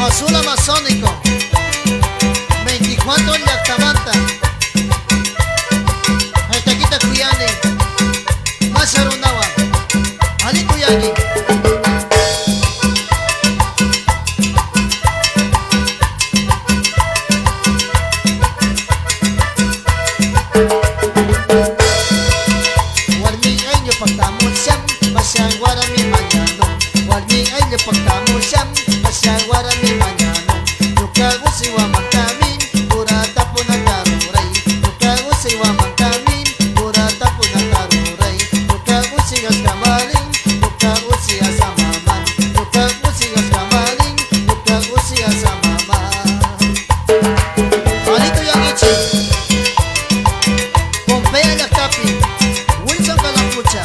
Azul amazónico 24 Yactamanta Taquita Cuyane Masarunawa Ali Cuyani Warmi año pagtamusyam Basyang warami mañano Warmi año pagtamusyam Basyang warami mañano Nukago siwa mangkamin Purata po nagkaruray Nukago siwa mangkamin Purata po nagkaruray Nukago sigas kamaling Nukago siya sa mama Nukago sigas kamaling Nukago siya sa mama Alito yang ichi Pompea Lactapi Wilson Calapucha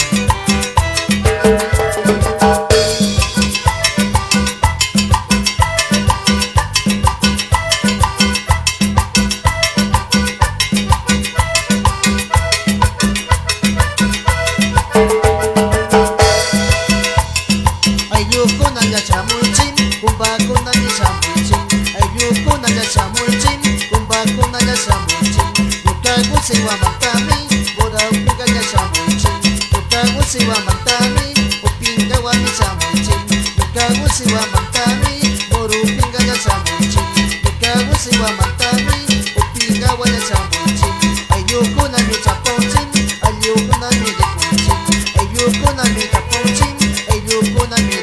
Ayuko na niya chamulchin Kung bako na niya chamulchin Ayuko na niya chamulchin Kung bako na niya chamulchin Nukago siwa magkami Bora upinga niya chamulchin Nukago siwa magkami Upinga wami chamulchin Nukago siwa magkami Bora upinga niya chamulchin Nukago siwa magkami Upinga wami chamulchin Ayuko na niya chamulchin Ayuko na niya chamulchin Ayuko na niya chamulchin Ayuko na niya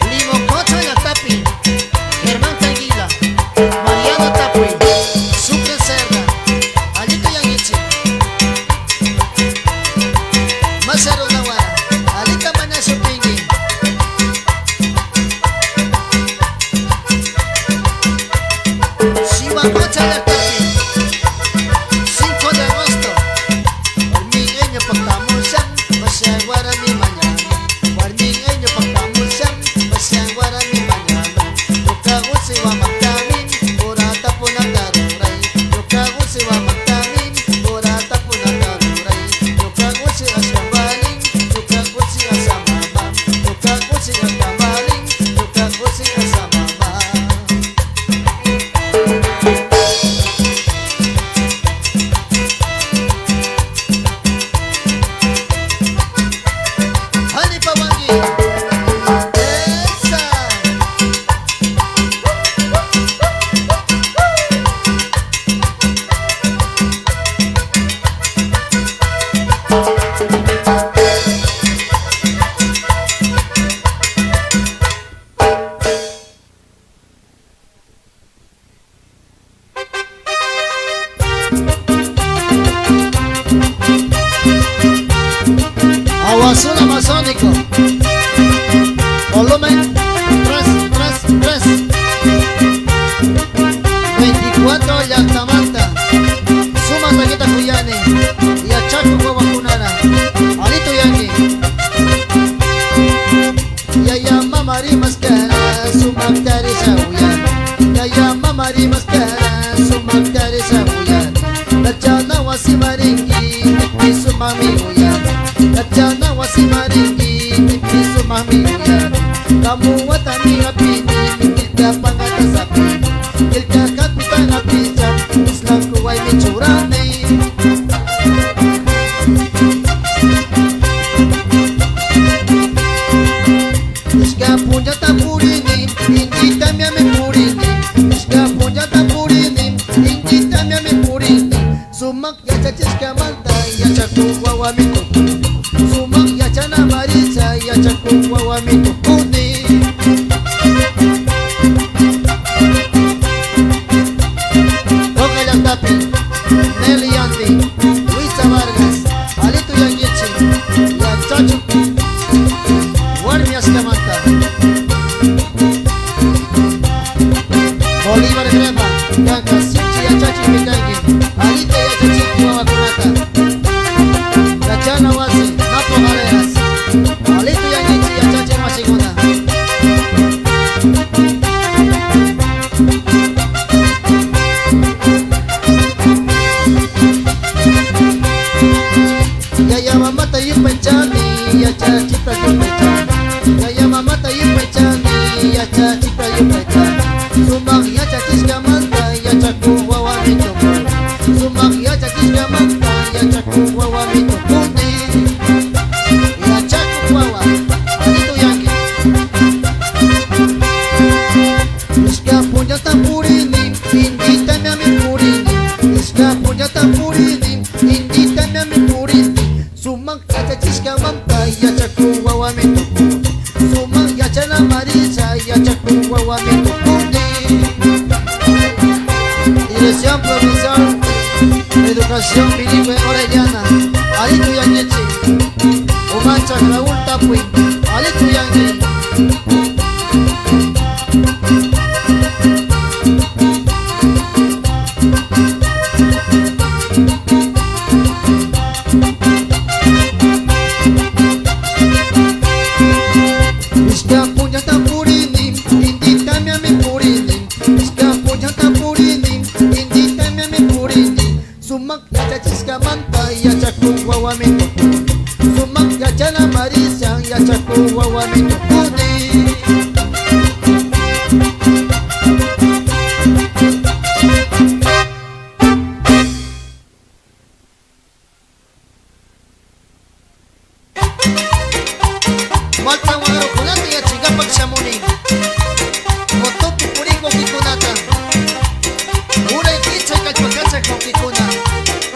Limo Cocho y Atapi, Germán Tanguila, Mariano Tapui, Sucre Serra, Alito Yangichi, Masaro Nawara, Alita Manaso Pingui, Shiwa Cocho y Atapi, 5 de agosto. Warmingeño pagtamusyam Basyang warami mañana Warmingeño pagtamusyam Basyang warami mañana Nukago siwa magkamin Purata po nagkaruray Nukago siwa magkamin Purata po nagkaruray Nukago siya sa baling Nukago siya sa mama Nukago siya sa baling Nukago siya sa mama Hani Pawangi Esa Agua Azul amazónico Volumen 3 24 Yactamanta Suma Taquita Cuyane Y Achaco Huevacunana Alito Yangi Yaya Mamari Mascara Sumaktari Sahuyan Yaya Mamari Mascara Sumaktari Sahuyan Lachana Wasimaringi Nipi Sumami Huyan Lachana Wasimaringi Nipi Sumami Huyan Kamu watami ngapini Mikilka pangatasapi Kilka kapita ngapisa Islam kuway michurane Iska punya tapurini Inji tamya me purini Iska punya tapurini Inji tamya me purini Sumak ya chachiska manta Ya chakuwa wa mituku Sumak ya chana marisa Ya chakuwa wa mitukuni Roca Lactapi Nelly Yanti Luisa Vargas Alito Yangichi Yan Chacho Warmi Askamanta Bolívar Grema Yanka Sinchi Ya Chachi Mikangi Alita Ya Chachi Kuawakunata Lachana Wasi Napo Galeras Alito Yangichi Ya Chachi Masiguna especial de educación bilingüe orellana. Alito Yangichi, Omancha Raúl Tapui, Alito Yangi. Iska punya tampurinin, indi tamya mi purinin. Iska punya tampurinin, indi tamya mi purinin. Sumak ya chiska manta ya chaku wawa mi tukuni. Sumak ya jana marisa ya chaku wawa mi tukuni. Malta waro kunata ya chiga pakshamuni. Moto puriko kikunata. Ure kicha kalpakacha kokikuna.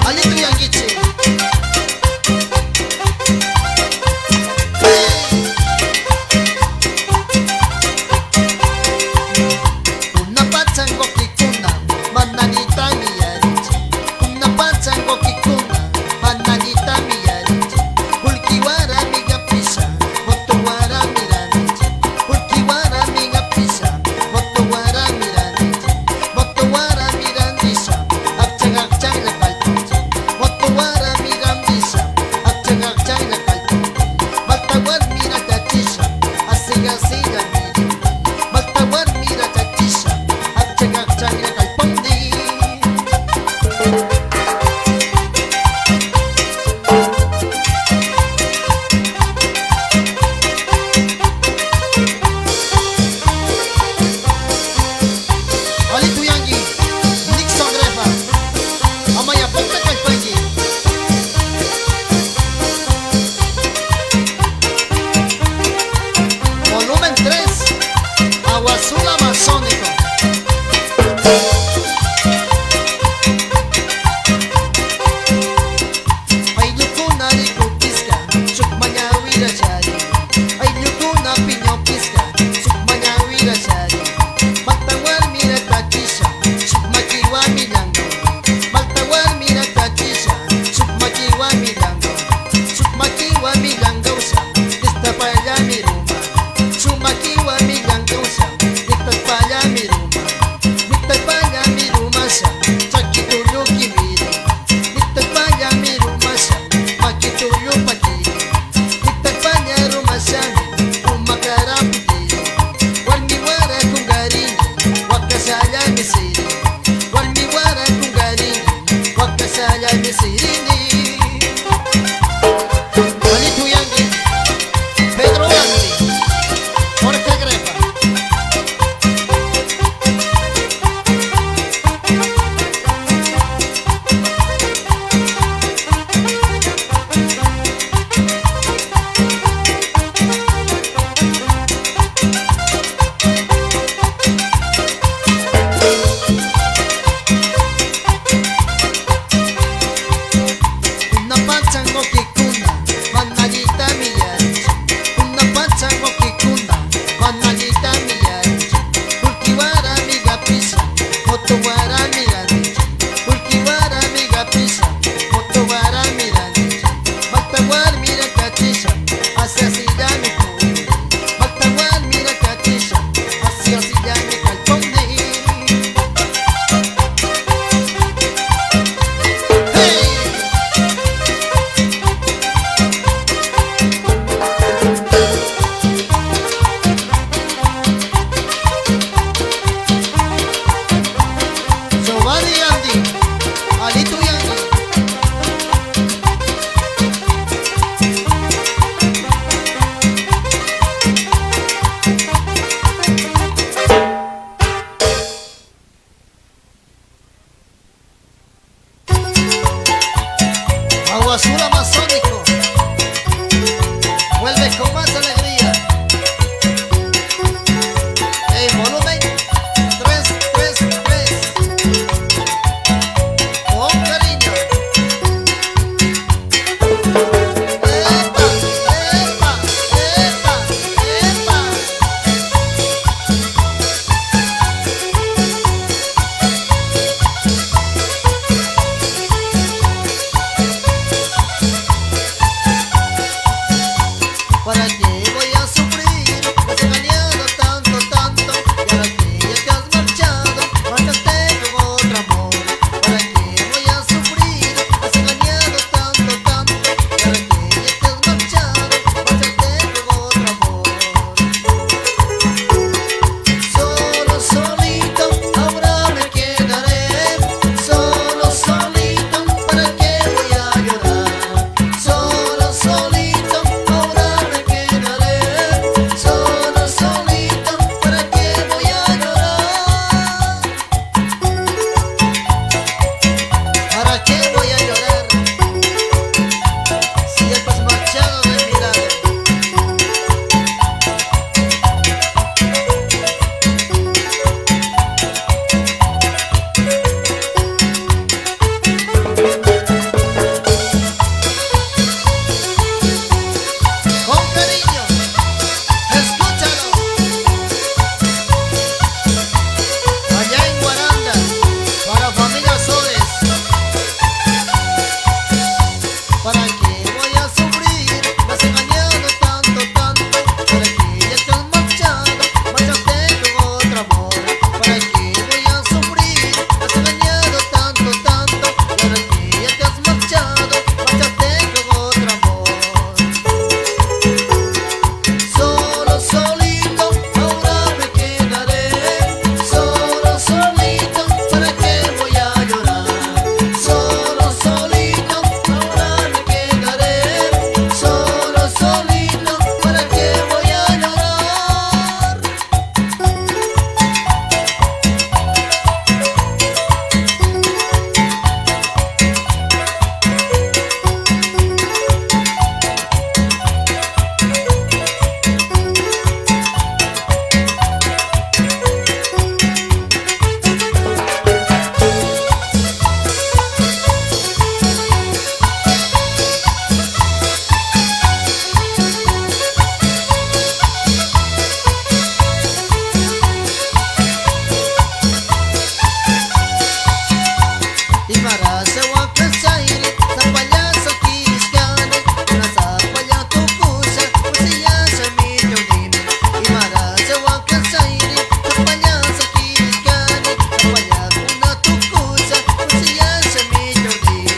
Alito yangichi. Una pachan kokikuna, mananita miyarichi. Una pachan kokikuna, mananita miyarichi. Pulkiwara miga pisa, motowara miranichi. Pulkiwara miga pisa, motowara miranichi. Motowara mirandisa, akchang la kaltunchi. Motowara mirandisa, akchang la kaltunchi. Maltawar mira tachisha, asiga miri. Maltawar mira tachisha, akchang la kalpunchi. Alito Yangi, Nixon Grefa, Amaya Ponte Kalpangi. Volumen 3, Agua Azul Amazónico. Ay lukuna rico pisca, sukmanya wira shari. Ay lukuna piño pisca, sukmanya wira shari. Maltawar mira tachisha, sukmakiwa milango. Maltawar mira tachisha, sukmakiwa milango. Sukmakiwa milango sa, esta paya mi ruma. Sukmakiwa milango sa, esta paya mi ruma. Esta paya mi ruma sa, chakituyo kimiri. Esta paya mi ruma sa, makituyo patiri. Esta paya ruma sa, umakara putiri. Walmiwara kungarini, wakasaya misiri. Walmiwara kungarini, wakasaya misirini. Alito Yangi, Pedro Andy, Jorge Grefa. Una pachango kikuna, manallita miyarichi. Una pachango kikuna, manallita miyarichi. Pulkiwara miga pisa, motowara miranichi. Pulkiwara miga pisa, motowara miranichi. Maltawar mira tachisha, hacia silla mi puri. Maltawar mira tachisha, hacia silla mi kalpondi. Hey! Giovanni Andy, Alito Yangi. Agua Azul Amazónico, vuelve con más alegría. Volumen 333, con cariño. Epa, epa, epa, epa. Imara sewa kasairi Sapaya sakiriskane Una sapaya tukusa Usiya sa minyonime Imara sewa kasairi Sapaya sakiriskane Sapaya kuna tukusa Usiya sa minyonime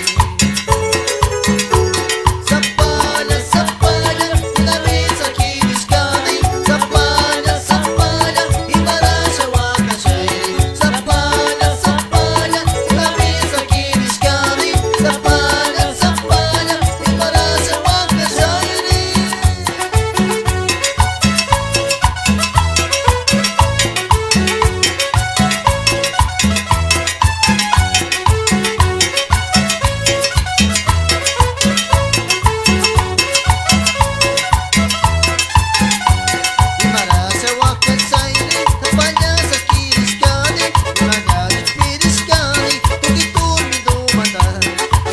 Sapaya, sapaya Ilabi sakiriskane Sapaya, sapaya Imara sewa kasairi Sapaya, sapaya Ilabi sakiriskane Sapaya, sapaya Imara sewa kasairi Imara sewa kasairi Sapaya sakiriskane Imara dipiriskane Tugiturmi dumanda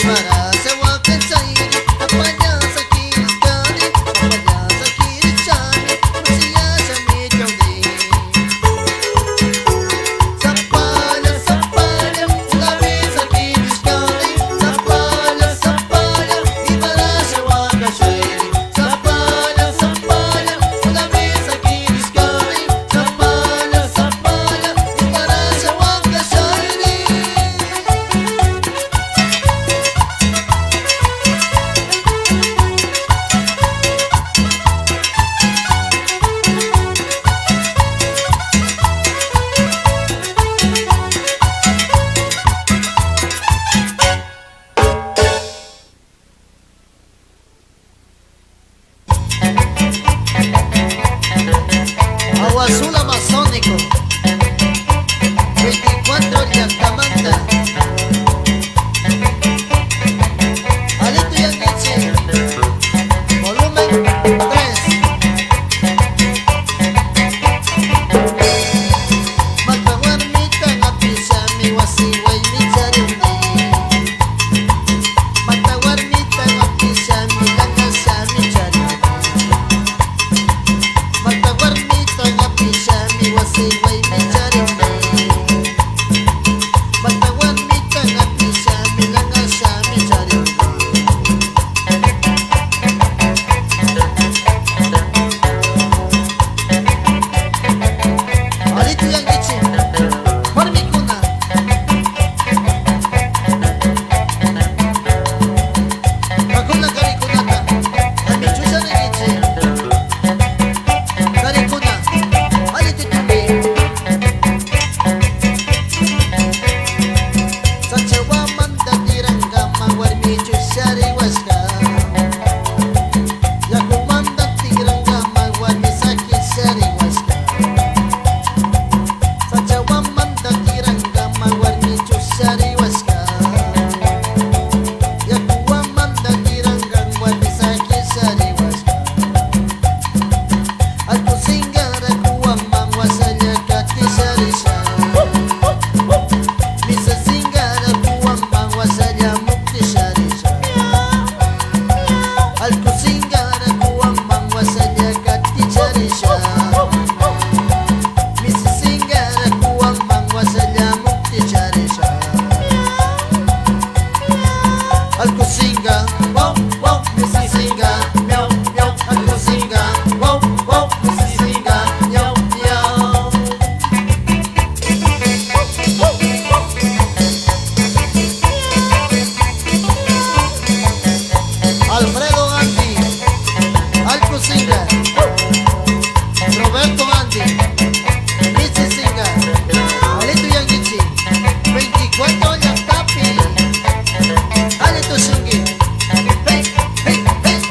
Imara sewa kasairi Sapaya sakiriskane Sapaya sakiriskane Usiya sa minyonime Sapaya, sapaya, ilabi sakiriskane Sapaya, sapaya, imara sewa kasairi Sapaya, sapaya, ilabi sakiriskane Sapaya, sapaya, imara sewa kasairi Agua azul amazónico 24 Yatamanta Alito Yangichi Volumen 3 Matawarmita ngapisami wasiway micharuni Matawarmita ngapisami langasami charuni Matawarmita ngapisami wasiway micharuni Matawarmita ngapisami langasami charuni Alito Yangichi Hormikuna Kakuna Karikunata Amichusa Negichi Karikuna Alito Tumbi Sachawa manda tiranga Mawarmichu Shari Waska Yakumanda tiranga Mawarmi Saki Shari Waska Sachawa manda tiranga Mawarmichu Shari Waska Yakuwa manda tiranga Mawarmi Saki Shari Waska Aku singgara kuwa mangwasanya kati sarisha Bisa singgara kuwa mangwasanya mukti sarisha Aku singgara kuwa mangwasanya kati sarisha Bisa singgara kuwa mangwasanya mukti sarisha Aku singa, wow, wow, misi singa, meow, meow Aku singa, wow, wow, misi singa, meow, meow Alfredo Gandhi, Alco Singa Roberto Gandhi, Michi Singa Alito Yangichi 24 Yantapi Alito Shingi Hey, hey, hey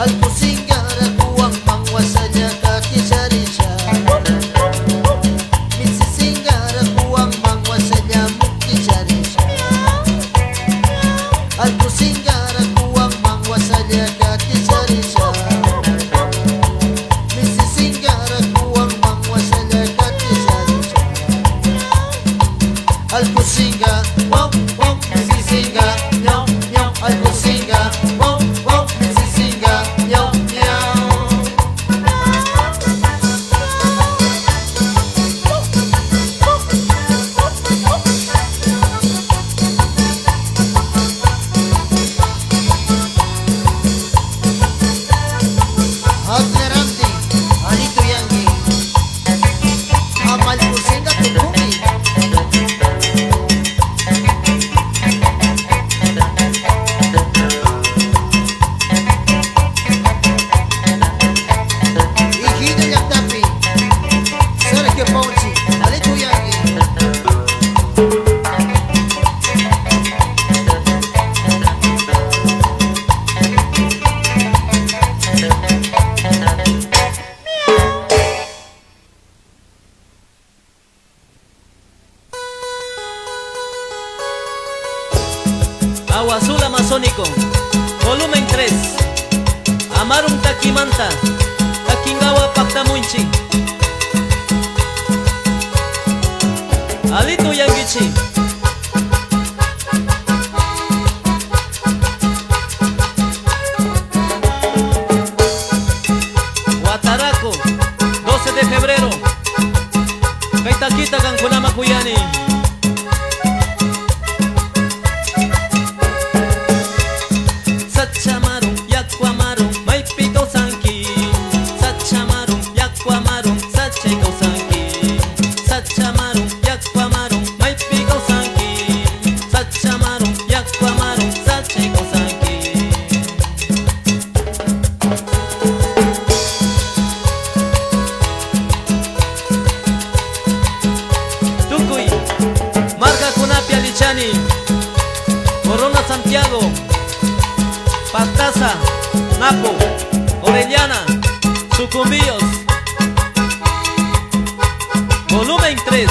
Alkusingara kuwang mangwasanya katisarisha Misisingara kuwang mangwasanya muktisarisha Alkusingara kuwang mangwasanya katisarisha Misisingara kuwang mangwasanya katisarisha Alkusinga, wow, wow, misisinga, nyau, nyau, alkusinga, wow, wow, misisinga, nyau, nyau. Adlerante, Anito Yangi, Amal Kusinga Tukumi. Hihina Yaktapi, Sergio Ponzi, Alito Yangi. Agua Azul Amazónico, volumen 3. Amarum Takimanta, Takingawa Paktamunchi. Alito Yangichi. Guataraco, 12 de febrero. Kaitakita Kankunama Kuyani. Sachamarum, Yakwamarum, Maipiko Sanki. Sachamarum, Yakwamarum, Sacheko Sanki. Sachamarum, Yakwamarum, Maipiko Sanki. Sachamarum, Yakwamarum, Sacheko Sanki. Tukuy, Marga Kunapia Lichani, Corona Santiago, Pastaza, Napo, Orellana, Sucumbíos, volumen 3.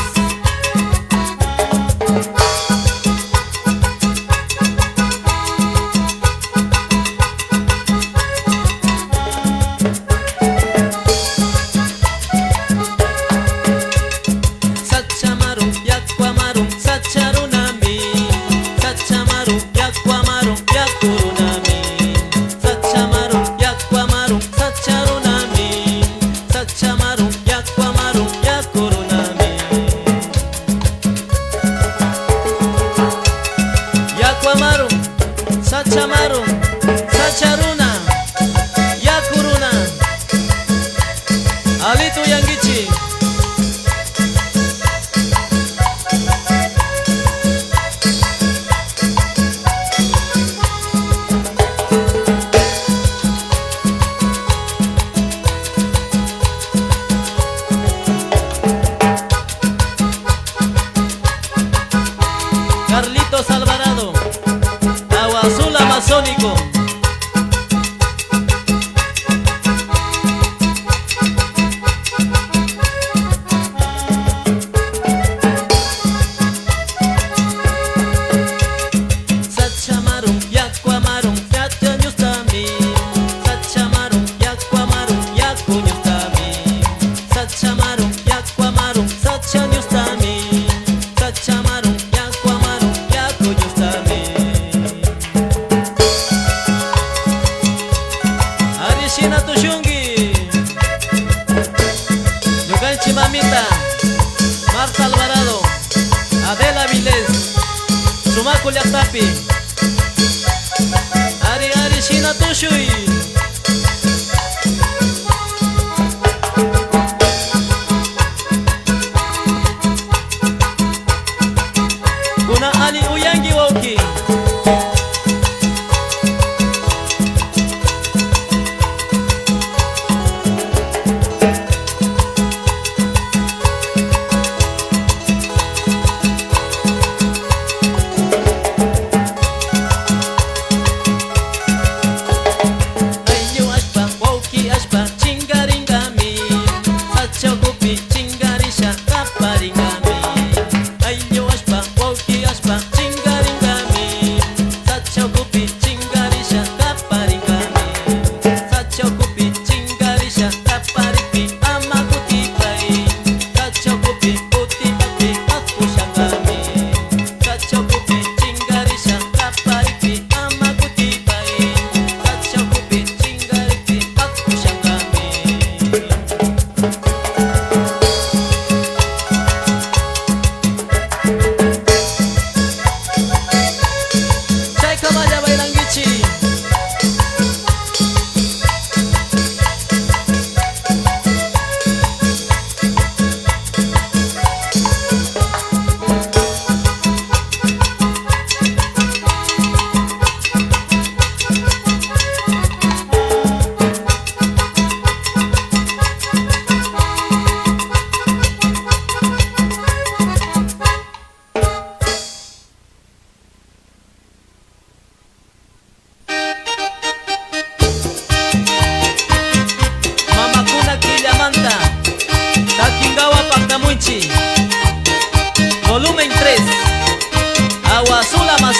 Sachamarum, Yakwamarum, Sacharunami. Sachamarum, Yakwamarum, Yakurunami. Sachamarum, Yakwamarum, Sacharunami. Sachamarum, Yakwamarum, Yakurunami. Yakwamarum, Sachamarum, Sacharuna, Yakuruna. Alito Yangichi. Carlitos Alvarado, Agua Azul Amazónico. Sachamarum, Yakwamarum, Yachanyustami. Sachamarum, Yakwamarum, Yakunyustami. Sachamarum, Yakwamarum, Sachanyustami. Sachamarum, Yakwamarum, Yakunyustami. Arishina Tushungi, Yuganchi Mamita, Marta Alvarado, Adela Vilés, Sumaco Yaktapi, Arishina Tushui. Kuna Ali Uyangi Woki.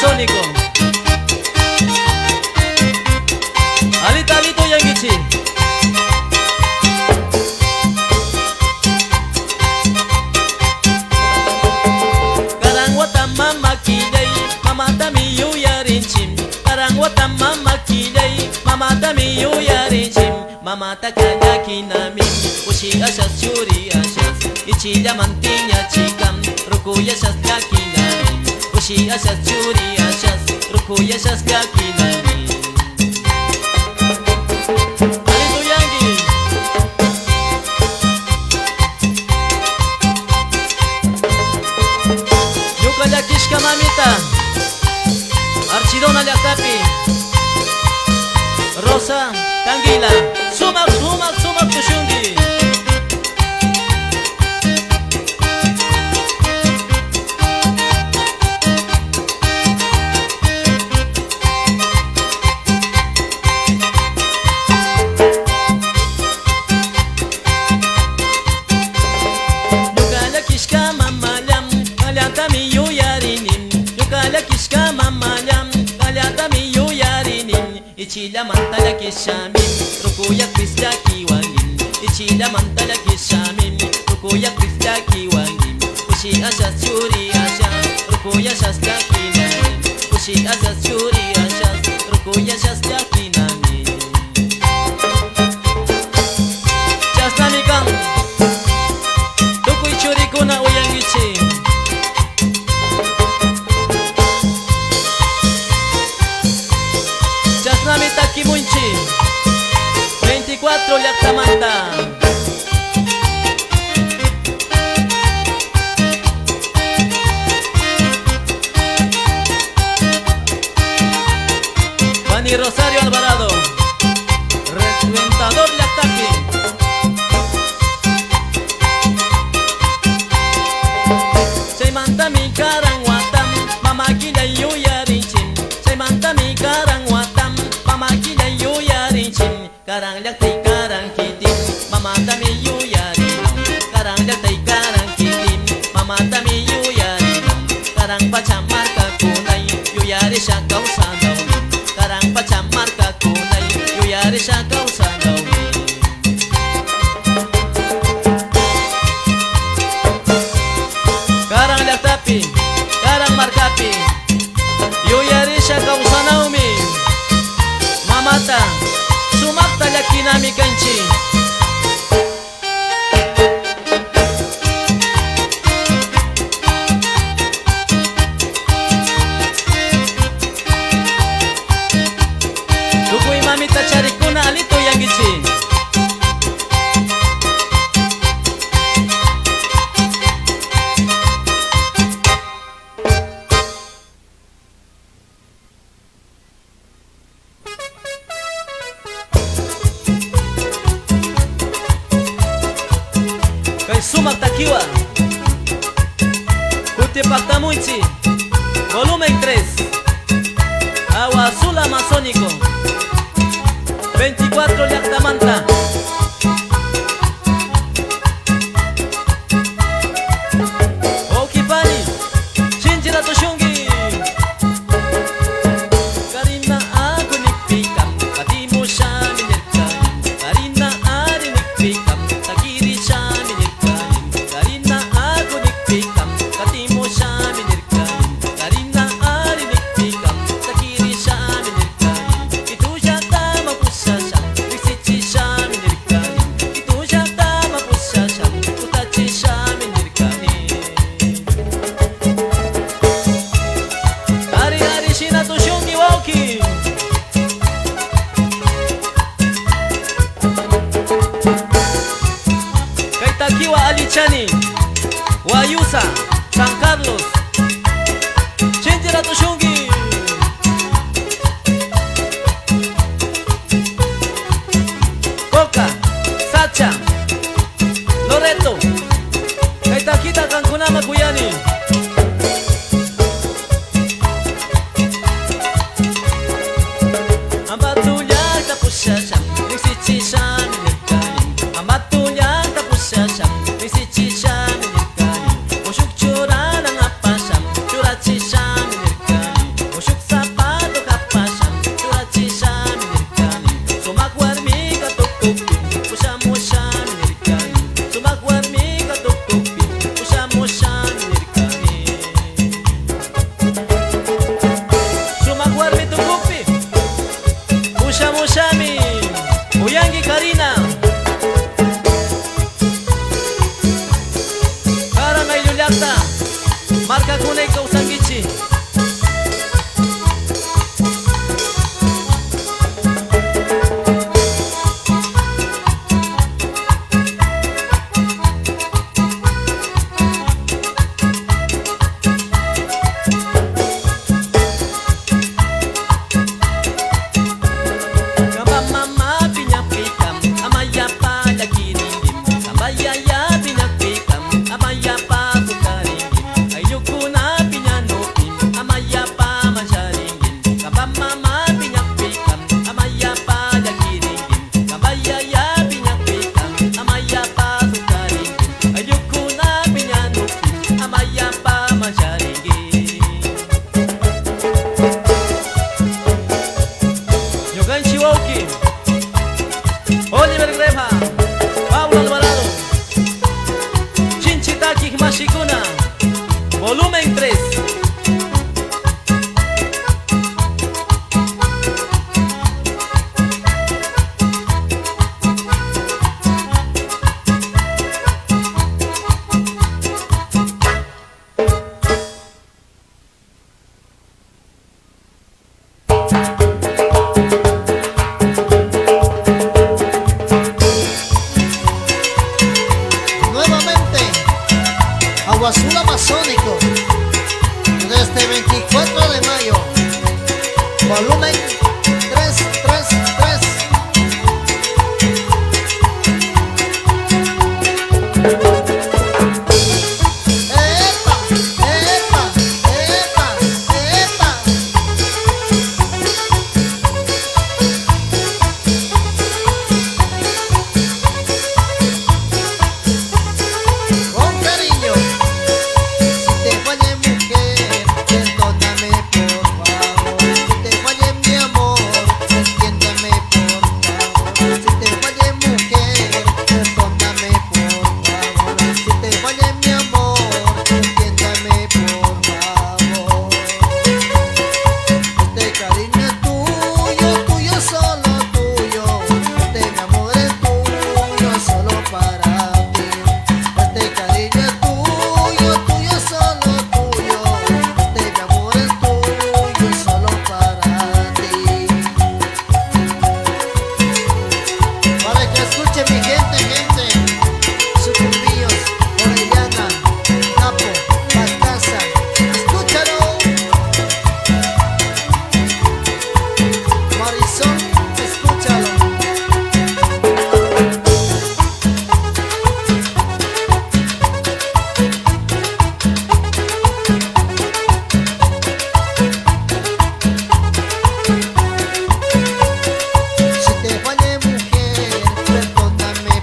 masónico. Alito alito yangichi. Karang wata mama kilay, mama tami yu yarin chim. Karang wata mama kilay, mama tami yu yarin chim. Mama takanya kinami, ushi asas churi asas. Ichi mantinya chikam, ruku yasas yakinami. Ushi asas churi asas, ruku yasas yakinami. Alito yangi. Yuka yakishka mamita, Archidona Llaqtapi, Rosa Tanguila, sumak sumak sumak tushungi. Yukala kishka mamalam, kalyatami yuyarinin. Yukala kishka mamalam, kalyatami yuyarinin. Ichila mantala kishamin, rukuya krista kiwangin. Ichila mantala kishamin, rukuya krista kiwangin. Ushi asas churi asas, rukuya shasta kinamin. Ushi asas churi asas, rukuya shasta kinamin. Shasta mikang, tukuy churi kuna uyangichi. Chasnami takimunchi 24 llaqtamanta. Juani Rosario Alvarado, reventador llaqtapi. Chaymanta mi karang watam, mama kila yuyarinchim. Chaymanta mi karang watam, mama kila yuyarinchim. Karang llaqtay karang kitim, mama tami yuyarinam. Karang llaqtay karang kitim, mama tami yuyarinam. Karang pachamarka kunay, yuyarisha kausanawmi. Karang pachamarka kunay, yuyarisha kausanawmi. Karang llaqtapi, karang markapi, yuyarisha kausanawmi. Mamata, sumakta llakinami kanchi. Tukuy mamita charikuna alito yangichi. Kay sumak takiwa Kutipaktamunchi Volumen 3 Agua Azul Amazónico 24 llaqtamanta. Okipani Chinchira tushungi Karina aku nikpikam Katimu shami nirkain Karina ari nikpikam Takiri shami nirkain Karina aku nikpikam Katimu shami nirkain Karina ari nikpikam Takiri shami nirkain Itu jata mapusasam Risichi shami nirkain Itu jata mapusasam Utachi shami nirkain Hari hari shina tushungi wauki Kay takiwa alichani Wayusa San Carlos Chinchira tushungi Coca Sacha Loreto Kay takita kankunama kuyani Ambatulyag tapusyasam Nisichi shami nirkain Ambatulyag tapusyasam Nisichi shami nirkain Ushuk chura ng apasam Churachi shami nirkain Kune kausangichi. Oliver Grefa, Pablo Alvarado, Chinchitaki Mashikuna, volumen 3. Agua Azul Amazónico, desde 24 de mayo, volumen 333. ¡Epa! ¡Epa! ¡Epa! ¡Epa! Con cariño. Si te fallé mujer, perdóname por favor. Si te fallé mi amor, entiéndeme por favor. Si te fallé mujer, perdóname por favor. Si te fallé mi amor, entiéndeme por favor. Este cariño es tuyo, tuyo, solo tuyo. Este mi amor es tuyo, solo para ti. Este cariño es tuyo, tuyo, solo tuyo. Este mi amor es tuyo, solo para ti. Para que escuche mi gente, Sucumbíos, Orellana, Napo, Pastaza, escúchalo. Marisol, escúchalo. Si te fallé mujer, perdóname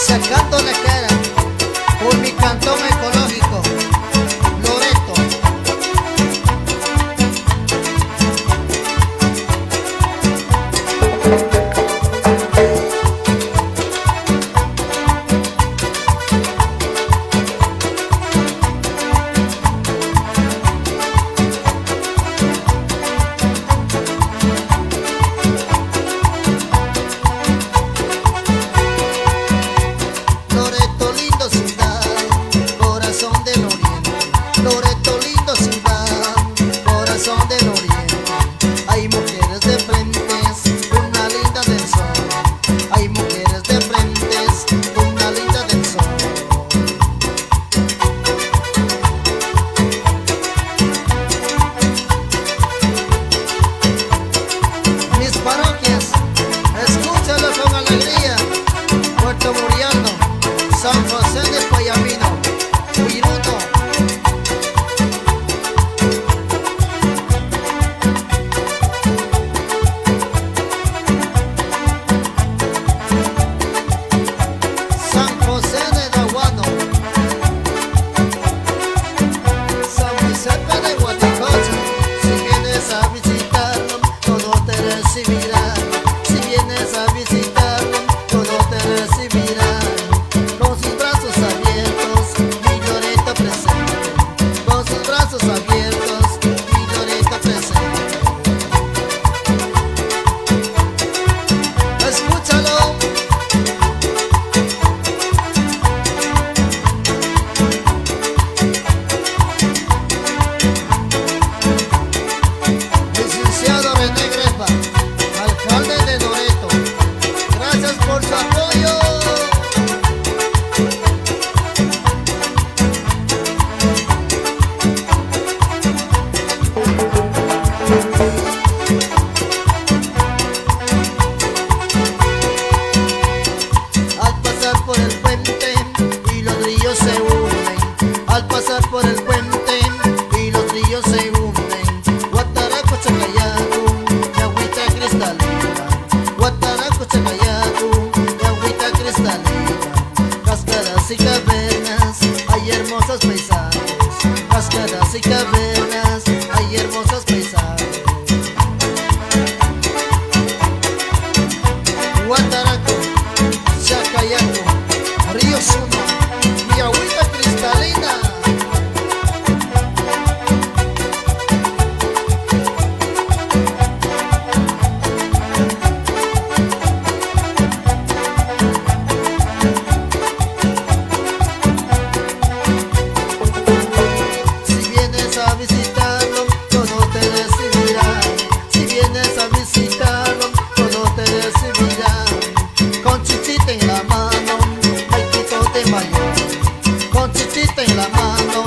sacando la cara por mi cantón ecológico, Loreto. Loreto, lindo ciudad, corazón del oriente. Loreto, lindo ciudad, corazón del oriente. Hay mujeres de frentes, una linda del sol. Hay mujeres de frentes, una linda del sol. Mis parroquias, escúchalo con alegría. Puerto Muriano, San José de Payamino, Huiruto. San José de Daguano, San Vicente de Guaticocha. Si vienes a visitarlo, todo te recibirán. Si vienes a visitarlo, todo te recibirán. Con sus brazos abiertos, mi Loreto presente. Con sus brazos abiertos, mi Loreto presente. Escúchalo. Licenciado René Grepa, alcalde de Loreto, gracias por su apoyo. Al pasar por el puente y los ríos se unen. Al pasar por el puente y los ríos se unen. Guataraco, Chacayacu, de agüita cristalina. Guataraco, Chacayacu, de agüita cristalina. Cascadas y cavernas, hay hermosos paisajes. Cascadas y cavernas, hay hermosos paisajes. Guataraco, Chacayacu, Río Suno, mi agüita cristalina. Si vienes a visitarlo, todo te recibirán. Si vienes a visitarlo, todo te recibirán. Con chichita en la mano, baitito de mayor. Con chichita en la mano,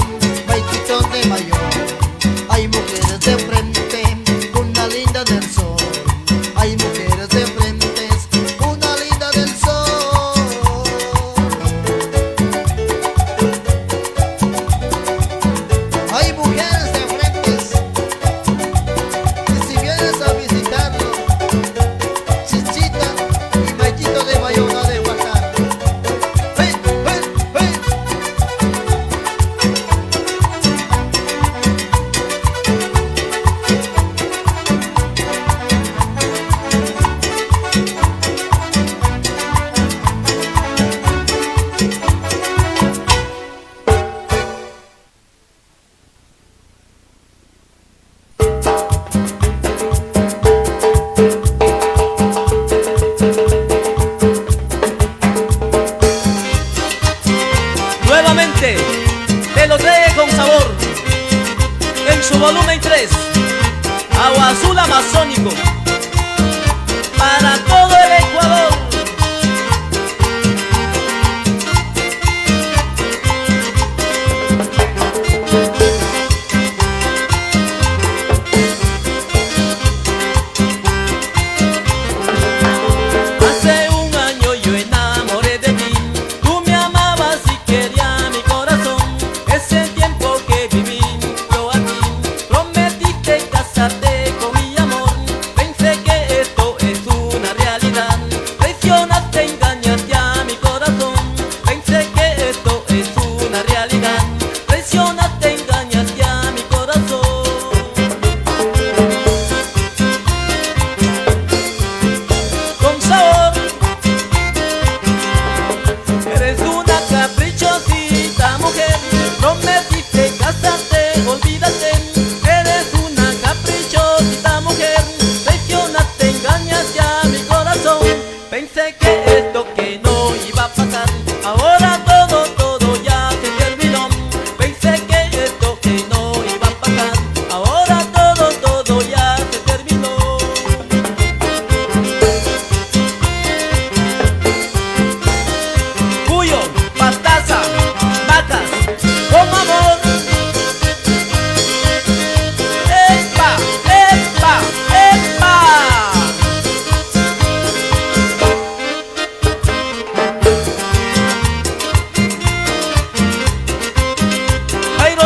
baitito de mayor. Hay mujeres de frente, una linda del sol. Hay mujeres de frente, una linda del sol. Hay mujeres de frente, y si vienes a visitarlo, chichita y baitito de mayor no ha de faltar. ¡Hey, hey, hey! Nuevamente te lo trae con sabor en su volumen 3, Agua Azul Amazónico, para todo el Ecuador. Hace un año yo enamoré de ti, tú me amabas y querías mi corazón. Ese tiempo que viví yo a ti, prometiste casarte con mi amor. Pensé que esto es una realidad.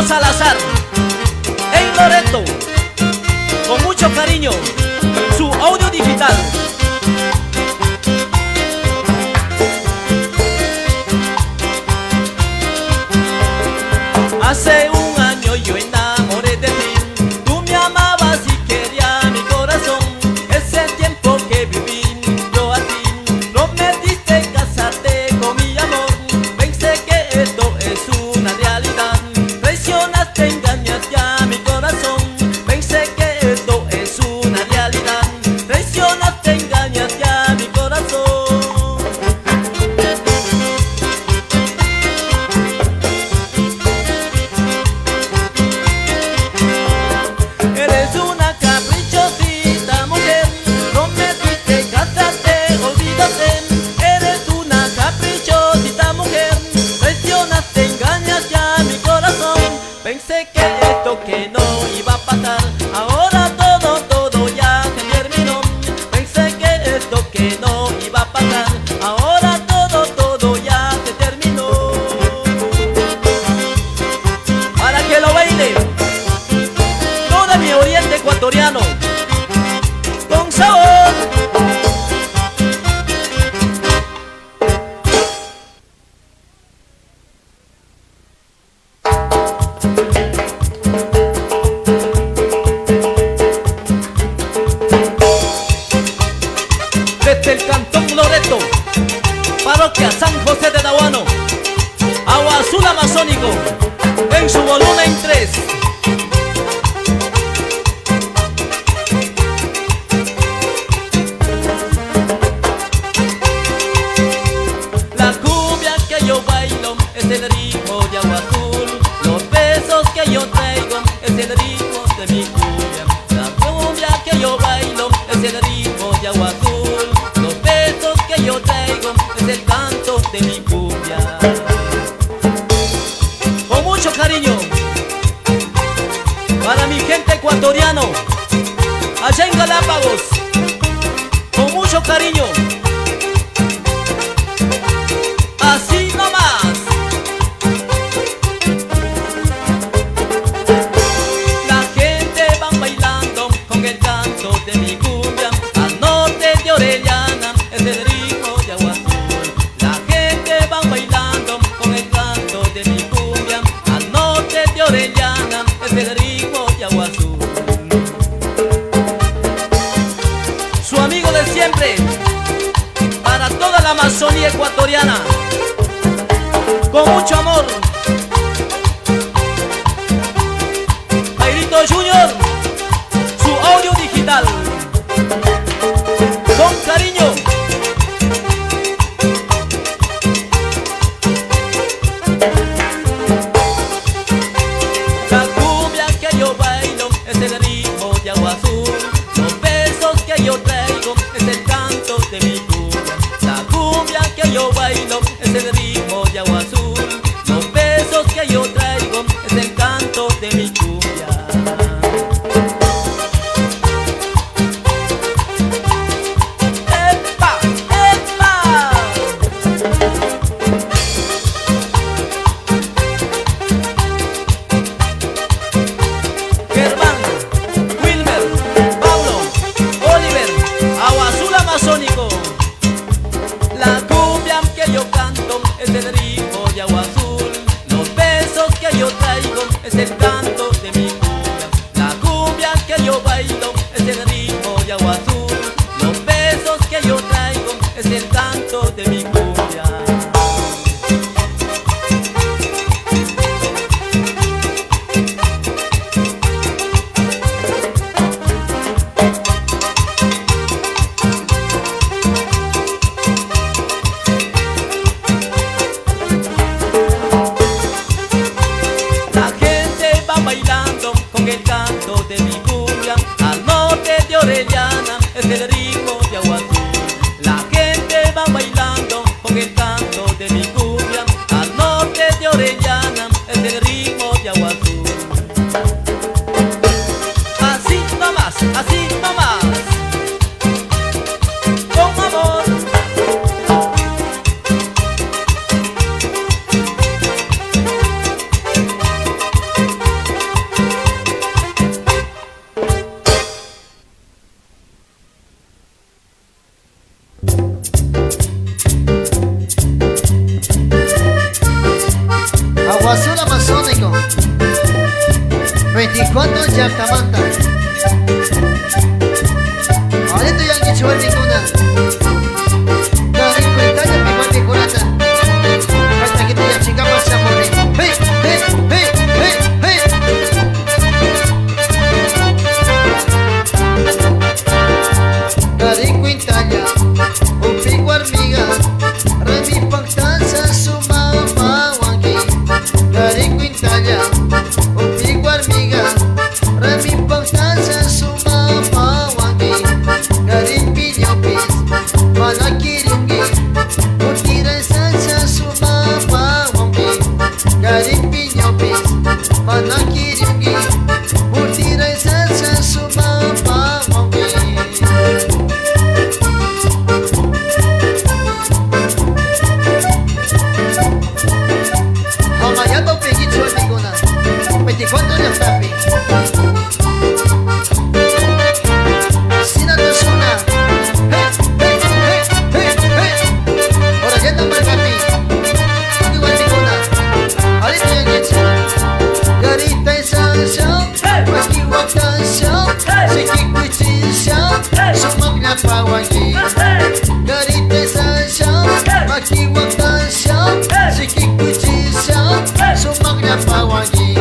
Salazar, en Loreto, con mucho cariño, su audio digital. Hace un año yo enamoré de ti, tú me amabas y querías mi corazón. Ese tiempo que viví yo a ti, prometiste casarte con mi amor. Pensé que esto es una realidad, traicionaste, engañas ya mi corazón. Pensé que esto es una realidad, traicionaste, engañas ya mi corazón. Eres una caprichosita mujer, prometiste casarte, olvídate. Eres una caprichosita mujer, traicionaste, engañas ya mi corazón. Pensé que esto que no iba a pasar, ahora todo ya se terminó. Pensé que esto que no iba a pasar, ahora todo ya se terminó. Para que lo baile todo mi oriente ecuatoriano, con sabor. Desde el Cantón Loreto, Parroquia San José de Dahuano, Agua Azul Amazónico, en su volumen 3. La cumbia que yo bailo es el ritmo de Agua Azul. Los besos que yo traigo es el ritmo de mi cumbia. La cumbia que yo bailo es el ritmo de Agua Azul. Los besos que yo traigo es el canto de mi cumbia. Con mucho cariño para mi gente ecuatoriana allá en Galápagos, con mucho cariño. Así nomás. La gente va bailando con el canto de mi cumbia. Al norte de Orellana es el ritmo de Agua Azul. La gente va bailando con el canto de mi cumbia. Al norte de Orellana es el ritmo de Agua Azul. Su amigo de siempre, para toda la Amazonía ecuatoriana, con mucho amor, Jairito Junior, su audio digital, con cariño. La cumbia que yo bailo es el ritmo de Agua Azul. Los besos que yo traigo es el canto de mi cumbia. La cumbia que yo bailo es el ritmo de Agua Azul. Los besos que yo traigo es el canto de mi cumbia. ¡Epa! ¡Epa! Germán, Wilmer, Pablo, Oliver, Agua Azul Amazónico. La cumbia que yo canto es el ritmo de Agua Azul. Los besos que yo traigo es el canto de mi cumbia. La cumbia que yo bailo es el ritmo de Agua Azul. Los besos que yo traigo es el canto de mi cumbia. La gente va bailando con el canto de mi cumbia. Al norte de Orellana es el ritmo de Agua Azul. La gente va bailando con el canto de mi cumbia. Al norte de Orellana es el ritmo de Agua Azul. Así nomás, así nomás, con amor. pawangi Garite sansya Makiwag tansya Sikikuchisya Sumak na pawangi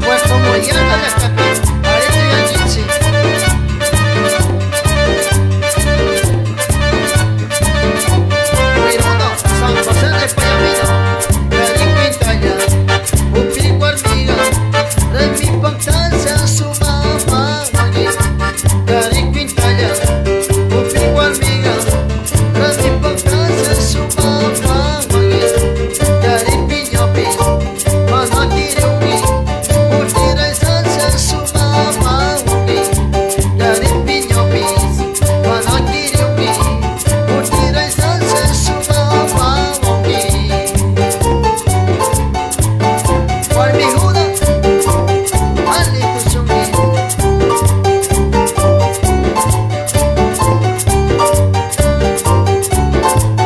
Pues como ya no la escapé Ahorita ya quince San José de Payamino, Carico Italia, Upico Armiga, de mi pactancia su mamá, Carico Italia, Upico Armiga, de mi pactancia su mamá, Caripiñopi, Manakiriumi, Ultira esencia su mamá, Caripiñopi, Manakiriumi, Ultira esencia su mamá. Walmihuna, Ali Kuchungi.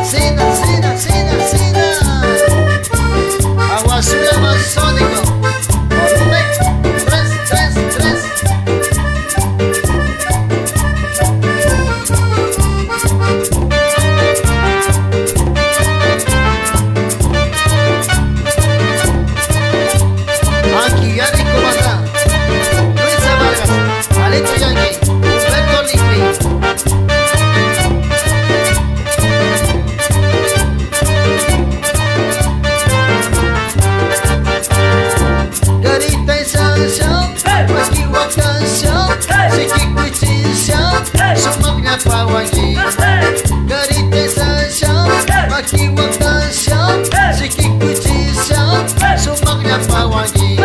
Sina, Sina, Sina, Sina. Agua azul amazónico. Volumen 333. Aquí ya ni comandá Luisa Vargas, Alito Yanqui, Humberto Ligui. Garita y sansa, Makiwa cansa, Sikikuchisya, Sumakna pawangi. Garita y sansa, Makiwa cansa, Sikikuchisya, Sumakna pawangi.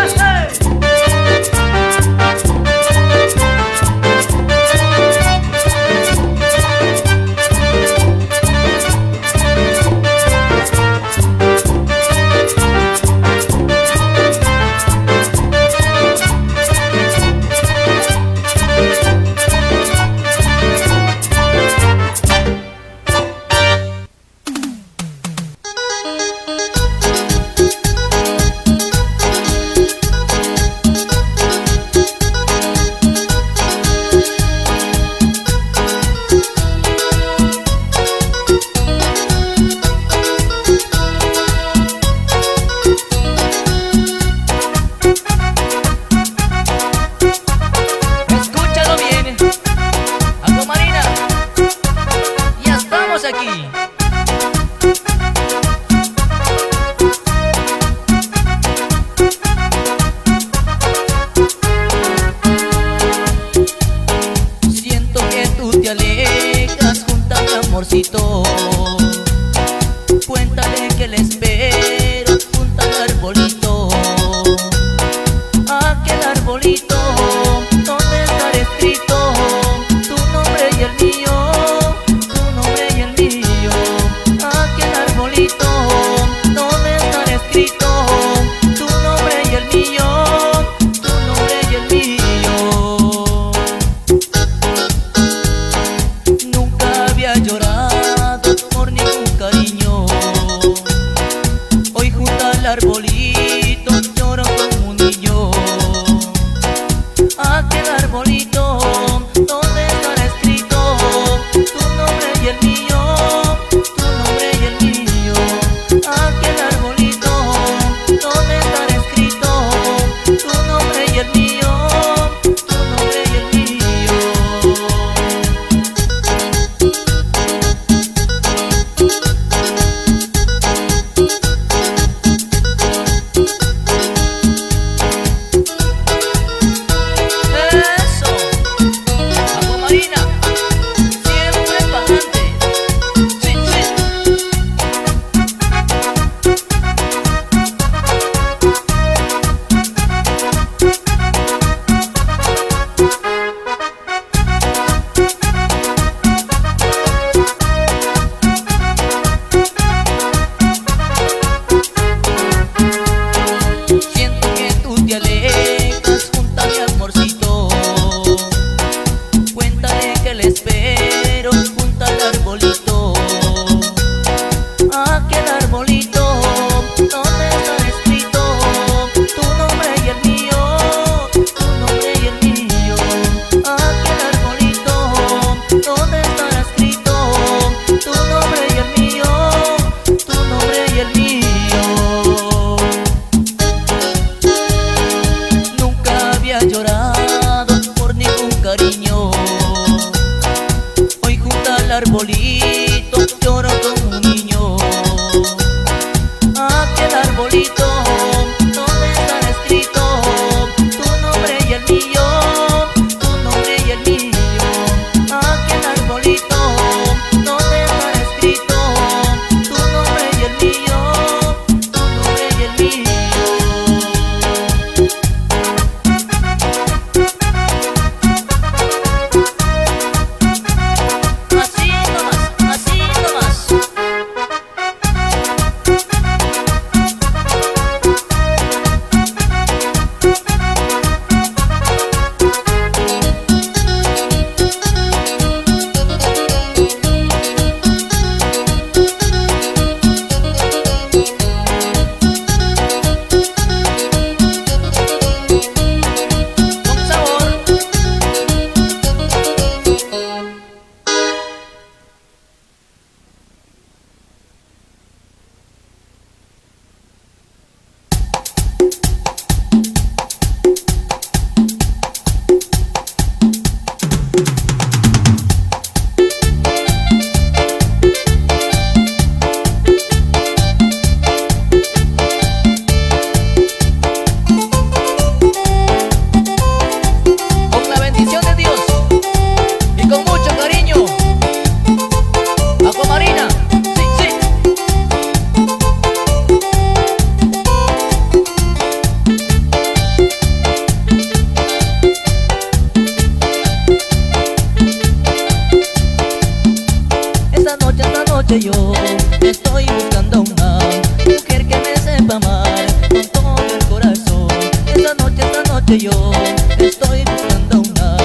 noche yo estoy buscando una mujer que me sepa amar con todo el corazón. Esta noche yo estoy buscando una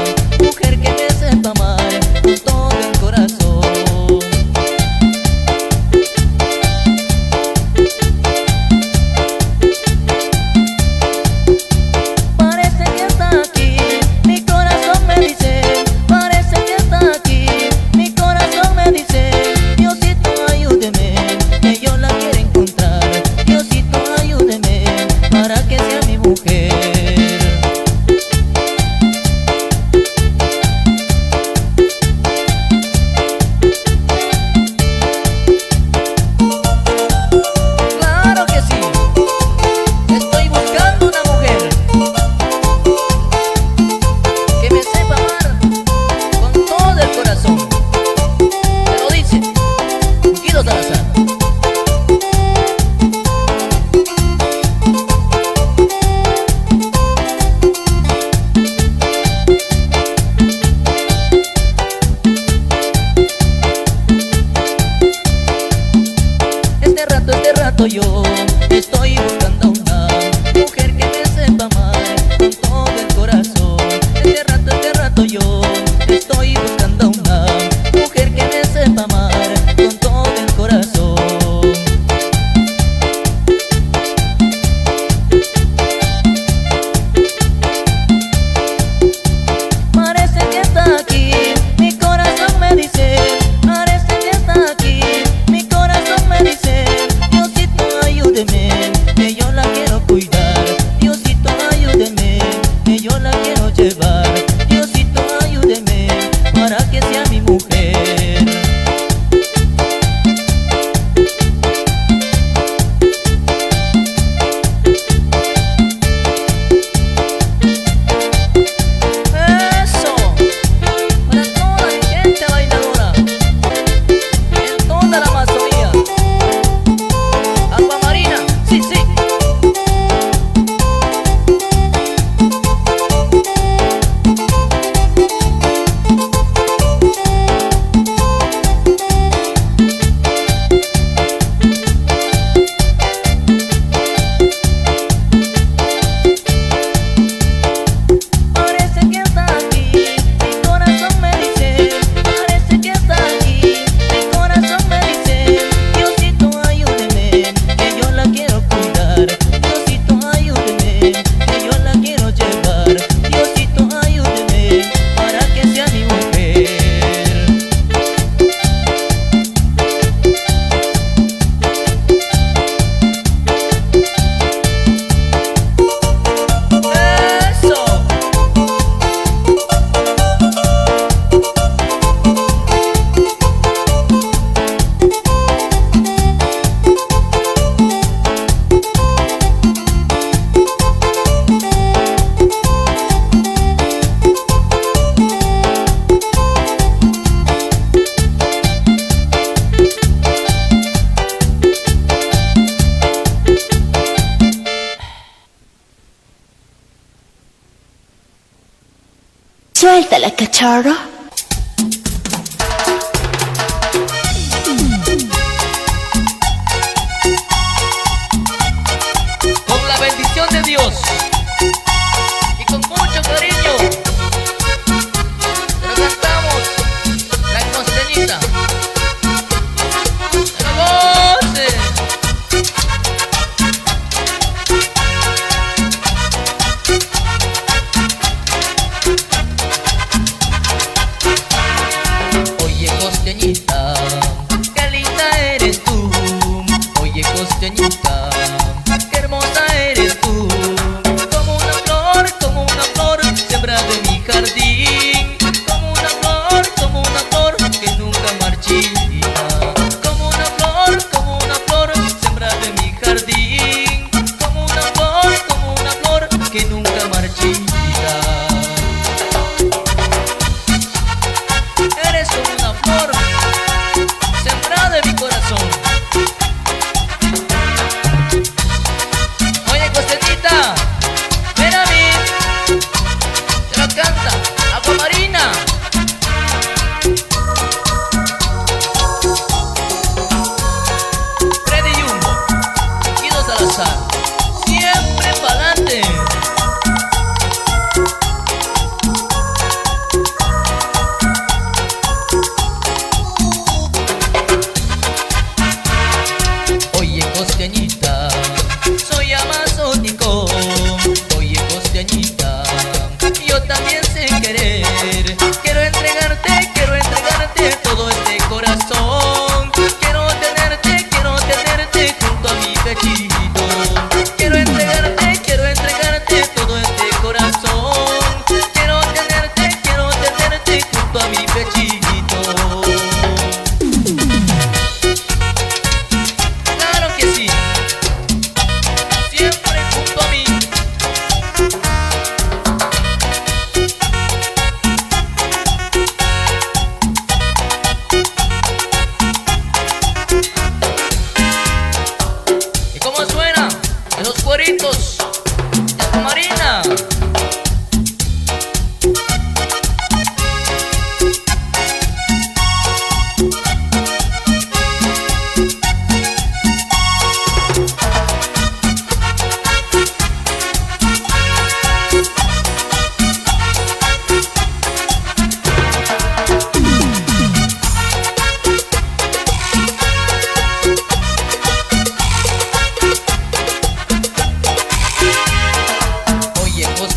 mujer que me sepa amar con todo el corazón. Parece que está aquí, mi corazón me dice. Parece que está aquí, mi corazón me dice. Diosito ayúdeme, que yo la quiero encontrar. Diosito ayúdeme, para que sea mi mujer. Claro que sí, estoy buscando una mujer que me sepa amar con todo el corazón. Me lo dice Guido Salazar. Este rato yo estoy buscando una mujer que me sepa amar con todo el corazón. Este rato yo estoy buscando una mujer que me sepa amar con todo el corazón. Parece que está aquí, mi corazón me dice. Parece que está aquí, mi corazón me dice. Diosito ayúdeme, que yo la quiero cuidar. Diosito ayúdeme, que yo la quiero llevar. Diosito ayúdeme, para que sea mi mujer. Eso, para toda mi gente bailadora en toda la Amazonía. Agua Marina, sí, sí. Parece que está aquí, mi corazón me dice. Parece que está aquí, mi corazón me dice. Diosito ayúdeme, que yo la quiero cuidar. Diosito ayúdeme, que yo la quiero llevar. Diosito ayúdeme, para que sea mi mujer. Eso. Suéltala, cachorro. Con la bendición de Dios y con mucho cariño, te lo cantamos, la costeñita. ¡Que lo goce! Oye, costeñita, qué linda eres tú. Oye, costeñita, qué hermosa eres tú.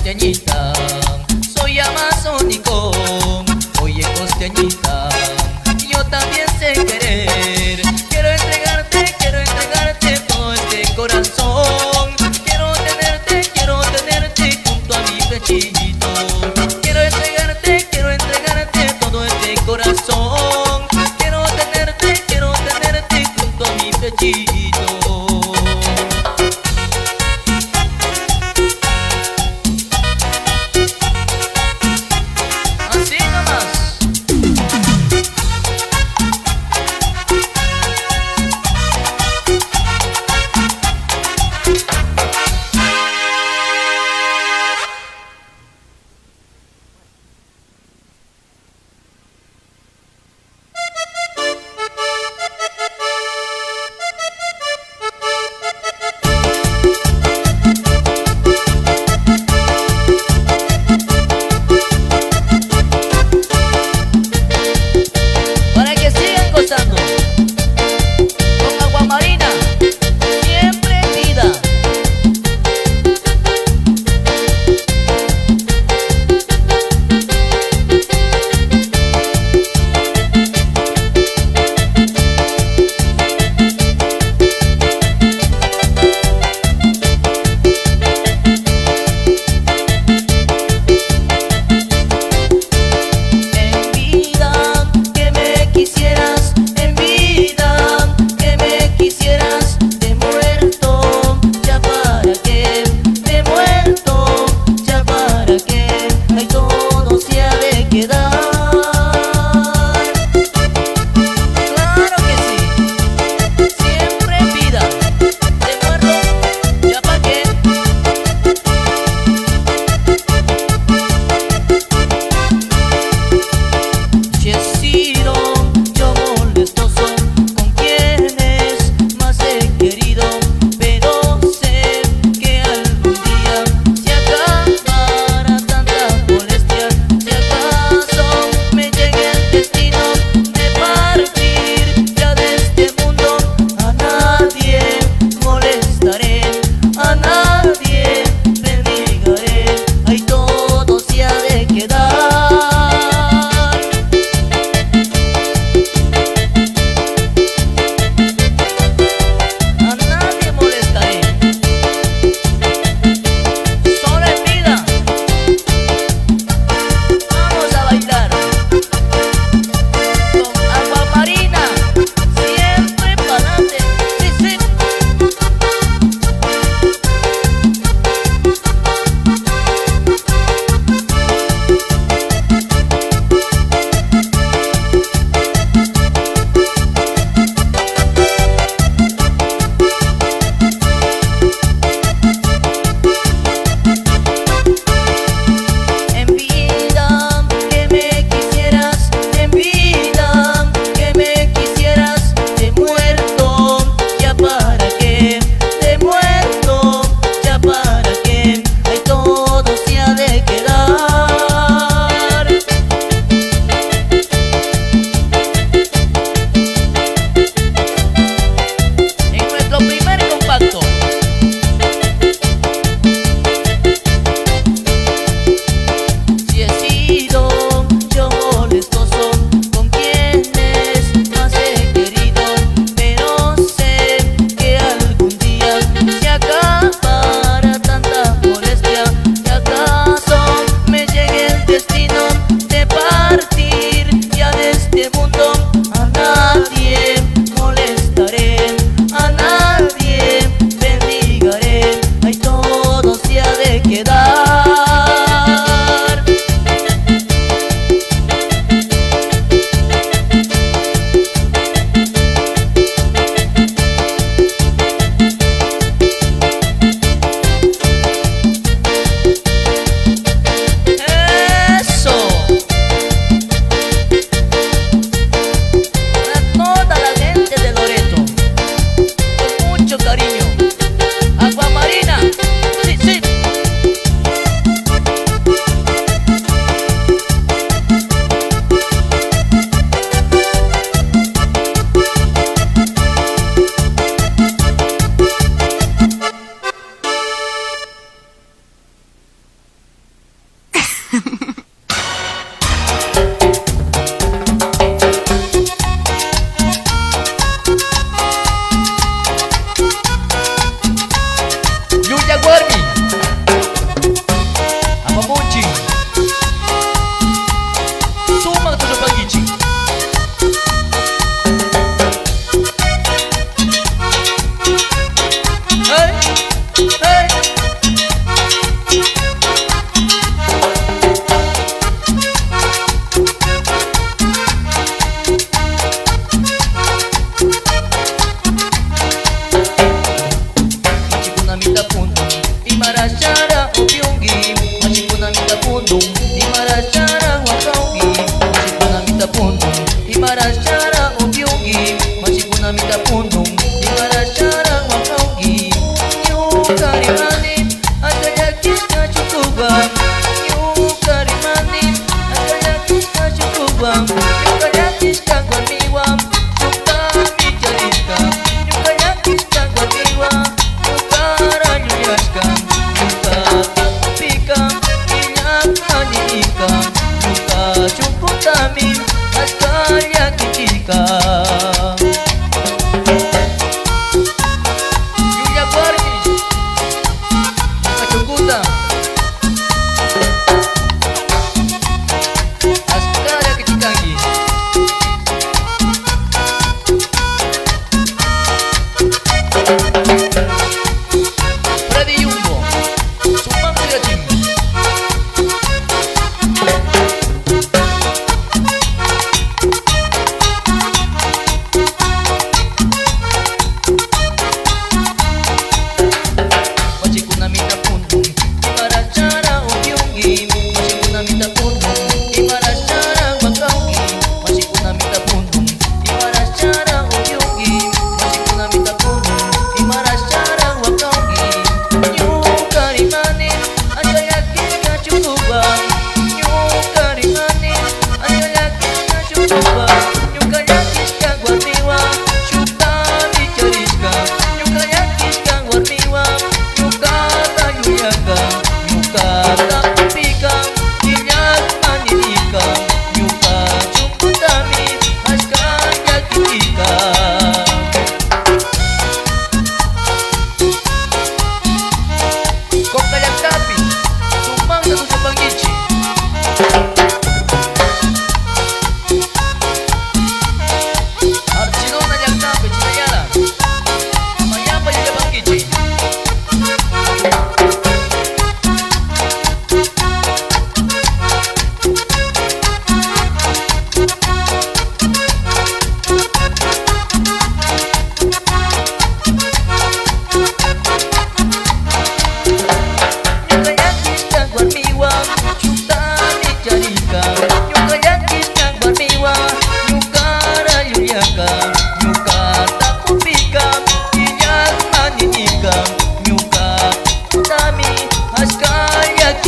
costeñita, soy amazónico. Oye costeñita, yo también sé querer. Quiero entregarte todo este corazón. Quiero tenerte junto a mi pechito. Quiero entregarte todo este corazón. Quiero tenerte junto a mi pechito.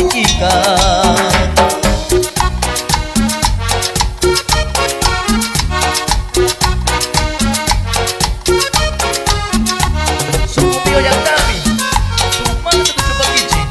chichica. Sumpio yang tapi Sumpah tu coba kicin.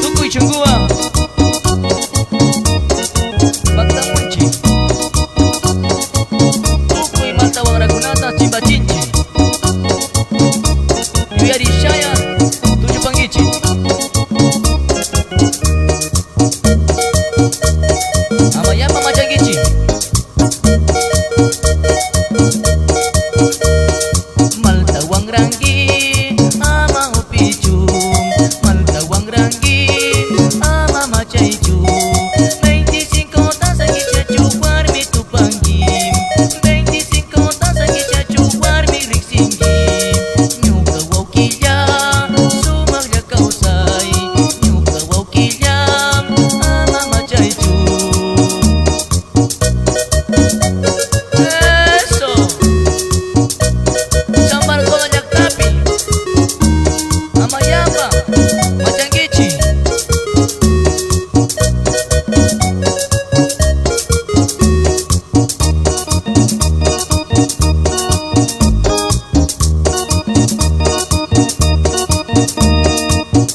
Tukui Cunggua Bantang Munci Tukui Matawang Ragunata Cimba Cinci Yuyari Syaya Tujuh Panggici Amayama Macang Gici Maltawang Ranggi Ama Upicum Maltawang Ranggi Ama Macaicu 25 taza gicacu Warmi Tupanggim 25 taza gicacu Warmi Riksinggim Nyuka Wawkilya Sumagya Kausay Nyuka Wawkilya Ama Macaicu Eso Sambar Kolonyak Tapi Amayama Macang Gici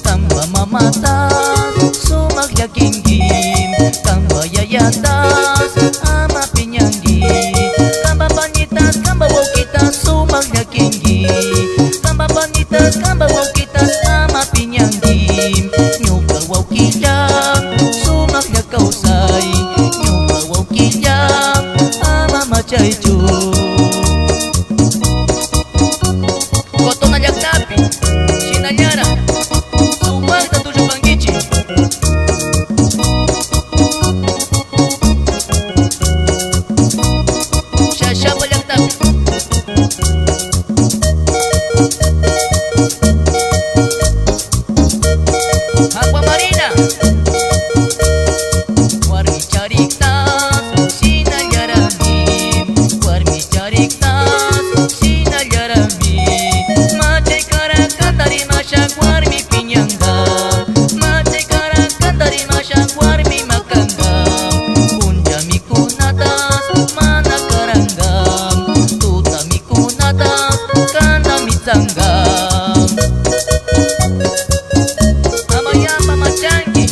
Tambah mamatas Sumagya Kinggim Tambah yayatas Ama Pinyanggi Kamba Panitas Kamba Waukitas Sumagya Kinggi Kamba Panitas Kamba Waukitas Ama Pinyanggi Nyuka Waukilya Sumagya Kausay Nyuka Waukilya Ama Macaicu Koto Najak Tapi Sinanyara Sumagya Tujuh Panggici Syasya Banyak Tapi Aqua Marina Warmi Carik Tas Sinayarami Warmi Carik Tas Sinayarami Macai Karakan dari Masyak Warmi Pinyangga Macai Karakan dari Masyak Warmi Makanggam Punjami Kunatas Mana Karanggam Tutami Kunatas Kana Mitsanggam Amayama Macanggi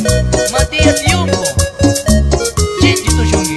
Matias Yumbo Cinci Tushungi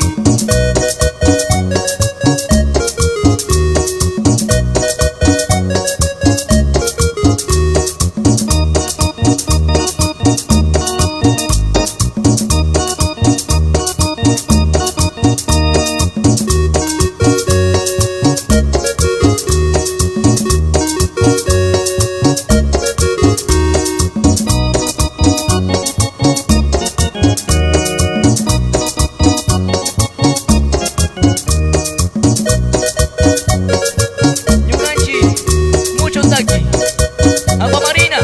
Marina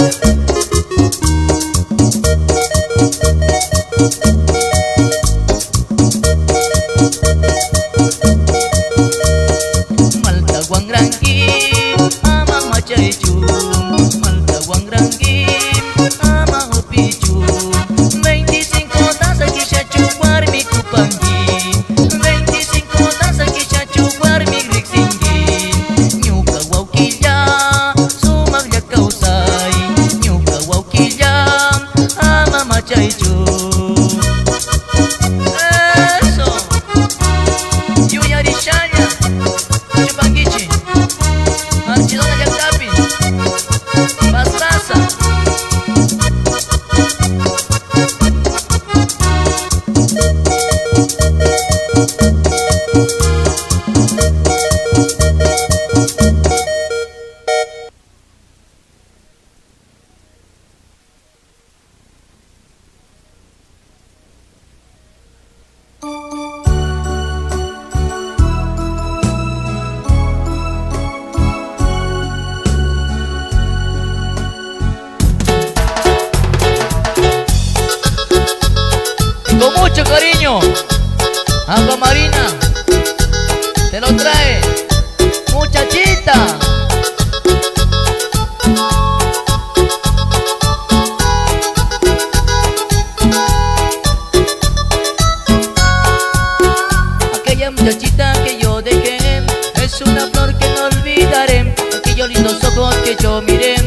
Se lo trae muchachita. Aquella muchachita que yo dejé es una flor que no olvidaré. Aquellos lindos ojos que yo miré,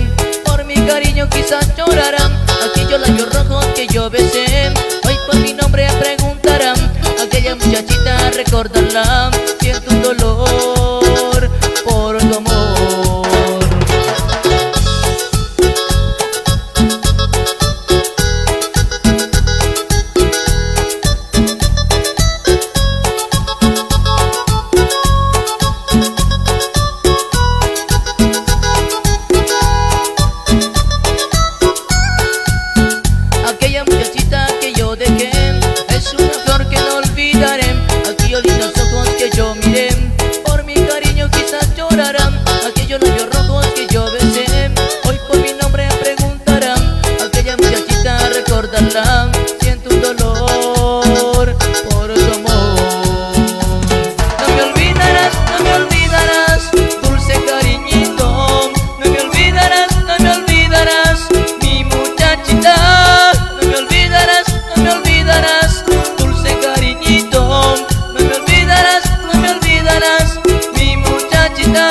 por mi cariño quizás llorarán. Aquellos labios rojos que yo besé, hoy por mi nombre preguntarán. Aquella muchachita recordarla, siento un dolor por tu amor. Aquella muchachita que yo dejé es una flor que no olvidaré. Aquellos lindos ojos que yo miré, por mi cariño quizás llorarán. Aquellos labios rojos que yo besé, hoy por mi nombre preguntarán. Aquella muchachita recordarla, siento un dolor por tu amor. No me olvidarás, no me olvidarás, dulce cariñito. No me olvidarás, no me olvidarás, mi muchachita. No me olvidarás, no me olvidarás, dulce cariñito. No me olvidarás, no me olvidarás, mi muchachita.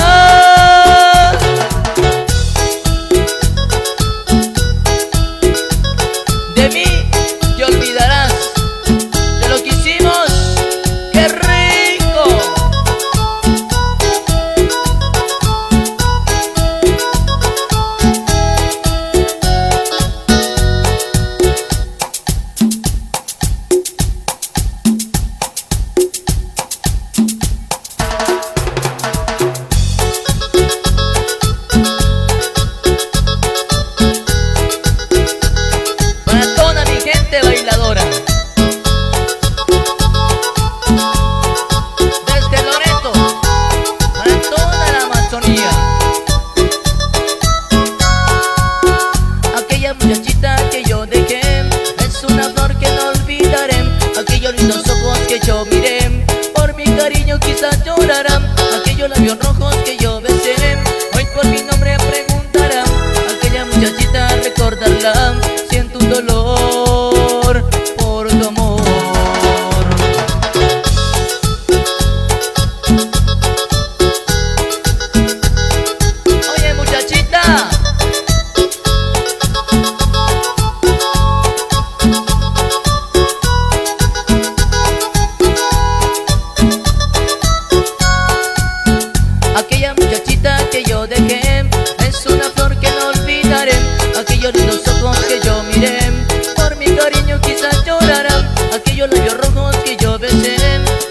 De mí te olvidarás, de lo que hicimos, qué rico. Para toda mi gente bailadora, desde Loreto, para toda la Amazonía. Aquella muchachita que yo dejé es una flor que no olvidaré. Aquellos lindos ojos que yo miré, por mi cariño quizás llorarán. Aquellos labios rojos que yo besé, hoy por mi nombre preguntarán. Aquella muchachita recordarla, siento un dolor por tu amor. Oye muchachita, aquella muchachita que yo dejé es una flor que no olvidaré. Aquellos lindos ojos que yo miré, por mi cariño quizás llorarán. Aquellos labios rojos que yo besé,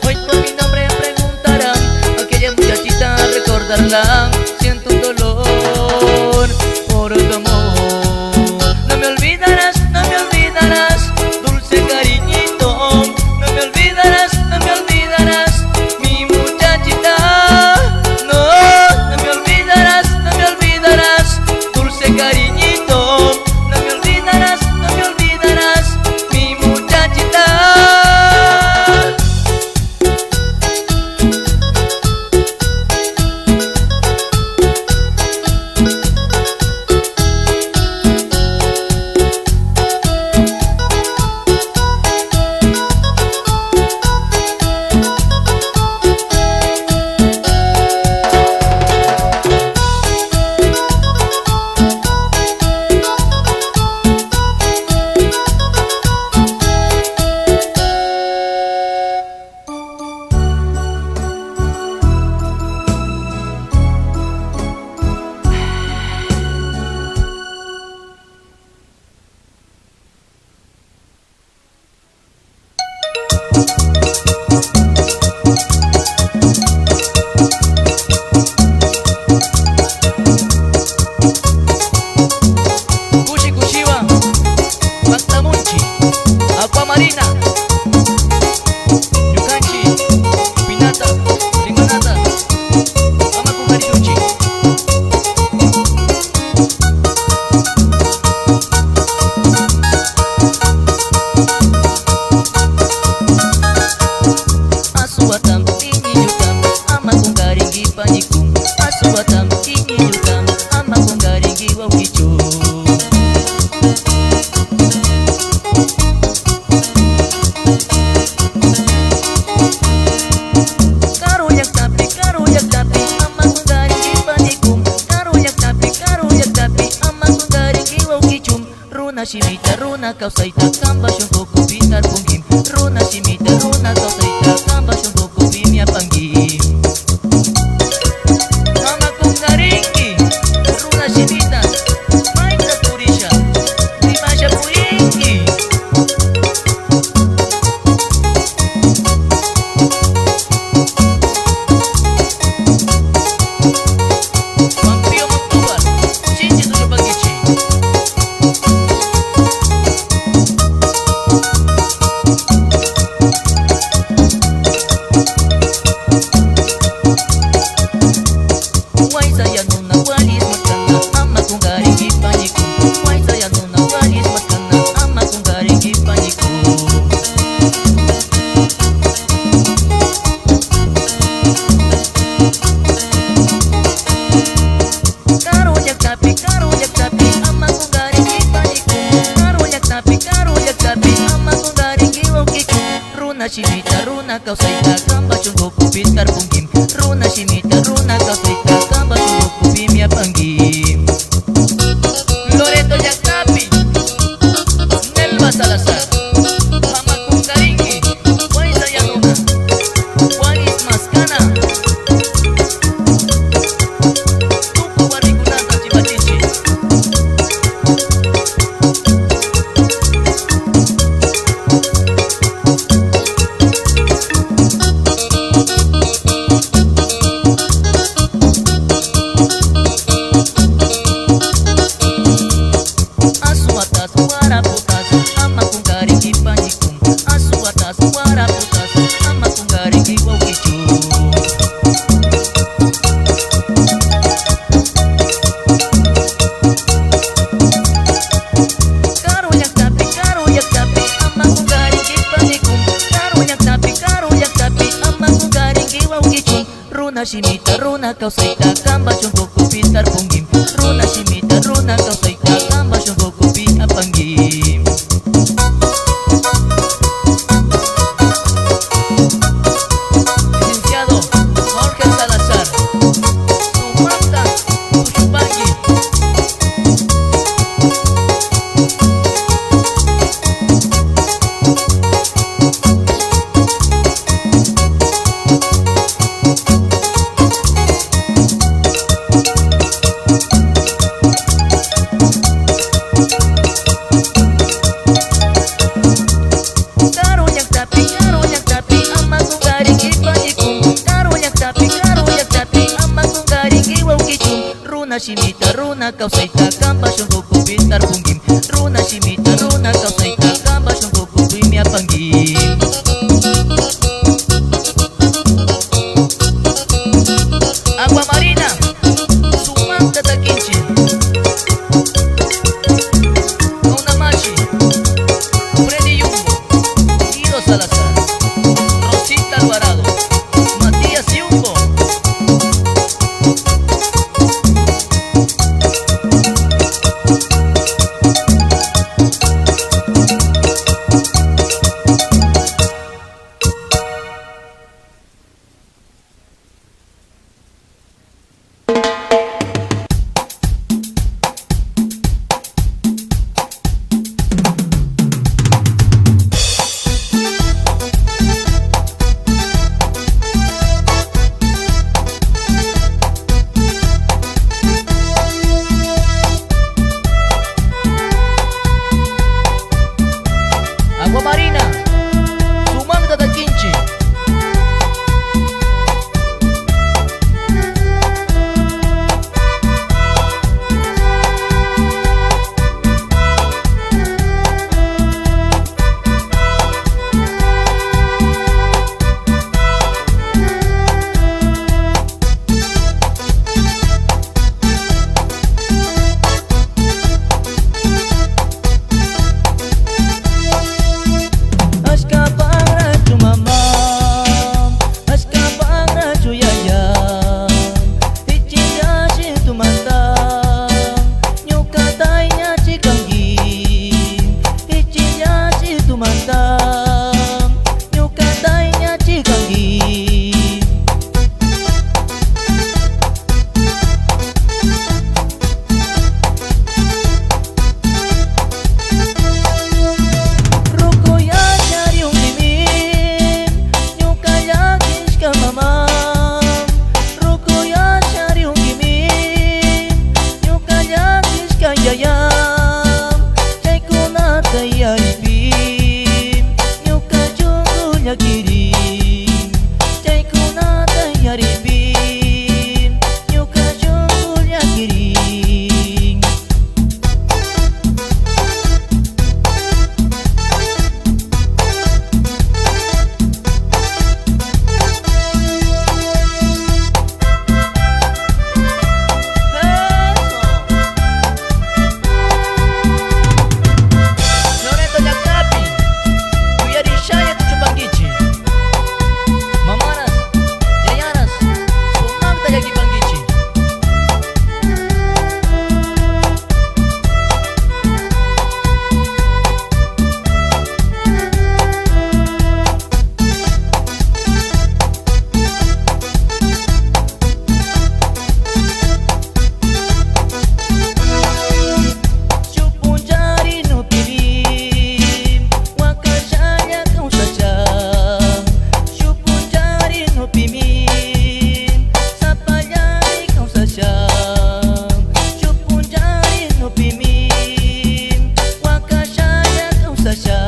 hoy por mi nombre preguntarán. Aquella muchachita recordarla, siento un dolor por tu amor. No me olvidarás, no me olvidarás, dulce cariñito. No me olvidarás, no me olvidarás, mi muchachita. No, no me olvidarás, no me olvidarás, dulce cariñito. No me olvidarás, no me olvidarás, mi muchachita. runa kausaita kamba shungoku pintar punggim runa shimita runa kausaita kamba shungoku pimia panggim mama kungaringi runa shimita maita purisha rimasha puringi Pampio Moktubar Cinci tujuh bagici Wai saya nuna walis makana amma kung garing ipaniku Wai saya nuna walis makana amma kung garing ipaniku Karujak tapi amma kung garing ipaniku Karujak tapi amma kung garing iwakiku Runa shimita runa kausaita kamba shungoku pintar punggim Runa shimita runa kausaita kamba shungoku pimia panggim Loreto Yaktapi Nelva Salazar Mama Kungaringi Wai saya nuna Walis Maskana Tuku Warrigunata Cibacici Asu atas wara putas amma kung garing ipanikum Asu atas wara putas amma kung garing iwakicu Karujak tapi amma kung garing ipanikum Karujak tapi amma kung garing iwakicu Runa shimita runa kausaita kamba shungoku pintar punggim Runa shimita runa kausaita kamba shungoku pia panggim Licenciado Jorge Salazar Sumanta Tushupangui Karujak tapi amma kung garing ipanikum Karujak tapi amma kung garing iwakicu Runa shimita runa kausaita kamba shungoku pintar punggim Runa shimita runa kausaita kamba shungoku pimia panggim Agua Marina Sumanta Takinchi Kaunamachi Freddy Yumbo Guido Salazar Rosita Alvarado Matías Yumbo yaripin Nyuka jungkul yakiring Loreto Yaknapi Kuyarishaya tuchupangichi Mamanas, yayanas, sumamta yakipangichi Chupunjari no pirim Wakashaya kau saja Chupunjari no pimim Sapayari kau saja Chupunjari no pimim Wakashaya kau saja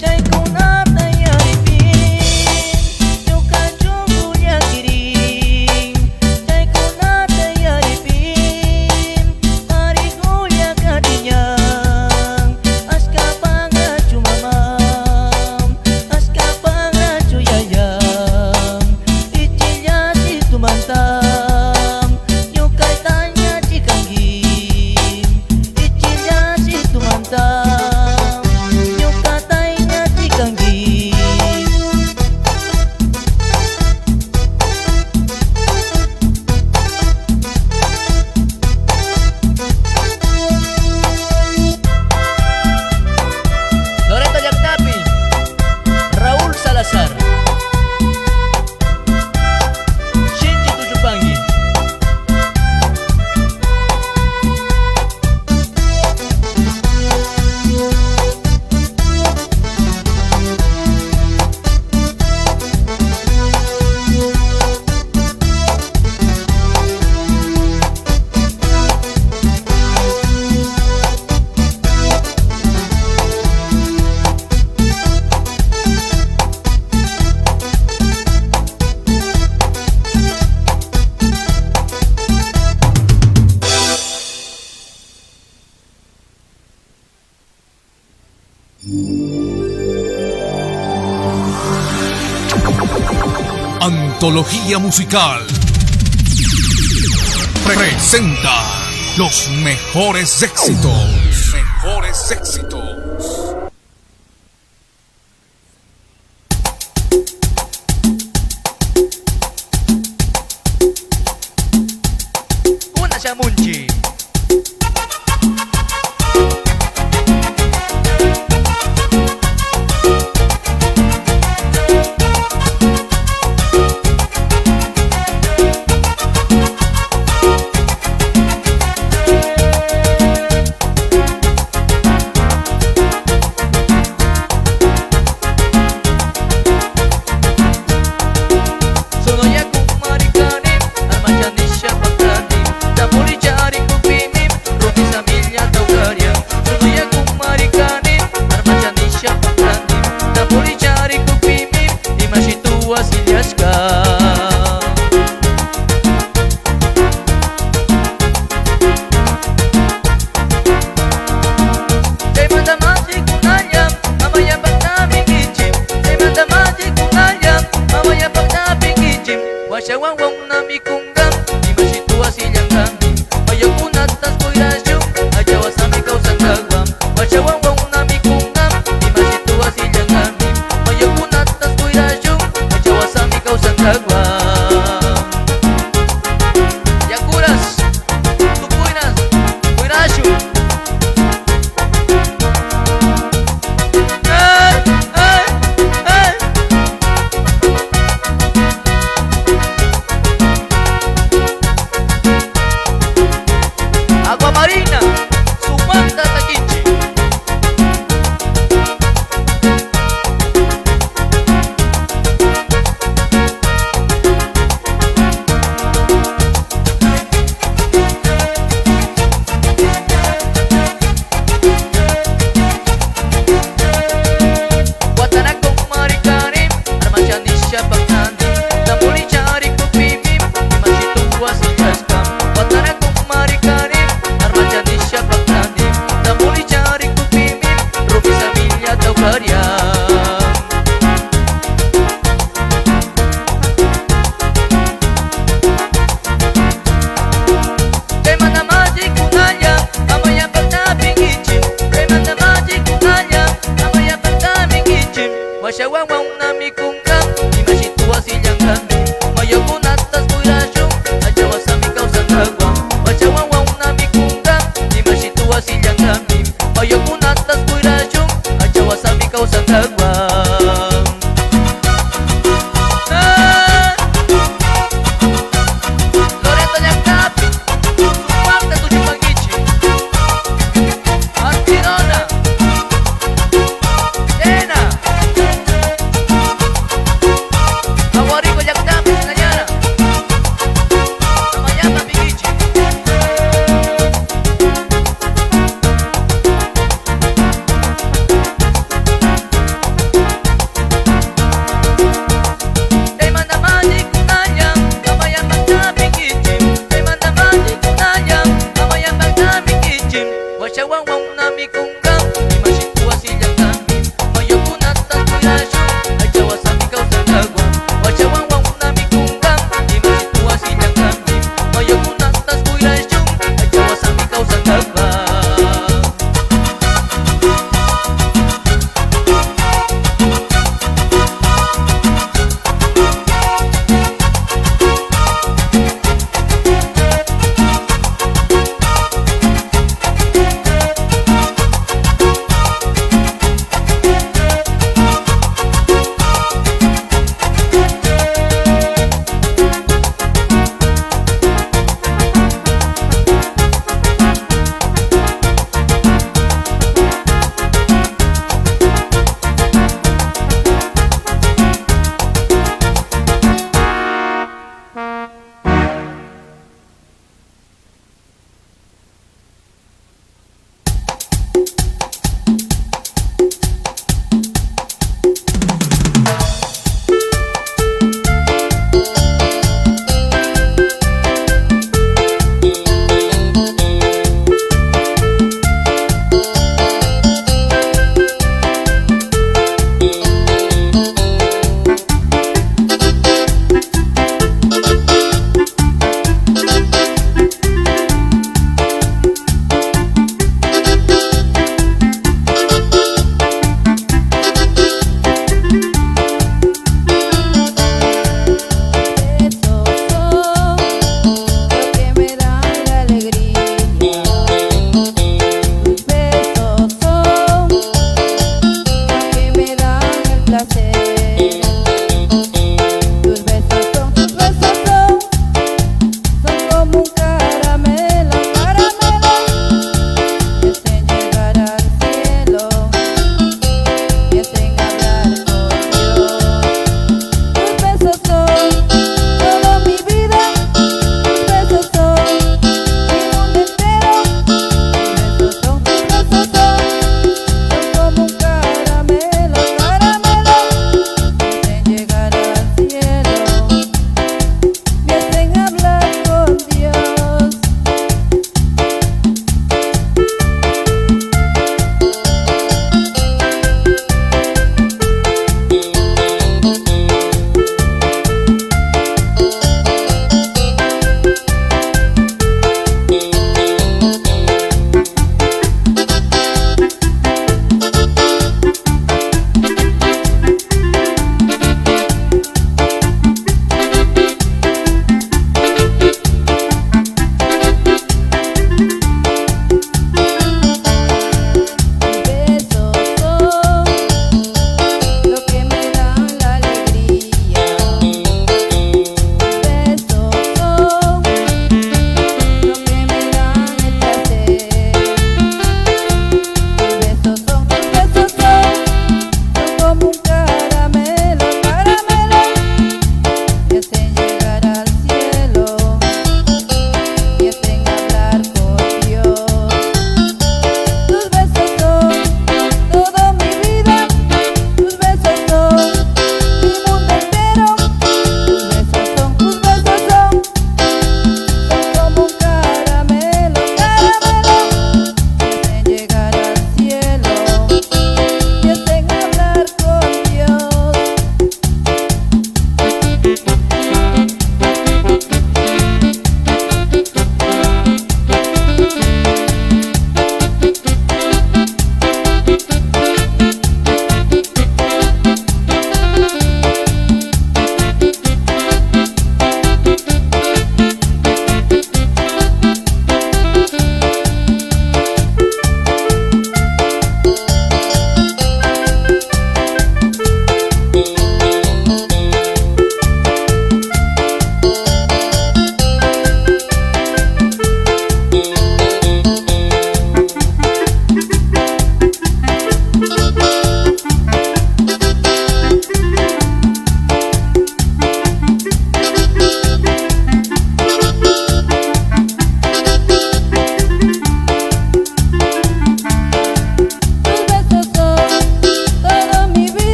Jai kunata yaripin Nyuka jungkul yakiring Jai kunata yaripin Marihul yakadinyang Aska pangacu mamam Aska pangacu yayam Icilnya situ mantam Nyuka tanya cikanggim Icilnya situ mantam Nyuka tanya cikanggim Loreto Yaknapi Raul Salazar Shinji Tujupangi Antología musical presenta los mejores éxitos. Mejores éxitos. Una Shamunchi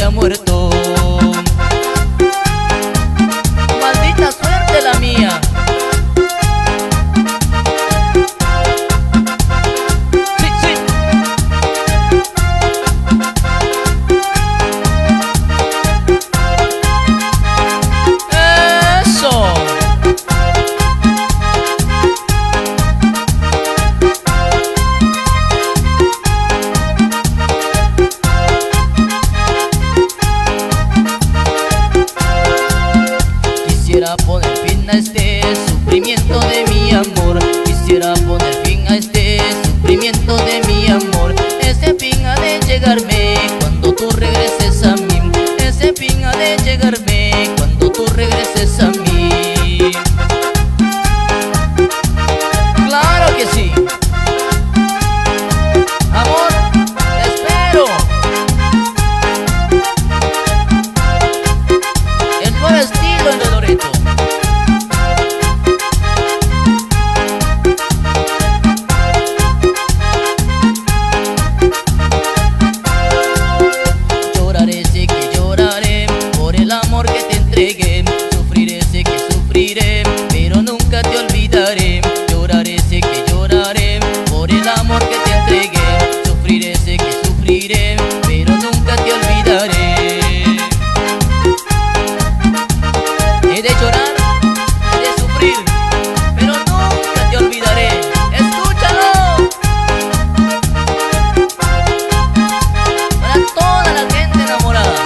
había muerto. Maldita suerte la mía. Sí, sí. Eso. Quisiera poner fin a este sufrimiento de mi amor. Quisiera poner fin a este sufrimiento de mi amor. Ese fin ha de llegarme cuando tú regreses a mí. Ese fin ha de llegarme cuando tú regreses a mí. Claro que sí. Amor, te espero. El nuevo estilo en Loreto. Lloraré, sé que lloraré por el amor que te entregué. Sufriré, sé que sufriré, pero nunca te olvidaré. Lloraré, sé que lloraré por el amor que te entregué. Sufriré, sé que sufriré, pero nunca te olvidaré. He de llorar, he de sufrir, pero nunca te olvidaré. ¡Escúchalo! Para toda la gente enamorada.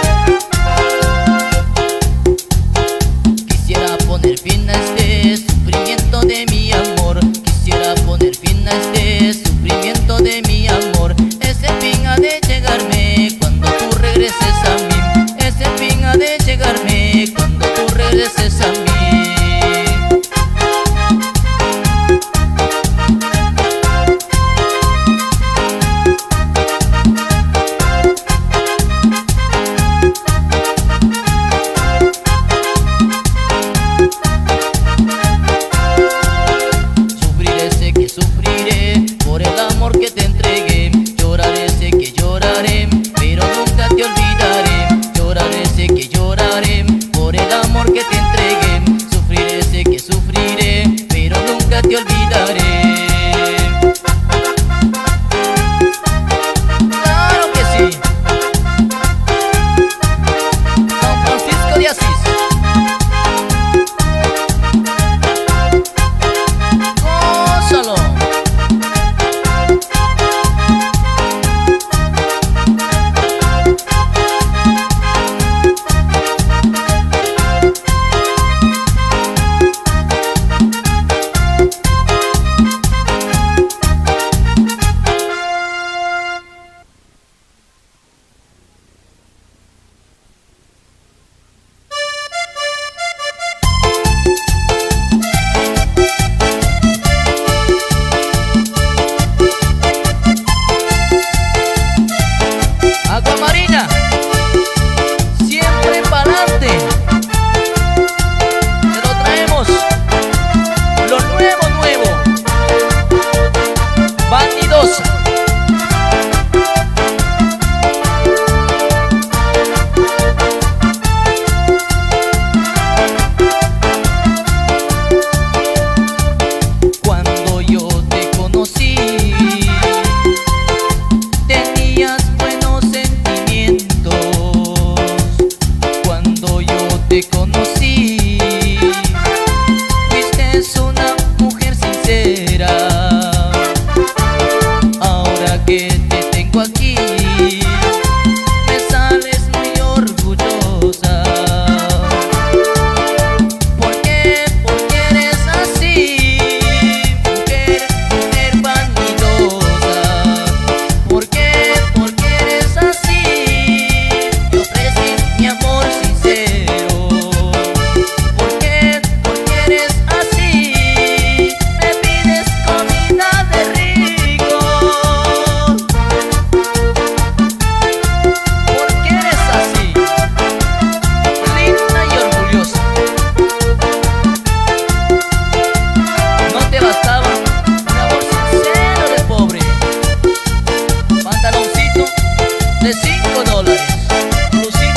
Quisiera poner fin a este sufrimiento de mi amor. Quisiera poner fin a este sufrimiento de mi amor. Ese fin ha de llegarme cuando tú regreses a mí. Ese fin ha de llegarme cuando tú regreses a mí. Sufriré, sé que sufriré por el amor que te entregué. Lloraré, sé que lloraré, pero nunca te olvidaré. Lloraré, sé que lloraré por el amor que te entregué. Sufriré, sé que sufriré, pero nunca te olvidaré. Claro que sí. San Francisco de Asís. Gózalo. Aguamarina, siempre pa'lante. Te lo traemos, lo nuevo, nuevo. Bandidosa. Cuando yo te conocí, tenías buenos sentimientos. Cuando yo te conocí, fuiste una mujer sincera. Ahora que te tengo aquí, me sales muy orgullosa. ¿Por qué? Porque eres así, mujer, mujer vanidosa. ¿Por qué? Porque eres así, te ofrecí mi amor sincero. ¿Por qué? Porque eres así, me pides comida de rico. ¿Por qué eres así, linda y orgullosa? No te bastaba un amor sincero de pobre. Pantaloncito de $5, blusita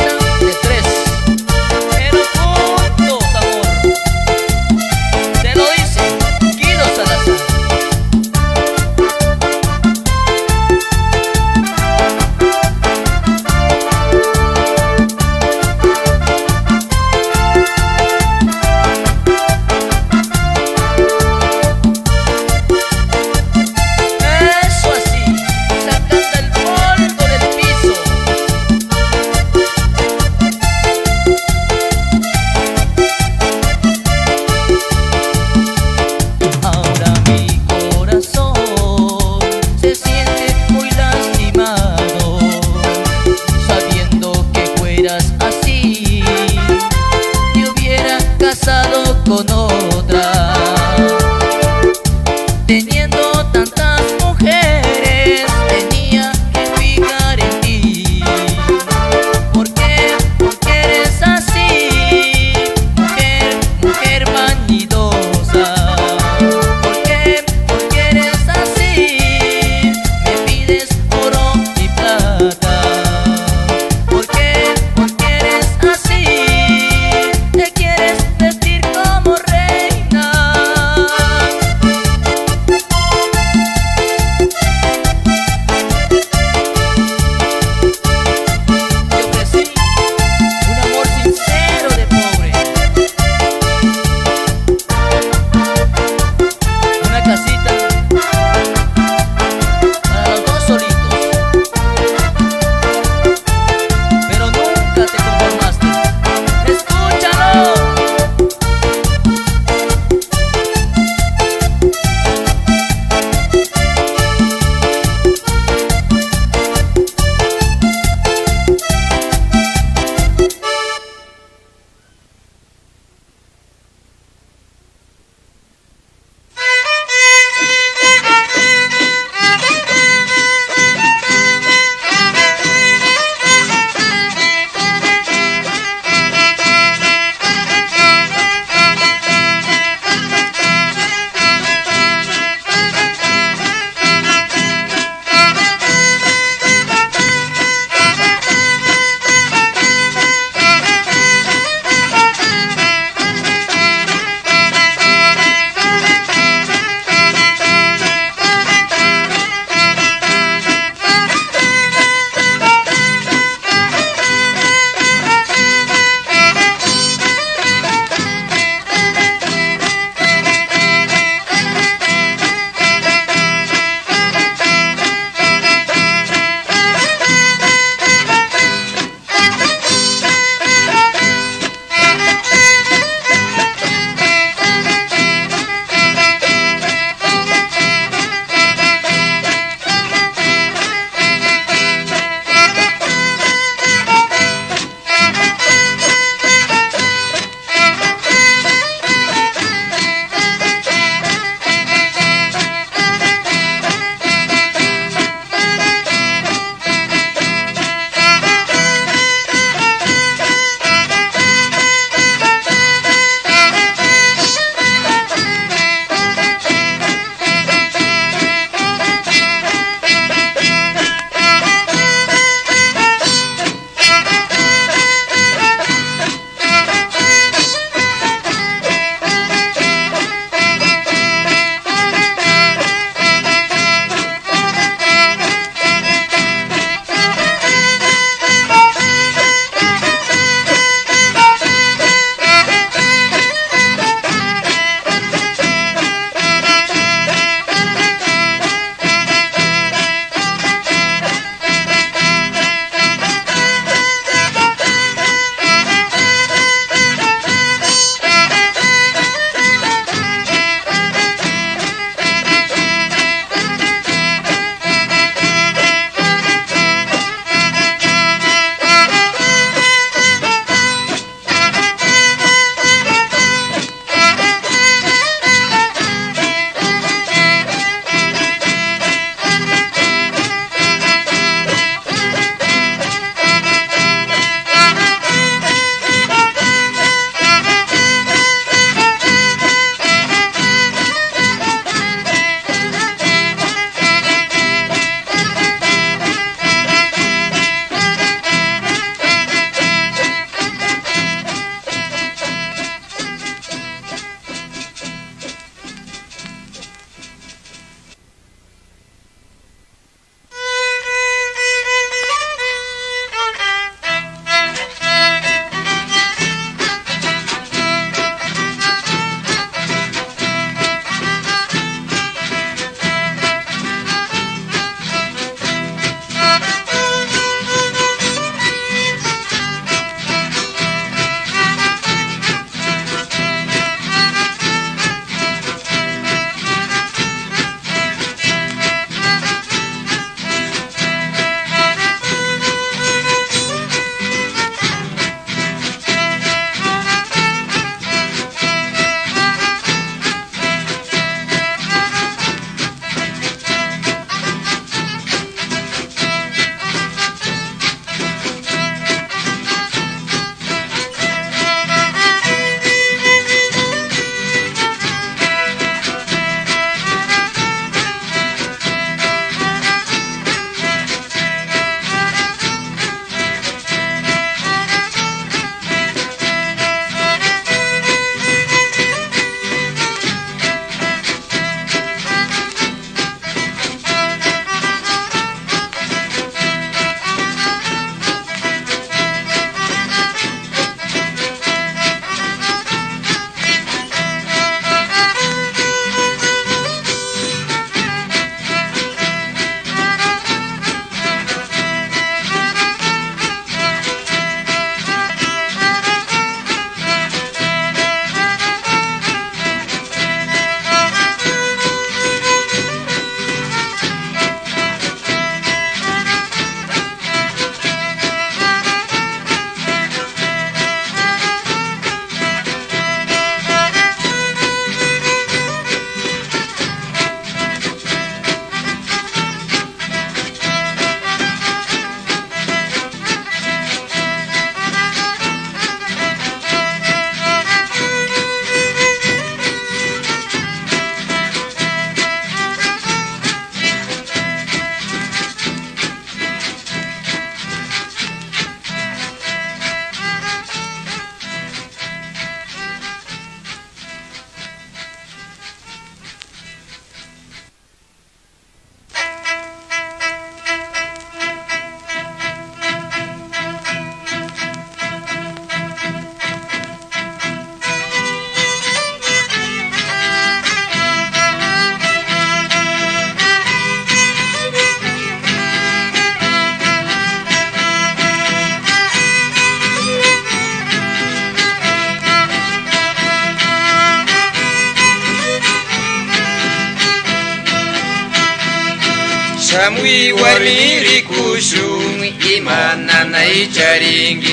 Shamuy warmi rikushun imananay charingi.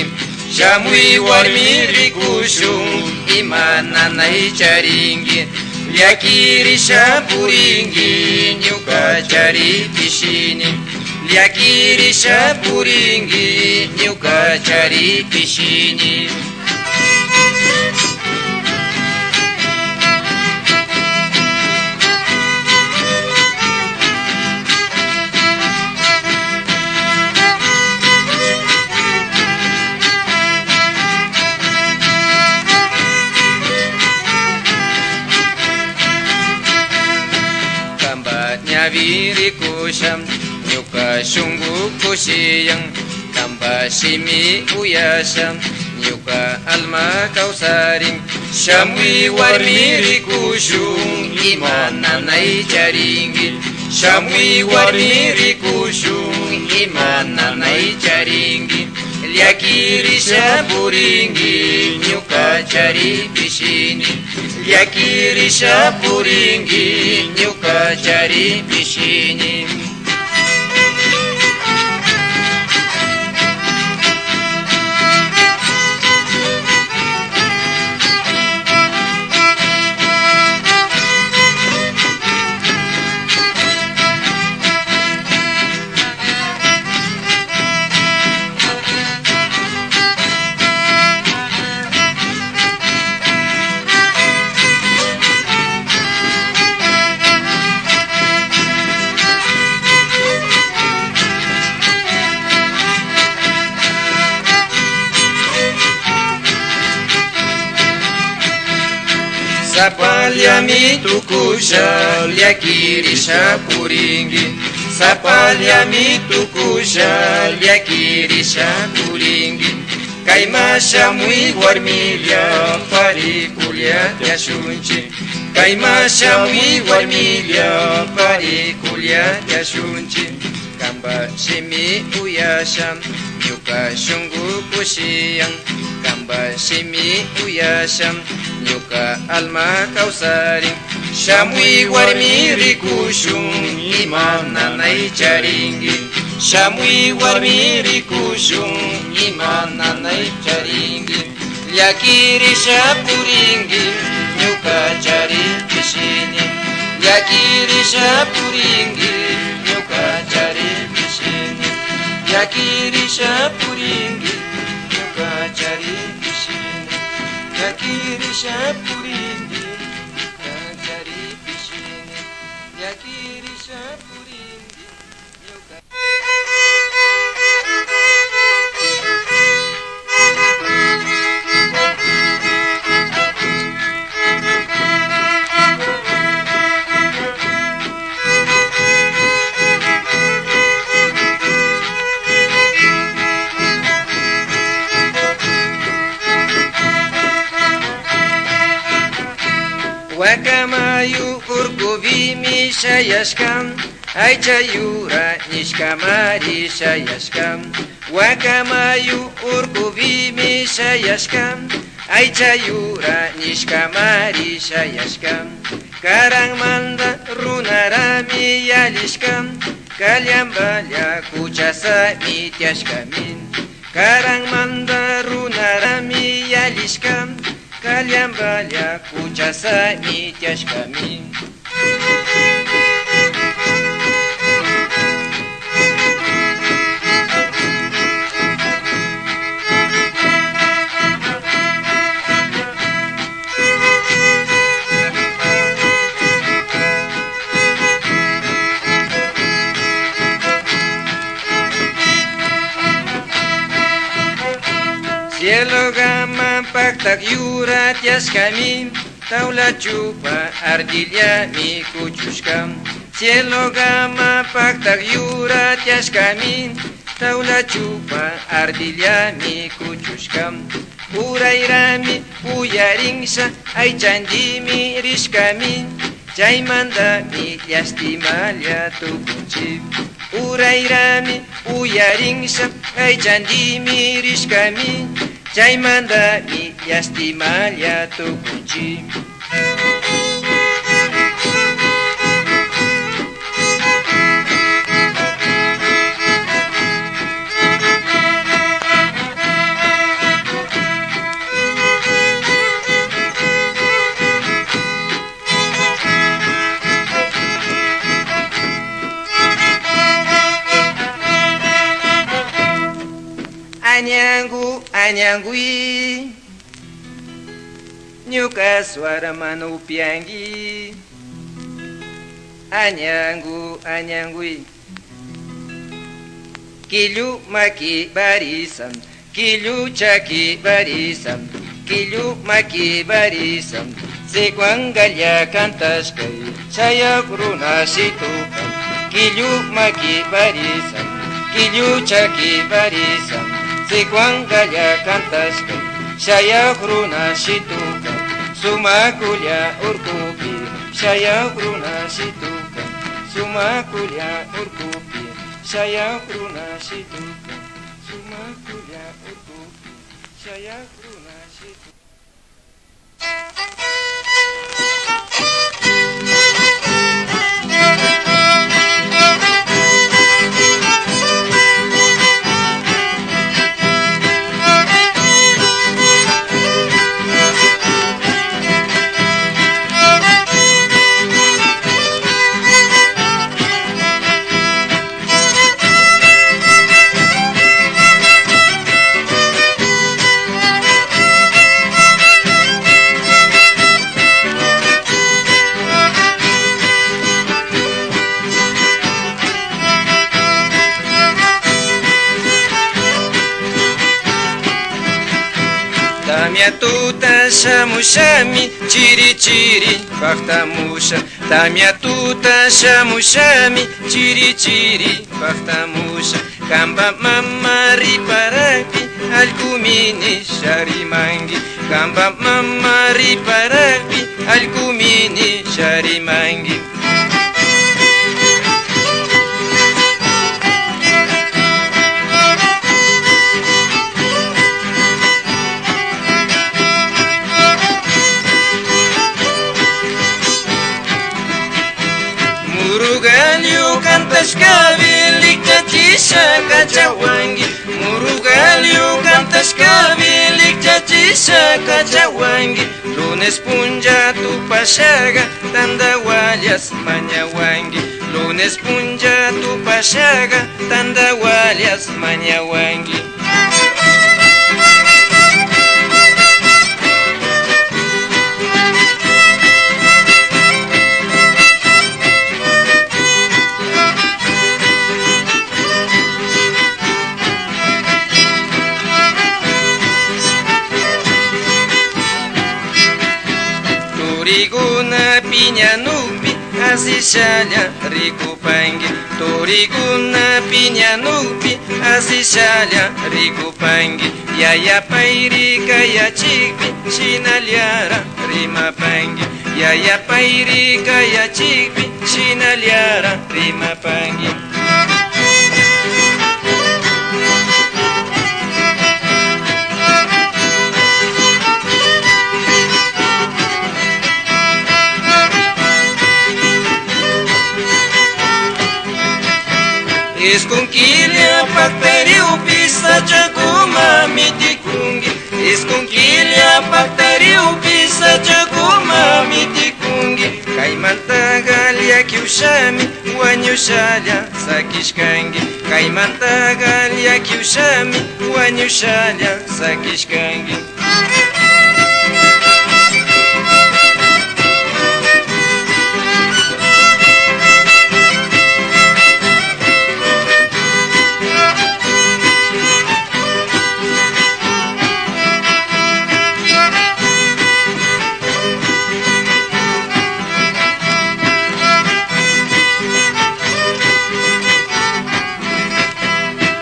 Shamuy warmi rikushun imananay charingi. Liakirisha puringi ñuka chari pishini. Liakirisha puringi ñuka chari pishini. Viri kusham nyuka shungu kushiyang tamba shimi uyasham nyuka alma kausaring. Shamuy warmi rikushun imananay charingi. Shamuy warmi rikushun imananay charingi. Liakirisha puringi nyuka chari pishini. Liakirisha puringi nyuka chari pishini. Sapalya tukusha liakirisha puringi. Sapalya tukusha liakirisha puringi. Kaima shamuy warmilya parikulya yashunchi. Kaima shamuy warmilya parikulya yashunchi. Kamba shimi uyasham nyuka shungu kushiyang. Kamba shimi uyasham nyuka alma kausaring. Shamuy warmi rikushun imananay charingi. Shamuy warmi rikushun imananay charingi. Liakirisha puringi nyuka chari pishini. Liakirisha puringi nyuka chari pishini. Liakirisha puringi nyuka chari pishini. Liakirisha puringi nyuka chari pishini. Liakirisha puringi nyuka. Wakamayu urkuvimi shayashkam. Aycha yura nishkamari shayashkam. Wakamayu urkuvimi shayashkam. Aycha yura nishkamari shayashkam. Karangmanda runarami yalishkam. Kalyambalya kuchasami tiashkamin. Karangmanda runarami yalishkam. Kalyambalya kuchasami tiashkamin. Cielo gama paktak yura tiaskami. Taula chupa ardilla mi kuchushkam. Cielo gama paktak yura tiaskami. Taula chupa ardilla mi kuchushkam. Urayrami uyarinsa aychandimi rishkami. Chaymanda mi yastimalya tukunchip. Urayrami uyarinsa aychandimi rishkami. Chaymanda mi yastimalya tukunchip. Añangu, añangui, ñuka suara manupiangi. Añangu, añangui. Killu maki barisam, killu chaki barisam, killu maki barisam. Sequangalya cantashkay, chayak runashitukam. Killu maki barisam, killu chaki barisam. Sequangalya cantashkay, chayak runashitukam. Sumakulya urkupi, chayak runashitukam. Sumakulya urkupi, chayak runashitukam. Sumakulya urkupi, chayak runashitukam. Tamiatuta shamushami, chiri chiri paktamusha. Tamiatuta shamushami, chiri chiri paktamusha. Kamba mama riparapi, alkumini sharimangi. Kamba mama riparapi, alkumini sharimangi. Murugalio cantashkabi likchachisha kachawangi. Murugalio cantashkabi likchachisha kachawangi. Lunes punja tu pashaga tandawalias mañawangi. Lunes punja tu pashaga tandawalias mañawangi. Toriguna piñanupi asishalla rikupangi. Toriguna piñanupi asishalla rikupangi. Yaya pairi kaya chikpi shinaliara rimapangi. Yaya pairi kaya chikpi shinaliara rimapangi. Esconquilha pactariu pisa chacuma mitikungi. Esconquilha pactariu pisa chacuma mitikungi. Kaimanta galia kiushami wanyushalya sakishkangi. Kaimanta galia kiushami wanyushalya sakishkangi.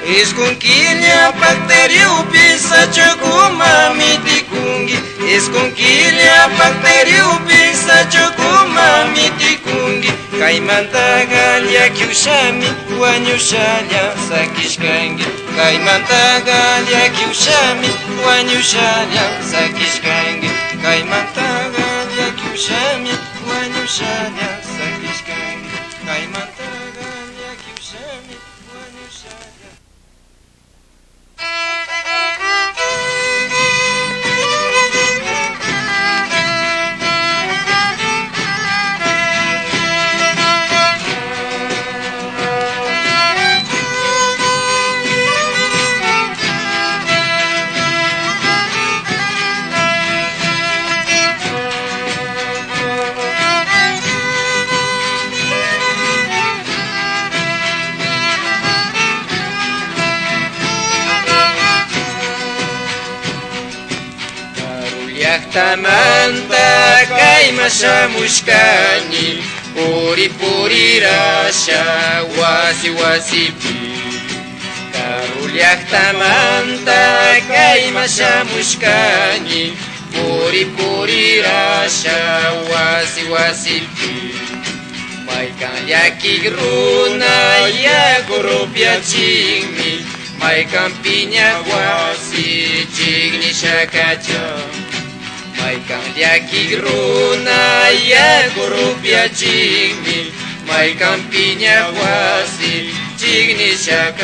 Esconquilha pactariu pisa chacuma mitikungi. Esconquilha pactariu pisa chacuma mitikungi. Kaimanta galia kiushami wanyushalya sakishkangi. Kaimanta galia kiushami wanyushalya sakishkangi. Kaimanta galia kiushami wanyushalya sakishkangi. Kaimanta galia kiushami wanyushalya. llaqtamanta kaymashamushkani Puri purirasha wasi wasipi Karu llaqtamanta kaymashamushkani Puri purirasha wasi wasipi Maykan llakik runa yakurupiachinmi Maykan piña wasi chignisha Maykan llakik runa yakurupiachinmi Maykan piña wasi chignisha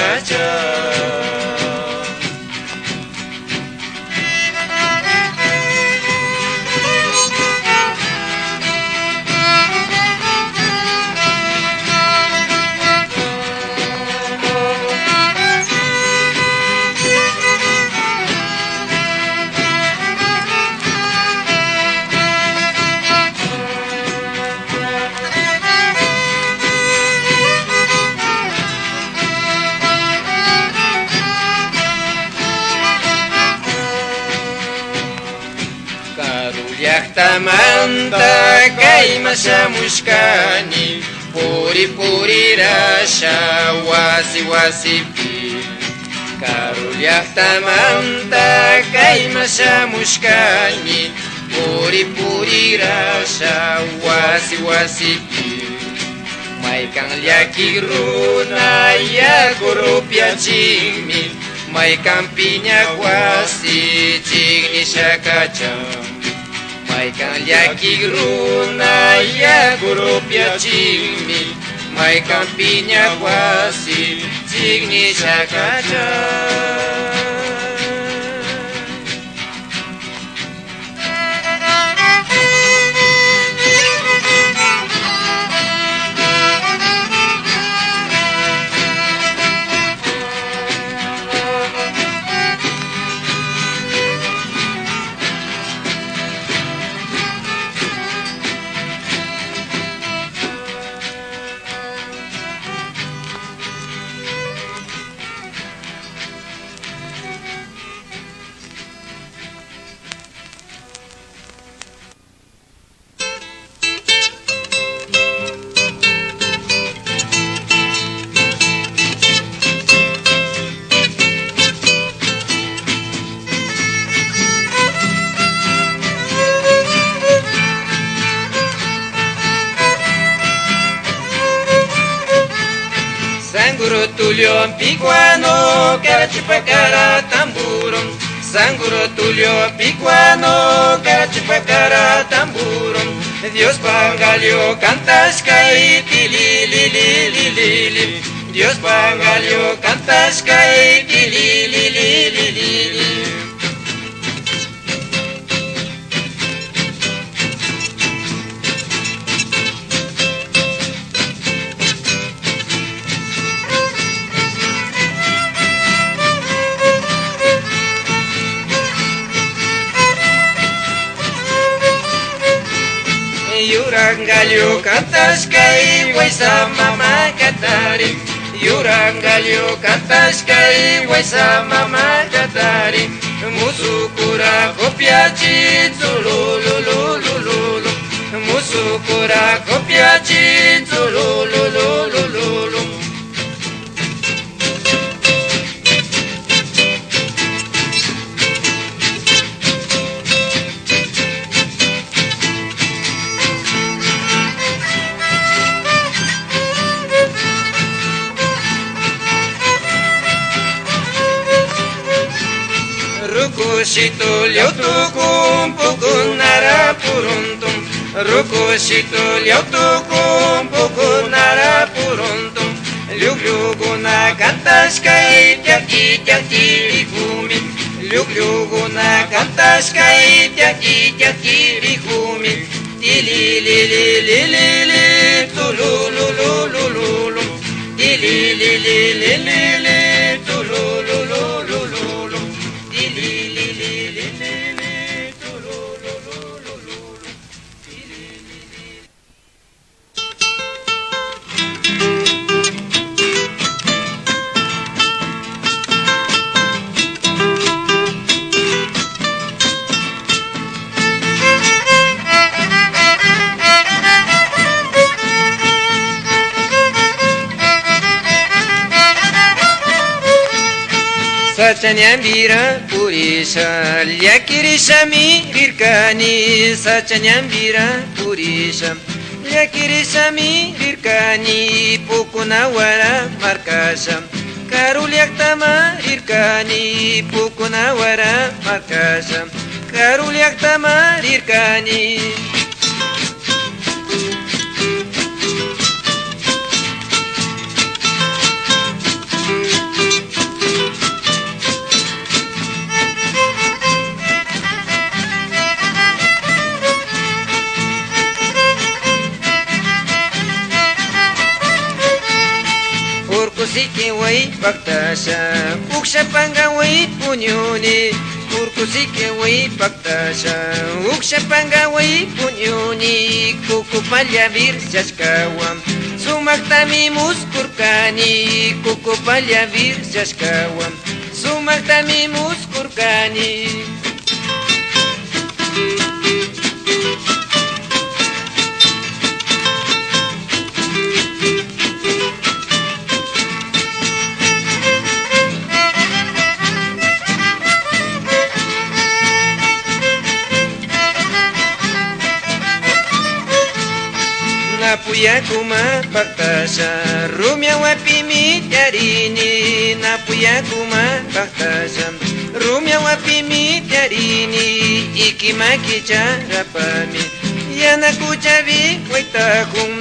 llaqtamanta kaymashamushkani Puri purirasha wasi wasipi Karu llaqtamanta kaymashamushkani Puri purirasha wasi wasipi Maykan llakik runa yakurupiachinmi Maykan piña wasi chignisha Maykan llakik runa yakurupiachinmi Maykan piña wasi chignisha Sanguro tulio picuano, carachupacara tamburo. Sanguro tulio picuano, carachupacara tamburo. Dios pangalio cantascai, tili li li li li li. Dios pangalio cantascai, tili li li li li li. Yurangalio cantascai, huesa mama catari. Yurangalio cantascai, huesa mama catari. Musukura copiaci, zulululululu. Musukura copiaci, zulululululu. Rukushito lyotukum pukunara puruntum. Rukushito lyotukum pukunara puruntum. Lyugyuguna kantashkai tyaki tyaki rikumi. Lyugyuguna kantashkai tyaki tyaki rikumi. Tili li li li li li tulululululu. Tili li li li li li tulululululu. Sachanyambira purisha Llakirishami rirkani Sachanyambira purisha Llakirishami rirkani Pukunawara markasha Karulyaktama rirkani Pukunawara markasha Karulyaktama rirkani Urkusiki wai paktasha Ukshapanga wai punyuni Urkusiki wai paktasha Ukshapanga wai punyuni Kukupalya virsyashkawam Sumaktami muskurkani Kukupalya virsyashkawam Sumaktami muskurkani Napuyakuma paktasha Rumya wapimi tiarini Napuyakuma paktasha Rumya wapimi tiarini Ikimakicha rapami Yanakuchavi waitahum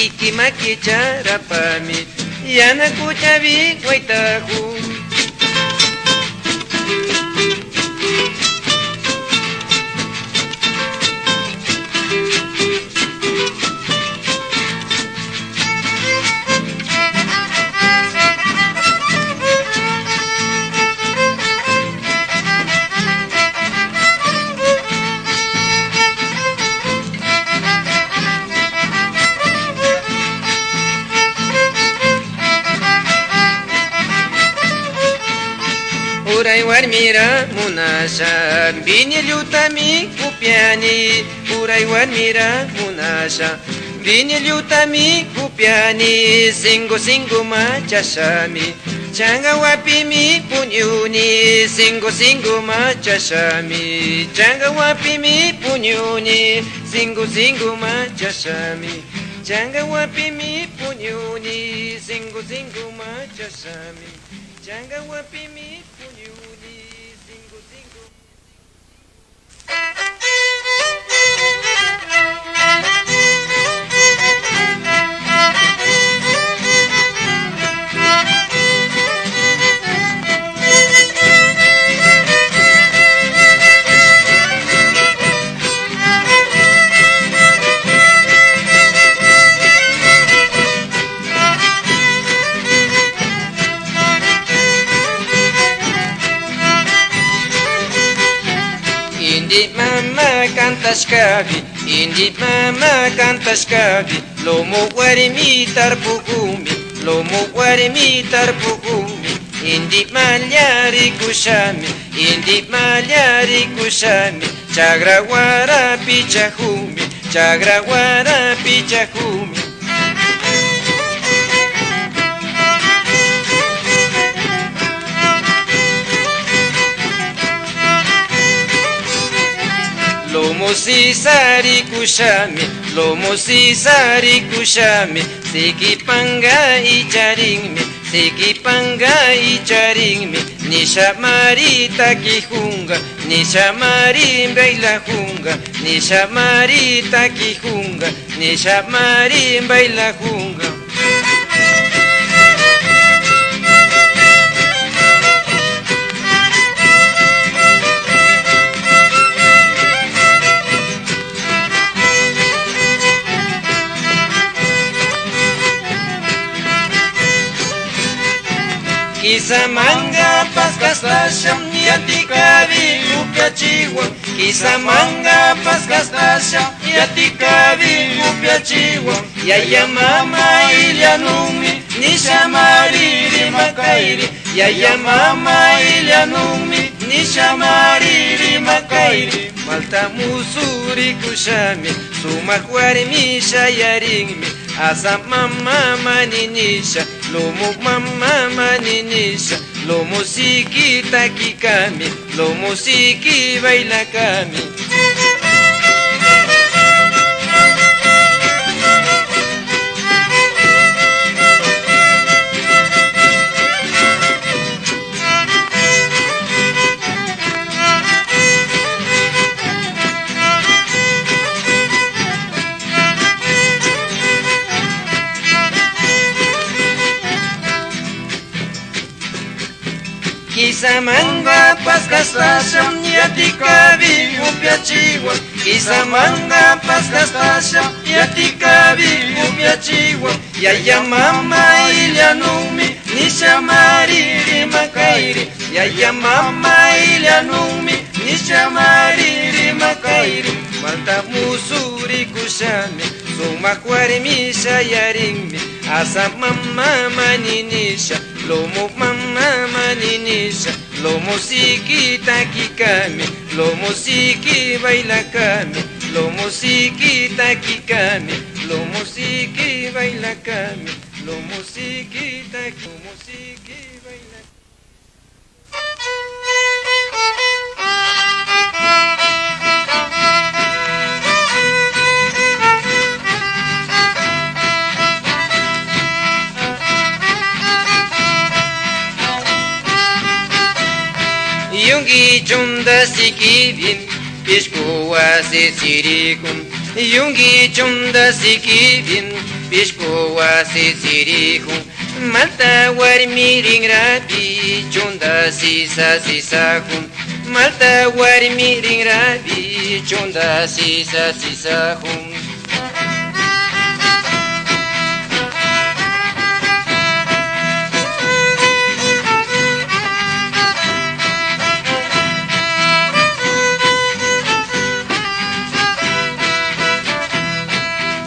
Ikimakicha rapami Yanakuchavi waitahum Uray warmira munasha Bini liutami kupiani Uray warmira munasha Bini liutami kupiani Singo singo machashami Changa wapimi punyuni Singo singo machashami Changa wapimi punyuni Singo singo machashami Changa wapimi punyuni Singo singo machashami Changa wapimi punyuni Singo singo Indi mama kantashkavi, indi mama kantashkavi, lomo warmi tarpukumi, lomo warmi tarpukumi, indi malyari kushami, indi malyari kushami, chagrawara pichahumi, chagrawara pichahumi. Lomo sisari kushami, lomo sisari kushami, sikipanga icharingmi, sikipanga icharingmi, nisha marita kijunga, nisha mari baila junga, nisha marita kijunga, nisha mari baila junga. Kisamanga paskastasham yatikavi upyachiwa, Kisamanga paskastasham yatikavi upyachiwa, Yaya mama ilyanumi nishamariri makairi, Yaya mama ilyanumi nishamariri makairi. Malta musuri kushami, sumak warmi shayaringmi, Asa mama maninisha, lomo mama maninisha, lo musiki taki kami, lo musiki baila kami. Kisamanga paskastasam yatikabi upiachiwa. Kisamanga paskastasam yatikabi upiachiwa. Yaya mama ilyanumi nishamariri makairi. Yaya mama ilyanumi nishamariri makairi. Manta musuri kushami sumakwari misha yaringmi. Asa mama maninisha lomo mama maninisha, lo musiki taki kami, lo musiki baila kami, lo musiki taki kami, lo musiki baila kami, lo musiki taki, lo musiki baila. Yungi chunda sikibin, pishkuwa se sirikum. Yungi chunda sikibin, pishkuwa se sirikum. Malta warmi ringrabi, chunda sisa sisahum. Malta warmi ringrabi, chunda sisa sisahum.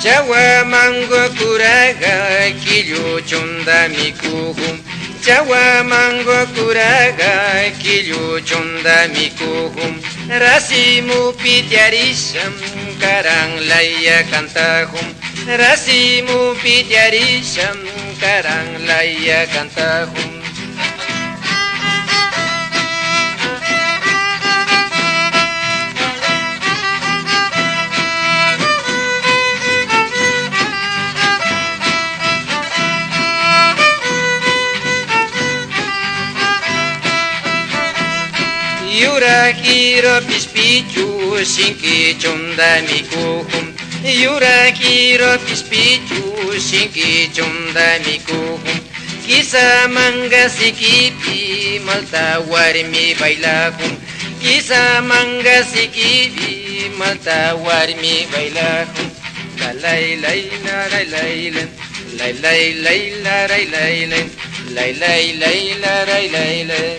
Chawa mango kuraga kilyo chunda mikuhum. Chawa mango kuraga kilyo chunda mikuhum. Rasimu pitiarisham karang laya kantahum. Rasimu pitiarisham karang laya kantahum. Yura kiro pispichu shinki chunda mikuhum. Yura kiro pispichu shinki chunda mikuhum. Kisa manga sikipi malta warmi bailahum. Kisa manga sikipi malta warmi bailahum. La lay lay la lay lay lay lay lay la lay lay lay lay lay la lay lay lay.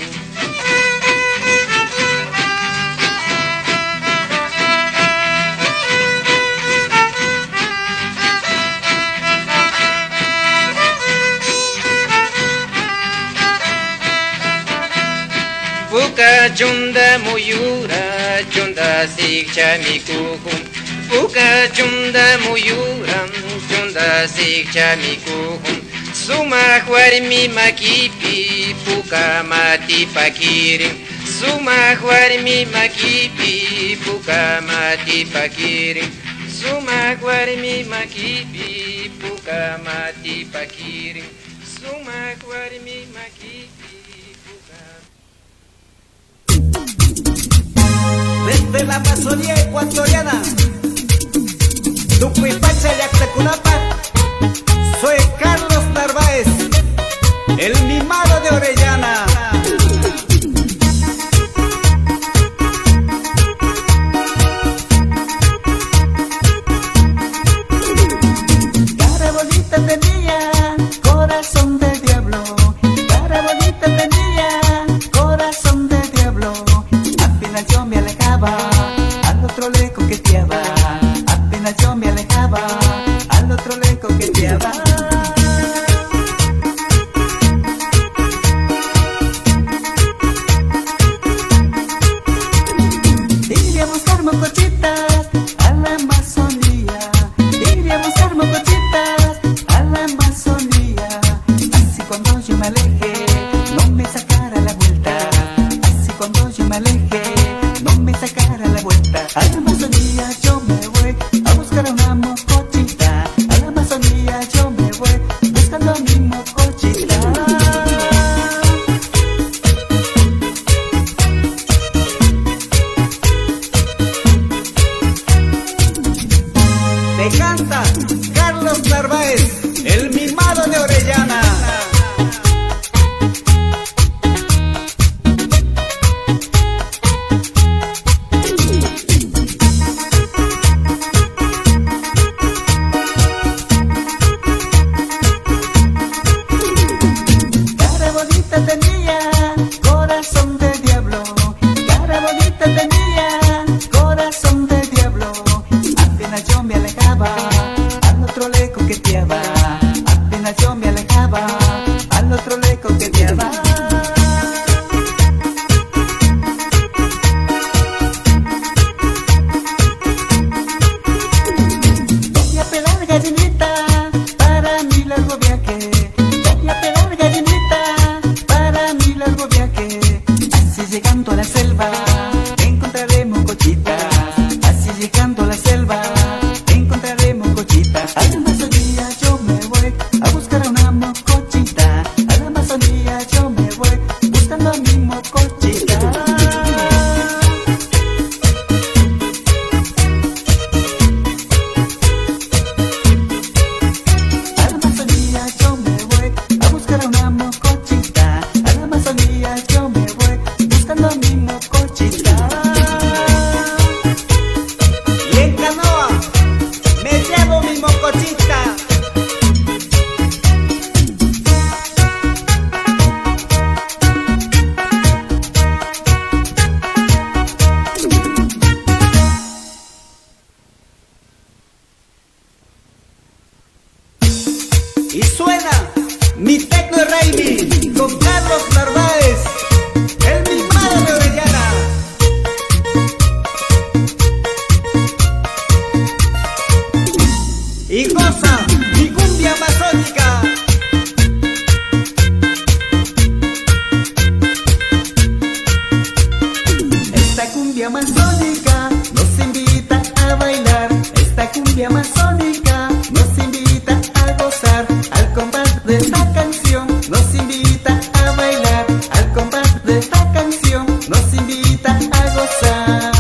Puka chunda muyura, chunda sikcha mikuhum. Puka chunda muyura, chunda sikcha mikuhum. Suma warmi makipi, puka mati pakirin. Suma warmi makipi, puka mati pakirin. Suma warmi makipi, puka mati pakirin. Suma warmi makipi. Desde la Amazonía ecuatoriana, Tucuipacha y Acteculapan, soy Carlos Narváez, el mimado de Orellana. Cara bonita tenía, corazón de diablo. Cara bonita tenía, corazón de diablo. Apenas yo me alejaba, al otro le coqueteaba. Apenas yo me alejaba, al otro le coqueteaba. Iré a buscar mocochitas a la Amazonía. Iré a buscar mocochitas a la Amazonía. Así cuando yo me aleje, no me sacara Así llegando a la selva encontraremos cochitas. Así llegando a la selva encontraremos cochitas. A la Amazonía yo me voy a buscar a una mocochita. A la Amazonía yo me voy buscando a mi mocochita. A la Amazonía yo me voy a buscar a una mocochita. A la Amazonía yo me voy buscando a mi mocochita. Y en canoa me llevo mi mocochita. Y suena mi Tecno Raimi con Carlos Narváez, el mimado de Orellana. Y goza mi cumbia amazónica. Esta cumbia amazónica nos invita a bailar. Esta cumbia amazónica nos invita a gozar. Al compás de esta canción nos invita a bailar. Al compás de esta canción nos invita a gozar.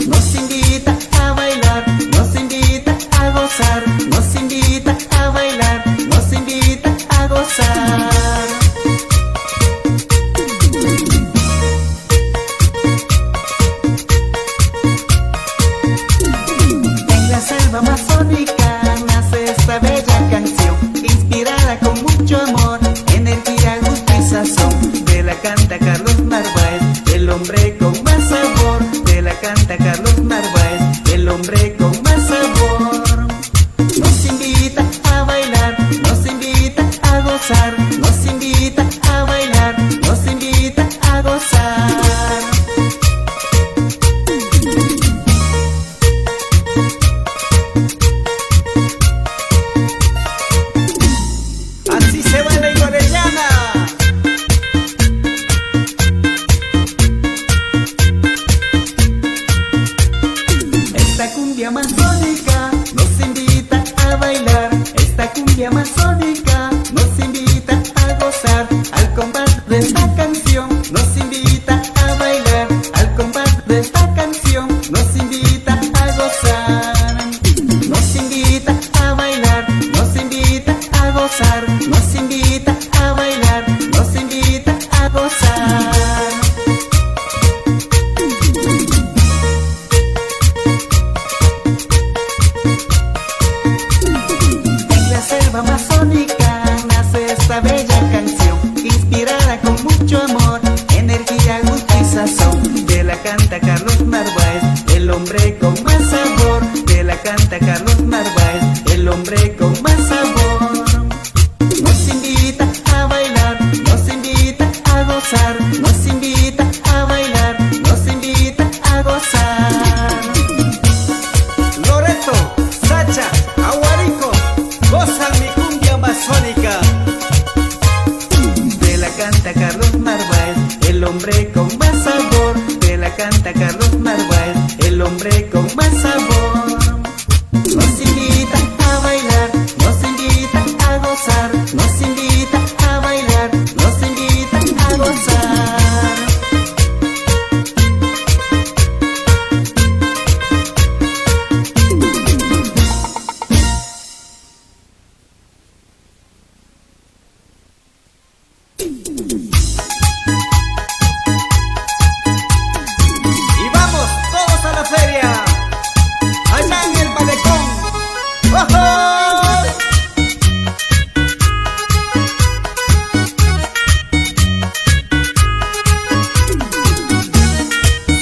Nos invita a bailar, nos invita a gozar. Nos invita a bailar, nos invita a gozar. En la selva amazónica nace esta bella canción, inspirada con mucho amor, energía, gusto y sazón. De la canta Carlos Narváez, el hombre con más sabor. De la canta Carlos Narváez, el hombre con más sabor. Nos invita a bailar, nos invita a gozar. Nos invita a bailar, nos invita a gozar. Así se baila en Orellana. Esta cumbia amazónica nos invita a bailar. Esta cumbia amazónica nos invita a gozar. Al compás de esta canción nos invita a bailar. Al compás de esta canción nos invita a gozar. Nos invita a bailar, nos invita a gozar. Nos invita a bailar, nos invita a gozar. En la selva amazónica nace esta bella canción, inspirada con mucho amor, energía, gusto y sazón. De la canta Carlos Narváez, el hombre con más sabor. De la canta Carlos Narváez, el hombre con más sabor. Nos invita a bailar, nos invita a gozar. Nos invita a bailar, nos invita a gozar. Loreto, Sacha, Aguarico, gozan mi cumbia amazónica. De la canta Carlos Narváez, el hombre con más sabor. De la canta Carlos Narváez, el hombre con más sabor. Nos invita a bailar, nos invita a gozar. Nos invita a bailar, nos invita a gozar. Y vamos todos a la feria, allá en el malecón. ¡Ojo!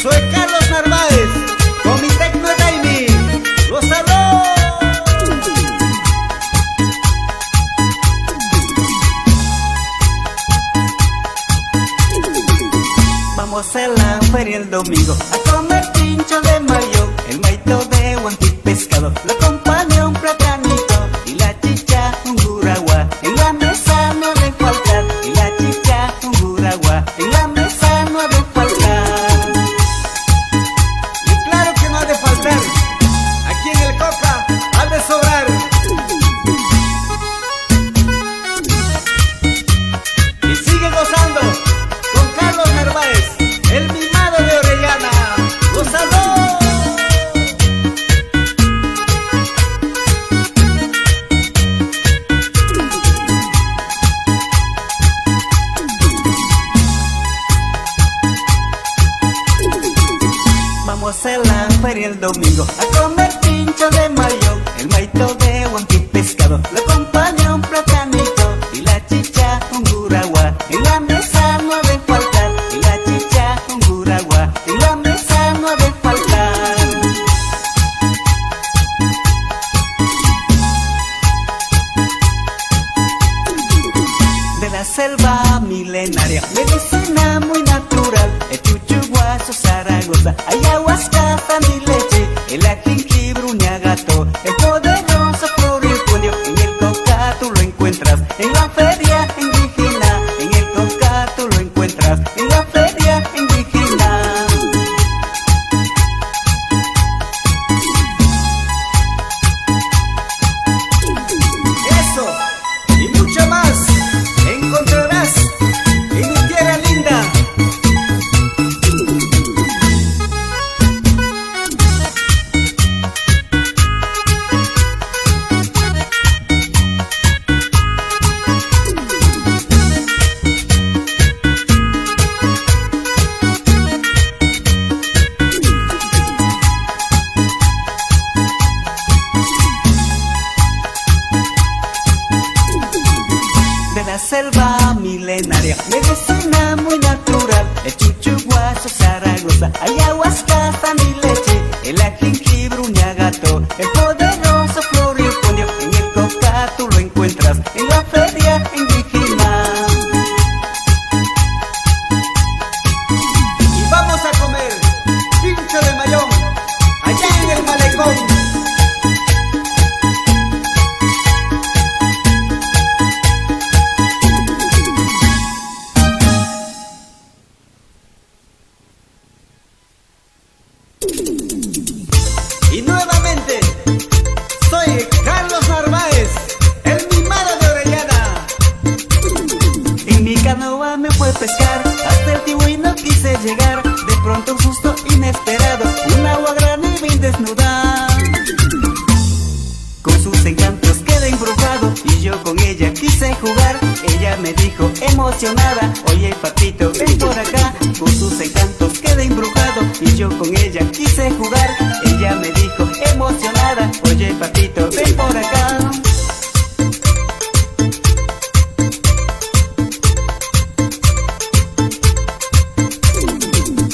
Soy Carlos Narváez, con mi Tecno Raimi. ¡Gózalo! Vamos a la feria el domingo a comer pincho de mayo, el maito de guanti pescado, lo acompaña un platanito y la chicha un guragua. En la mesa no debe faltar, y la chicha un guragua. En la mesa no debe faltar. Vamos a la feria el domingo a comer pincho de mayón, el maito de huanqui pescado, lo acompaña un platanito y la chicha un guragua. En la mesa no ha de faltar, y la chicha un guragua, en la mesa no ha de faltar. De la selva milenaria, medicina muy natural, el chuchuguazo Zaragoza, ayahuasca, pan y leche, el jengibre, uñagato, el poderoso floripondio, en el coca tú lo encuentras, en la feria indígena, en el coca tú lo encuentras, en la feria indígena. Eso y mucho más encontrarás en mi tierra linda. De la selva milenaria, medicina muy natural, el chuchuguazo Zaragoza, ayahuasca, pan y leche, el jengibre, uñagato, el poderoso floripondio, en el coca tú lo encuentras, en la feria indígena. Y vamos a comer pincho de mayón allá en el malecón. Y nuevamente, soy Carlos Narváez, el mimado de Orellana. En mi canoa me fue a pescar, hasta el Tibuy no quise llegar, de pronto un susto inesperado, un agua grande y bien desnuda. Con sus encantos quedé embrujado y yo con ella quise jugar. Ella me dijo emocionada, oye papito ven por acá. Con sus encantos quedé embrujado y yo con ella quise jugar. Ella me dijo emocionada, oye papito ven por acá.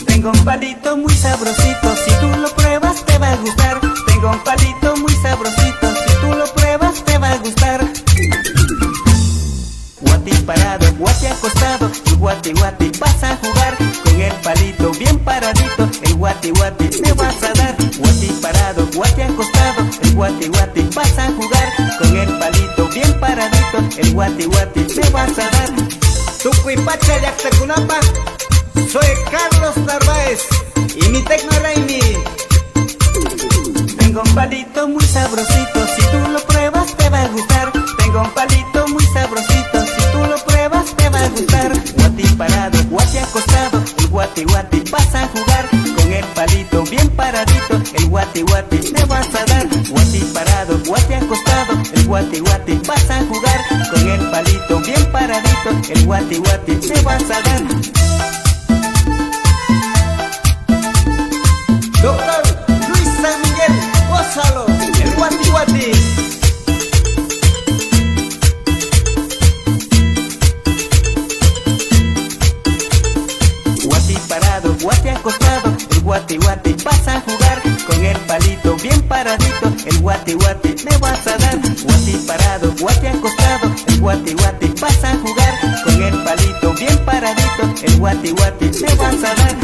Tengo un palito muy sabrosito, si tú lo pruebas te va a gustar. Tengo un palito muy sabrosito, si tú lo pruebas te va a gustar. Guati parado, guati acostado, el guati guati vas a jugar. Con el palito bien paradito, el guati guati me vas a dar. Guati parado, guati acostado, el guati guati vas a jugar. Con el palito bien paradito, el guati guati me vas a dar. Tucuipacha y Axtecunapa, soy Carlos Narváez y mi tecno Raimi. Tengo un palito muy sabrosito, si tú lo pruebas te va a gustar. Tengo un palito muy sabrosito, si tú lo pruebas te va a gustar. Guati parado, guati acostado, el guati guati vas a jugar. Con el palito bien paradito, el guati guati me vas a dar. Guati parado, guati acostado, el guati guati vas a jugar. Con el palito bien paradito, el guati guati me vas a dar. Doctor Luis San Miguel, gózalo, el guati guati. Guati parado, guati acostado, el guati guati vas a jugar. Con el palito bien paradito, el guati guati me vas a dar. Guati parado, guati acostado, el guati guati vas a jugar. Con el palito bien paradito, el guati guati me vas a dar.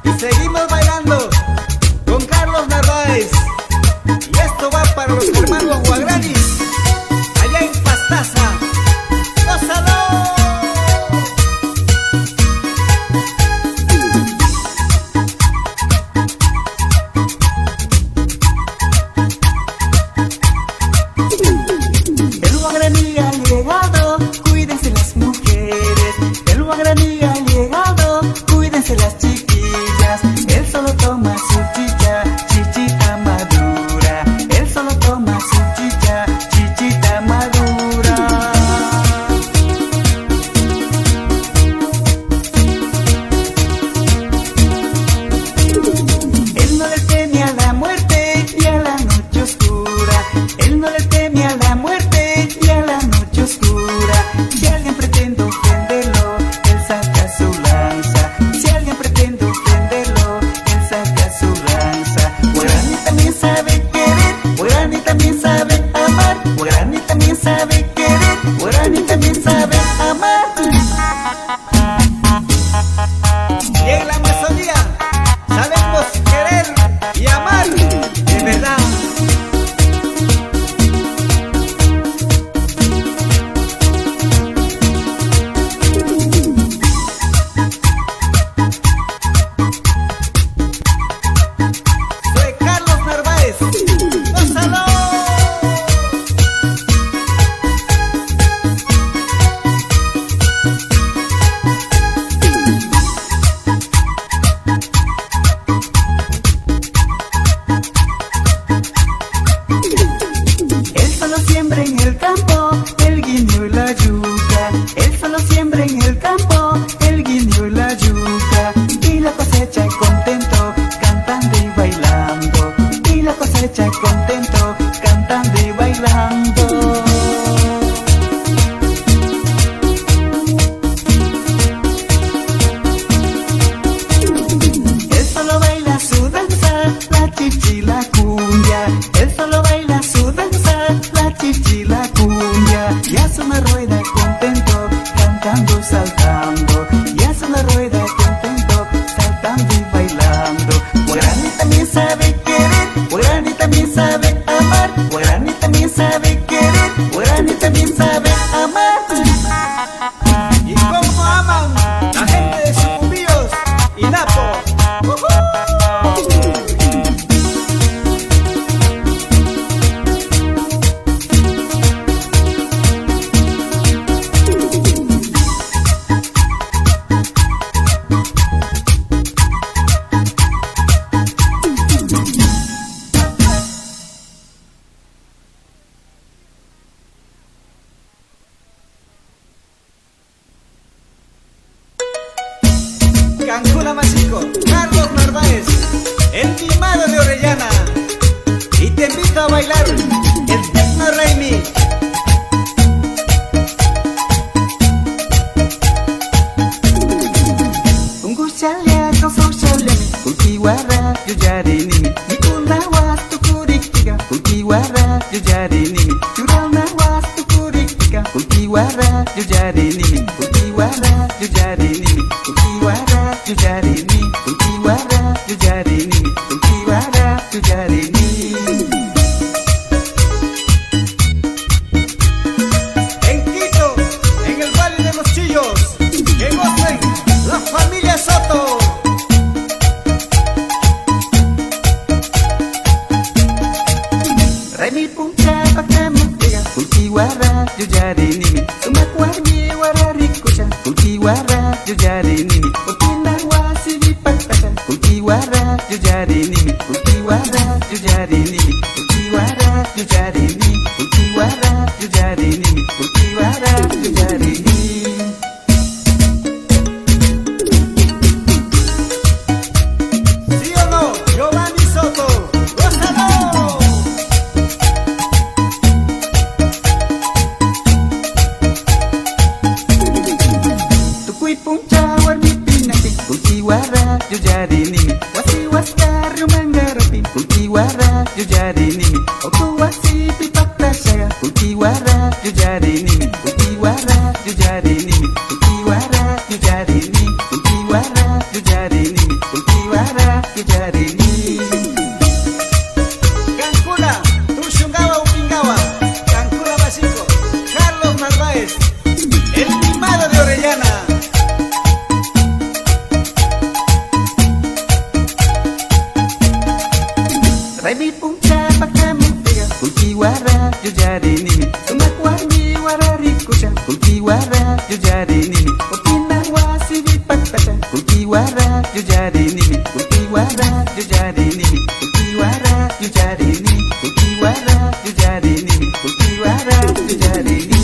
Y seguimos bailando con Carlos Narváez. Y esto va para los hermanos también sabe amar, Guarani también sabe querer, Guarani también sabe amar. Y en la Amazonía sabemos querer y amar de verdad. Soy Carlos Narváez. ¡Gózalo! Él solo siembra en el campo el guineo y la yuca. Él solo siembra en el campo el guineo y la yuca. Y la cosecha contento, cantando y bailando. Y la cosecha contento, cantando y bailando. Él solo baila su danza, la chichi y la cumbia. Él solo baila su danza, la chichi y la cumbia. Y hace una rueda contento, cantando, saltando. Y hace una rueda contento, saltando y bailando. Guarani también sabe querer, Guarani también sabe amar, Guarani también sabe querer, Guarani también sabe amar. ¿Y cómo aman la gente de Sucumbíos y Napo? Cancún Amasico, Carlos Narváez, el mimado de Orellana. Y te invito a bailar el Tecno Raimi. Ungushalya kausaushalya kulkiwara yujarinimi Nikuna wastu kuriktika kulkiwara yujarinimi Churalna wastu kuriktika kulkiwara yujarinimi Kulkiwara yujarinimi Kulkiwara yujarinimi Kulkiwara yujarinimi Kulkiwara yujarinimi. En Quito, en el Valle de los Chillos, que gocen la familia Soto. Raimi punta pakamutiga kulkiwara yujarinimi Sumakwarmi wararikusha kulkiwara yujarinimi Ukina wasibi patasha kulkiwara yujarinimi Kulkiwara yujarinimi Kulkiwara yujarinimi Kulkiwara yujarinimi Kulkiwara yujarinimi. ¿Sí o no? Giovanni Soto, gózalo. Tukui punca warmi pinaki kulkiwara yujarinimi Wasi waskaru mangarapi kulkiwara yujarinimi Oku wasi pipatashaga kulkiwara yujarinimi Kulkiwara yujarinimi Kulkiwara yujarinimi Kulkiwara yujarinimi Kulkiwara yujarinimi. Cancuna, Tushungawa Upingawa, Cancún Amasico, Carlos Narváez, el mimado de Orellana. Raimi punca pakamutiga kulkiwara yujarinimi Sumakwarmi wararikusha kulkiwara yujarinimi Ukina wasibi patasha kulkiwara yujarinimi Kulkiwara yujarinimi Kulkiwara yujarinimi Kulkiwara yujarinimi Kulkiwara yujarinimi.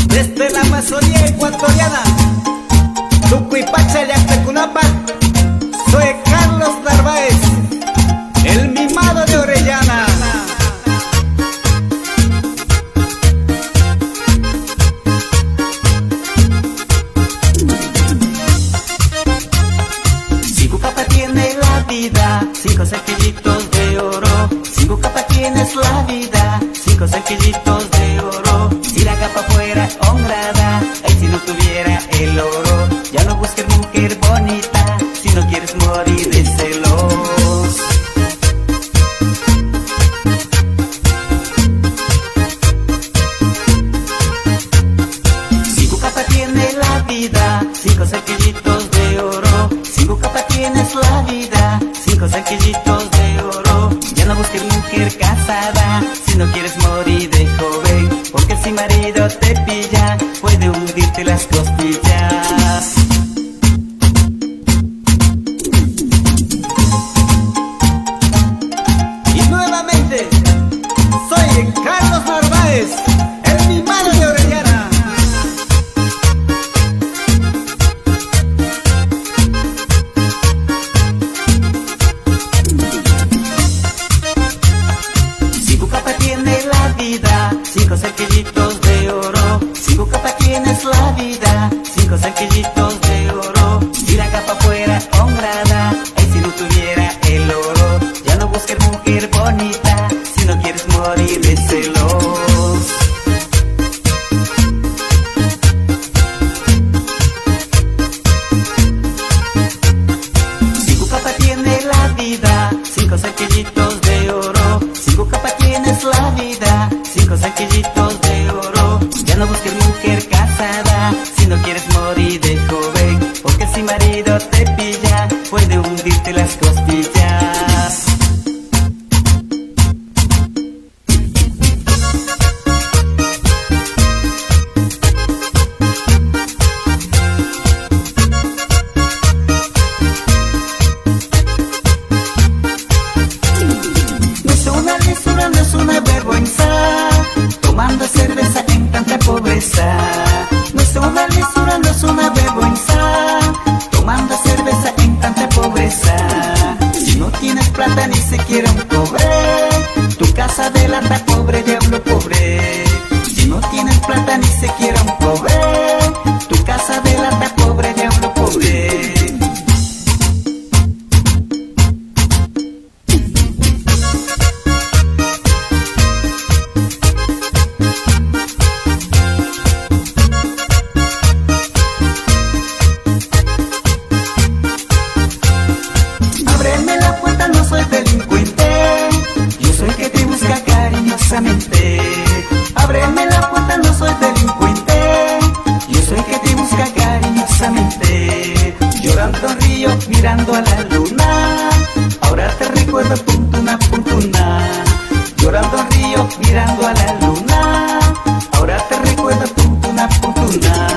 Desde la Amazonía ecuatoriana, Tucuipacha, Llactecunapa, soy Carlos Narváez, el mimado de Orellana. Capa tiene la vida, 5 saquillitos de oro. 5 capa tienes la vida, 5 saquillitos de oro. Si la capa fuera honrada, ay, si no tuviera el oro. Ya no busques mujer bonita, si no quieres morir de celos. Cinco capa tiene la vida, 5 saquillitos de oro. 5 capa tienes la vida, 5 saquillitos de oro. Ya no busques mujer casada, si no quieres morir de joven. Porque si marido te pilla, puede hundirte las costillas. Y nuevamente, soy Carlos Narváez, el mimado de Orellana. Cinco capa tiene la vida, 5 saquillitos de oro. 5 capa tienes la vida, 5 saquillitos de oro. Si la capa fuera honrada, ay, si no tuviera el oro. Ya no busques mujer bonita, si no quieres morir de celos. Cinco capa tiene la vida, 5 saquillitos de oro. 5 capa tienes la vida, 5 saquillitos de oro. Ya no busques mujer casada, si no quieres morir de joven. Porque si marido te pilla, puede hundirte las costillas. No es una lisura, no es una vergüenza, tomando cerveza en tanta pobreza. No es una lisura, no es una vergüenza, tomando cerveza en tanta pobreza. Si no tienes plata ni siquiera un cobre, tu casa de lata, pobre diablo pobre. Si no tienes plata ni siquiera un cobre, tu casa de lata, pobre diablo pobre. Ábreme la puerta, no soy delincuente, yo soy que te busca cariñosamente. Ábreme la puerta, no soy delincuente, yo soy que te busca cariñosamente. Llorando un río, mirando a la luna, ahora te recuerdo puntuna, puntuna. Llorando un río, mirando a la luna, ahora te recuerdo puntuna, puntuna.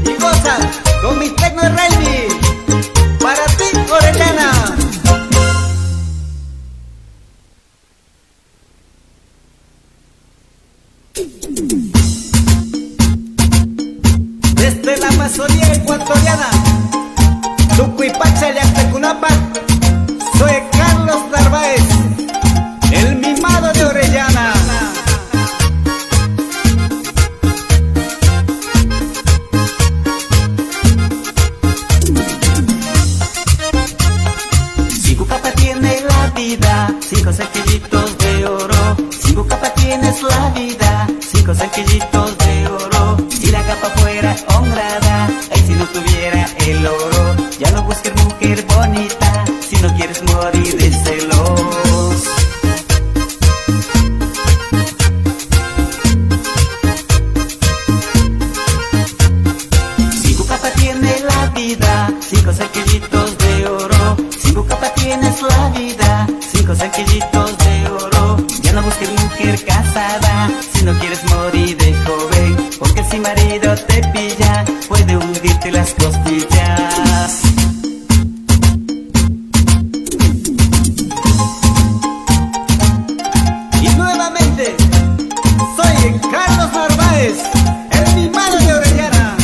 Y goza con mi Tecno Raimi, para ti Orellana. Desde la Amazonía ecuatoriana, Tucuipacha, Llactecunapa, soy Carlos Narváez, el mimado de Orellana. Cinco capa tiene la vida, 5 saquillitos de oro. 5 capa tienes la vida, 5 saquillitos de oro. Si la capa fuera honrada, ay, si no tuviera el oro. Ya no busques mujer bonita, si no quieres morir de celos. Cinco capa tiene la vida, 5 saquillitos de oro. 5 capa hundirte las costillas. Y nuevamente, soy Carlos Narváez, el mimado de Orellana.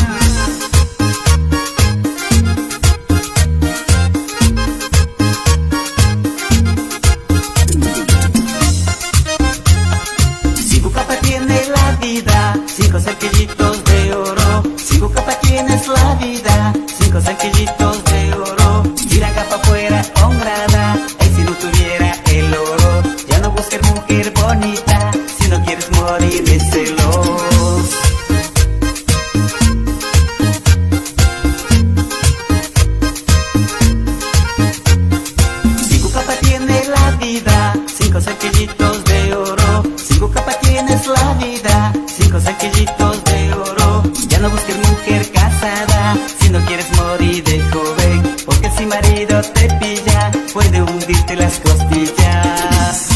Si Bucapa tiene la vida, 5 cerquillitos de oro. Si Bucapa tienes la vida, 5 cerquillitos de oro. Tira capa fuera honrada, ay si no tuviera el oro. Ya no busques mujer bonita, si no quieres morir de celos. Si Bucapa tiene la vida, 5 cerquillitos de oro. Si Bucapa tienes la vida, 5 cerquillitos de oro. Ya no busques mujer casada, si no quieres morir de joven. Porque si marido te pilla, puede hundirte las costillas.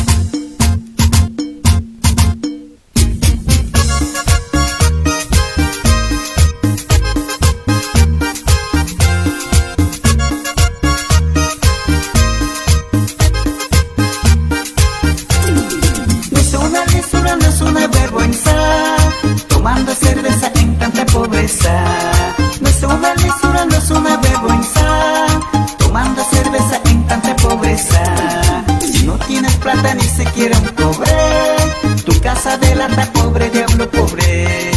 No es una lisura, no es una vergüenza, tomando cerveza en tanta pobreza. No es una lisura, no es una vergüenza, tomando cerveza en tanta pobreza. Si no tienes plata ni siquiera un cobre, tu casa de lata, pobre diablo pobre.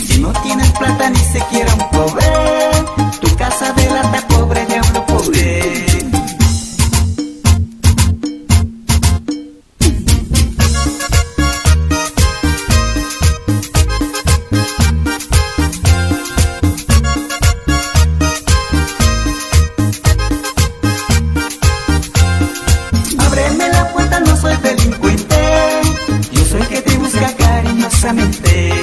Si no tienes plata ni siquiera un cobre, tu casa de lata, pobre diablo pobre. Ábreme la puerta, no soy delincuente, yo soy que te busca cariñosamente.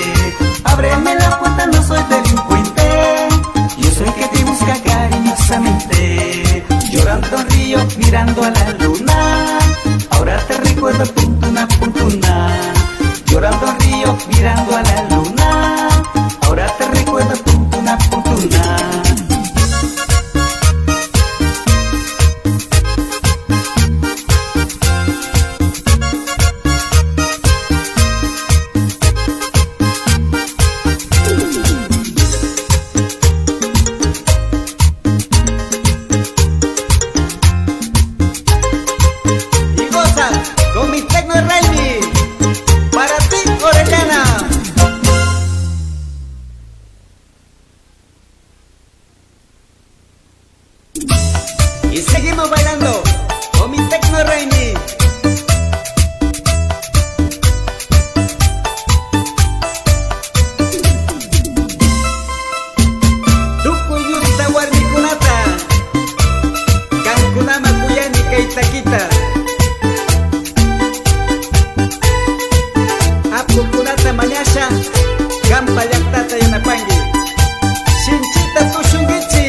Ábreme la puerta, no soy delincuente, yo soy que te busca cariñosamente. Llorando en río, mirando a la luna, ahora te recuerdo puntuna, puntuna. Llorando en río, mirando a la luna, ahora te recuerdo puntuna, puntuna. Y goza con mi Tecno Raimi. Para ti, Orellana. Y seguimos bailando con mi Tecno Raimi. Tukuyuta warmikunata, Kankunama kuyani kaitakita. Apukunata mañasha, Kampa llaktata yanapangi. Shinchita tushungichi.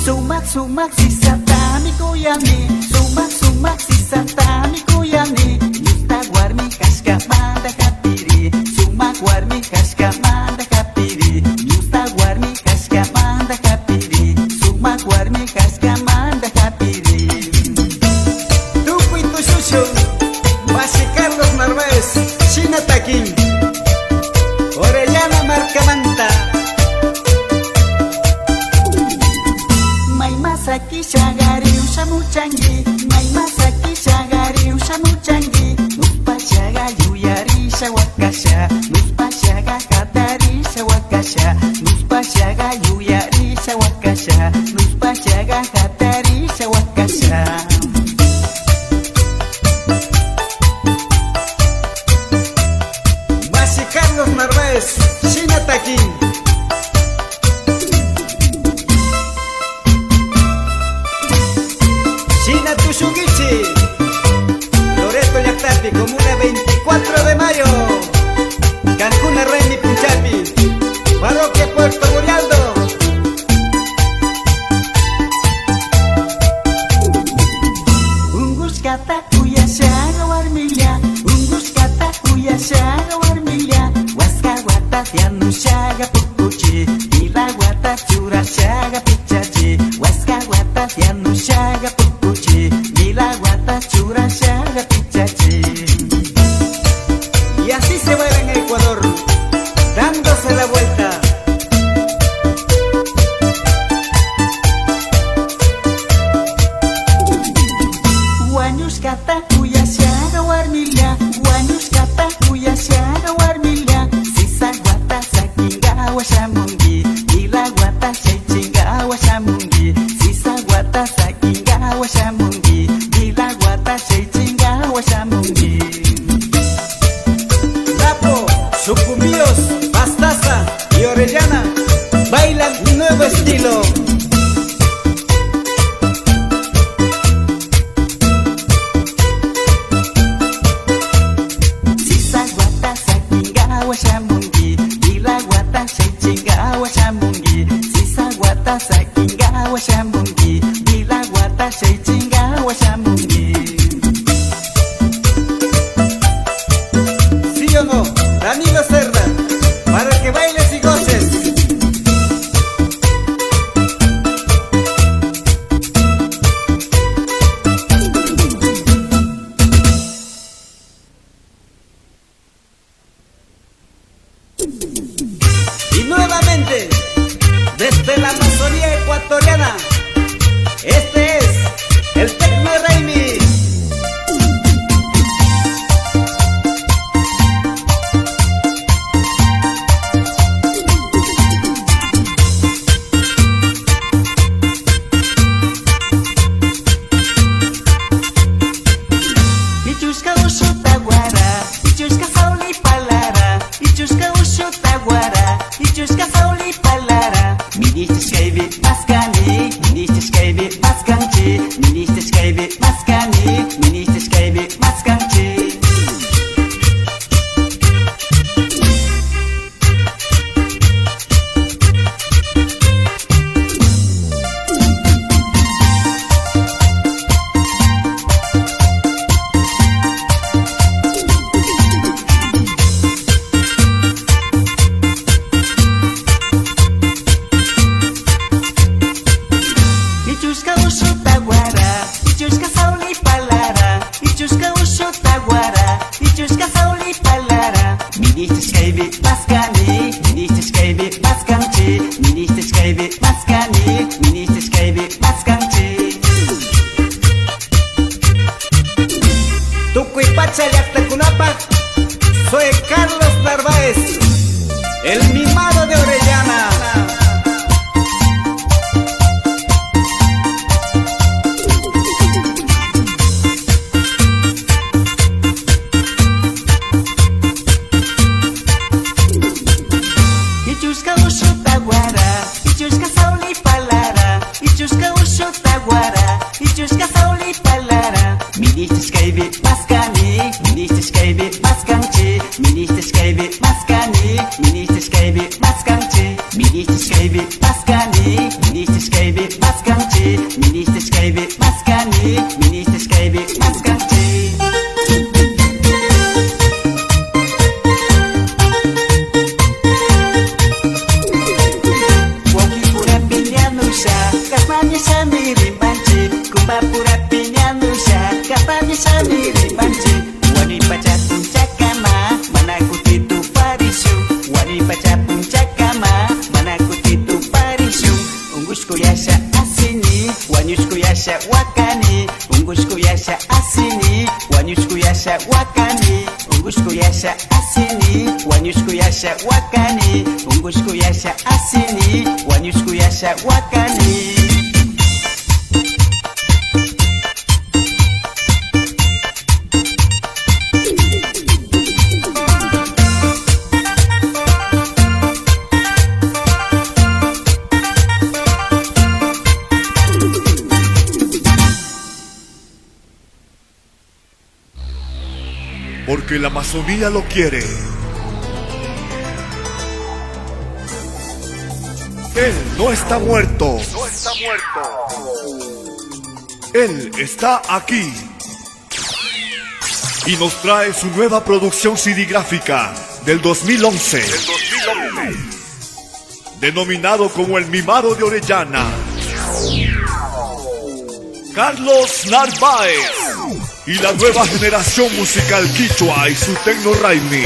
Sumak sumak sisata mi kuyani, sumak sumak sisata mi kuyani. Yusta warmi kashka manda kapiri, sumak warmi kashka manda kapiri. Yusta warmi kashka manda kapiri, sumak warmi kashka manda kapiri. Tukuy tushushu, Basi Carlos Narváez, China Taquín, Orellana Marcamanta. May masaki shagari ushamuchangi, may masaki shagari ushamuchangi. Nuspa shaga yuyari shawakasha, nuspa shaga katari shawakasha, nuspa shaga yuyari shawakasha, nuspa shaga katari shawakasha. Basi Carlos Narváez, China Taquín. China Tushugichi, Loreto Yactati, Comuna 24 de Mayo, Cancún Raimi Punchapi, Parroquia Puerto Murialdo. Milagwata chura shaga pichachi, Huascahuata tianu shaga pupuchi, Milagwata chura shaga pichachi. Y así se baila en Ecuador, dándose la vuelta. Huañuskata kuyashaga warmilla, Huañuskata kuyashaga warmilla, Sisaguata sakinga washamungi, Milagwata shaichinga washamungi, Sisaguata sakinga washamungi, Milagwata shaichinga washamungi. Lapo, Sucumbíos, Pastaza y Orellana bailan un nuevo estilo. Sisaguata sakinga washamungi, Milagwata shaichinga washamungi, Sisaguata sakinga washamungi, Milagwata shaichinga washamungi. ¿Sí o no? Danilo Cerda, para que bailes y goces. Y nuevamente, desde la Amazonía ecuatoriana, este es el Tecno Raimi. Ichuska usho taguara, Ichuska sauli palara, Ichuska usho taguara, Ichuska sauli palara. Ministis kaibi maskani, Ministis kaibi maskanchi, Ministis kaibi maskani, Ministis kaibi maskanchi. Ichuska usho taguara, Ichuska sauli palara, Ichuska usho taguara, Ichuska sauli palara. Ministis kaibi maskani, Ministis kaibi maskanchi, Ministis kaibi maskani, Ministis kaibi maskanchi. Tucuipacha y Actecunapa, soy Carlos Narváez, el mimado de Orellana. Ichuska usho taguara, Ichuska sauli palara, Ichuska usho taguara, Ichuska sauli palara. Ministis kaibi maskani, Ministis kaibi maskanchi, Ministis kaibi maskani, Ministis kaibi maskanchi, Ministis kaibi maskani, Ministis kaibi maskanchi, Ministis kaibi maskani, Ministis kaibi maskanchi. Wongi pura piñanusha, kasmanya shamiri manchi, kumba pura piñanusha, kasmanya shamiri manchi. Wani pacha puncakama, mana kutitu parishu, Wani pacha puncakama, mana kutitu parishu. Ungushku yasha asini, Wanyushku yasha wakani, Ungushku yasha asini, Wanyushku yasha wakani, Ungushku yasha asini, Wanyushku yasha wakani, Ungushku yasha asini, Wanyushku yasha wakani. Porque la Amazonía lo quiere. Él no está muerto. No está muerto. Él está aquí. Y nos trae su nueva producción CD gráfica del 2011. denominado como el mimado de Orellana, Carlos Narváez, y la nueva generación musical quichua y su tecno raimi.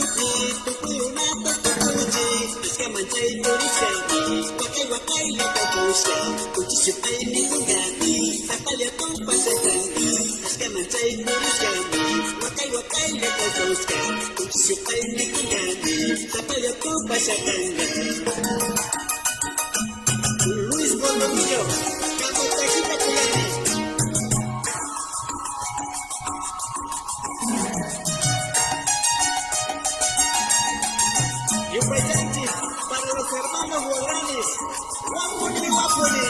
Tukuti, tukuyunato tukuji, Tuskamanjay turiskani, Wakay wakay lakapuska, Kuchisipay ni kungani, Tapalya kong pasatanga, Tuskamanjay turiskani, Wakay wakay lakapuska, Kuchisipay ni kungani, Tapalya kong pasatanga. Luis Bolomillo, Camotajita Culani. Y un presente para los hermanos guaraníes, Guapuni, Guapuni,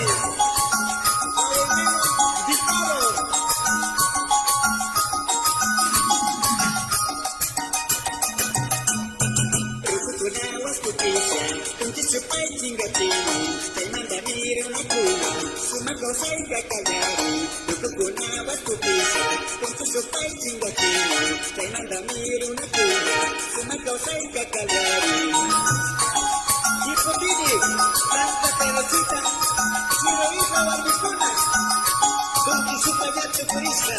Adelino, Dictador. Rukukunawas kutisa, Kuntisupay chingatini, Taimanda mire una cuna, Sumakosay kakagari. Rukukunawas kutisa, Kuntisupay chingatini, Taimanda mire una cuna, Sumakosay kakagari. Hijo Didi, Santa Teresita, Chiro hija Barbicuna, Kuntisupay turista.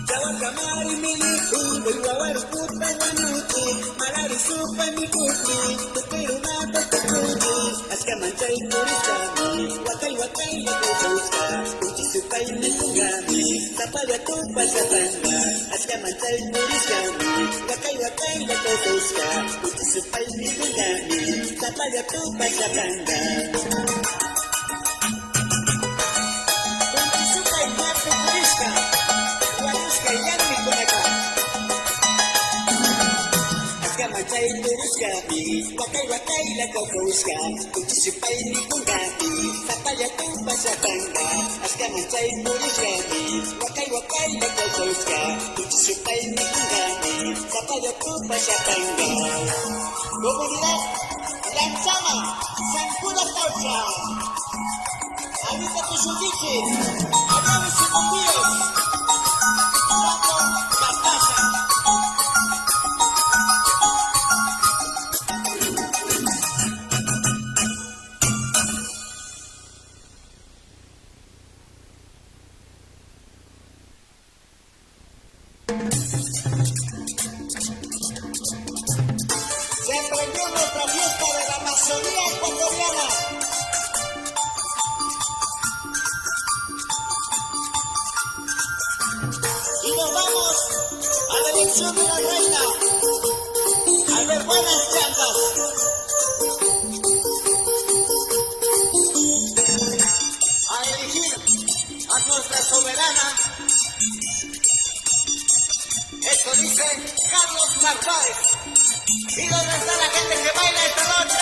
Jawakamari miliku, Iwawaru puta wanuti, Malari supa mikuti, Tukirunata tukuti, Askamanjay turistami, Wakay wakay lakutuska, Kuchisupay nikungami, Tapaya tupa satanga, Askamanjay turistami, Wakay wakay lakutuska, Kuchisupay nikungami, Tapaya tupa satanga. Kuchisupay mate turista, Wanuska yanmi kunaka. Askamanjay turuskami, Wakay wakay lakapuska, Kuchisupay ni kungami, Tapaya tupa satanga. Askamanjay turuskami, Wakay wakay lakapuska, Kuchisupay ni kungami, Tapaya tupa satanga. Comunidad Lanchama, San Pula Caucha. Habita Tusudichi, Hablamos y Confíos. Paco Bastaza. Se emprendió nuestra fiesta de la Amazonía ecuatoriana. Y nos vamos a la elección de la reina, a ver buenas chantas. A elegir a nuestra soberana. Esto dice Carlos Narváez. ¿Y dónde está la gente que baila esta noche?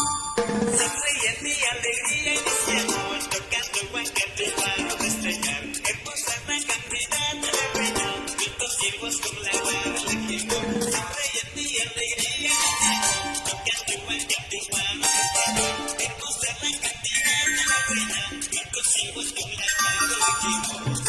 Sonríe mi alegría iniciamos, tocando Huancayo para festejar. Hermosa la candidata de reina, juntos sirvos con la barra elegimos. Sonríe mi alegría iniciamos, tocando Huancayo para festejar. Hermosa la candidata de reina, juntos sirvos con la barra elegimos.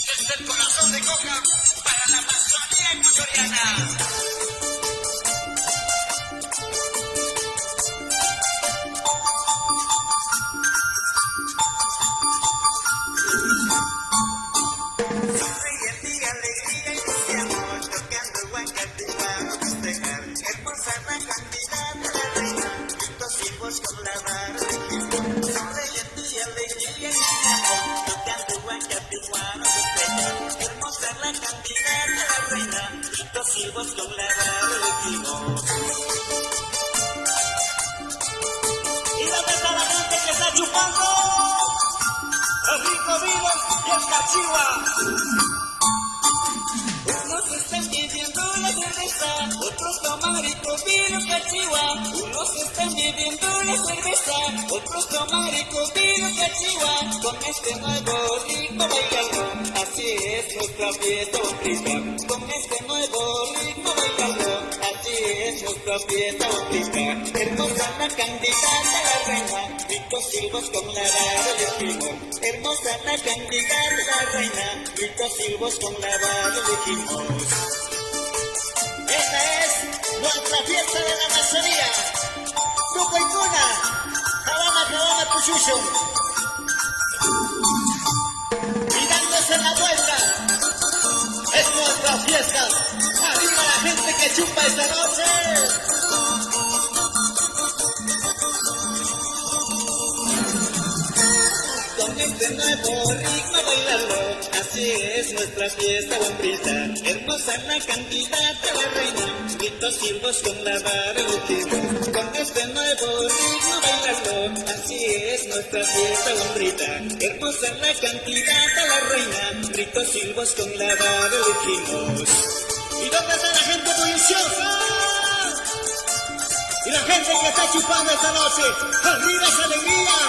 Desde el corazón de Coca para la Amazonía ecuatoriana. Sonríe mi alegría iniciamos, tocando Huancayo para festejar. Hermosa la candidata de reina, juntos sirvos con la barra elegimos. Sonríe mi alegría iniciamos, tocando Huancayo para festejar. Hermosa la candidata de reina, juntos sirvos con la barra elegimos. ¿Y dónde está la gente que está chupando? El rico vino y el cachigua. Unos están pidiendo la cerveza, otros toman rico vino cachigua. Unos Unos están bebiendo la cerveza, otros tomar y comer cachigua. Con este nuevo ritmo bailando, así es nuestra fiesta bonita. Con este nuevo ritmo bailando, así es nuestra fiesta bonita. Hermosa la candidata a la reina, ricos silbos con la vara elegimos. Hermosa la candidata a la reina, ricos silbos con la vara elegimos. Esta es nuestra fiesta de la Amazonía. Tuco y Cuna, Cabama, Cabama, Puchucho. Y dándose la vuelta, es nuestra fiesta. Arriba la gente que chupa esta noche. Con este nuevo ritmo bailando, así es nuestra fiesta bonita. Hermosa la candidata a la reina, gritos silbos con la vara elegimos. Con este nuevo ritmo bailando, así es nuestra fiesta bonita. Hermosa la candidata a la reina, gritos silbos con la vara elegimos. ¿Y dónde está la gente bulliciosa? Y la gente que está chupando esta noche, arriba esa alegría.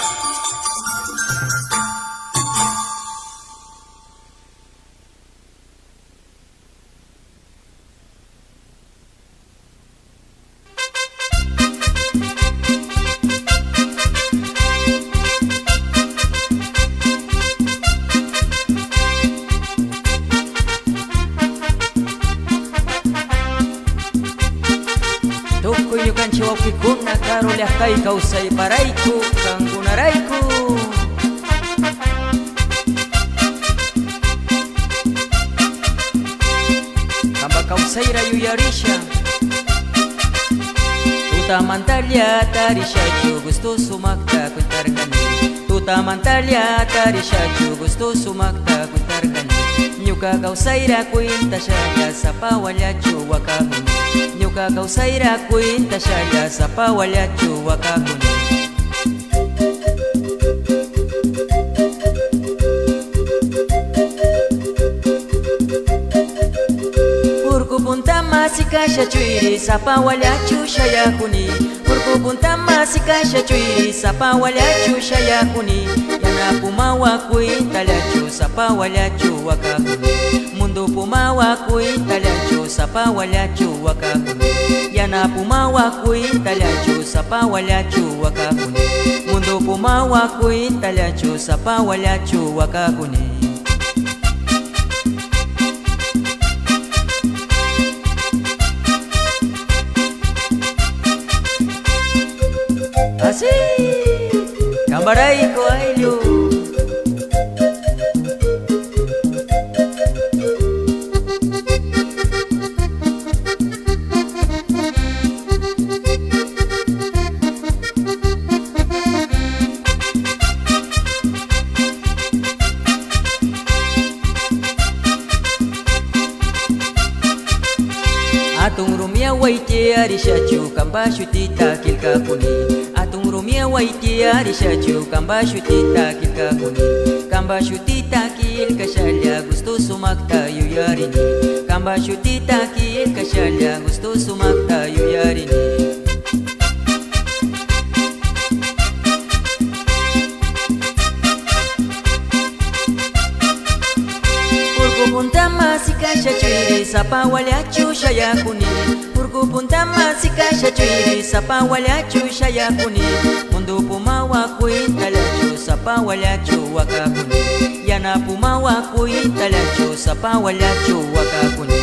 Tukuy yukan chiwaki kuna karo llaqtay kawsay parayku kankunarayku. Kamba kawsayra yuyarisha tutamantalla tarishachu gustoso makta kuntarkani. Tutamantalla tarishachu gustoso makta kuntarkani. Ñuka kawsayra kuinta shalla sapawallachu wakakuni. Ñuka kawsayra kuinta shalla sapawallachu wakakuni. Urku punta masikasha chuiri sapawallachu shayakuni. Urku punta masikasha chuiri sapawallachu shayakuni. Yana pumawa kuinta lachu sapawallachu wakakuni. Mundo pumawa kuinta lachu sapawallachu wakakuni. Yana pumawa kuinta lachu sapawallachu wakakuni. Mundo pumawa kuinta lachu sapawallachu wakakuni. Así, Cambaraico ayllu. Atung rumia waiti arishachu kamba shutita kilka kuni. Atung rumia waiti arishachu kamba shutita kilka kuni. Kamba shutita kilka shalya gustoso makta yuyarini. Kamba shutita kilka shalya gustoso makta yuyarini. Punta masikasha chuiri sapawallachu shayakuni. Urku punta masikasha chuiri sapawallachu shayakuni. Mundo pumawa kuinta lachu sapawallachu wakakuni. Yana pumawa kuinta lachu sapawallachu wakakuni.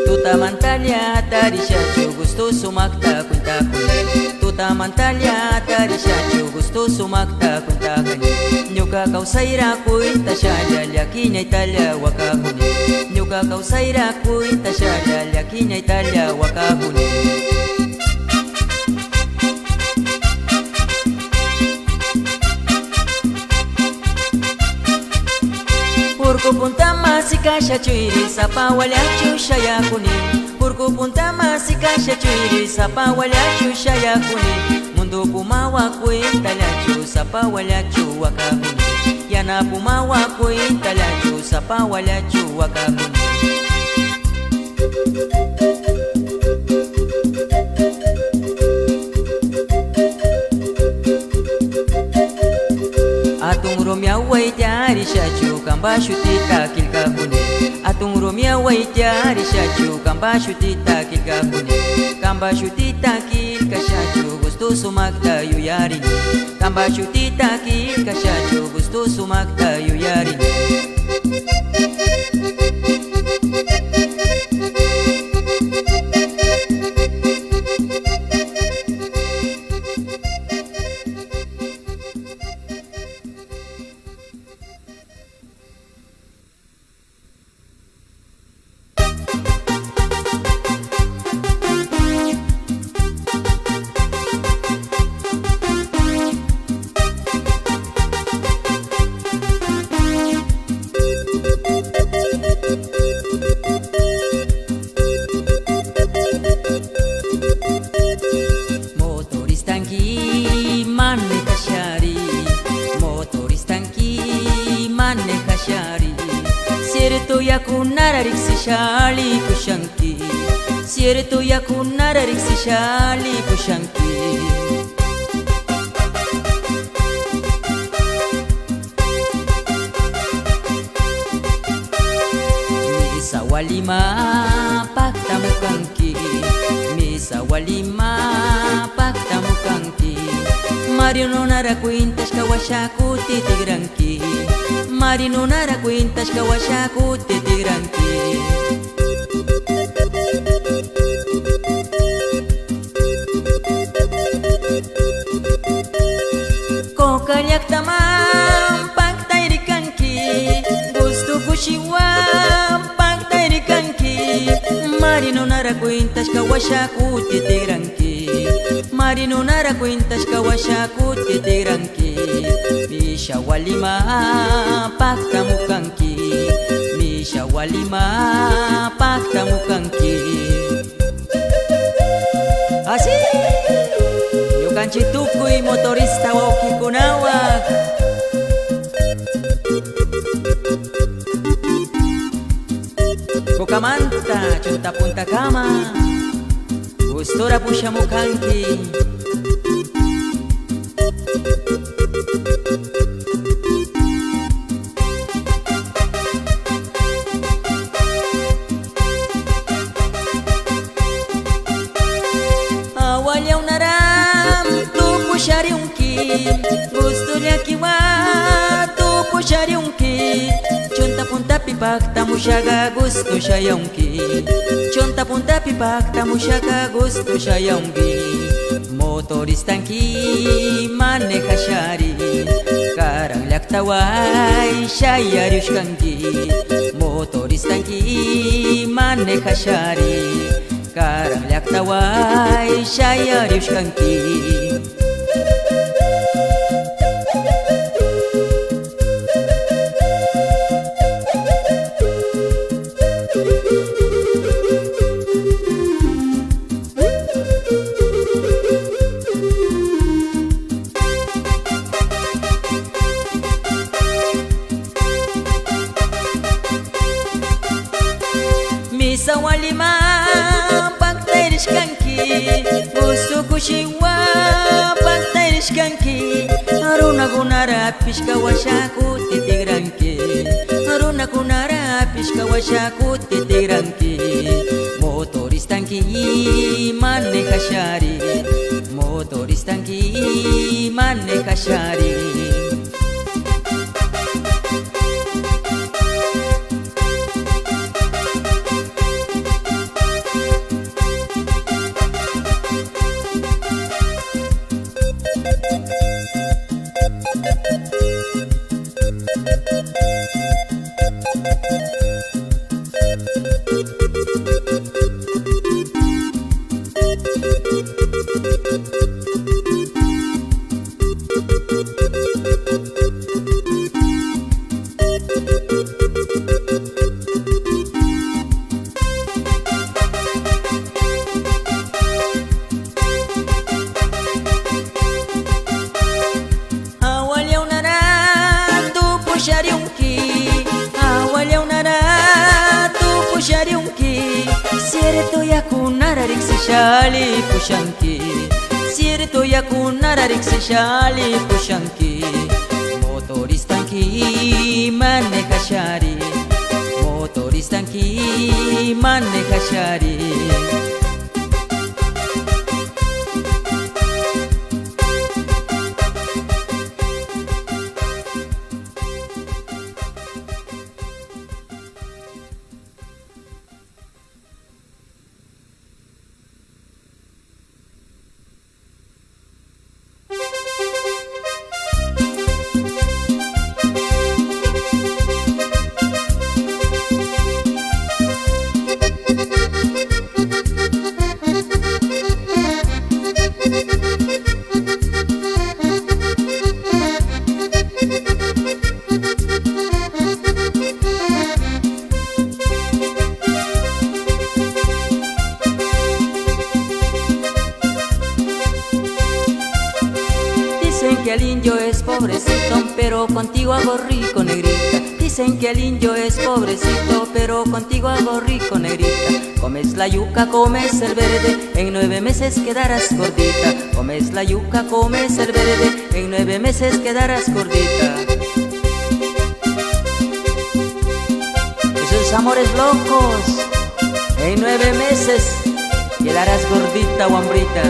Tutamantalla tarishachu gustoso makta kuntakuni. Tutamantalla tarishachu gustoso makta kuntakuni. Ñuka kawsayra kuinta shalla llakiña Italia wakakuni. Ñuka kawsayra kuinta shalla llakiña Italia wakakuni. punta masika shachuiri sapa walachu shayakuni Purku punta masika shachuiri sapa walachu shayakuni Mundo pumawa kuita lachu sapa walachu wakakuni Yana pumawa kuita lachu sapa walachu wakakuni Atung romia waitiari shachu kamba shutita kilka kune Atung romia waitiari shachu kamba shutita kilka kune Kamba shutita kilka shachu gusto sumakta yuyarini Kamba shutita kilka shachu gusto sumakta yuyarini Shali pushanki Cierto ya kunara riksi shali pushanki Misa walima pakta mukanki Misa walima pakta mukanki Mario no nara cuentas kawashaku titigranki Mario no nara cuentas kawashaku titigranki Kokalyak tamam pagtairikanki Gusto kushiwa pagtairikanki Marino nara cuentas kawashaku titigranki Marino nara cuentas kawashaku titigranki Misha walima pagtamukanki Misha walima pagtamukanki Así Kanchitukuy motorista wa ukikunawak Kukamanta chunta punta kama Gustora pushamukanki Awalya unaram tu pushariunki Gustoria kiwa tu pushariunki Chonta punta pipak tamushaga gusto shayunki Chonta punta pipak tamushaga gusto shayunki Motoristanki maneja shari Karang laktawai shayariushkanki Motoristanki maneja shari Karang laktawai shayariushkanki Misa walima pagtairishkanki Gusto kushiwa pagtairishkanki Aruna gunara pishka washaku titigranki Aruna gunara pishka washaku titigranki Motoristanki maneja shari Motoristanki maneja shari shariunki Cierto ya kunararik se shali pushanki Cierto ya kunararik se shali pushanki Motoristanki maneja shari Motoristanki maneja shari que el indio es pobrecito, pero contigo hago rico, negrita. Dicen que el indio es pobrecito, pero contigo hago rico, negrita. Comes la yuca, comes el verde, en 9 meses quedarás gordita. Comes la yuca, comes el verde, en 9 meses quedarás gordita. Esos amores locos, en 9 meses quedarás gordita o hambrita.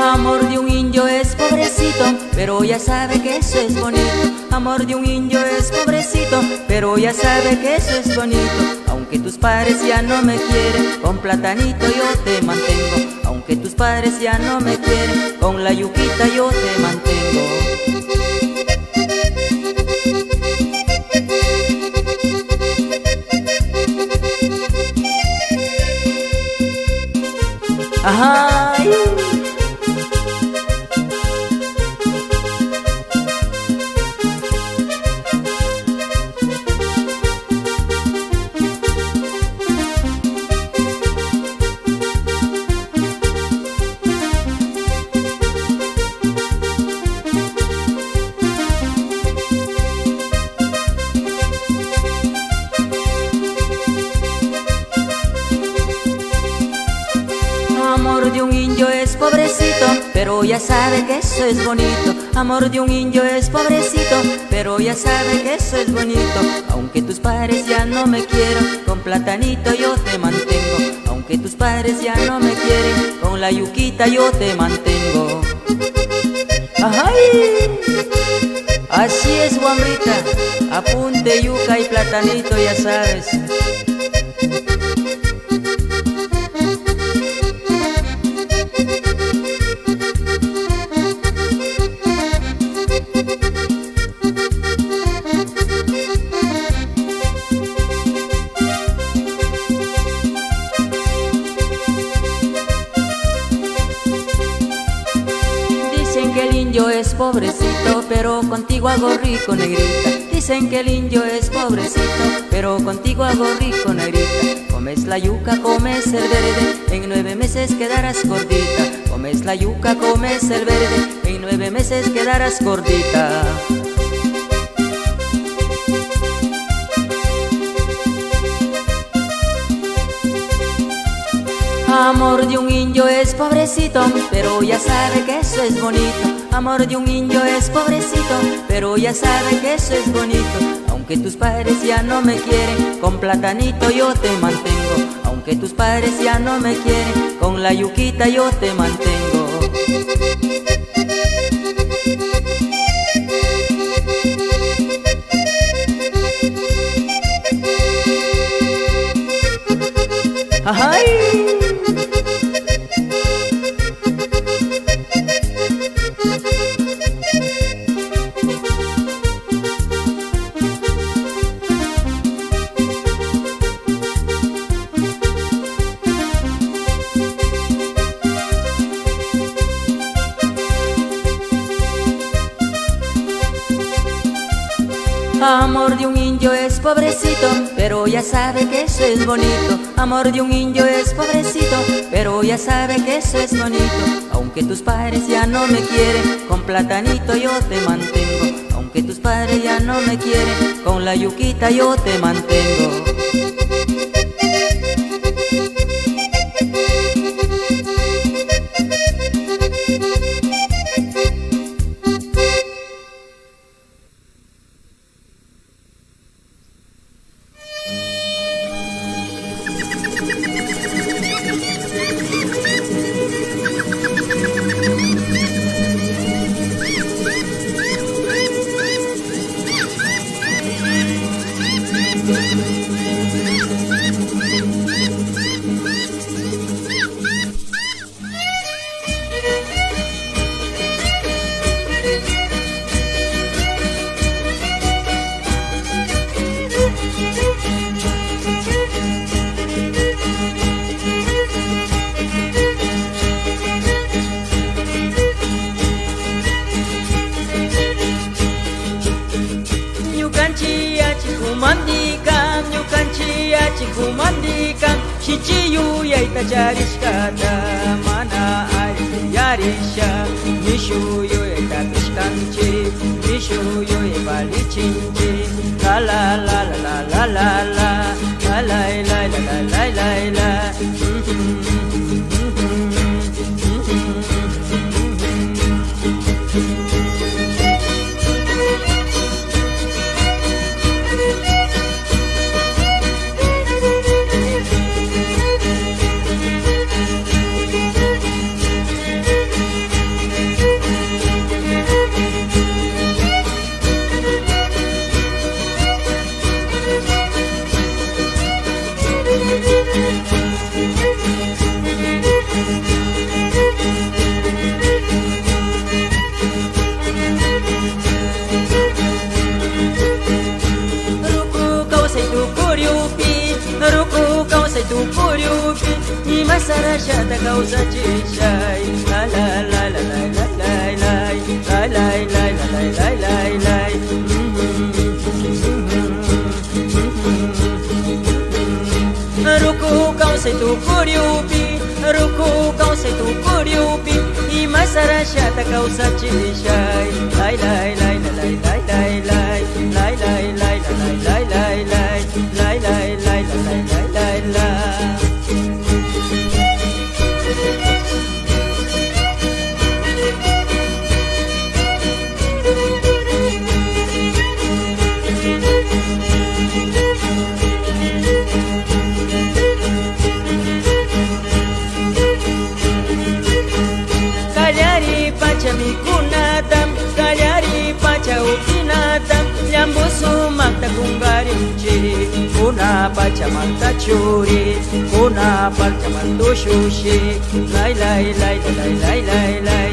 Amor de un indio es pobrecito, pero ya sabe que eso es bonito. Amor de un indio es pobrecito, pero ya sabe que eso es bonito. Aunque tus padres ya no me quieren, con platanito yo te mantengo. Aunque tus padres ya no me quieren, con la yuquita yo te mantengo. ¡Ay! Amor de un indio es pobrecito, pero ya sabe que eso es bonito. Amor de un indio es pobrecito, pero ya sabe que eso es bonito. Aunque tus padres ya no me quieren, con platanito yo te mantengo. Aunque tus padres ya no me quieren, con la yuquita yo te mantengo. ¡Ay! Así es, guambrita, apunte yuca y platanito, ya sabes. Dicen que el indio es pobrecito, pero contigo hago rico, negrita. Dicen que el indio es pobrecito, pero contigo hago rico, negrita. Comes la yuca, comes el verde, en 9 meses quedarás gordita. Comes la yuca, comes el verde, en 9 meses quedarás gordita. Amor de un indio es pobrecito, pero ya sabe que eso es bonito. Amor de un indio es pobrecito, pero ya sabe que eso es bonito. Aunque tus padres ya no me quieren, con platanito yo te mantengo. Aunque tus padres ya no me quieren, con la yuquita yo te mantengo. ¡Ay! Amor de un indio es pobrecito, pero ya sabe que eso es bonito. Amor de un indio es pobrecito, pero ya sabe que eso es bonito. Aunque tus padres ya no me quieren, con platanito yo te mantengo. Aunque tus padres ya no me quieren, con la yuquita yo te mantengo. Chichiyu yaita jarishkata mana ari yarisha Mishuyu yaita pishkanchi Mishuyu yabali chinchi La la la la la la la la La la la la la la la la Sarashata causa chishai la la la la la la la la la la la la la la Ruku causa tu kuriupi Ruku causa tu kuriupi I masarashata causa chishai la la la la la la la la la la la la la la la la la la Mikunata, kayari pacha upinata, Lambusu makta kungarimchi, Kuna pacha makta churi, Kuna pacha makta shushi, Lai lai lai lai lai lai lai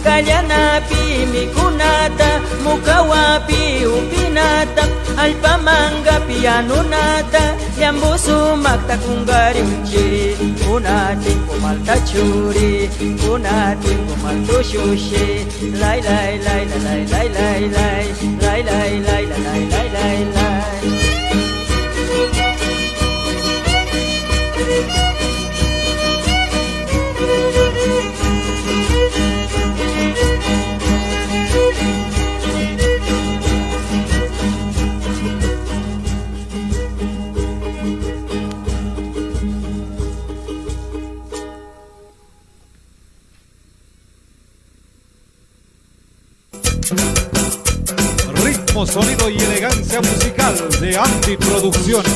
Kalyana pi mikunata, Mukawapi upinata, Alpamanga pianunata, Lambusu makta kungarimchi, Kuna timpo malta churi, Kuna timpo malta shushi, Lai lai lai lai lai lai lai lai lai lai lai lai lai lai Ritmo, sonido y elegancia musical de Andy Producciones.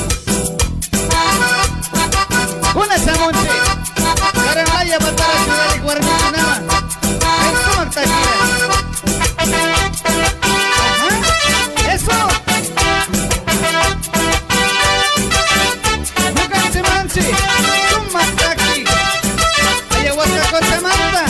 Una chamonche, Caramaya Matara Ciudad de Guarnicinama, en Sumantaquira. Eso. Mucan Manche, Sumantaqui, Ayahuasca Cochamanta.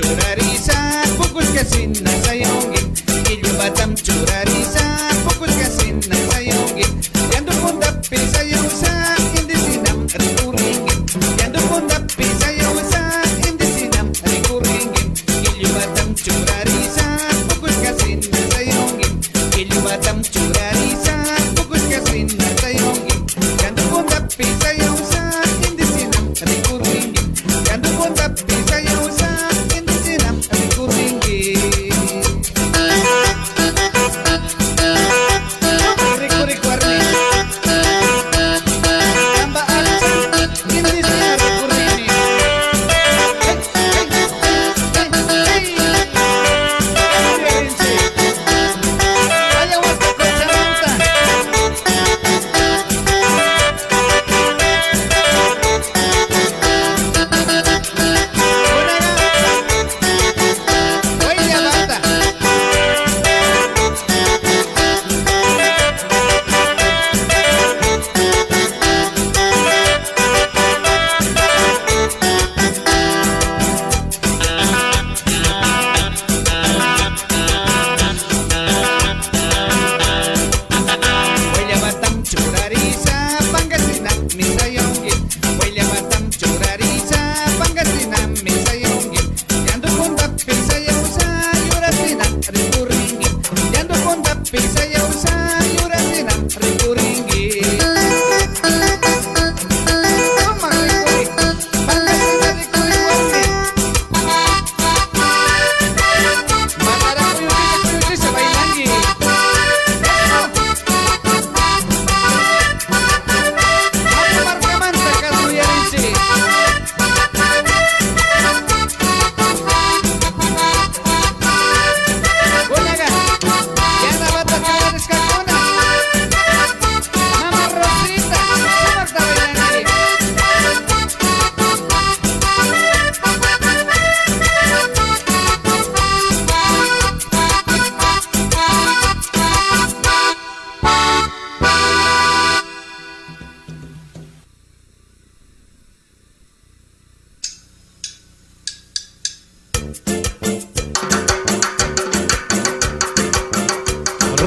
churarisa pukul kasina sayongin Ilyo batam churarisa pukul kasina sayongin Yando pundapi sayawsa hindi sinam rikuringin Yando pundapi sayawsa hindi sinam rikuringin Ilyo batam churarisa pukul kasina sayongin Ilyo batam churarisa pukul kasina sayongin Yando pundapi sayawsa hindi sinam rikuringin Yando pundapi sayawsa hindi sinam rikuringin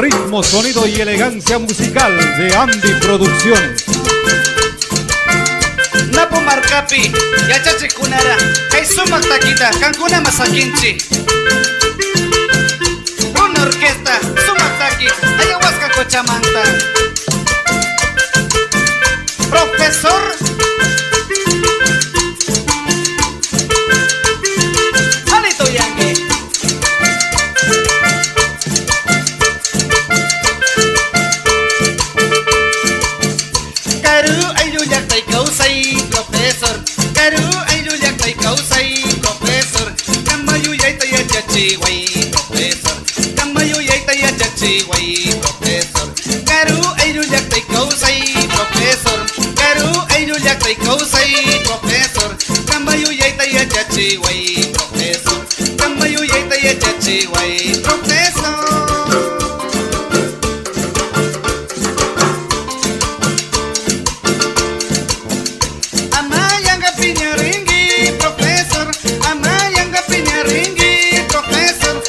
Ritmo, sonido y elegancia musical de Andy Producciones. Napo markapi, yachachi kunara, kay sumak takita, kankuna masakinchi. Una orquesta, sumak taki, ayahuasca cochamanta. Profesor Alito Yangi. Karu ayu yak tay kausay profesor. Karu ayu yak tay kausay profesor. Kamayu yay tay yachachi way profesor. Kamayu yay tay yachachi way profesor. Karu ayu yak tay kausay profesor. Karu ayu yak tay kausay profesor. Kamayu yay tay yachachi way profesor. Kamayu yay tay yachachi way profesor. Amayanga piña ringi, profesor. Amayanga piña ringi, profesor.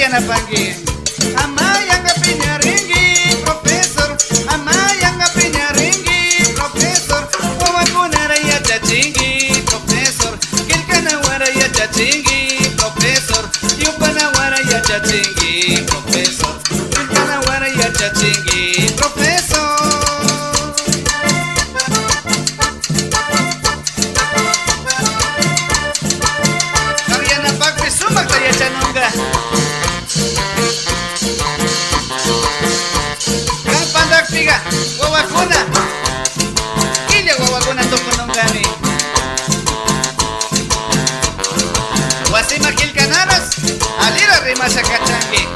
Panggi Amayanga pinyaringi profesor Amayanga pinyaringi profesor Wawakuna raya cachingi profesor Kilkana waraya cachingi profesor Yupana waraya cachingi profesor Kilkana waraya cachingi profesor Karyana pagpisumak tayo chanunga Pandak piga, wawakuna Illa wawakuna tukunungani Wasima kilkananas Alira rimasa kachangi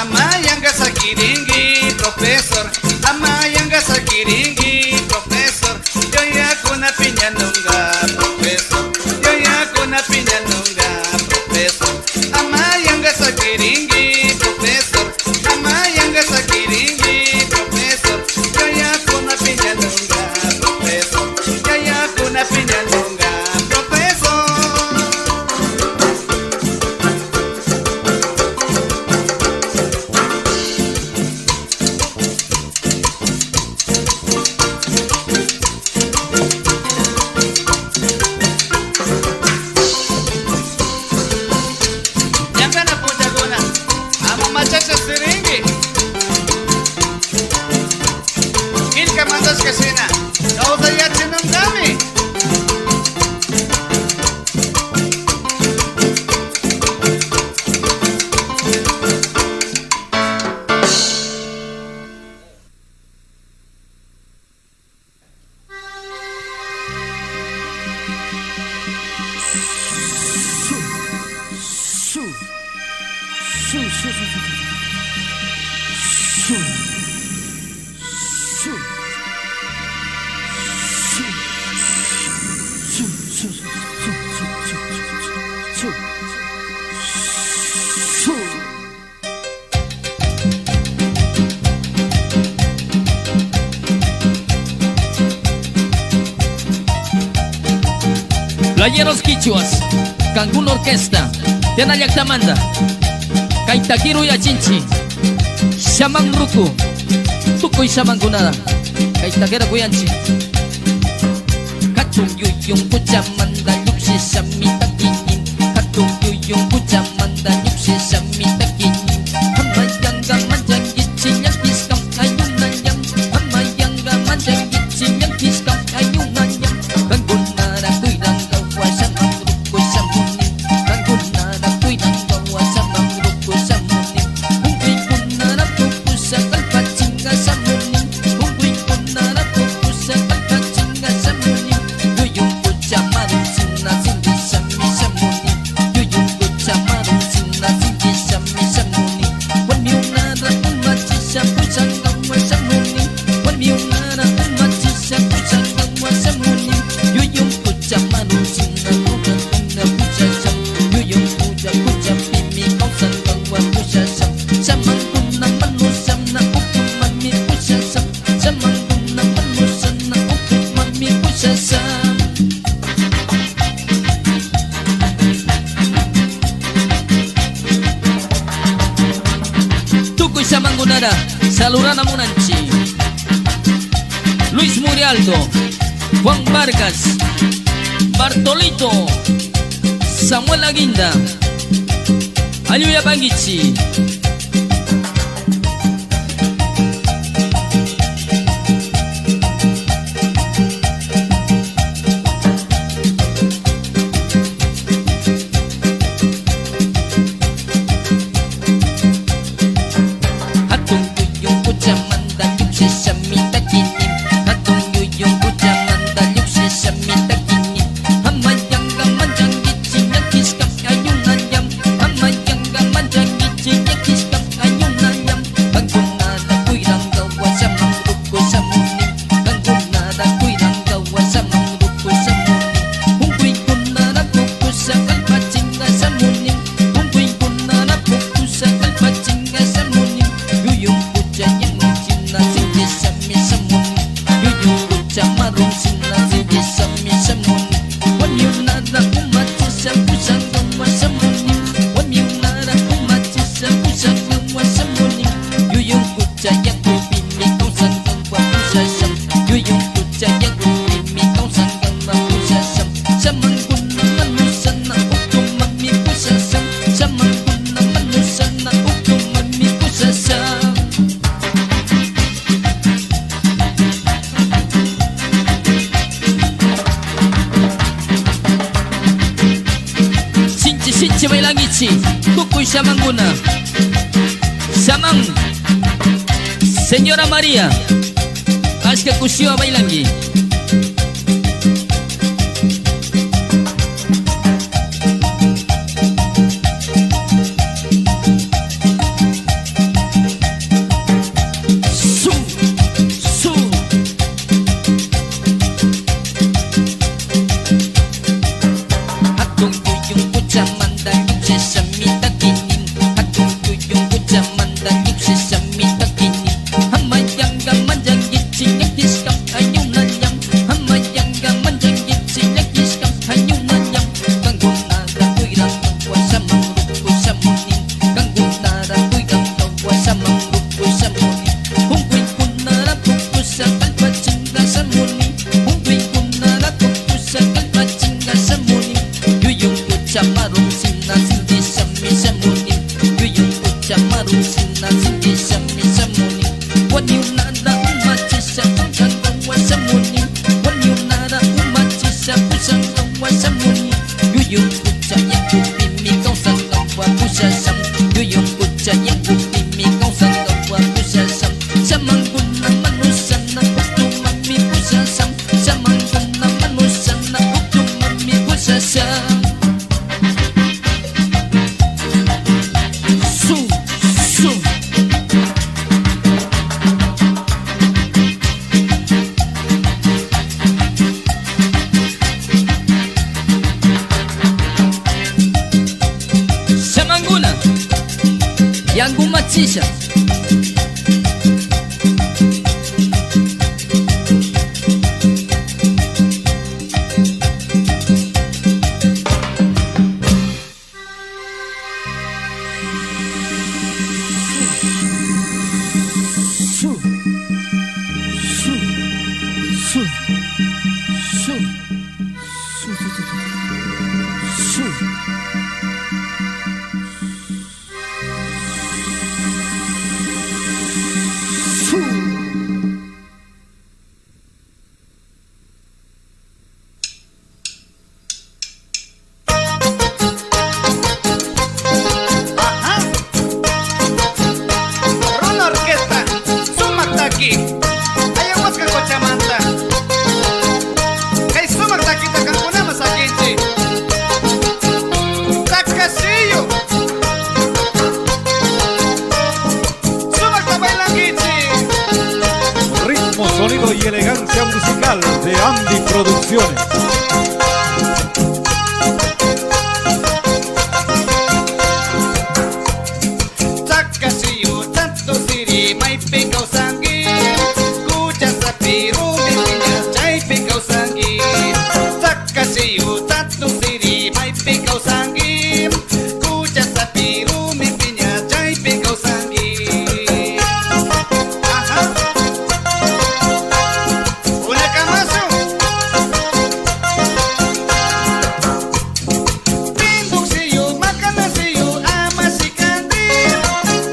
Amayanga sakiringi profesor Amayanga sakiringi profesor Yo ya kuna piñanunga profesor Kuna pinanunga profesor Amayanga sakiringi profesor Amayanga sakiringi profesor Kaya kuna pinanunga profesor Kaya kuna pinanunga profesor Machacha siringi Kilka mandas kasina Kauda yachinam dami Playeros quichuas, Cancún Orquesta, Tena Yactamanda, Kaitakiru Yachinchi, Shaman Ruku, Tuko y Shaman Kunada, Kaitakera Kuyanchi, Katung Yuyung Kuchamanda, Yupsi Samita Kinin, Katung Yuyung Kuchamanda, Yupsi Samita Kinin, Hamayanga Manjangichi, Yankiskam, Ayunayam, Hamayanga Manjangichi, Yankiskam, Ayunayam, Kangunara Kuirang. Salurana Munanchi, Luis Murialdo, Juan Vargas, Bartolito, Samuel Aguinda, Ayuya Bangichi. Manjang marung sina sindi sami samuni wan yunara umachi sapusang wa samuni wan yunara umachi sapusang wa samuni yuyung kucaya kupimi kau sanggang wa pusasam yuyung kucaya kupimi kau sanggang wa pusasam samang guna manusana ukum mami pusasam samang guna manusana ukum mami pusasam. Sinci bailang ichi kukuy samang guna samang Señora María Aska kusyo bailangi Marung sina sindi sami samuni yuyung kucha marung sina sindi sami samuni wan yunara umachi sapusang wa samuni wan yunara umachi sapusang wa samuni yuyung kucha yang kupimi kau sanggang wa pusasam yuyung kucha yang kupimi kau sanggang wa pusasam samang guna manusana uktum mami pusasam samang guna manusana uktum mami pusasam. Yang gumatisha Ayahuasca Cochamanta Hey sumak takita kan kuna masakinchi Takasillo Sumak tabailangichi Ritmo, sonido y elegancia musical de Andy Producciones. Takasillo tanto siri mai pekau sangi Kucha sapiru minya chai pekau sangi Takasillo tanto siri mai pekau sangi Kucha sapiru minya chai pekau sangi Aha Una kamasu Pinduk siyo makana siyo ama si kandi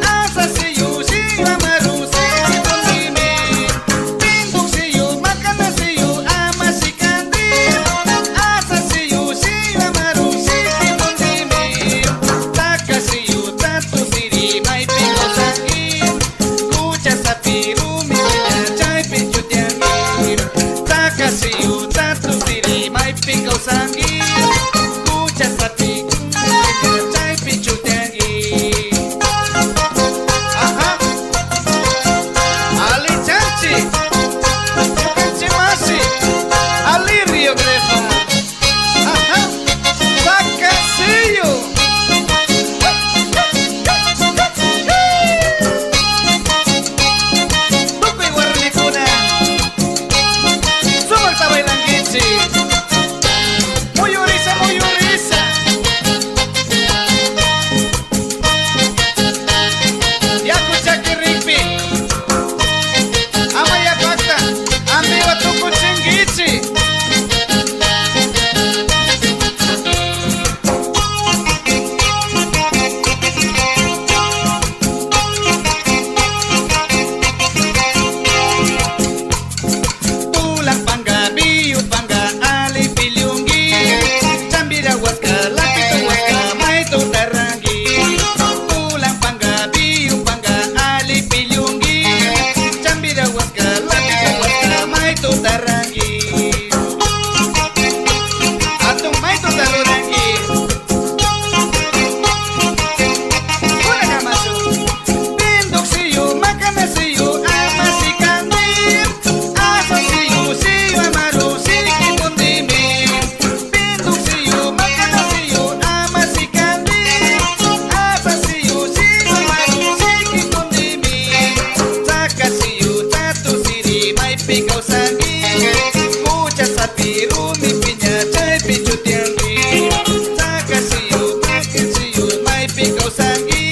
Asa siyo siyo amaru siyo pi causangi Mucha sapiru mi piña chay pichutiangi Sakasiyu mai pi causangi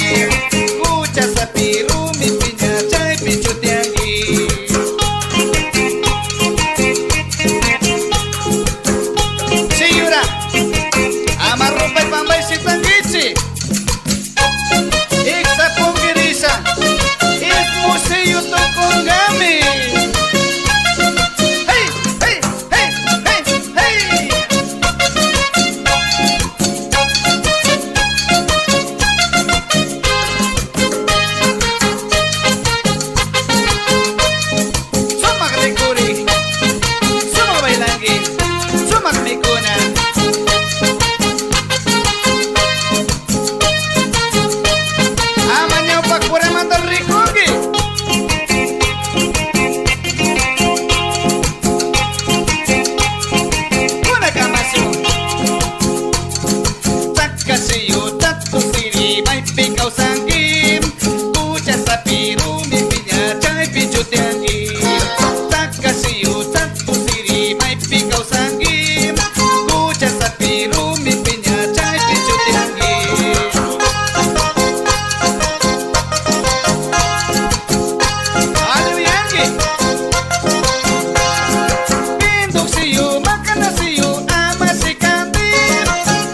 Mucha sapiru mi piña chay pichutiangi Señora Amarropa y pambay si tangichi Ixa pongirisa Es museo tocongami Hey, hey, hey, hey, hey Sumak likuri Sumak bailangi Sumak mikuna Amaño pa cura mandar ricongi Una camasu Takasiyo tatu siri mai pikau sangi Kucha sapiru mi piña chay pichutiangi Takasiyo tatu siri mai pikau sangi Kucha sapiru mi piña chay pichutiangi Aluyangi Pinduk siyu makana siyu ama si kandi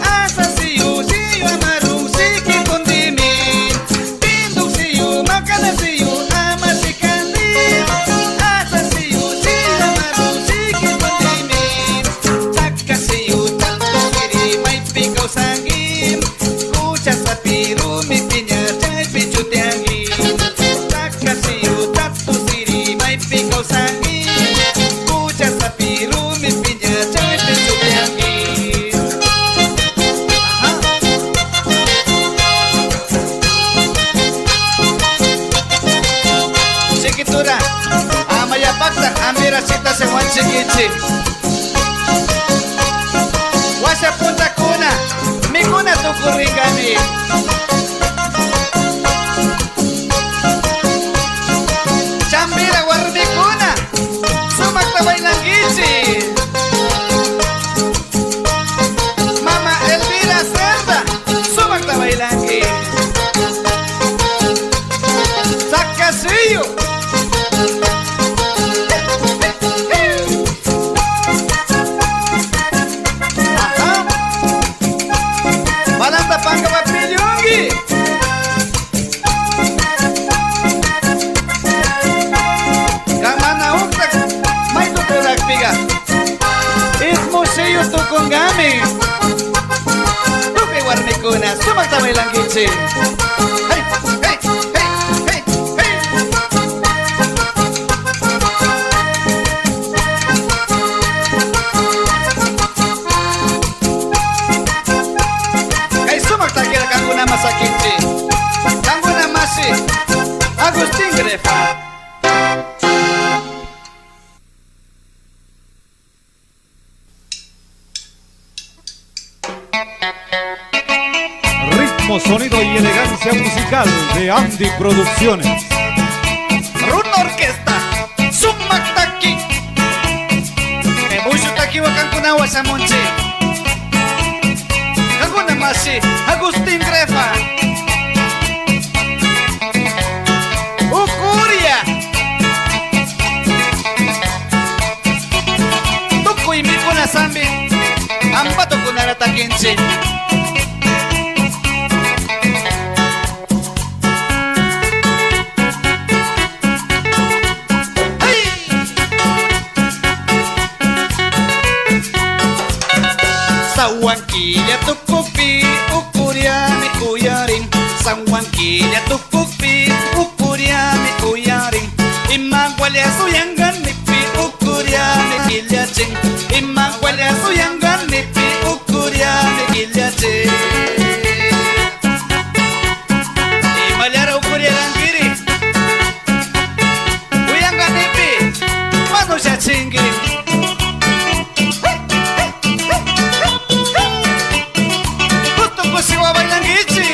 Asa siyu siyu amarung siki kundimin Pinduk siyu makana siyu ama si kandi Asa siyu siyu amarung siki kundimin Saka siyu tatu siri may pikau sangim Kucha sapiru mi piña chay pichutiangi Sakasiyu tatu siri mai pikau sangi Kucha sapiru mi piña chay pichutiangi Sikitura Amaya paksa amira sita se wan sikichi Wasa punta kuna Mikuna tukurigani Chambira warmikuna Sumak tabailangichi Mama Elvira Cerda Sumak tabailangi Sakasiyo Aha Balanta panga papillongi Kamana uktak May tuturak piga Es museo tukongami Tupi warmikuna Sumak tabailangichi Hey, hey, hey, hey, hey Kay sumak takira kanguna masakichi Kanguna masi Agustín Grefa Ritmo, sonido y elegancia musical de Andy Producciones. Runa Orquesta Sumak taki Mucho taki wa kanguna wasamonchi Kanguna masi Agustín Grefa Ukuria Tukuy mikuna sambi Ampato kunara takinchi Sawanquilla tukupi ukuria mi kuyarin Sawanquilla tukupi ukuria mi kuyarin Imagwalya suyangan nipi ukuria mi kilyachin Imagwalya suyangan nipi ukuria mi kilyachin Imalyara ukuria langkiri Uyangan nipi manusya chingiri Gusto ko si Wabaylangichi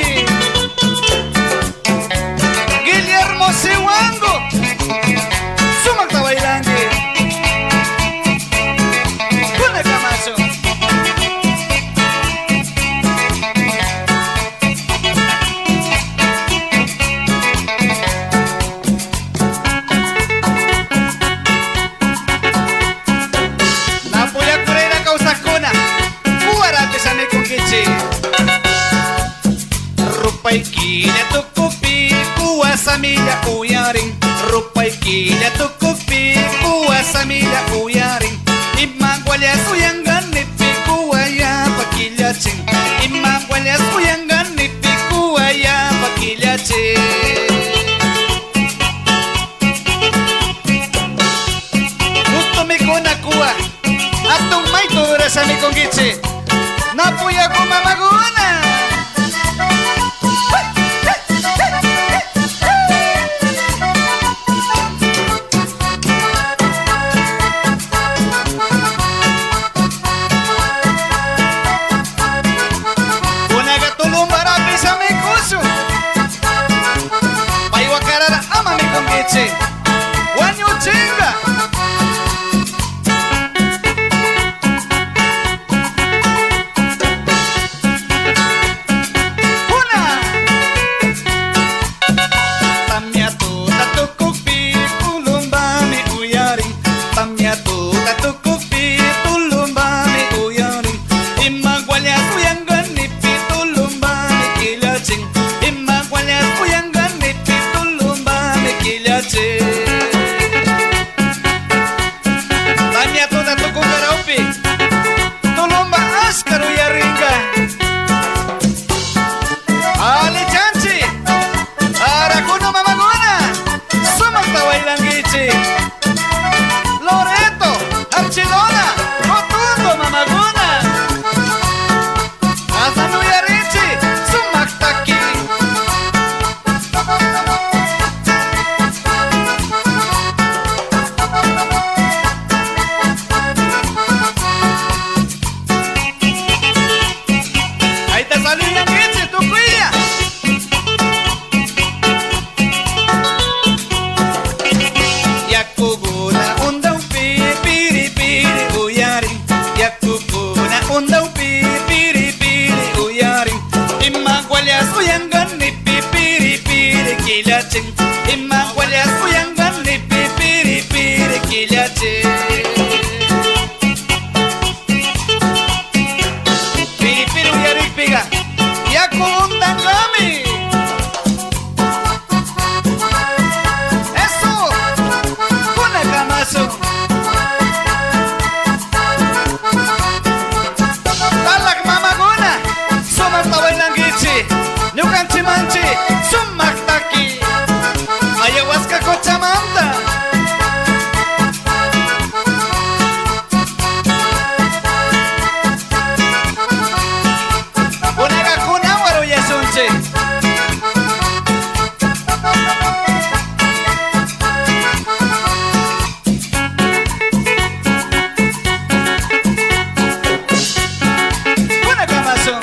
sami con gichi. Napuya ko mamaguna. Wanyu chinga Una Tamya tuta tukupi tulumba mi uyari Tamya tuta tukupi tulumba mi uyari Imagwalya tuyanggan nipi tulumba mi kilaching Imagwalya tuyanggan nipi tulumba mi kilaching Tulumba askar uyaringa Ali chanchi Arakuno mamaguna Sumagta wailangichi Loreto Archilona Rotundo mamaguna Asan uyarinchi Sumaktaki Imagwalya suyanggan ni pipiri piri kilache Piri piri uyari piga Yaku undang kami Eso Kuna kamaso Talak mamaguna Sumak tawai langgici Nyukan cimanci Sumak taki Ayahuasca Cochamanta Unaga kuna waro yasunche Unaga maso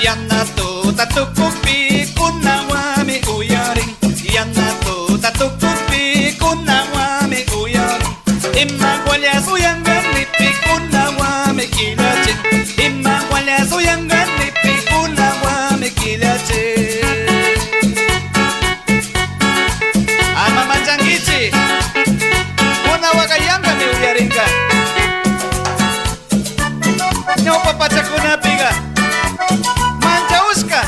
Yana to tatukupi kunawami uyaring Yana to tatukupi kunawami uyaring Imagwalya suyanggan nipi kunawami kilachin Imagwalya suyanggan nipi kunawami kilachin Ama machangichi Kunawakayanga mi uyaring ka Nyo papachakuna piga Manjauska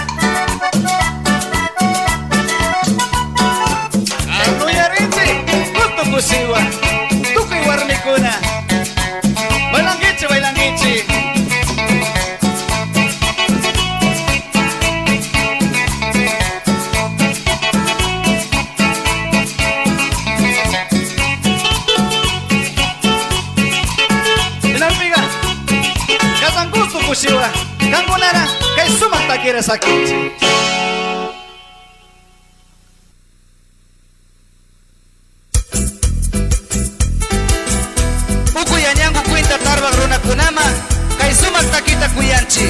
Anu yarinci Kutu kusiwa Tuki warmikuna Bailangici bailangici Inalpiga Kasan gustu kusiwa Kangunara Kay sumakta kira sakit Yanyangu kuinta tarwa runa kunama Kay sumakta kita kuyanchi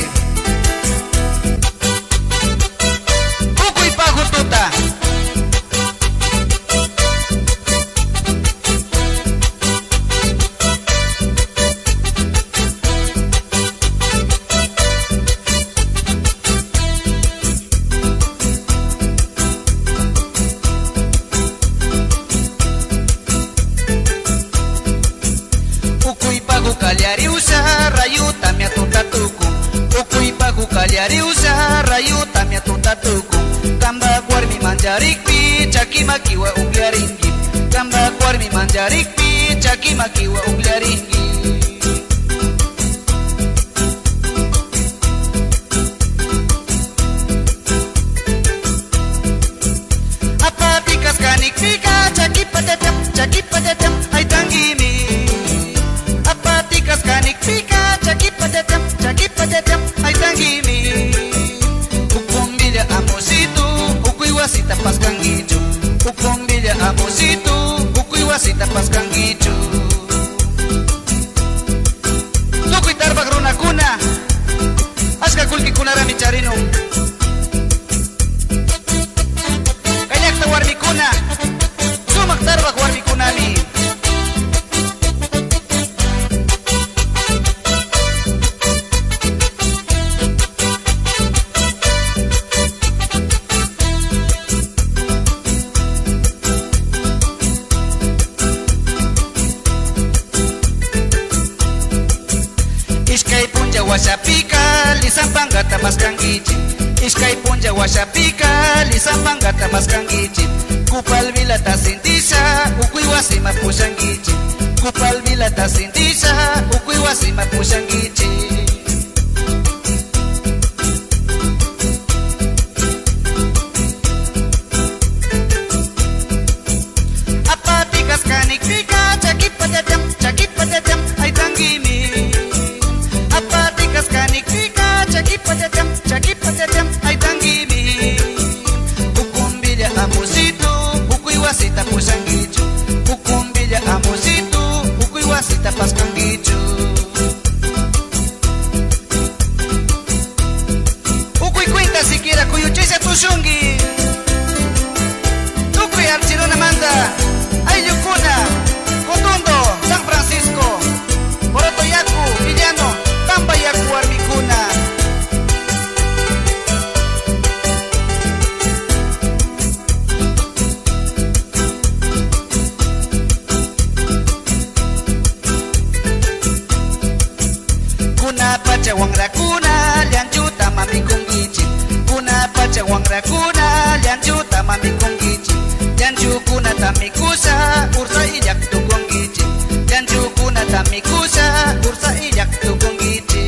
Uku ipagu tuta Kalyariusa rayuta mi atuntatuku Ukui pagu kalyariusa rayuta mi atuntatuku Kamba kuarmi manjarikpi chakimakiwa unglaringi Kamba kuarmi manjarikpi chakimakiwa unglaringi Apa pikas kanik pika chaki patatam ay tangimi patetem, chaki patetem, ay tangimi. Ukumbilya amosito, ukuy wasita paskangicho. Ukumbilya amosito, ukuy wasita paskangicho. Tukuy tarbak runakuna, ashka kulki kunara mi charino. Kayakta warmikuna, sumak tarbak warmikunami. Wasapika lisampangata maskangichi. Iskay punja wasapika lisampangata maskangichi. Kupal vila tasintisa ukuy wasi mapushangichi. Kupal vila tasintisa ukuy wasi mapushangichi. Apatikas kanik pika chaki patatam ay tangimi. Kanik pika chaki patetem ay tangimi. Ukumbilya amosito ukuy wasita pushangicho. Ukumbilya amosito ukuy wasita paskangicho. Ukuy cuenta siquiera kuyuchisa tushungi. Tukuy archirona manda ay yukuna Cotundo San Francisco Borotoyaku Villano Tambayaku Armicuna. Kuna pacha wangrakuna lianchuta mami kungichi. Kuna pacha wangrakuna lianchuta mami kungichi. Lianchu kuna tamikusa ursa iyak tu kungichi. Lianchu kuna tamikusa ursa iyak tu kungichi.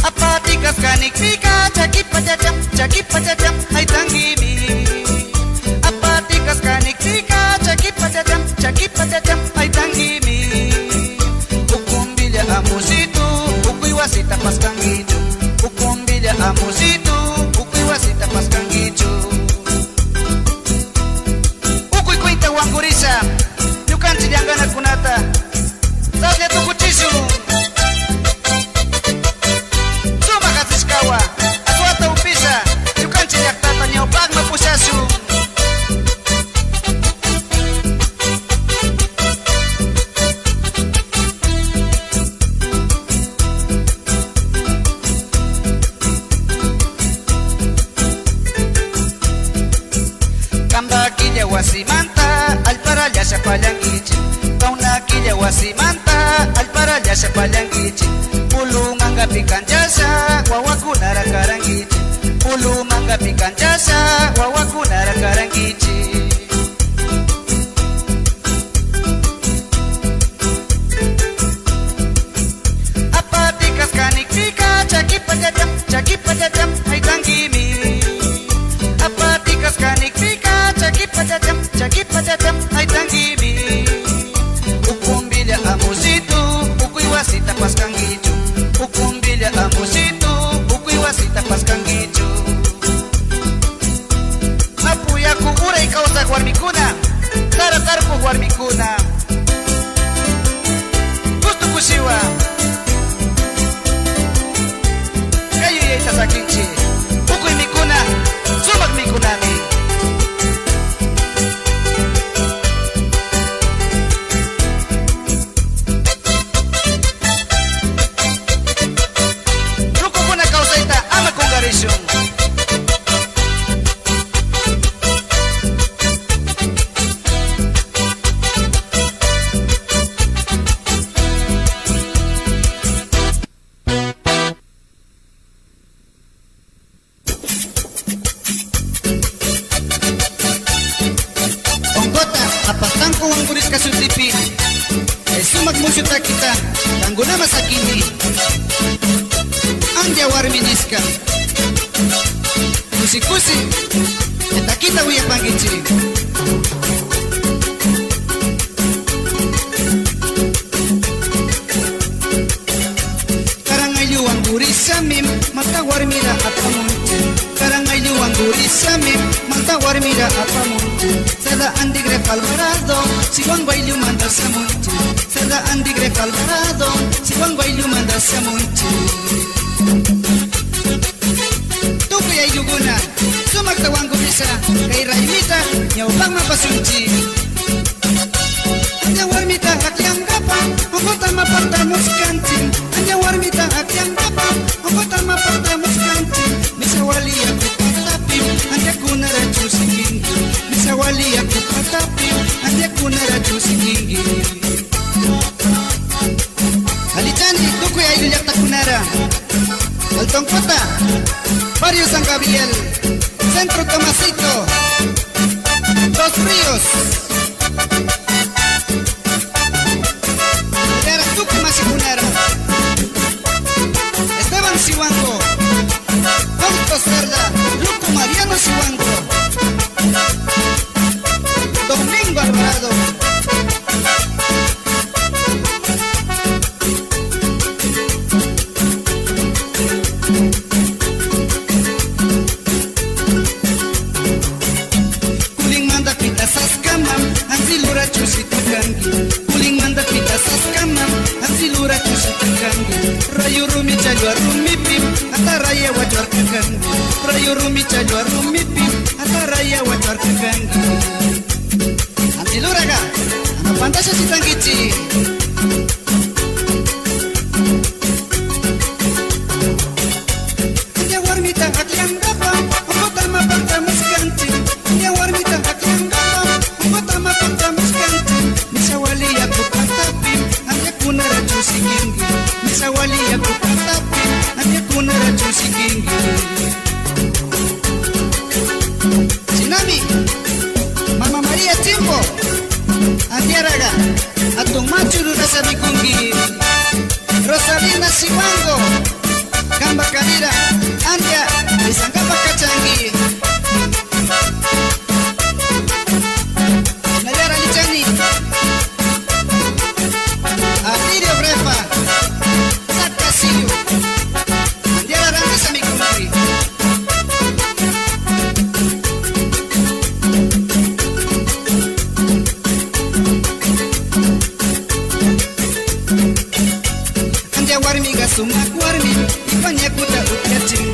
Apatikas kanik pika chaki patetem ay tangimi. Apatikas kanik pika chaki patetem ay tangimi. Ukumbilya amosito ukuy wasita paskangicho. Ukumbilya amosito ukuy wasita paskangicho. Ukuy kuinta wangurisa yukanchi diangana kunata sabnya tukuchisu. Suma katiskawa aswata upisa yukanchi diaktata nyaupag mapusasu. Kambakilla wasimanta alparalla shapalangichi. Kaunakilla wasimanta alparalla shapalangichi. Pulumanga pikanchasa wawakunara karangichi. Pulumanga pikanchasa wawakunara karangichi. Apatikas kanik pika chaki patetem ay tangimi. Apatikas kanik pika chaki patetem ay tangimi. Ukumbilya amosito ukuy wasita paskangicho. Ukumbilya amosito ukuy wasita paskangicho. Mapuyaku uray kawsa warmikuna taratarpu warmikuna. Gusto kushiwa kayo yayta sakinchi. Ukuy mikuna sumak mikunami. Ruko kuna kausaita ama kongarishon. Apastangko ang kuris kasutipi ay sumagmusyuta kita tanggo na masakini ang jawar miniska kusi-kusi Taquita voy a panquichi. Karangayu angurisamim, mata warmira apamunti. Karangayu angurisamim, mata warmira apamunti. Sada andigre Alvarado, si Juan Bailu manda samunti. Sada andigre Alvarado, si Juan Bailu manda samunti. Tuku ya yuguna, sumak tawangu bisa, kay raimita, nyawang mapasunci. Anya warmita akyang gapa, angkota mapartamus kancing. Anya warmita akyang gapa, angkota mapartamus kancing. Misawali aku patapim, anya kuna raju singgingi. Misawali aku patapim, anya kuna raju singgingi. Halicani, tuku ya yulyak takunara. Altong Kota, Barrio San Gabriel, Centro Tomasito, Dos Ríos, Tuku Masipunara, Esteban Siwango, Fausto Cerda, Luco Mariano Siwango, Domingo Alvarado. Rayu rumi cajuar rumi pim, ata raya wajar keganggu. Rayu rumi cajuar rumi pim, ata raya wajar keganggu. Anti luraga, anak pantas si tangkici. Dia warmita akyang gapa, anggota mapartamus kancing. Dia warmita akyang gapa, anggota mapartamus kancing. Misawali aku patapim, hanya kuna raju singgingi. Misawali aku patapin, hanya kuna raju singgingi. Sinami, Mama Maria Cimbo, Antiaraga, Atung Machuru Rasa Bikungi, Rosalina Siwango, Gamba Kadira, Antia, Disangkapa Kacangi, Nayara Licani, Atirio Brefa, Sakasiu, Andiara Rangisa Mikungi. Andia warmi gasumak warmi, ipanya kuda ukyacing.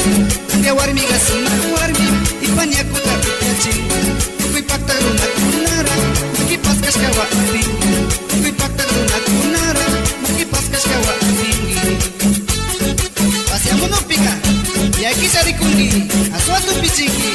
Andia warmi gasumak warmi, ipanya kuda ukyacing. Kui paktaruna kunara, maki paskas kawa tinggi. Kui paktaruna kunara, maki paskas kawa tinggi. Pasya monopika, ya kisah dikungi, asuatu picingi.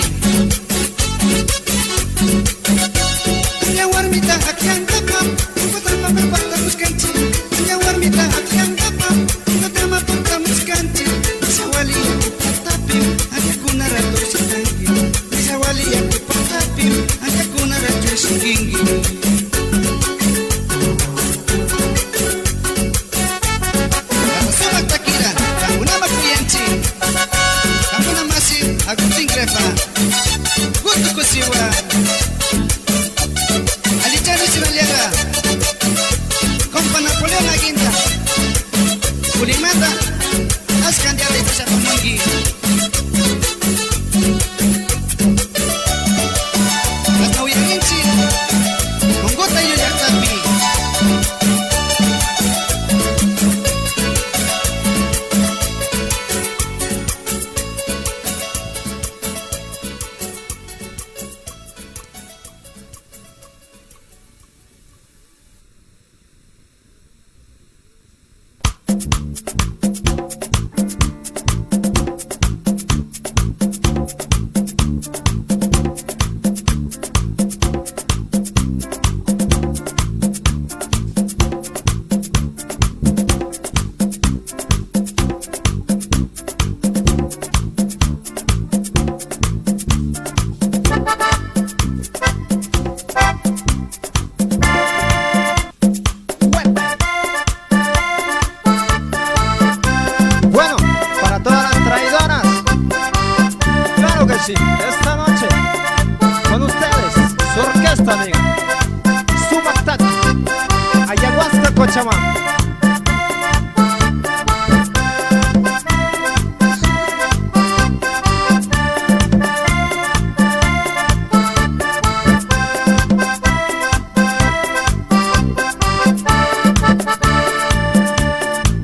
Anya warmita akyang gapam, angkota mapartamus kancing. Anya warmita akyang gapam, angkota mapartamus kancing. Misawali aku patapim, anya kuna ratu singgingi. Misawali aku patapim, anya kuna ratu singgingi. Sumak takira, kamu nama kuyanci, kamu nama masih Agustin Grefa, Gusto Kusiwa, Alicano Sinaliaga, Compa Napoleón Aguinta, Pulimata, Ascandiara y Chapamongi. Asnauyaginchi, Mongota y Yuyaktapi. sí, esta noche esta amiga. Sumac, Ayahuasca, Cochabamba.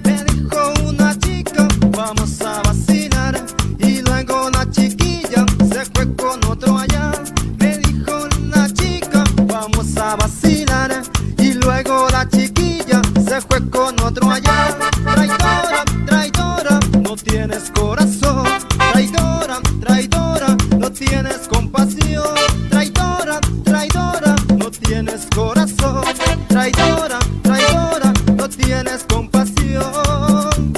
Me dijo una chica, vamos a vacilar, y luego la chiquilla se fue con otro allá. Me dijo una chica, vamos a vacilar, y luego la chiquilla se fue con otro allá. Traidora, traidora, no tienes corazón. Traidora, traidora, no tienes compasión. Traidora, traidora, no tienes corazón. Traidora, traidora, no tienes compasión.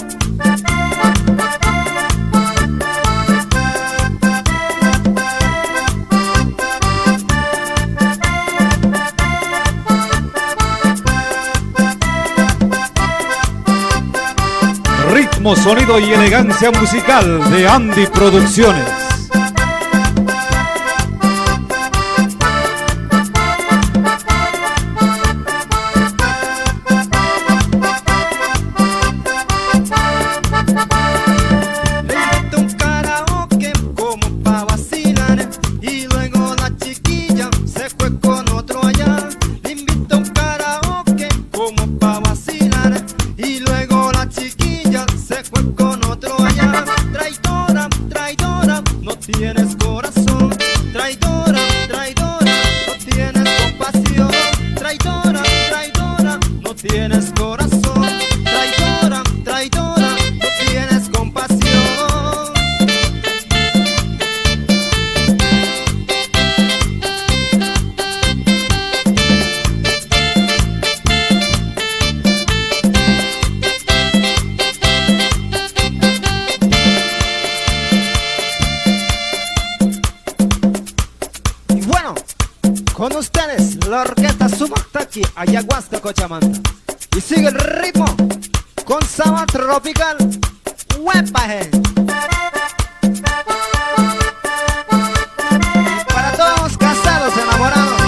Ritmo, sonido y elegancia musical de Andy Producciones. Le invito un karaoke como pa' vacilar, y luego la chiquilla se fue con otro allá. Le invito un karaoke como pa' vacilar, y luego la chiquilla se fue con otro allá. Traidora, traidora, no tienes corazón. Traidora, traidora, no tienes compasión. Traidora, traidora, no tienes corazón. Traidora, traidora, no tienes compasión. Y bueno, con ustedes la orquesta Sumac, Ayahuasca, Cochabamba. Y sigue el ritmo con sabor tropical. ¡Huepaje! Para todos los casados enamorados.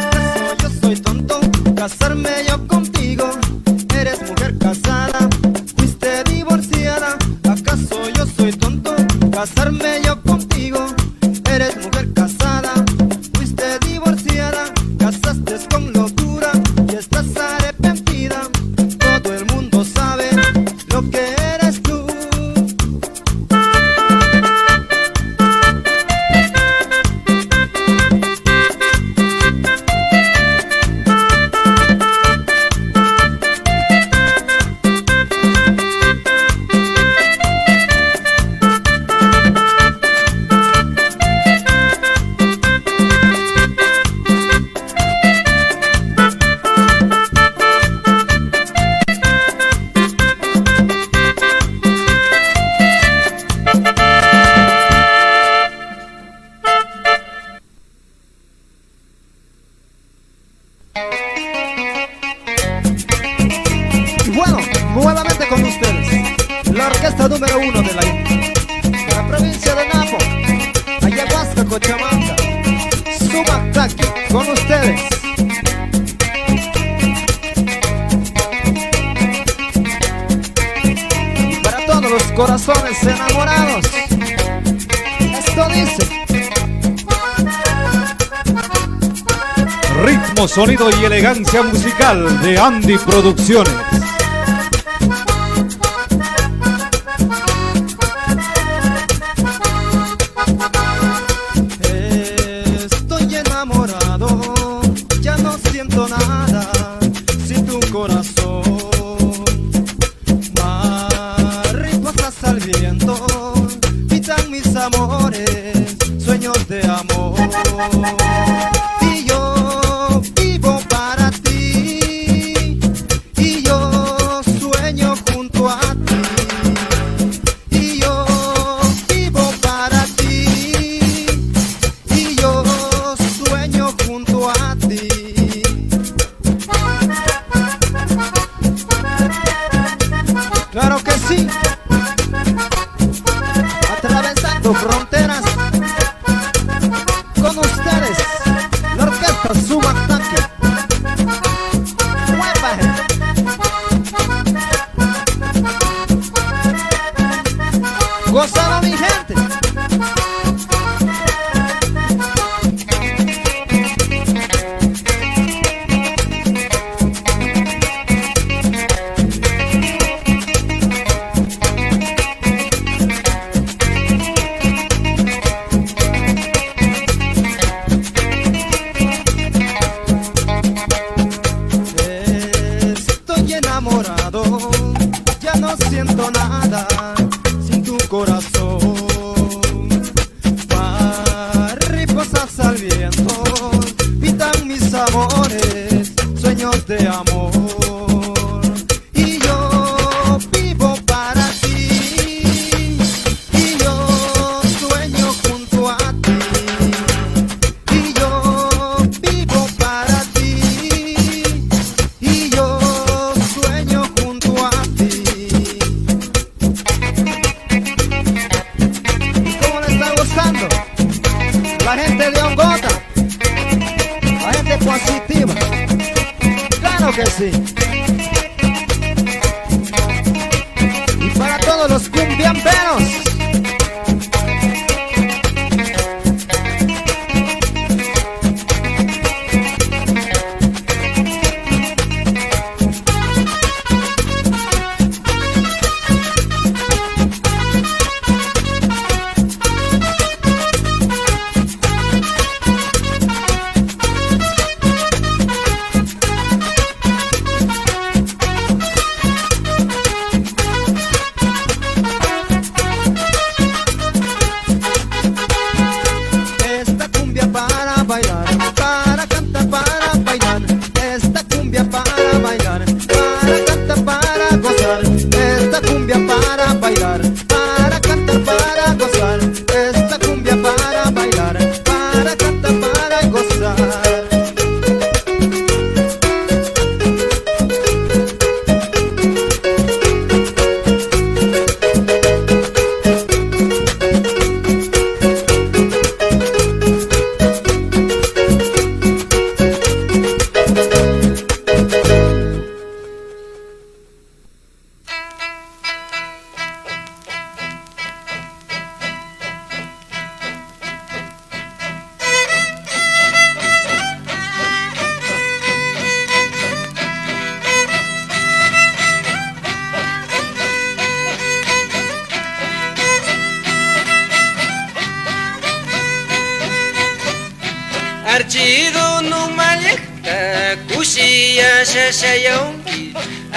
¿Acaso yo soy tonto? Casarme yo contigo. Eres mujer casada, fuiste divorciada. ¿Acaso yo soy tonto? Casarme yo contigo. Eres mujer casada, fuiste divorciada. Casaste con locura y estás arrepentida. Todo el mundo sabe lo que eres tú. Y bueno, nuevamente con ustedes la orquesta número 1 de la provincia de Napo, Ayahuasca, Cochabamba. Sumac, con ustedes. Y para todos los corazones enamorados, esto dice. Ritmo, sonido y elegancia musical de Andy Producciones. Estoy enamorado, ya no siento nada sin tu corazón. Mariposas al viento, pitan mis amores, sueños de amor. Y yo vivo para ti, y yo la gente de Ongota, la gente positiva, claro que sí. Y para todos los cumbiamberos. Archido no malekta kushia shashayonki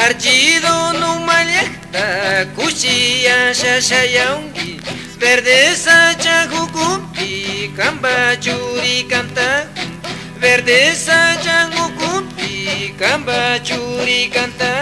Archido no malekta kushia shashayonki Verde sacha hukumpi kamba churi kanta Verde sacha hukumpi kamba churi kanta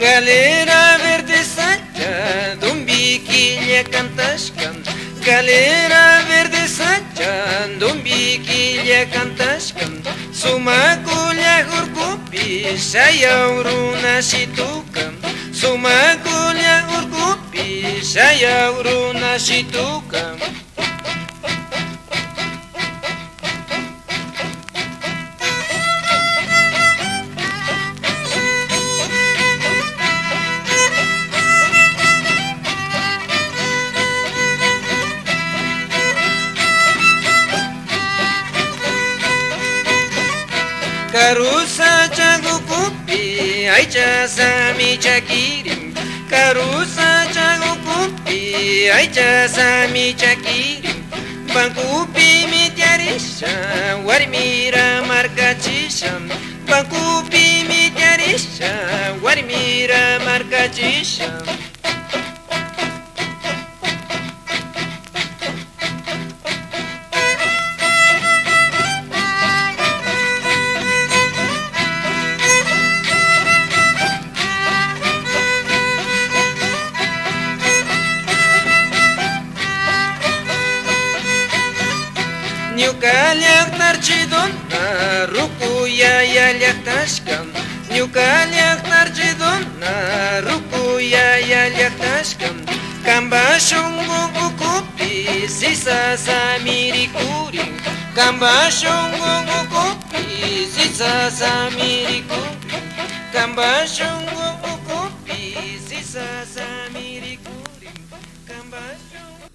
Galera verde sacha, dumbiquilha cantascan. Galera verde sacha, dumbiquilha cantascan. Sumaculha urcupi, sayauruna situcan. Sumaculha urcupi, sayauruna situcan. Karusa chagukupi, aicha sami chakirim. Karusa chagukupi, aicha sami chakirim. Bankupi mitiarisha, warmira markachisha. Bankupi mitiarisha, warmira markachisha. Nyuka llaqtar chidona, rukuya ya llaqtashkan. Nyuka llaqtar chidona, rukuya ya llaqtashkan. Kamba shungu ukupi, sisa samirikurin. Kamba shungu ukupi, sisa samirikurin. Kamba shungu ukupi, sisa samirikurin. Kamba shungu.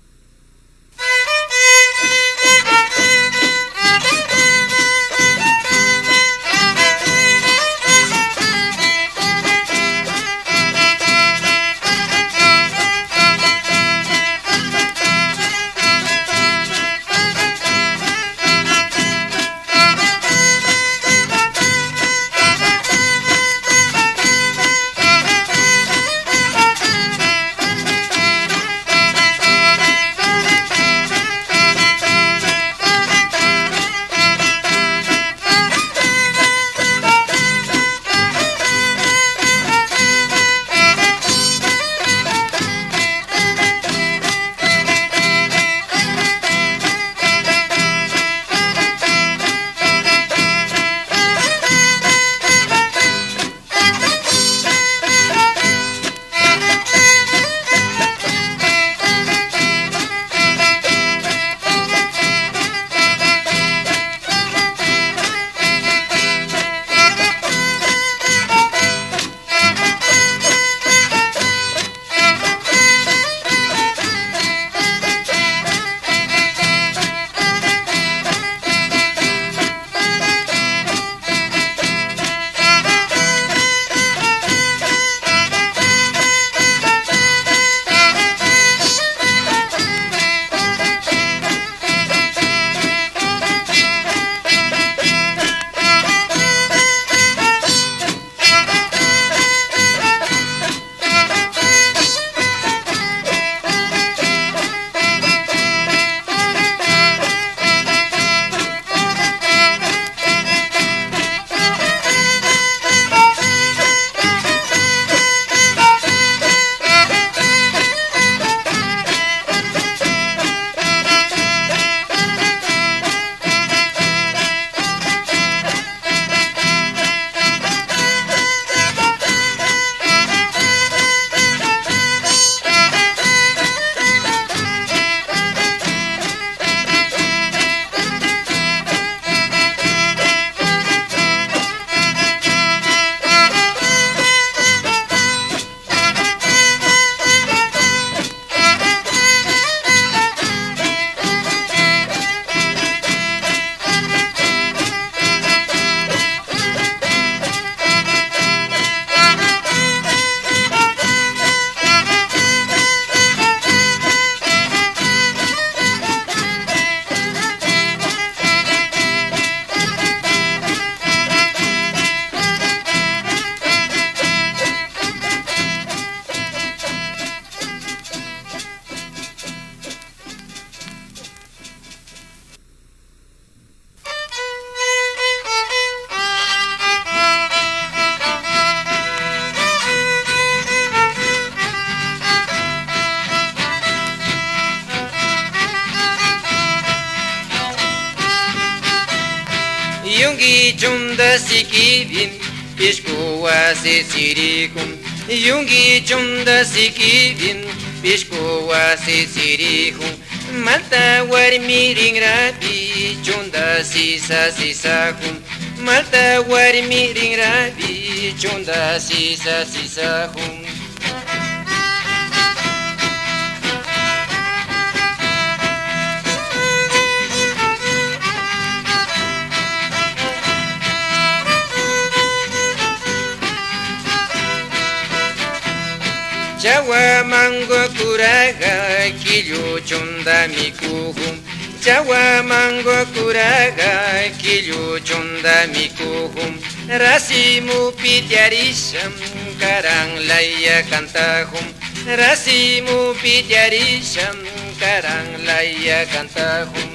Yungi chunda sikibin Pishkuwa sisirikum Yungi chunda sikibin Pishkuwa sisirikum Malta warmi ringrabi Chunda sisa sisakum Malta warmi ringrabi Chunda sisa sisakum Jawa mango kuraga kilyu chunda mikuhum Jawa mango kuraga kilyu chunda mikuhum Rasimu pityarisham karang laya kantahum Rasimu pityarisham karang laya kantahum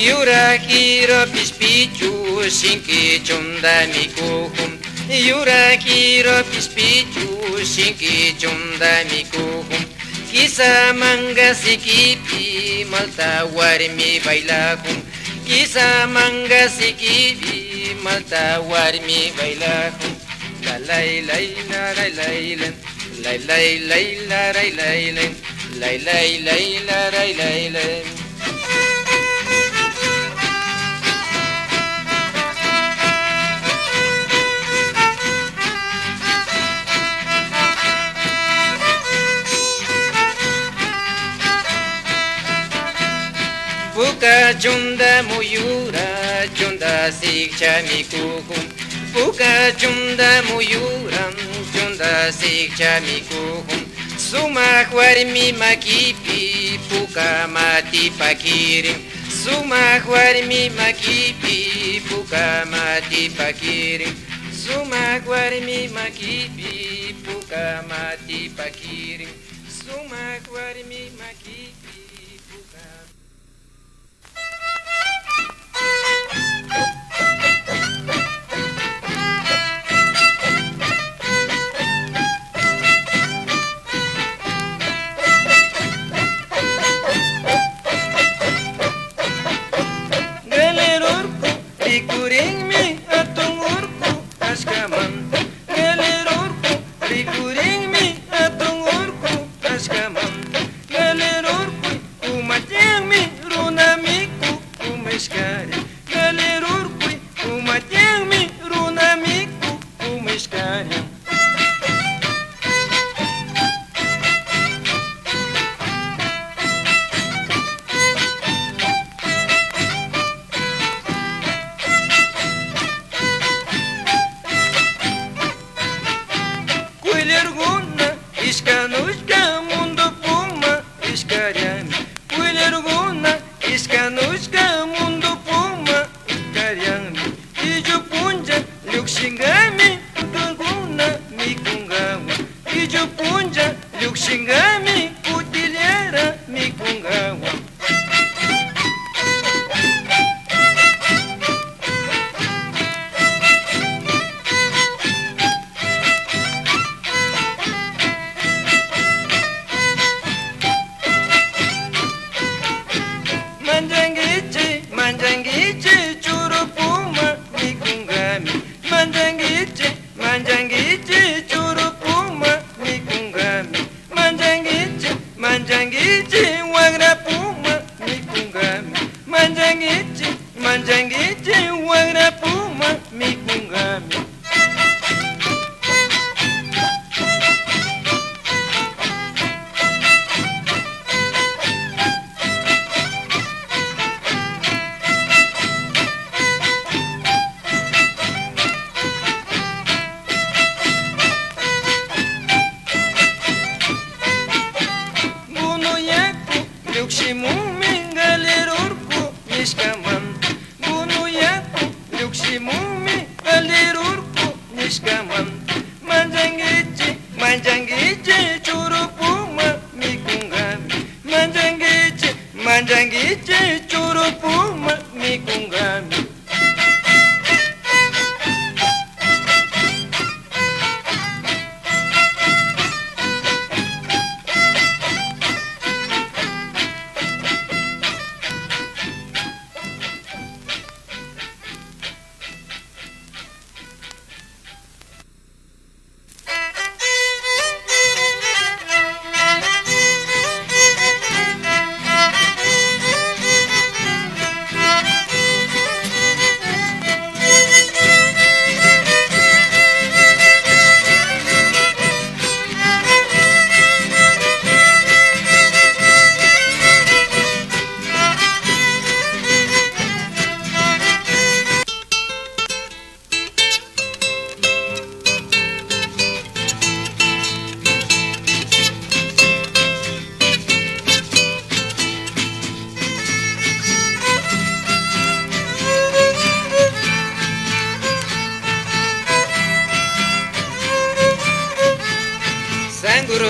Yura kiro pispichu shinki chunda mikuhum Yura kiro pispichu shinki chunda mikuhum Kisa manga sikipi malta warmi bailahum Kisa manga sikipi malta warmi bailahum La lay lay la lay lay lay lay lay la lay lay lay lay lay lay la lay lay lay Puka chunda muyura chunda sikcha mikuhum Puka chunda muyura chunda sikcha mikuhum Sumak warmi makipi puka mati pakirim Sumak warmi makipi puka mati pakirim Sumak warmi makipi puka mati pakirim Sumak warmi makipi puka Rikuring mi atong urko askaman Galer urko Rikuring mi atong urko askaman Galer urko umatyang mi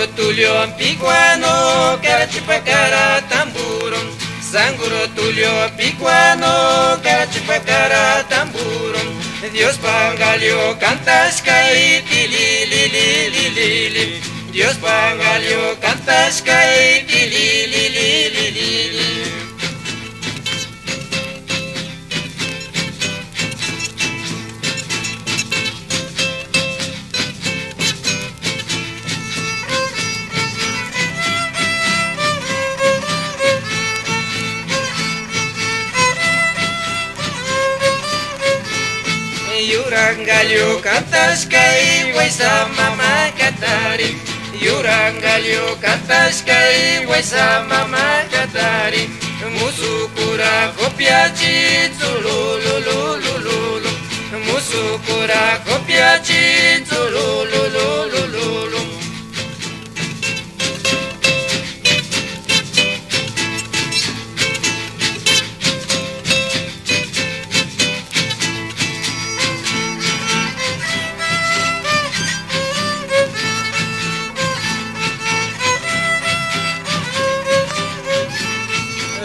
Sanguro tulio picuano, carachipacara tamburo. Sanguro tulio picuano, carachipacara tamburo. Dios pangalio cantas caiti li li li li li li. Dios pangalio cantas caiti li li li li li li. Yurangalio cantas kai waisa mama katari. Yurangalio cantas kai waisa mama katari. Musukura kopiachi zulululululu. Musukura kopiachi zulululululu.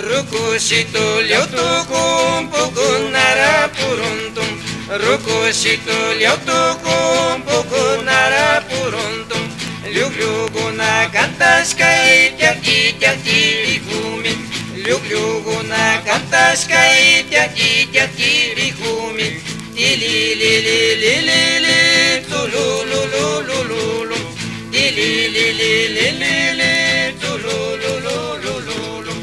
Rukushito lyotukum pukunara puruntum. Rukushito lyotukum pukunara puruntum. Lyugyuguna cantas kai tyaki tyaki rihumi. Lyugyuguna cantas kai tyaki tyaki rihumi. Tili li li li li li tulululululu. Tili li li li li li tulululululu.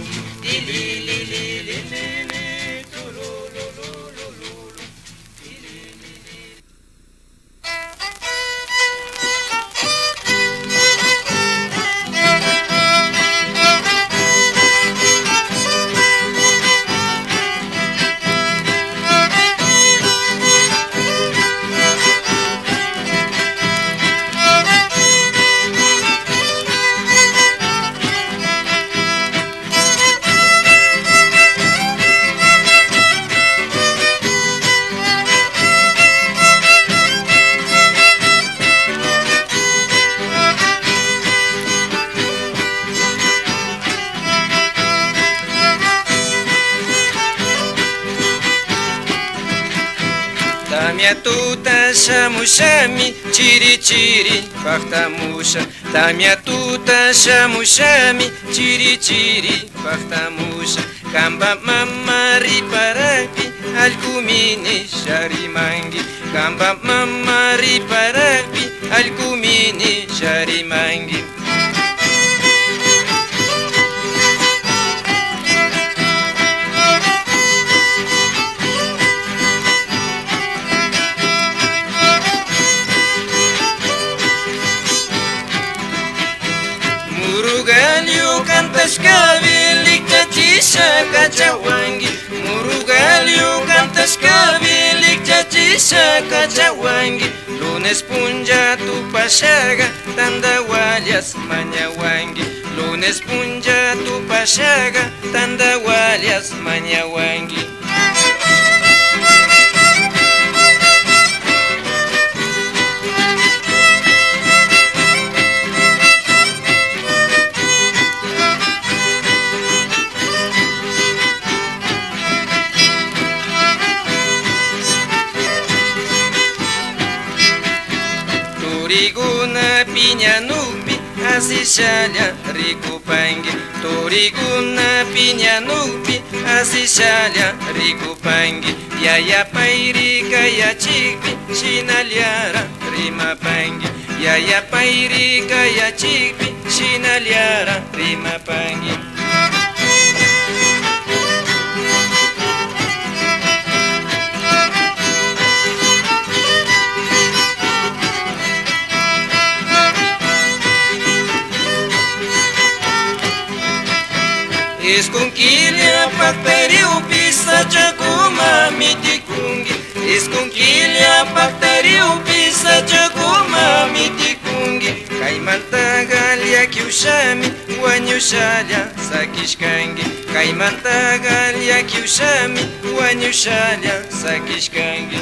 Tamia tuta shamushami chiri chiri paktamusha. Tamia tuta shamushami chiri chiri paktamusha. Kamba mama riparapi alkumini sharimangi. Kamba mama riparapi alkumini sharimangi. Murugalio cantas kavilik chachisha kachawangi. Murugalio cantas kavilik chachisha kachawangi. Lunes punja tu pashaga tandawalias manyawangi. Lunes punja tu pashaga tandawalias manyawangi. Toriguna piña nupi asishalya rikupangi. Toriguna piña nupi asishalya rikupangi. Yaya pairi kaya chikpi shinalyara rimapangi. Yaya pairi kaya chikpi shinalyara rimapangi. Esconquilha pactariu pisa chacuma mitikungi. Esconquilha pactariu pisa chacuma mitikungi. Kaimanta galia kiushami wanyushalya sakishkangi. Kaimanta galia kiushami wanyushalya sakishkangi.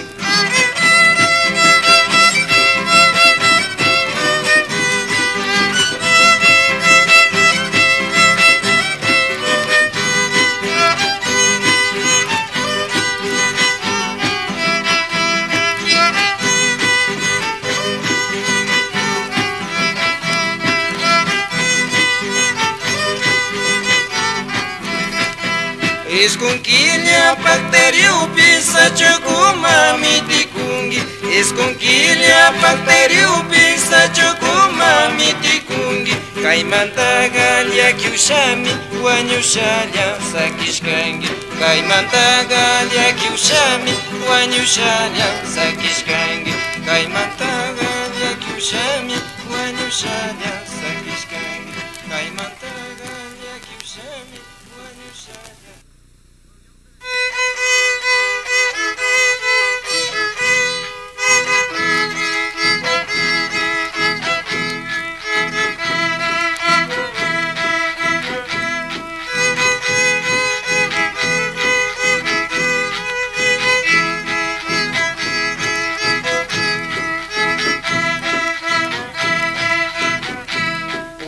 Esconquilha bactério pisa chocuma mitikungi. Esconquilha bactério pisa chocuma mitikungi. Kaimantagalha kiushami wanyushalya sakishkangi. Kaimantagalha kiushami wanyushalya sakishkangi. Kaimantagalha kiushami wanyushalya sakishkangi. Kaimantagalha kiushami wanyushalya.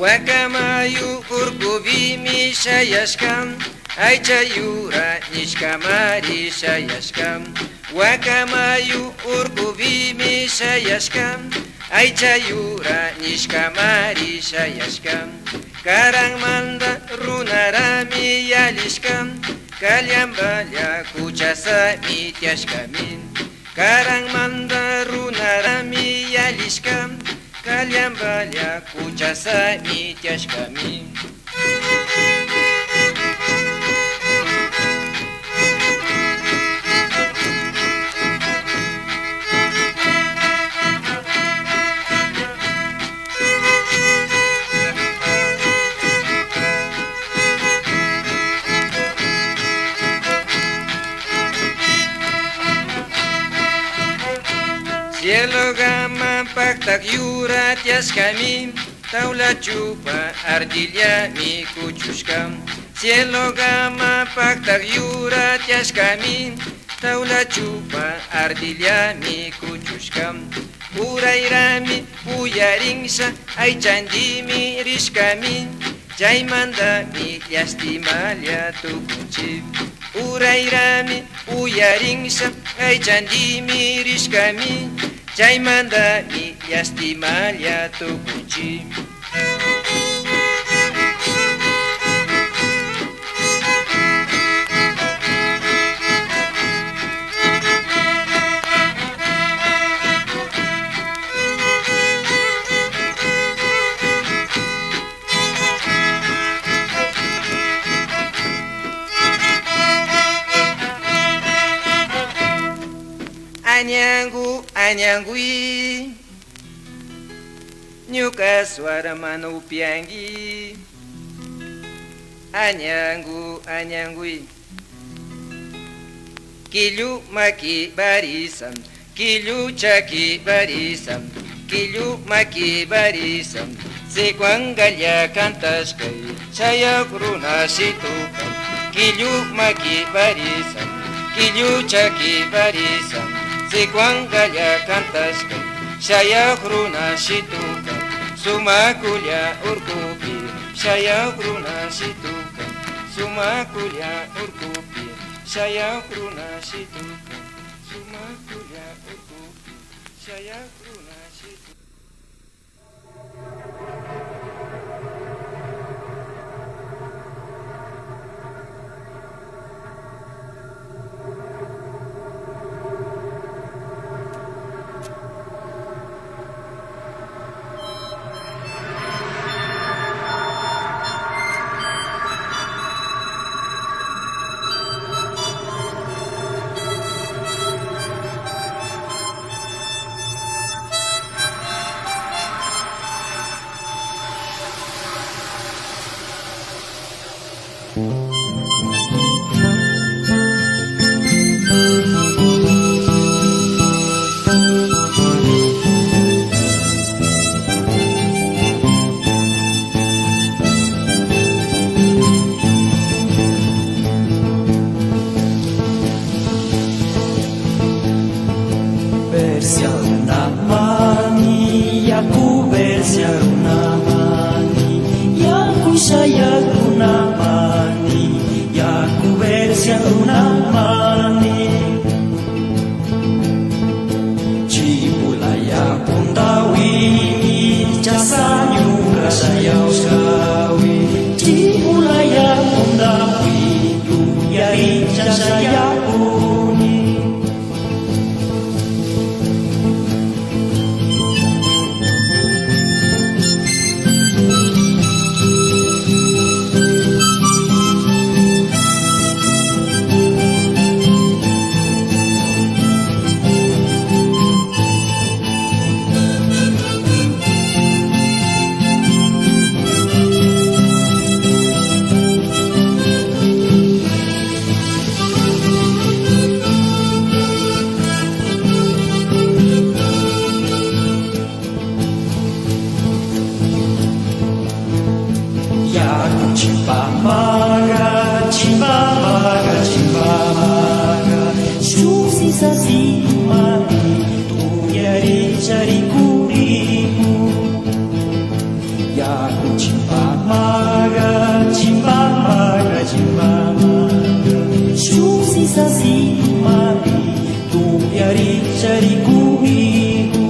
Wakamayu urkubimi shayashkam, aychayura nishkamari shayashkam. Wakamayu urkubimi shayashkam, aychayura nishkamari shayashkam. Karangmanda runarami yalishkam, kalyambalya kuchasa mityashkamin. Karangmanda runarami yalishkam, kalyambalya kuchasa mityashkamin. Cielo gama paktak yura tiaskami, taula chupa ardilla mi kuchushkam. Cielo gama paktak yura tiaskami, taula chupa ardilla mi kuchushkam. Urairami uyaringsa aychandimi rishkami, chaymanta mi llastimalya tukunchim. Urairami uyaringsa aychandimi rishkami, chaymanta mi llastimalya tukunchim. Anyangu, anyangui, nyuka suara manupiangi. Anyangu, anyangui, kilu maki barisam, kilu chaki barisam, kilu maki barisam. Sekuangalya kantaskai, saya kuruna situkan. Kilu maki barisam, kilu chaki barisam. Sekuangalya kantaskai, saya kuruna situkan. Sumakulya urkupi, saya kuruna situkan. Sumakulya urkupi, saya kuruna situkan. Sumakulya urkupi, saya kuruna situkan. Chimbamaga, chimbamaga, chimbamaga, susi sasi mari, tu yari cari kurimu. Yaku chimbamaga, chimbamaga, chimbamaga, susi sasi mari, tu yari cari kurimu.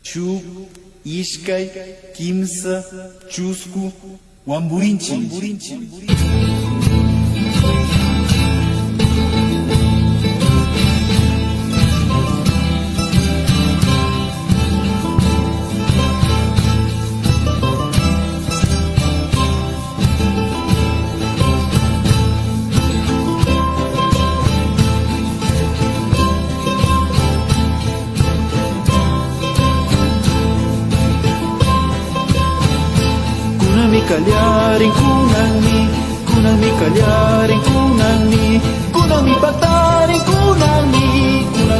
Shuk, Ishkay, Kimsa, Chusku, Wamburinchi. Kalyaring kunami kalyaring kunami pataring kunang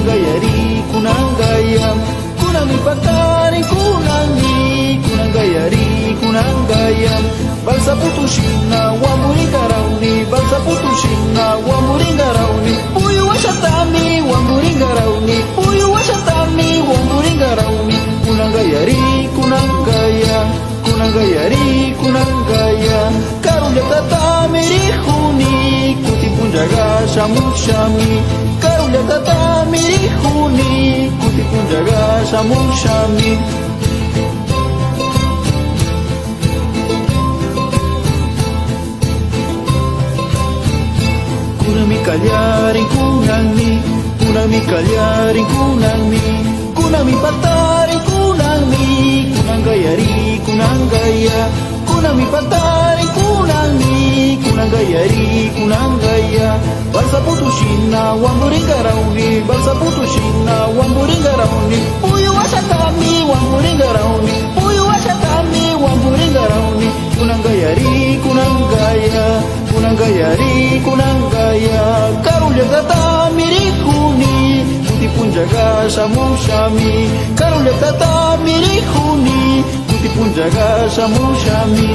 gayari kunang gayam kunami pataring kunang gayari kunang gayam balsa putushina wamuringa rauni balsa putushina wamuringa rauni puyu washatami wamuringa rauni puyu washatami wamuringa rauni kunang gayari kunang gayam kunang gayari kunang gaya karunya tata mirihuni kuti punjaga shamu shami karunya tata mirihuni shamushami kunami kallarin kunami kunami kallarin kunami kunami patarin kunami kunangayari kunangaya kunami patarin kunami kunangayari kunangaya balsa putushina wamburingarauni balsa putushina wamburingarauni puyu washatami wamburingarauni puyu washatami wamburingarauni kunangayari kunangaya kunangayari kunangaya karulia tata mirikuni putipun jaga shamushami karulia tata mirikuni putipun jaga shamushami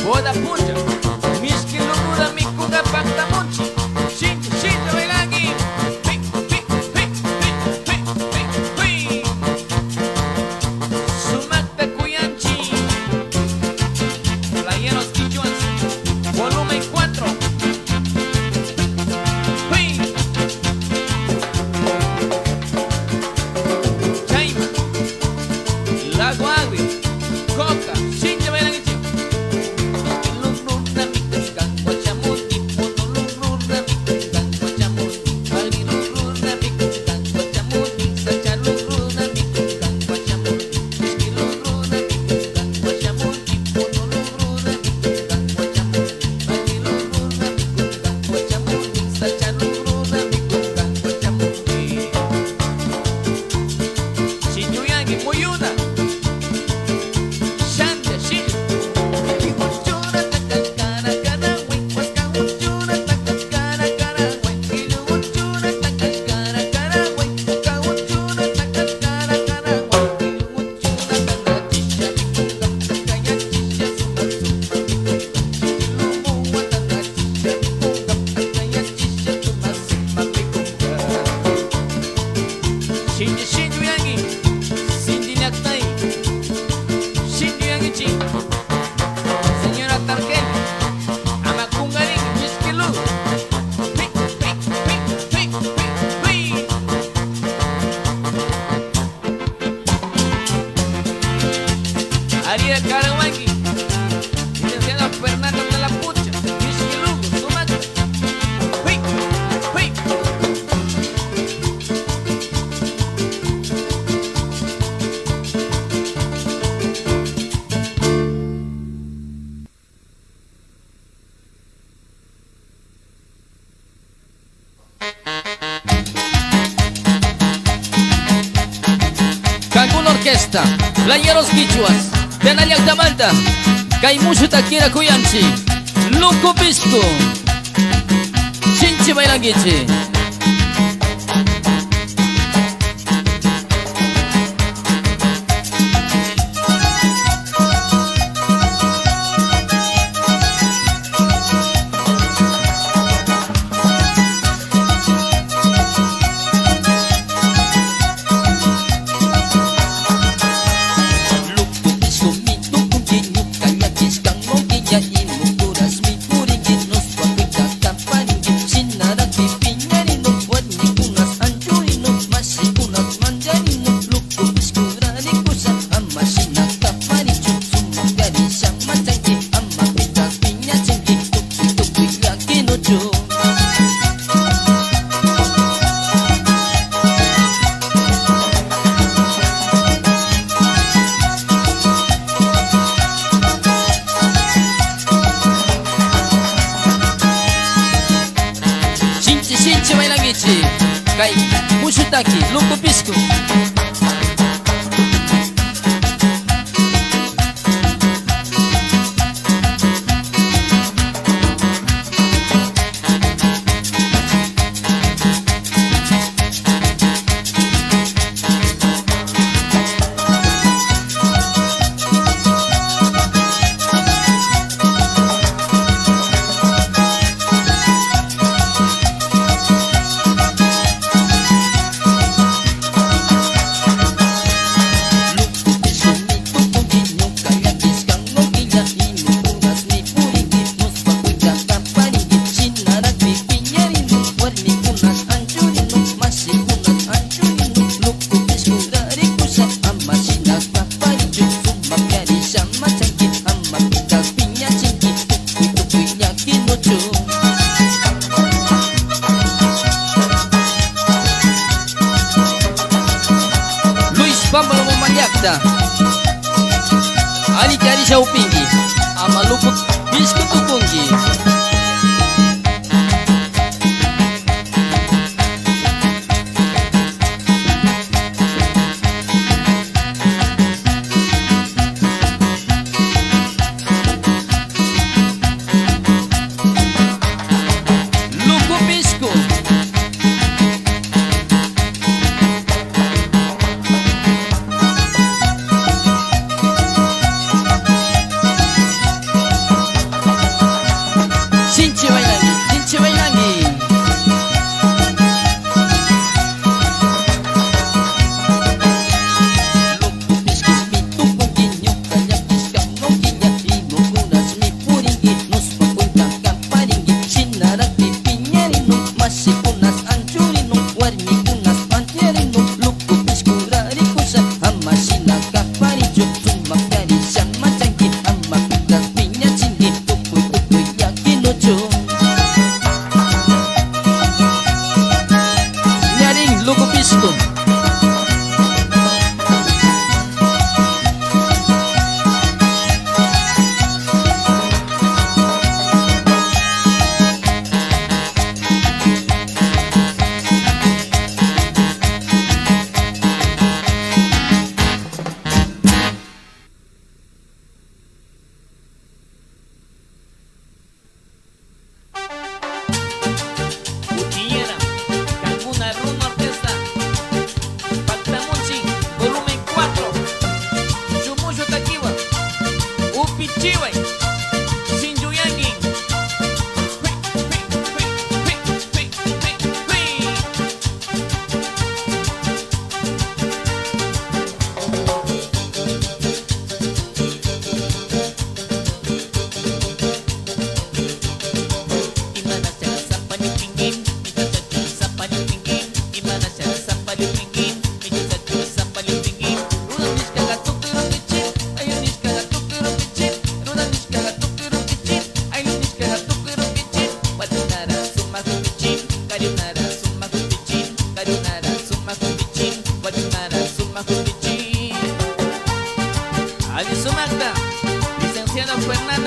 Boda pucha, mis kilogura mi kuga pakta monchi. Shinchi, shinchi, bailagi. Pi, pi, pi, pi, pi, pi, pi. Sumakta Cuyanchi. Playeros Quichuas, volumen 4. Pi. Chaima, Lago Agrio, Coca, Shinchi, bailagi. Señora Tarquel, Amacungarín, Misquilú. Pi, pi, pi, pi, pi, pi. Ariel Caraguanqui, licenciado Fernando de la Pucha, Misquilú, Sumatra. Pi, pi. Cancún Orquesta, Playeros Quichuas, Tenaliak Tamalta, Kaimushu Takira Cuyanchi, Luco Pisco, Shinchi Bailanguichi. Kai Mushutaki, Luco Pisco.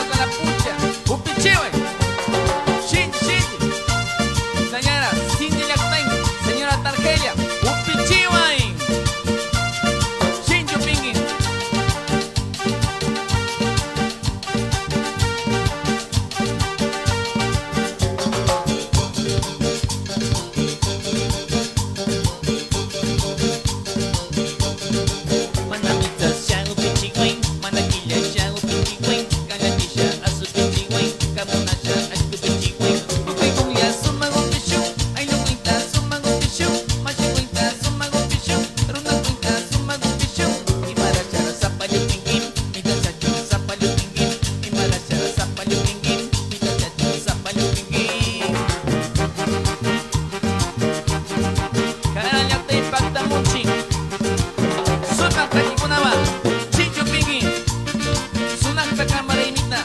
bailando con la pucha. Upichiwe. Shin, shin. Señora Cindy Yactain, señora Targelia. Upichiwe. Shin Yupingui. Manamita siya upichiwe. Manakilya siya upichiwe. Kanatisha asu pichiwe. Kamuna siya asu pichiwe. Ukay kuya sumagupisyo. Ay lukwita sumagupisyo. Masikwita sumagupisyo. Runakwita sumagupisyo. Imara siya sa palutingin. Mita siya sa palutingin. Imara siya sa palutingin. Mita siya sa palutingin. Karanya tayo pagtamuchi. Sunak tadi kunawa. Sitio pingi. Sunak takamara imita.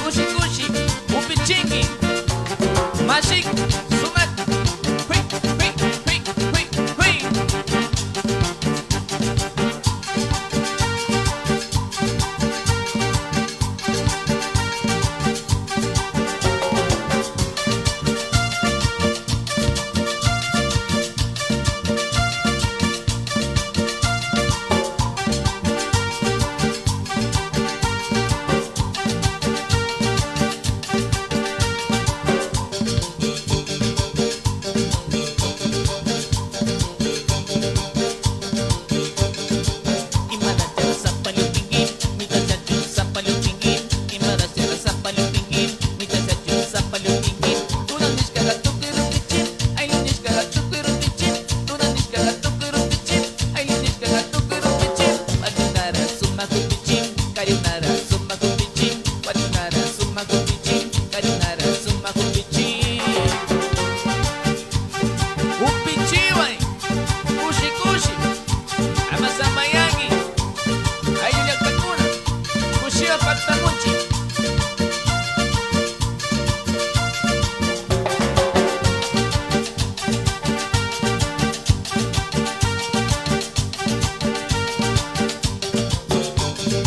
Kushi kushi. Upichingi. Masik. Sunak. Hui, hui, hui, hui, hui. Imara siya sa palutingin. Mita siya sa palutingin. Imara siya sa palutingin. Mita siya sa palutingin. Tunang niskala tukiro pichin. Ay niskala tukiro pichin. Tunang niskala tukiro pichin. Ay niskala tukiro pichin. Wadunara sumaku pichin. Kayunara sumaku pichin. Wadunara sumaku pichin. Kayunara sumaku pichin. Upichiway. Kushi kushi. Amasambayagi. Ayuyak Takuna. Kushia Pagtamuchi.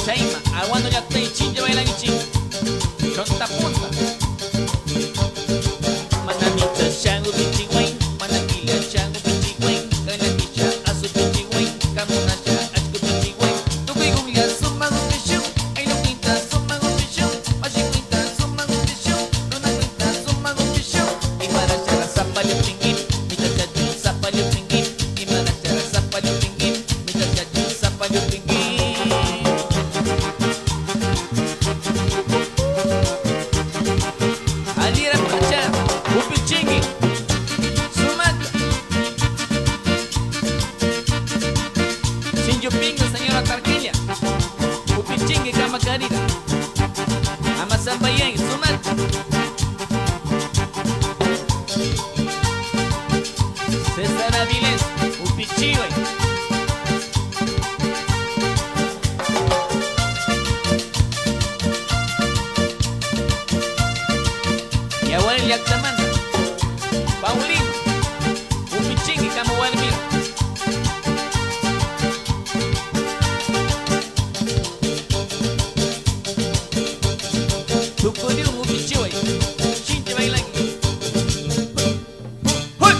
Chaima, aguando ya te chinja bailan y chin. Chonta punta. Manamita shangu pichiway. Manakila shangu pichiway. Kanatisha asu pichiway. Kamuna siya asku pichiway. Tukoy gumya sumagupisyo. Ay lukwita sumagupisyo. Masikwita sumagupisyo. Lunakwita sumagupisyo. Imara siya sa palutingin. Mita siya sa palutingin. Imara siya sa palutingin. Mita siya sa palutingin. Alira Pacha, Upichingi, Sumatra. Sinjupingo, señora Tarquilla. Upichingi, Camacarita. Amasambayang, Sumatra. César Avilés, Upichiwe. Yawan Yaktamanta. Paulino. Upichingi, Camualmir. Tukuri Upichiwe. Chinti bailan. Hoy.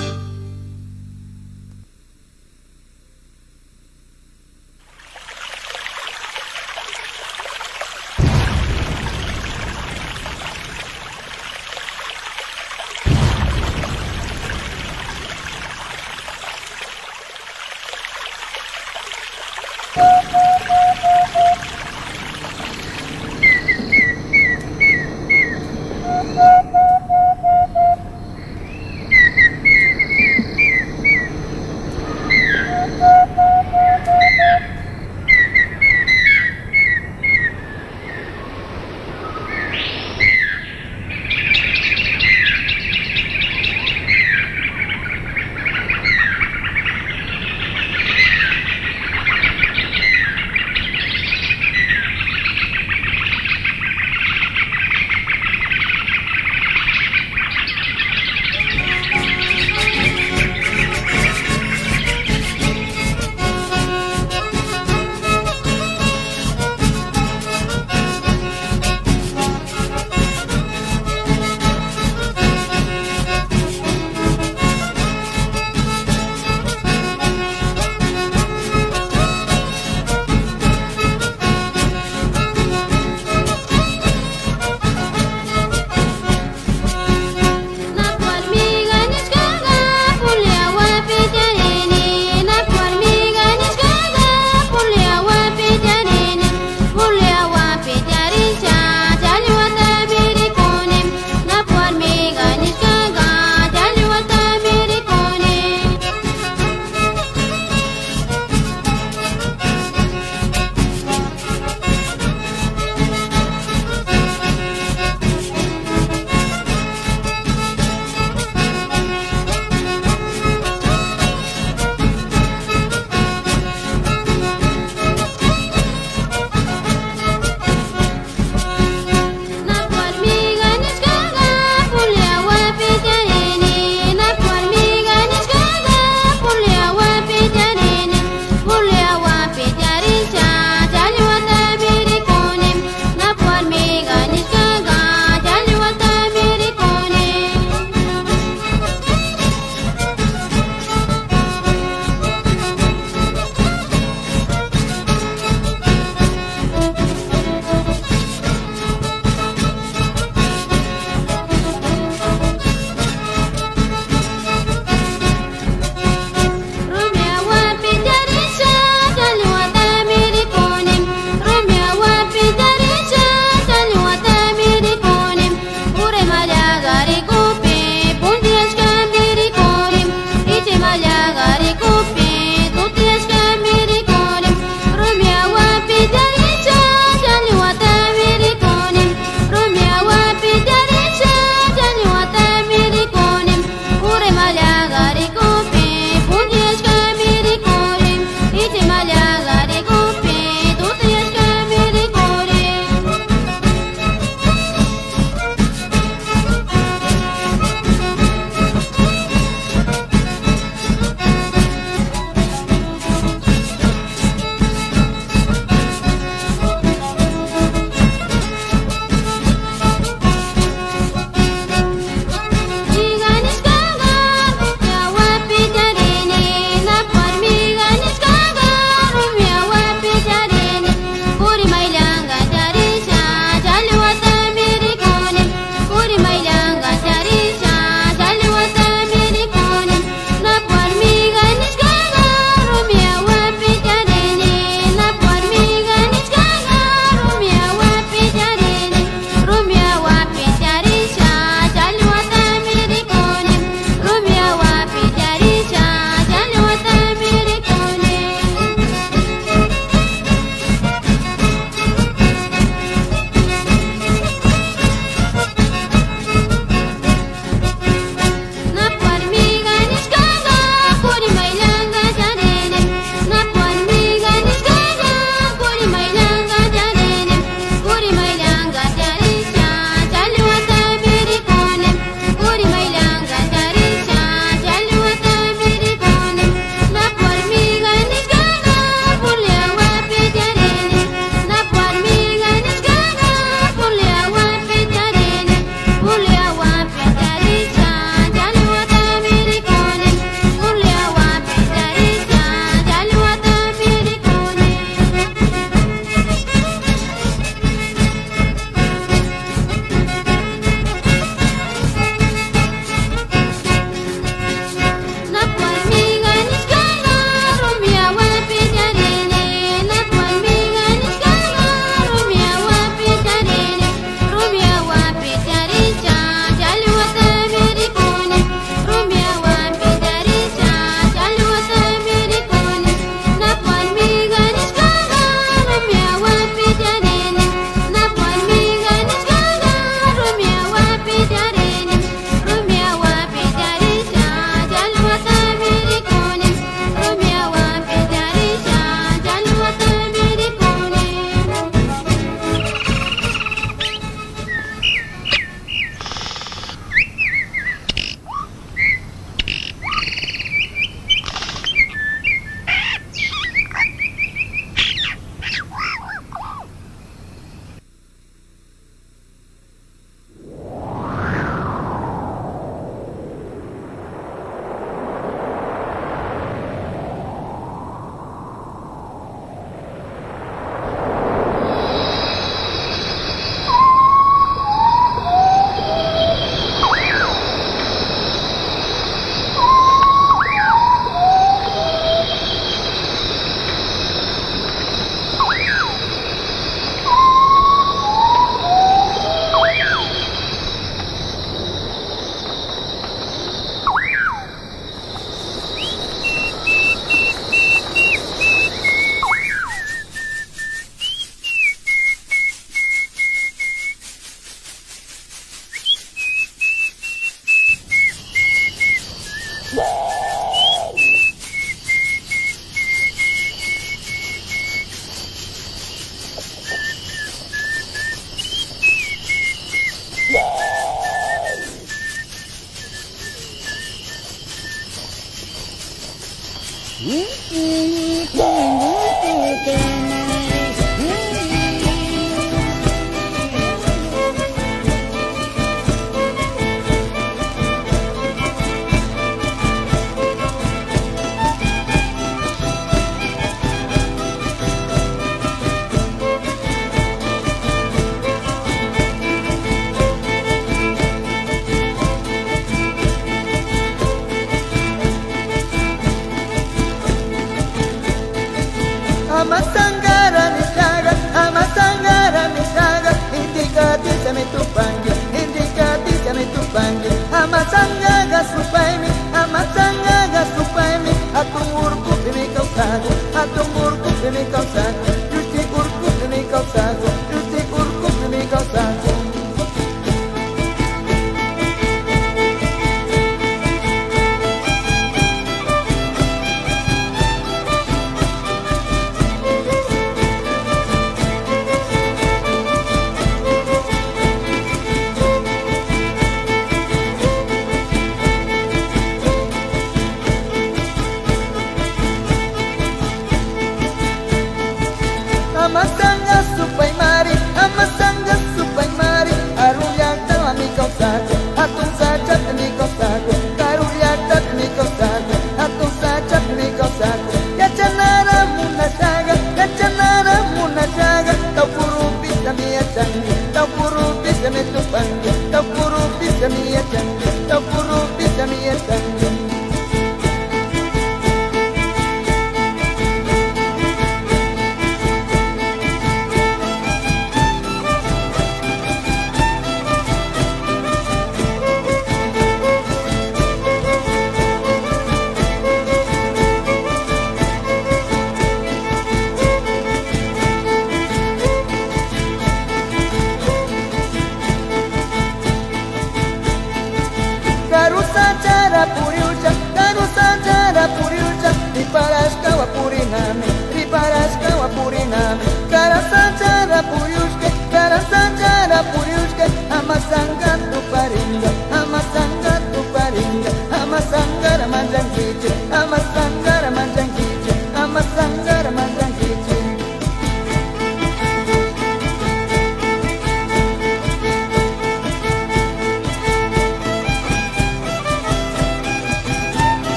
taupuru bisa mi tupanga, taupuru bisa mi yatanga, taupuru bisa mi yatanga.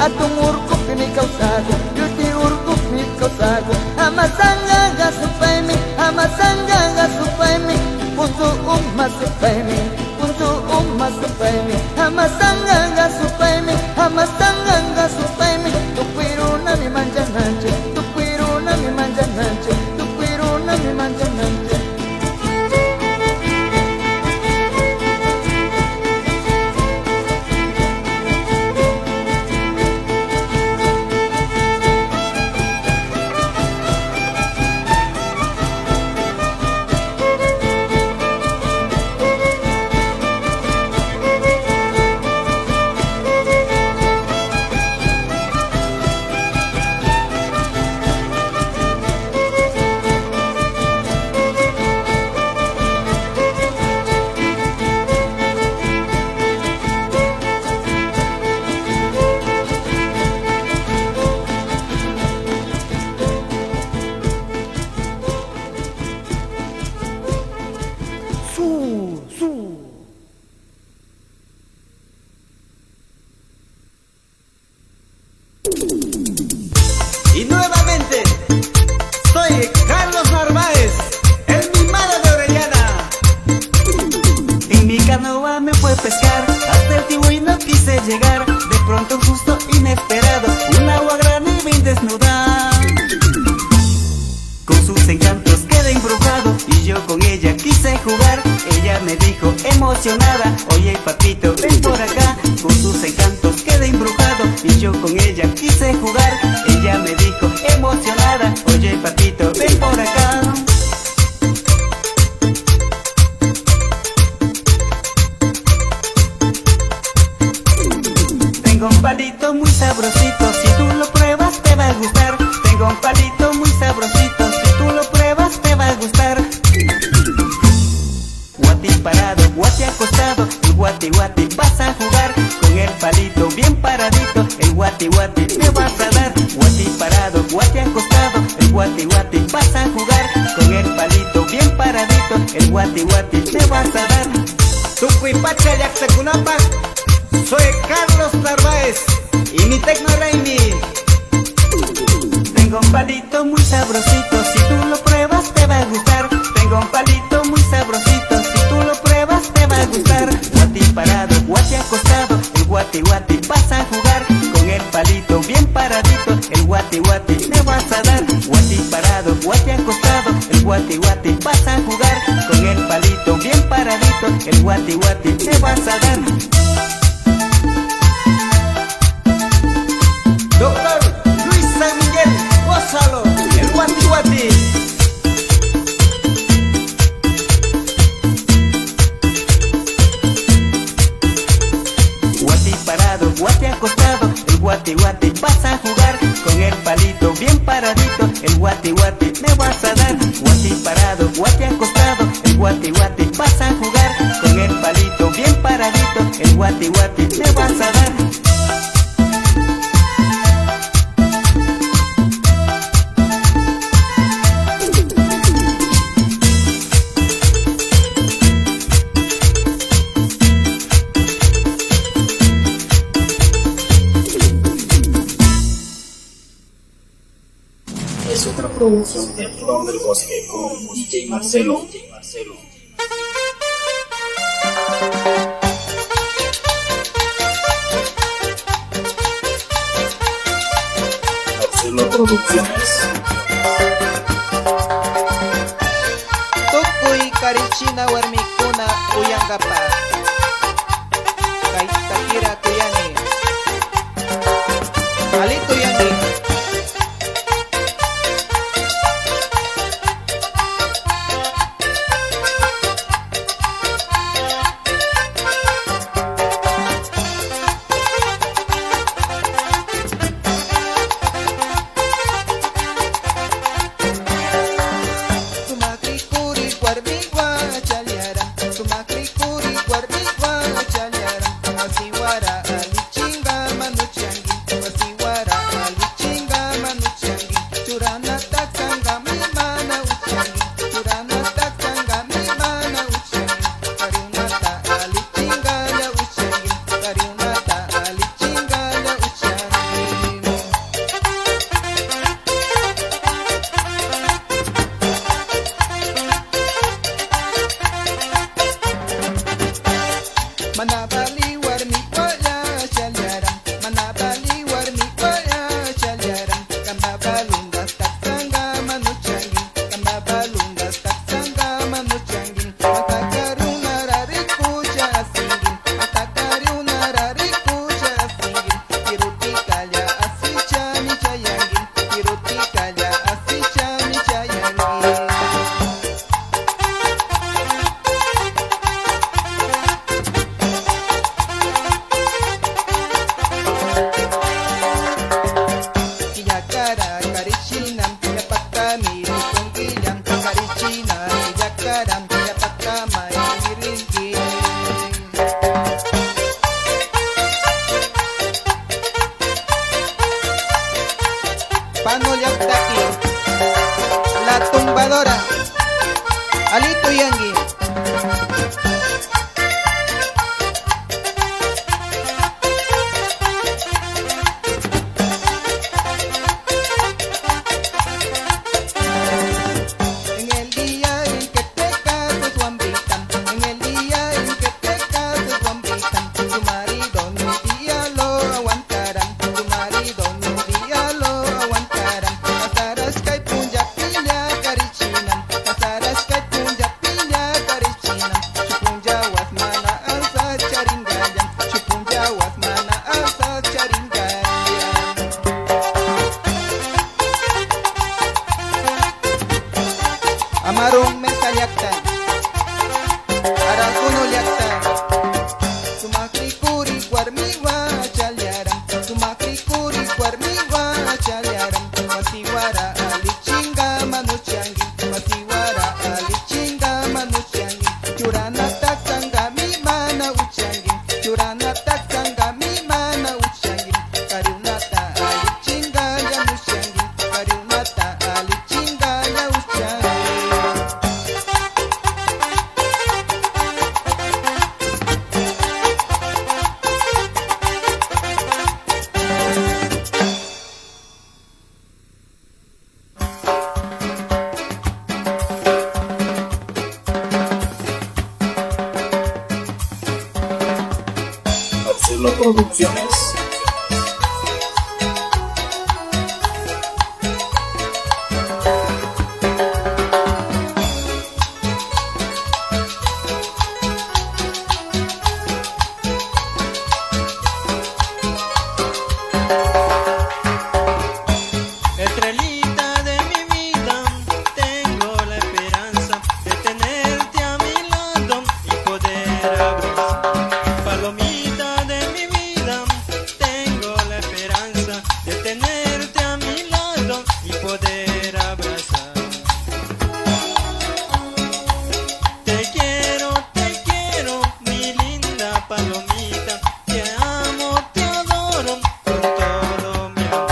Atung urkup ini kau sagu, yuti urkup ini kau sagu. Amasanga gasupai mi, amasanga gasupai mi, puntu masupai mi, puntu masupai mi. Amasanga gasupai mi, amasanga gasupai mi. Tupiru nami manja nanje, tupiru nami manja nanje, tupiru nami manja nanje. Y nuevamente, soy Carlos Narváez, el mimado de Orellana. En mi canoa me fue a pescar, hasta el Tibuy no quise llegar. De pronto justo inesperado, un agua grande y bien desnuda. Con sus encantos quedé embrujado y yo con ella quise jugar. Ella me dijo emocionada, oye papito ven por acá. Con sus encantos quedé embrujado y yo con ella quise jugar. Ella me dijo emocionada, oye papito ven por acá. Tengo un palito muy sabrosito, si tú lo pruebas te va a gustar. Tengo un palito muy sabrosito, si tú lo pruebas te va a gustar. Guati parado, guati acostado, el guati guati vas a jugar. Con el palito bien paradito, el guati guati me vas a dar. Guati parado, guati acostado, el guati guati vas a jugar. Con el palito bien paradito, el guati guati me vas a dar. Tucuipacha Yaxtecunapa, soy Carlos Narváez y mi Tecno Raimi Tengo un palito muy sabrosito, si tú lo pruebas te va a gustar. Tengo un palito muy sabrosito, si tú lo pruebas te va a gustar. Guati parado, guati acostado, el guati guati vas a jugar. Con el palito bien paradito, el guati guati me vas a dar. Guati parado, guati acostado, el guati guati vas a jugar. Con el palito bien paradito, el guati guati me vas a dar. Doctor Luis San Miguel, gózalo, el guati guati. Guati parado, guati acostado, el guati guati vas a jugar. Con el palito bien paradito, el guati guati me vas a dar. Guati parado, guati acostado, el guati guati vas a jugar. Con el palito bien paradito, el guati guati me vas a dar. Es otra producción del Flor del Bosque con DJ Marcelo. Marcelo Producciones. Tukuy karichina warmikuna uyankapa kay takira kuyani alito yani. La tumbadora, Alito Yangui. En el día en que te cases, Juanvita, en el día en que te cases, Juanvita, tu marido ni un día lo aguantarán, tu marido ni un día lo aguantarán. Pasarás que punya piña carichina, pasarás que punya piña carichina. Chupunja wasmana alza charingaya, chupunja wasmana alza charingaya. Amarong mesayakta, arakuno yakta. Sumakrikuri kwarmiwa chalyaram, sumakrikuri kwarmiwa chalyaram. Masiwara alichinga manuchangi, masiwara alichinga manuchangi. Churana taksanga mi mana uchangi, churana taksanga mi mana uchangi. Kariunata alichinga ya muchangi, kariunata alichinga ya uchangi. Producciones. Estrellita de mi vida, tengo la esperanza de tenerte a mi lado y poder abrazar. Palomita de mi vida, tengo la esperanza de tenerte a mi lado y poder abrazar. Te quiero, mi linda palomita, te amo, te adoro con todo mi amor.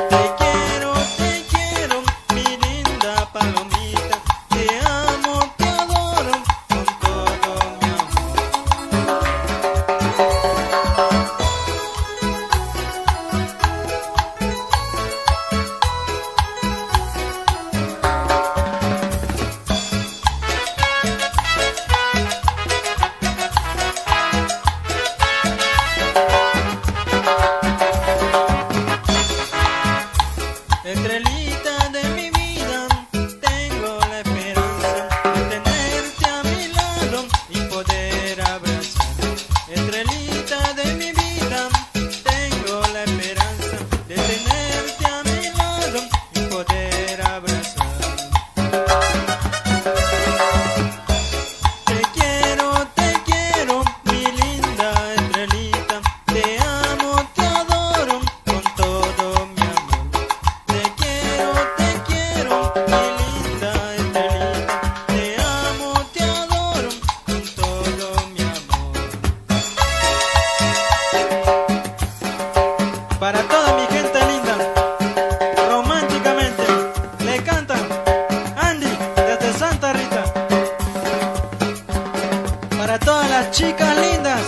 Te quiero, mi linda palomita, te amo, te adoro con todo mi amor. Estrellita de mi vida, tengo la esperanza de tenerte a mi lado y poder abrazar. Estrellita de mi vida, tengo la esperanza de tenerte a mi lado y poder abrazar. Te quiero, mi linda estrellita, te amo, te adoro con todo mi amor. Te quiero, mi linda estrellita, te amo, te adoro con todo mi amor. Para toda mi gente linda, románticamente, le cantan Andy desde Santa Rita. Para todas las chicas lindas,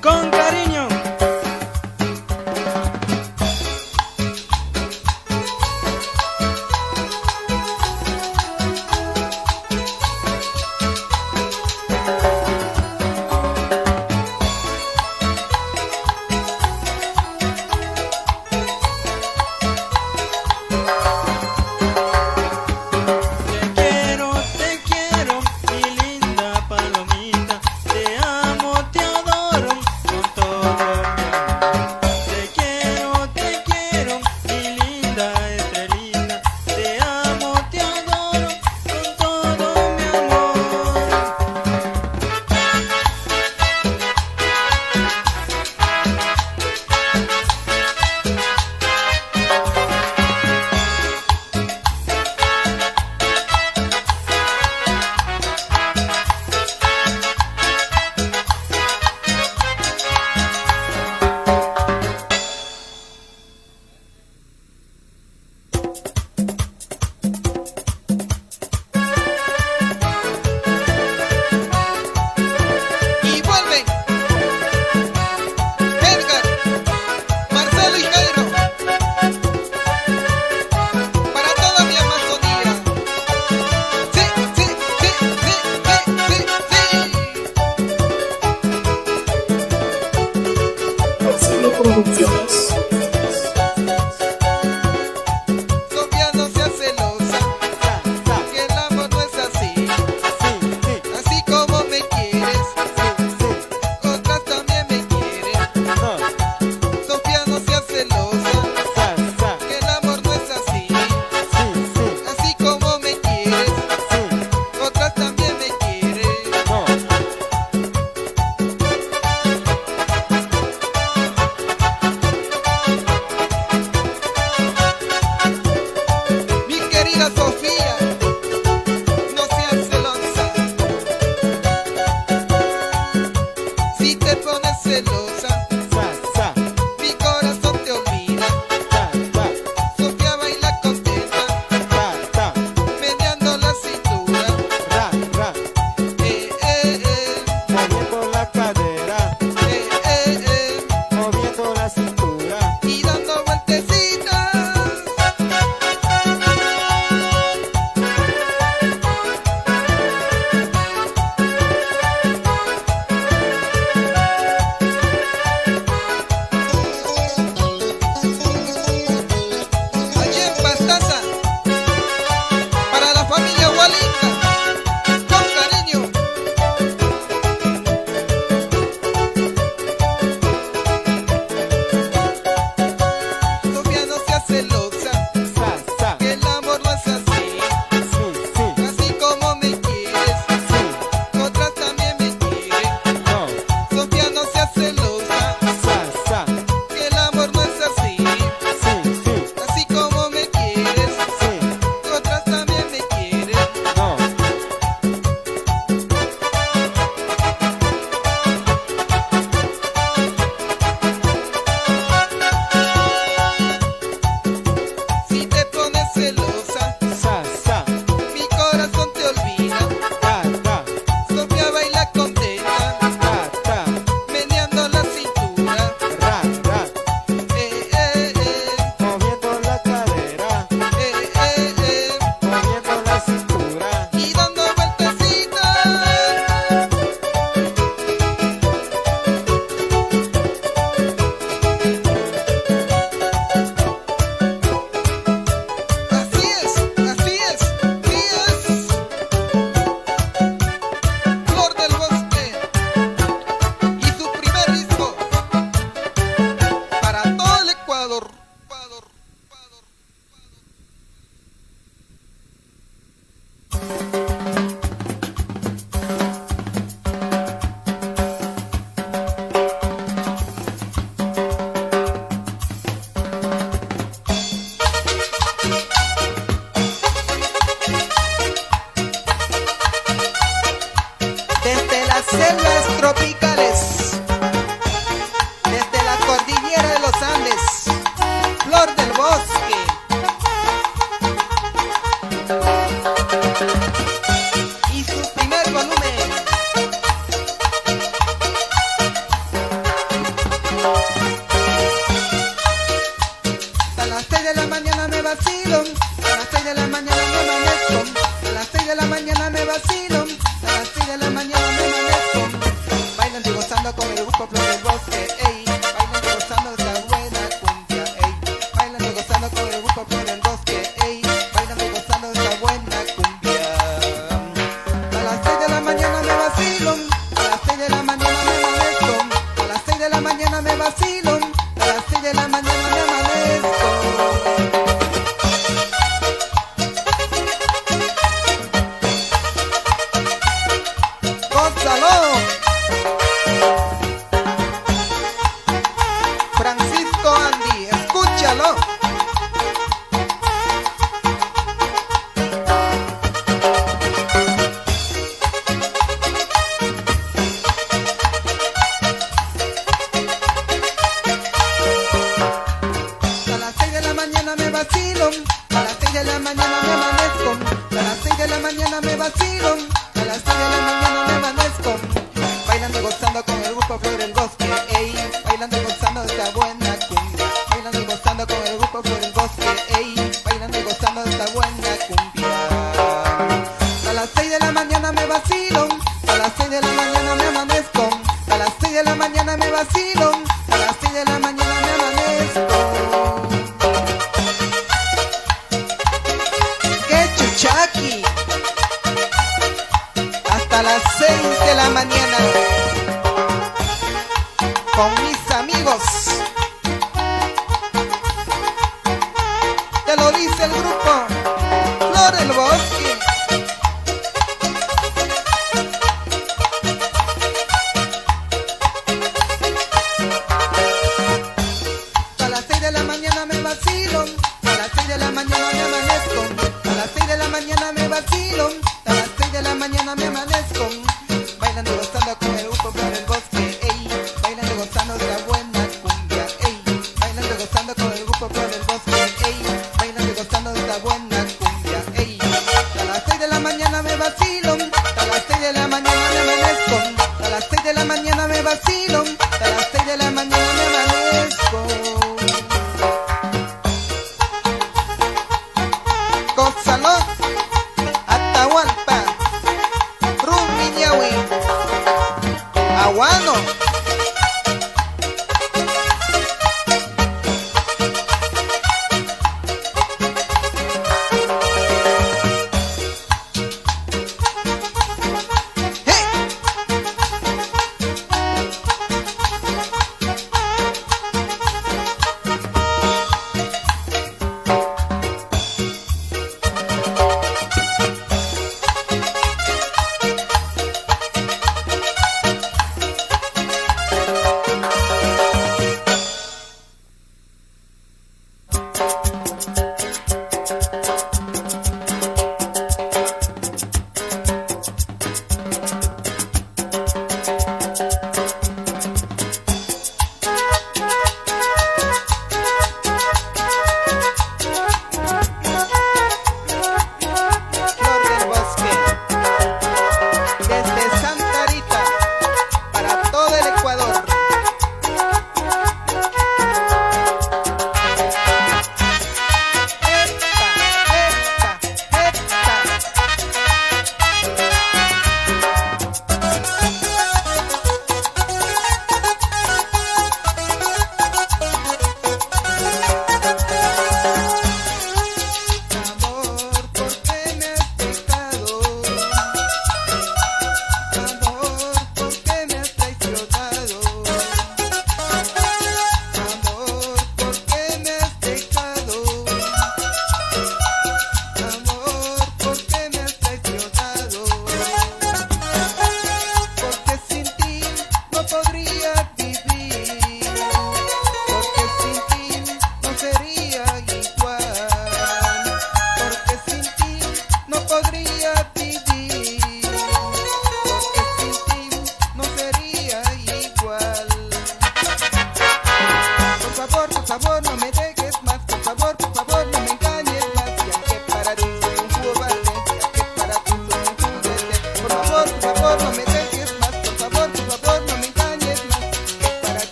con cariño. Te quiero, mi linda palomita, celosa, que el amor no es así. Así como me quieres, otras también me quieren. Sofía, no seas celosa, que el amor no es así. Así como me quieres, otras también me quieren. Si te pones celosa, mi corazón te olvida. Sofía baila contenta, meneando la cintura. Moviendo la cadera, moviendo la cintura. Y dando vueltecitas. Así es, así es, así es. Flor del Bosque y su primer disco para todo el Ecuador. Desde las selvas tropicales, desde la cordillera de los Andes, Flor del Bosque. Y su primer volumen. A las 6 de la mañana me vacilo, a las 6 de la mañana me amanezco, a las 6 de la mañana me vacilo, a las 6 de la mañana me amanezco. Bailando y gozando con el grupo Flor del Bosque, ey. Bailando y gozando esta buena cumbia, ey. Bailando y gozando con el grupo Flor del Bosque, ey. Bailando y gozando esta buena cumbia. A las 6 de la mañana me vacilo, a las 6 de la mañana me amanezco, a las 6 de la mañana me vacilo, a las 6 de la mañana me amanezco. ¡Gózalo! Francisco Andy, escúchalo. A las 6 de la mañana me vacilo, a las 6 de la mañana me amanezco, a las 6 de la mañana me vacilo, a las 6 de la mañana me amanezco. Bailando y gozando con el grupo Flor del Bosque, ey. Bailando y gozando esta buena cumbia. Bailando y gozando con el grupo Flor del Bosque, ey. Bailando y gozando esta buena cumbia. A las 6 de la mañana me vacilo, a las 6 de la mañana me amanezco, a las 6 de la mañana me vacilo, a las 6 de la mañana me amanezco. ¡Qué chuchaqui! Hasta las 6 de la mañana con mis amigos. Te lo dice el grupo Flor del Bosque. A las 6 de la mañana me vacilo, a las 6 de la mañana me amanezco, a las 6 de la mañana me vacilo, a las 6 de la mañana me amanezco. Bailando y gozando con el grupo Flor del Bosque, ey. Bailando y gozando de la buena cumbia, ey. Bailando y gozando con el grupo Flor del Bosque, ey. Bailando y gozando de la buena cumbia, ey. A las 6 de la mañana me vacilo, a las 6 de la mañana me amanezco, a las 6 de la mañana me vacilo, a las 6 de la mañana me amanezco. Gózalo, Atahualpa, Rumiñahui, Aguano.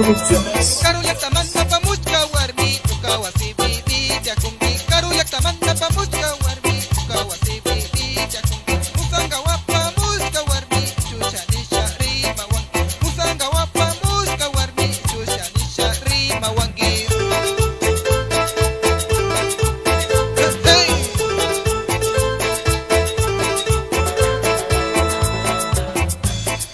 Producciones. Karuyak tamanda pamuchka warmi tukawasi bibi jakungi. Karuyak tamanda pamuchka warmi tukawasi bibi jakungi. Musanga wapa muska warmi chusha nisha rima wangi. Musanga wapa muska warmi chusha nisha rima wangi.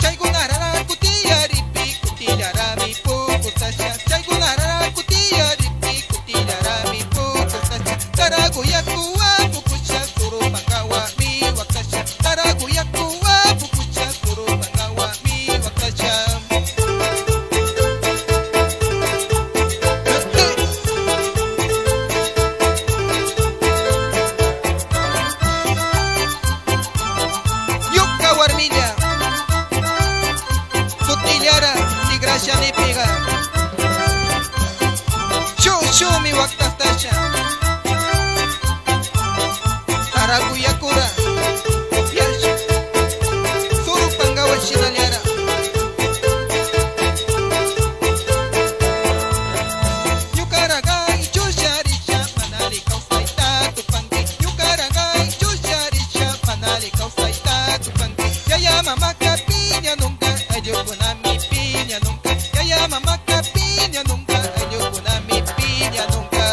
Chaygunarara kutiya ripi kutiyara mi puku tasha. Chaygunarara kutiya ripi kutiyara mi puku tasha. Taraguyakuwa pukucha suru pangawa mi wakasha. Taraguyakuwa pukucha suru pangawa mi wakasha. Yuka warminya Kutiliara di gracia ni piga. Chu mi waktas tasha. Taraguyakura Yasha Suru pangawa shinaliara. Yukaragai chusharisha manali kausaita tupangi. Yukaragai chusharisha manali kausaita tupangi. Yaya mama kapinya nunca ayoko na mi piña nunca. Yaya mama kapinya nunca ayoko na mi piña nunca.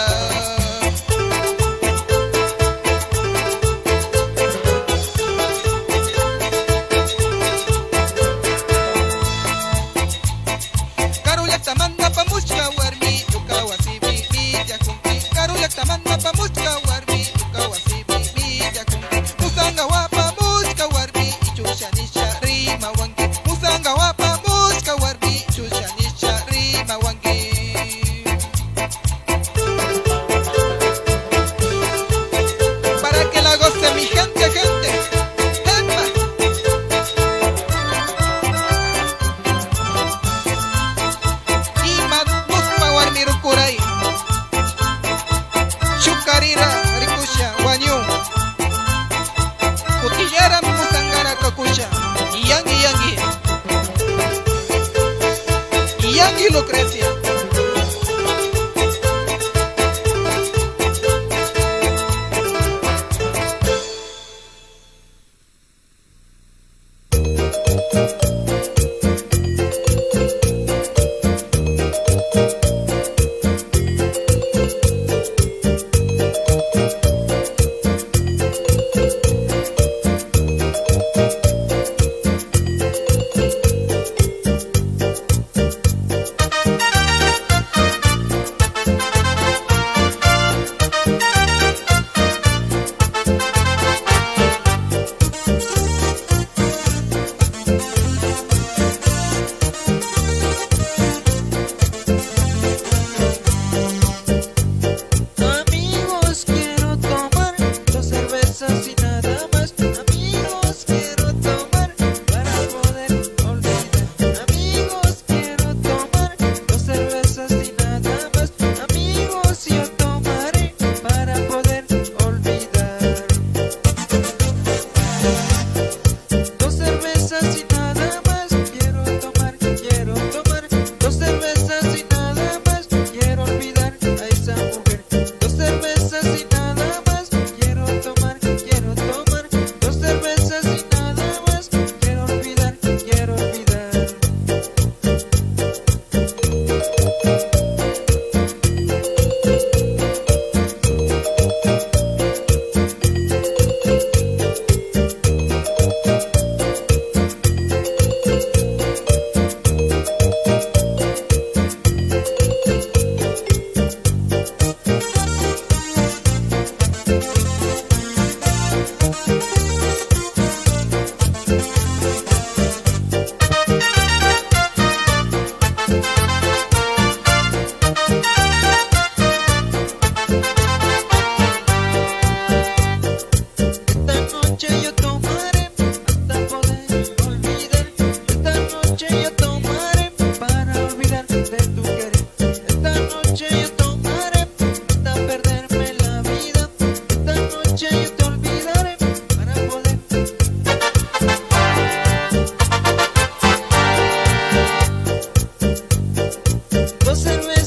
Karuyak tamanda pamuchka warmi tukawasi bibi jakungi. Karuyak tamanda pamuchka warmi tukawasi bibi jakungi. Musanga wapa muchka warmi chusha nisha rima wangi. Musanga wapa muchka warmi chusha nisha rima wangi. Para que la goce mi gente, gente. ¡Epa! Imat muspa warmi rukurai. Shukarira rikusha wanyu. Kutillera mi musangara kakusha. Yangi yangi. Yangi Lucrecia.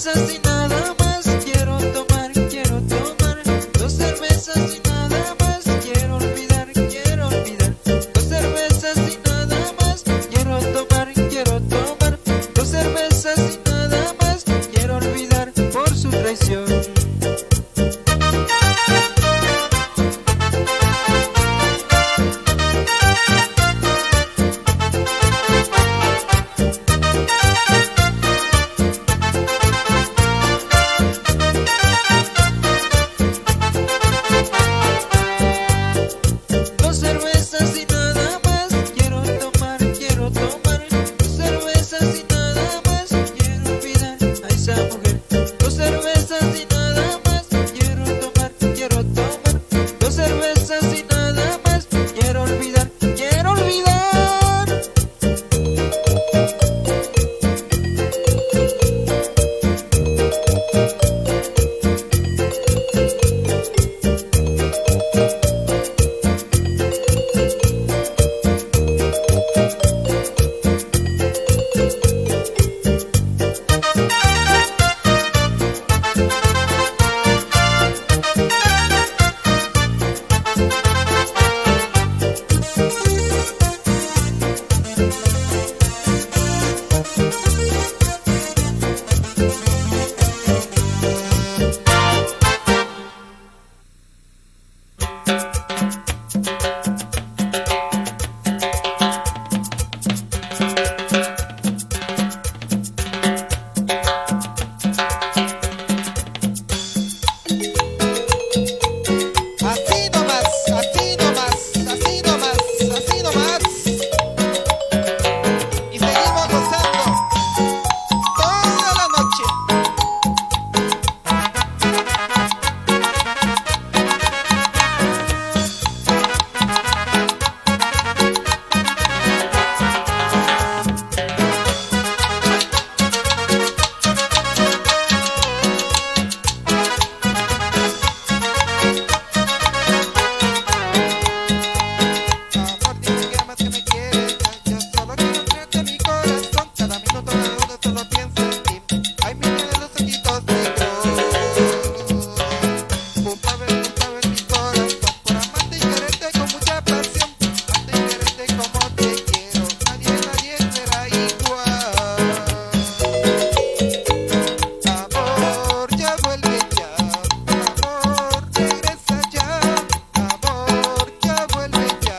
cervezas y nada más quiero tomar, quiero tomar. Dos cervezas y nada más quiero olvidar, quiero olvidar. Dos cervezas y nada más quiero tomar, quiero tomar. Dos cervezas y nada más quiero olvidar por su traición. Dos cervezas y nada más quiero tomar, quiero tomar. Dos cervezas y nada más quiero olvidar a esa mujer. Dos cervezas y nada más quiero tomar, quiero tomar. Dos cervezas y nada más quiero olvidar, quiero olvidar. Así nomás, así nomás, así nomás, así nomás. Y seguimos gozando toda la noche. Amor, dime que amas, que me quieres. Yo solo quiero creerte mi corazón. Cada minuto, cada uno solo pienso en ti. Ay, mira de los ojitos negros. Puntaba en mi corazón. Por amarte y quererte con mucha pasión. Amarte y quererte como te quiero. Nadie será igual. Amor, ya vuelve ya. Amor, regresa ya. Amor, ya vuelve ya.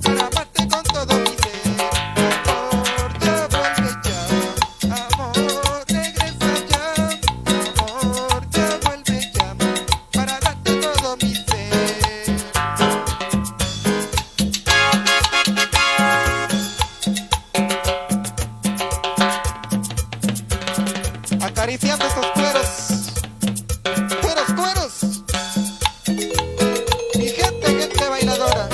Para amarte con todo mi ser. Amor, ya vuelve ya. Amor, regresa ya. Amor, ya vuelve ya. Para darte todo mi ser. Acariciando estos cueros. Cueros, cueros. Mi gente bailadora.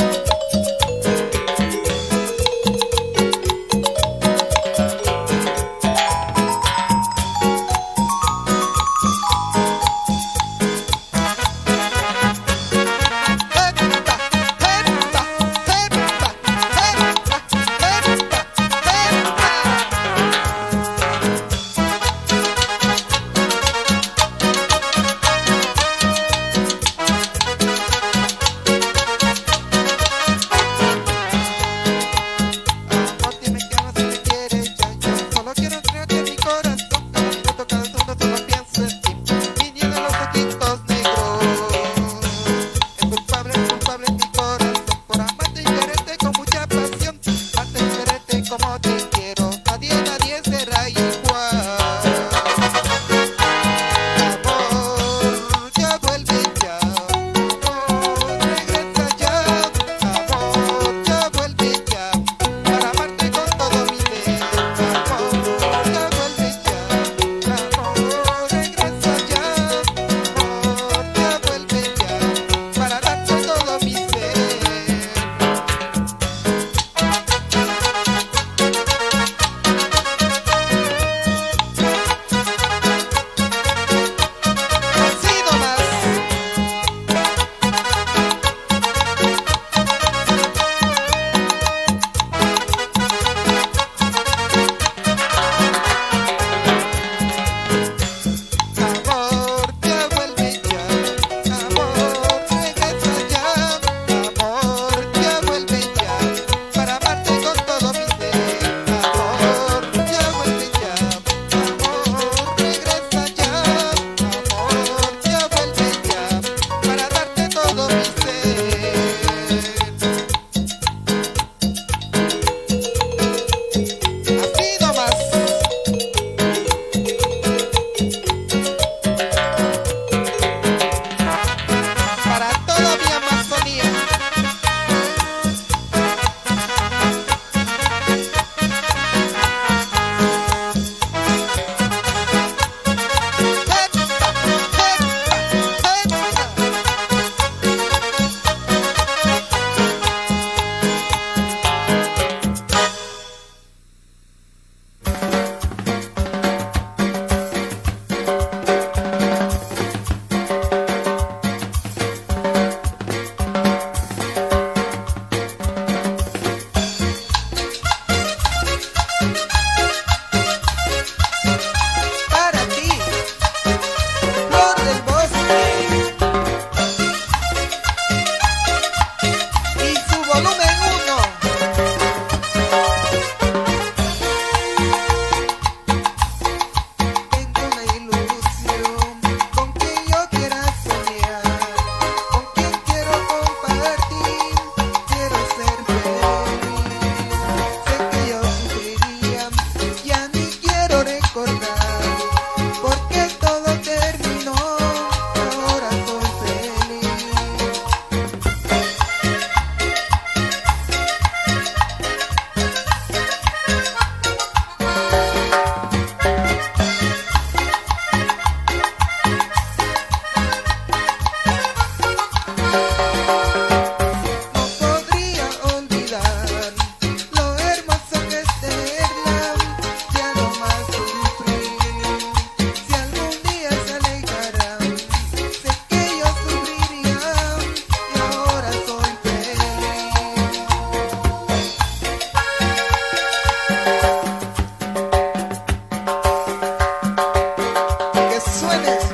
ustedes,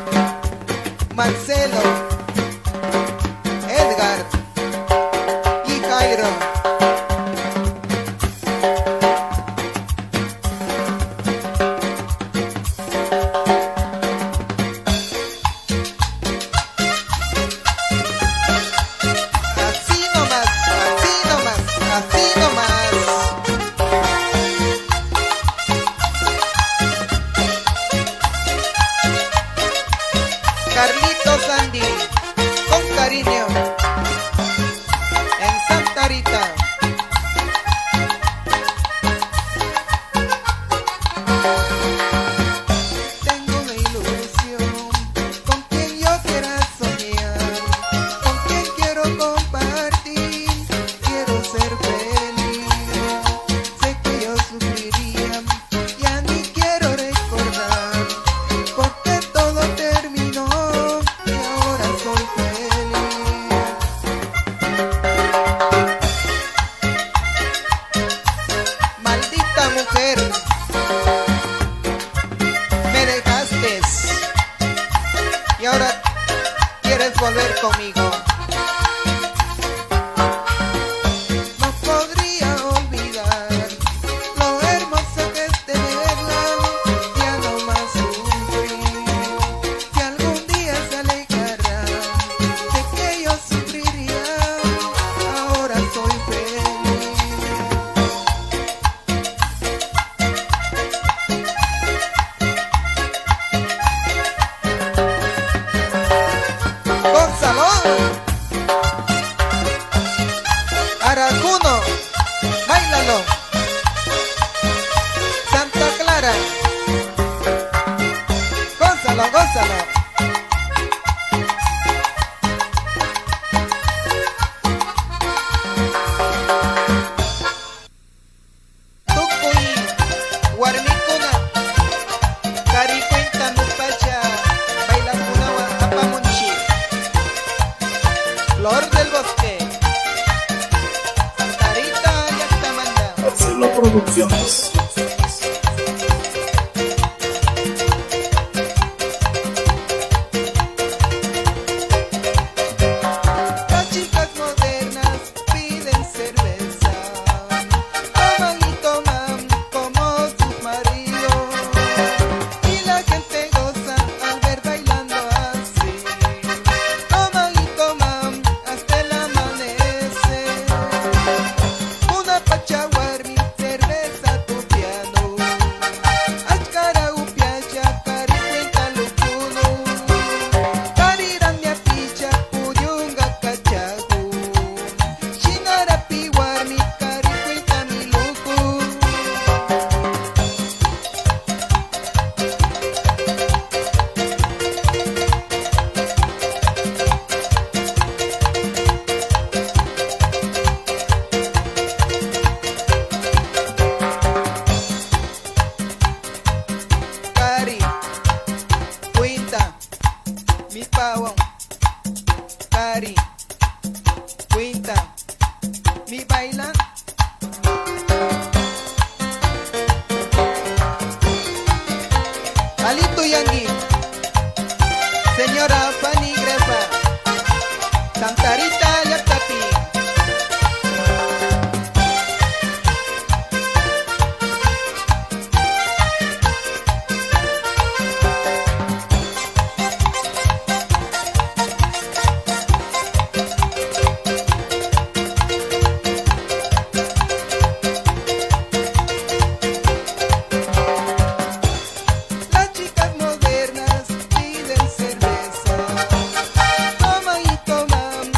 Marcelo, Edgar y Jairo. Así nomás, así nomás, así nomás. Carlitos Andy, con cariño, en Santa Rita. Tengo una ilusión con quien yo quiera soñar, con quien quiero compartir, quiero ser feliz. Sé que yo sufriría, ya ni quiero recordar, porque todo terminó y ahora soy feliz. Maldita mujer, me dejaste y ahora quieres volver conmigo. No podría olvidar lo hermoso que es tenerla, ya no más sufrir. Si algún día se alejará, sé que yo sufriría, ahora soy feliz. Gonzalo, Aracuno, bailalo. Santa Clara, Gonzalo, Gonzalo. Tucuy, Guarnicuna, Caricuenta, Mupacha, Bailacuna, Apamunchi, Flor del Bosque, Santa Rita, Yactamanda. Marcelo Producciones. Las chicas modernas piden cerveza, toman y toman como sus maridos, y la gente goza al ver bailando así. Toman y toman hasta el amanecer. Una pachaguarmi, cerveza tu piano, ashkara upiacha, cari cuenta lucuno, cariran mi apicha, puyunga cachagu, chinara piwarmi, cari cuenta mi lucu. Cari, cuenta, mi pavo. Cari, cuenta, mi baila. Alito Yangui, señora Fanny Grefa, Santa Rita Yactapi. Las chicas modernas piden cerveza, toman y toman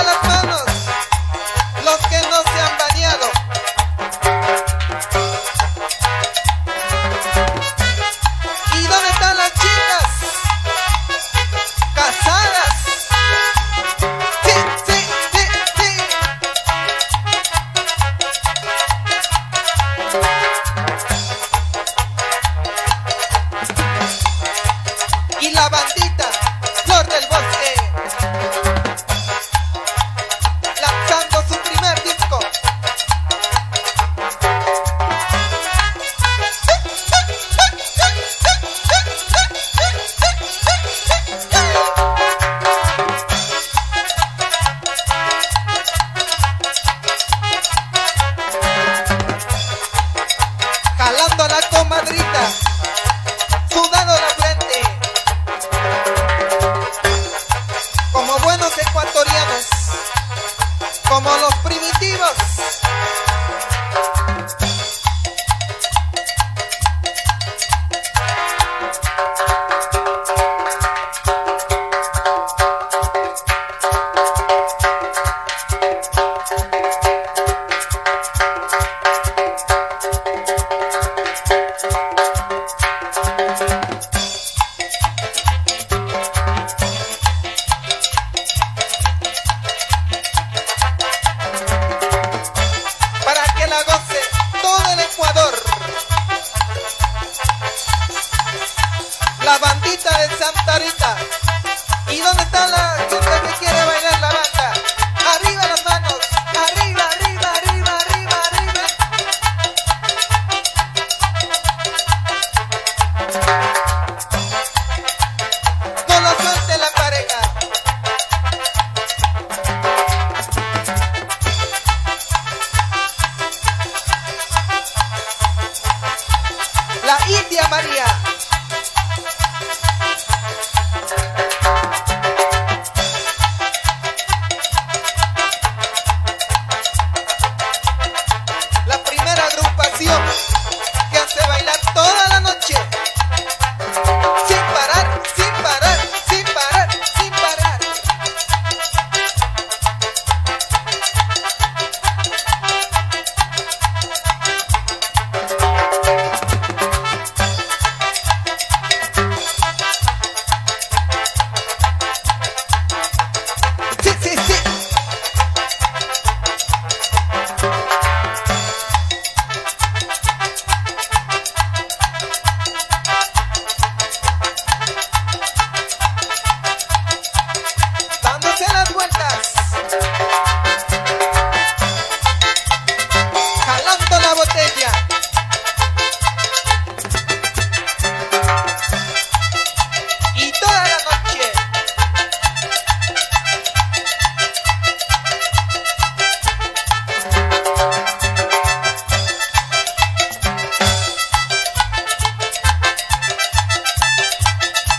las manos los que no se han bañado. ¿Y dónde están las chicas casadas? Sí, sí, sí, sí. Y la bandita Flor del Bosque, lanzando su primer disco. Jalando a la comadrita, sudando la frente, como buenos ecuatorianos, como los primitivos. Para que la goce todo el Ecuador. La bandita de Santa Rita. ¿Y dónde está la gente que quiere bailar la banda? Arriba las manos, arriba, arriba, arriba, arriba, arriba. No lo suelte la pareja. La India María. La primera agrupación que hace bailar toda la noche. Sin parar, sin parar, sin parar, sin parar. Sí, sí, sí. Dándose las vueltas, jalando la botella. Y toda la noche.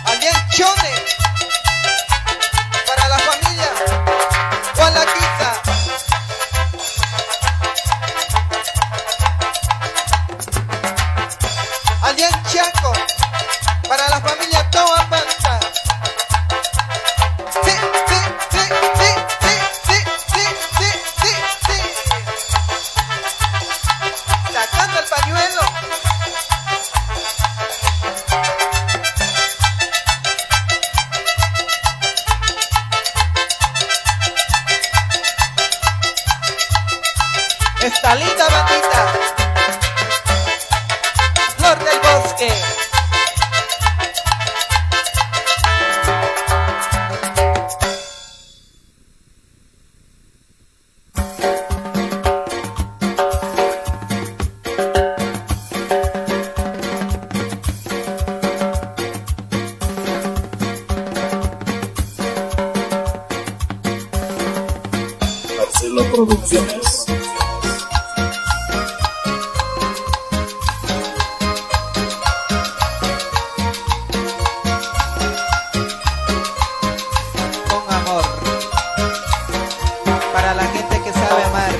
Alienchone para la familia o a la quizá. Alienchaco para la familia Toa Manta. Sí, sí, sí, sí, sí, sí, sí, sí, sí, sí. Sacando el pañuelo. Esta linda bandita Flor del Bosque. Marcelo Producciones. Con amor para la gente que sabe amar.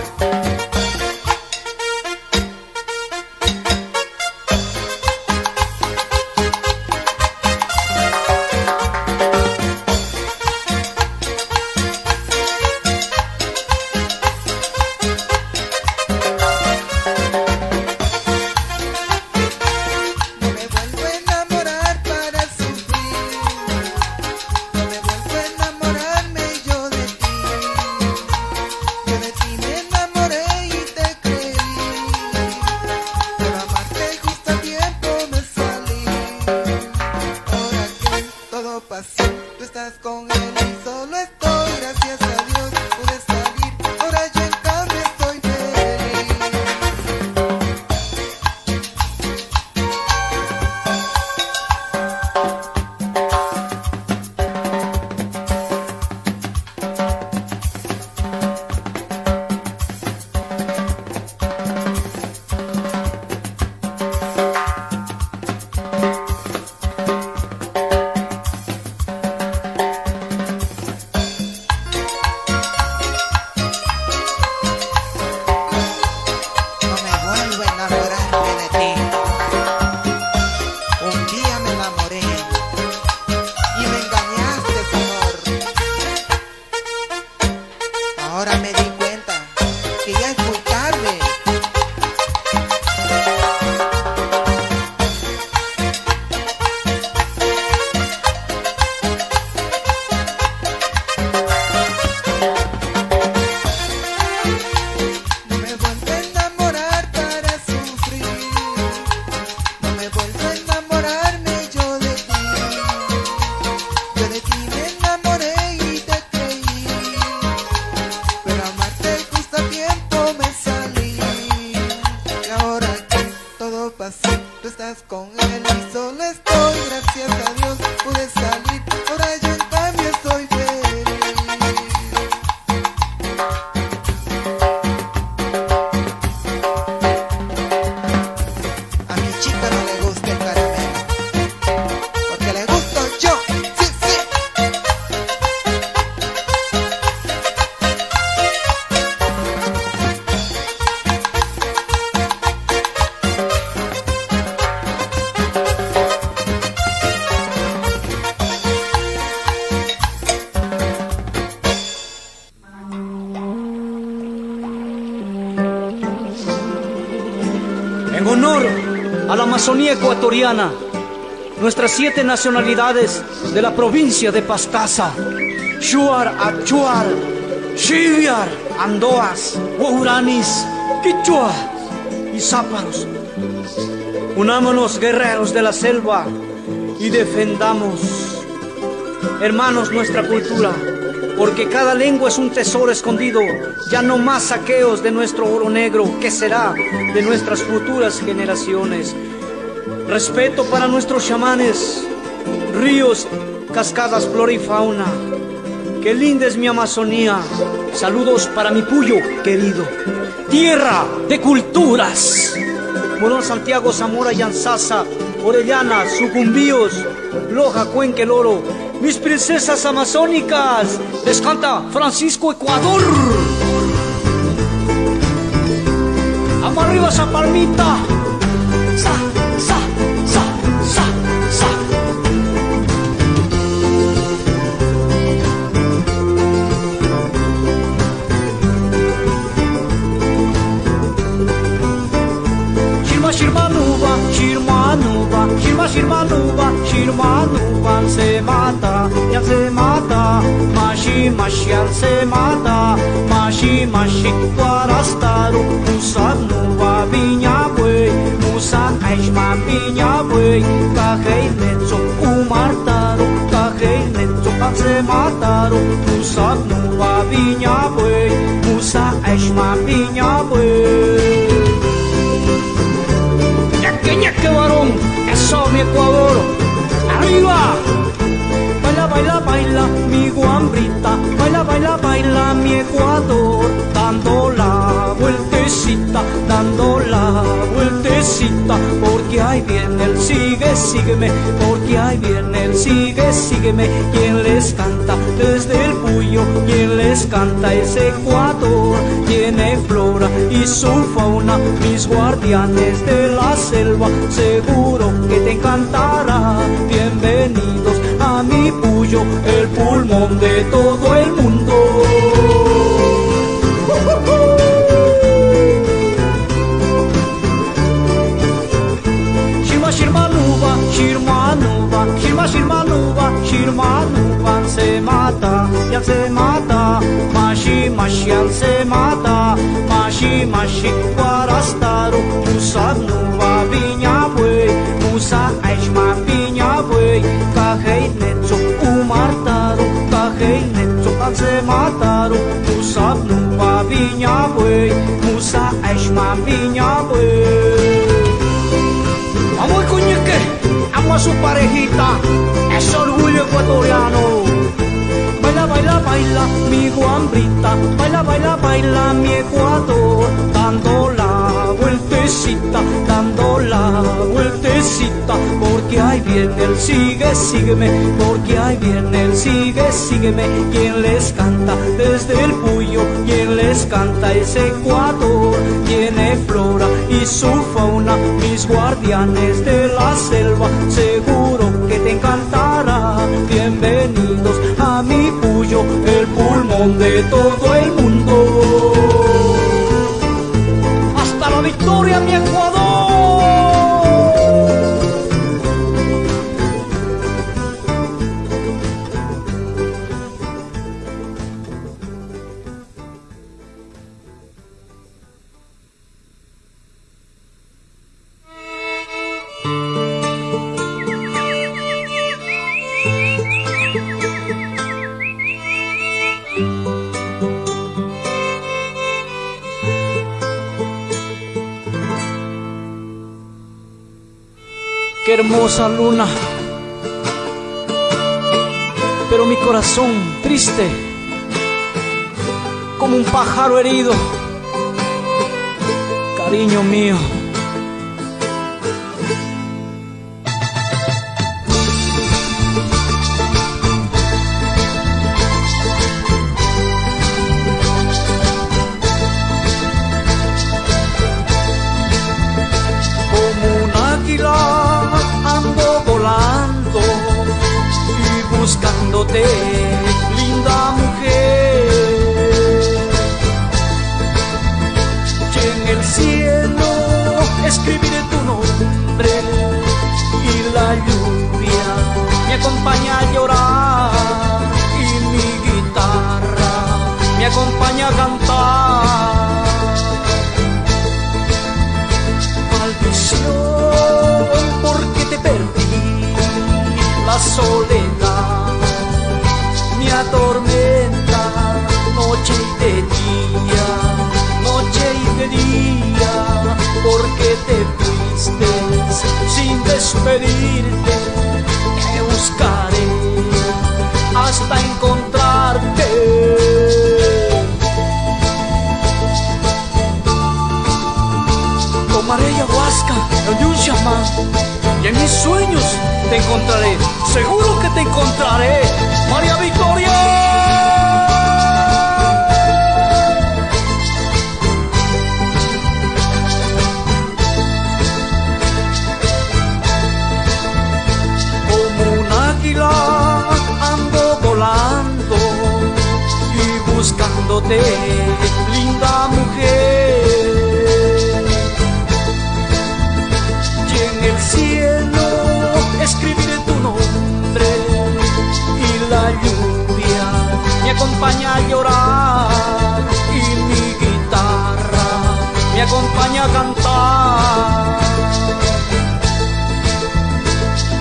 ya me di cuenta que ya es muy tarde. No me vuelvo a enamorar para sufrir. No me vuelvo a enamorarme yo de ti. Yo de ti me enamoré y te creí, pero amarte justo a tiempo me salí. Y ahora que todo pasó, tú estás con él y solo estoy. Gracias a Dios pude salir, ahora yo en cambio estoy feliz. A mi chica no le gusta el caramelo, porque le gusto yo. Sí, sí. En honor a la Amazonía ecuatoriana, nuestras 7 nacionalidades de la provincia de Pastaza, Shuar, Achuar, Shiviar, Andoas, Guaranis, Quichua y Záparos. Unámonos, guerreros de la selva, y defendamos, hermanos, nuestra cultura, porque cada lengua es un tesoro escondido. Ya no más saqueos de nuestro oro negro, que será de nuestras futuras generaciones. Respeto para nuestros chamanes, ríos, cascadas, flora y fauna. Qué linda es mi Amazonía. Saludos para mi Puyo querido. Tierra de culturas. Morón, Santiago, Zamora, Yanzasa, Orellana, Sucumbíos, Loja, Cuenca, el Oro. Mis princesas amazónicas, les canta Francisco Ecuador. Vamos arriba esa palmita. Sa, sa, sa, sa, sa. Shirma, shirma, nuba, shirma, nuba, shirma, shirma, nuba, shirma, nuba, se mata, ya se mata, mashi, mashi, ya se mata, mashi, mashi, guarastaru, musa, nuba, viña, buey, musa, aishma, viña, buey, cajei, netzo, umartaru, cajei, netzo, se mataru, musa, nuba, viña, buey, musa, aishma, viña, buey. Ñaque varón, eso mi Ecuador, arriba. Baila, baila, baila mi guambrita, baila, baila, baila mi Ecuador, dando la vueltecita, dando la vueltecita, porque ahí viene el sigue, sígueme, porque ahí viene el sigue, sígueme, quien les canta desde el Puyo, quien les canta es Ecuador, tiene flora y su fauna, mis guardianes de la selva, seguro que te encantará, bienvenidos a mi Puyo, el pulmón de todo el mundo. Shirma, shirma, nuba, shirma, nuba, shirma, shirma, nuba, shirma, nuba, se mata, ya se mata, mashi, mashi, ya se mata, mashi, mashi, guarastaru, musa, nuba, viña, buey, musa, aishma, viña, buey, cajei, netzo, umartaru, cajei, netzo, se mataru, musa, nuba, viña, buey, musa, aishma, viña, buey. Vamos coñeque, amo a su parejita, es orgullo ecuatoriano. Baila, baila, baila mi guambrita, baila, baila, baila mi Ecuador, dando la vueltecita, dando la vueltecita, porque ahí viene el sigue, sígueme, porque ahí viene el sigue, sígueme, quien les canta desde el Puyo, quien les canta es Ecuador, tiene flora y su fauna, mis guardianes de la selva, seguro que te encantará, bienvenidos a mi Puyo, el pulmón de todo el mundo. qué hermosa luna. Pero mi corazón triste, como un pájaro herido. Cariño mío, ando volando y buscándote, linda mujer. Y en el cielo escribiré tu nombre y la lluvia me acompaña a llorar y mi guitarra me acompaña a cantar. Maldición, porque te perdí, la soledad me atormenta noche y de día, noche y de día, porque te fuiste sin despedirte. Te buscaré hasta encontrarte. Tomaré ayahuasca de un chamán y en mis sueños te encontraré, seguro que te encontraré, María Victoria. Como un águila ando volando y buscándote, linda mujer. En el cielo escribiré tu nombre y la lluvia me acompaña a llorar y mi guitarra me acompaña a cantar.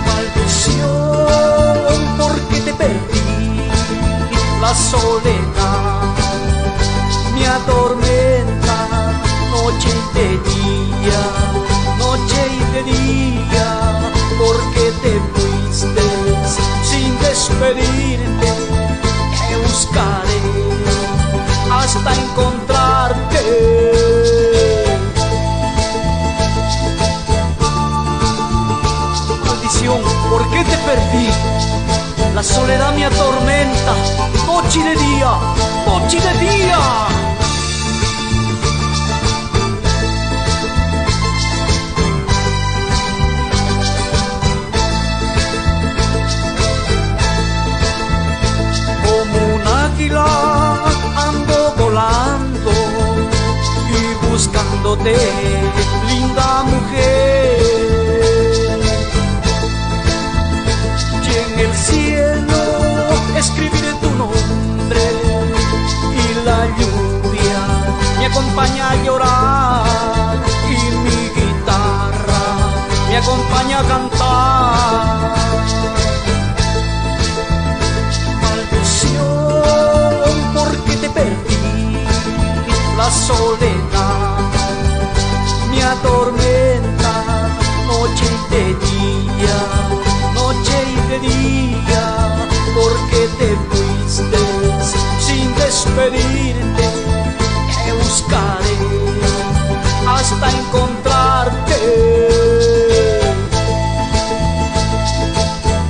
Maldición, porque te perdí, la soledad me atormenta noche y de día, noche y de día, porque te fuiste sin despedirte. Te buscaré hasta encontrarte. Maldición, ¿por qué te perdí? La soledad me atormenta noche y de día, noche y de día. Ando volando y buscándote, linda mujer. Y en el cielo escribiré tu nombre y la lluvia me acompaña a llorar y mi guitarra me acompaña a cantar. Porque te perdí, la soledad me atormenta noche y de día, noche y de día, porque te fuiste sin despedirte. Te buscaré hasta encontrarte.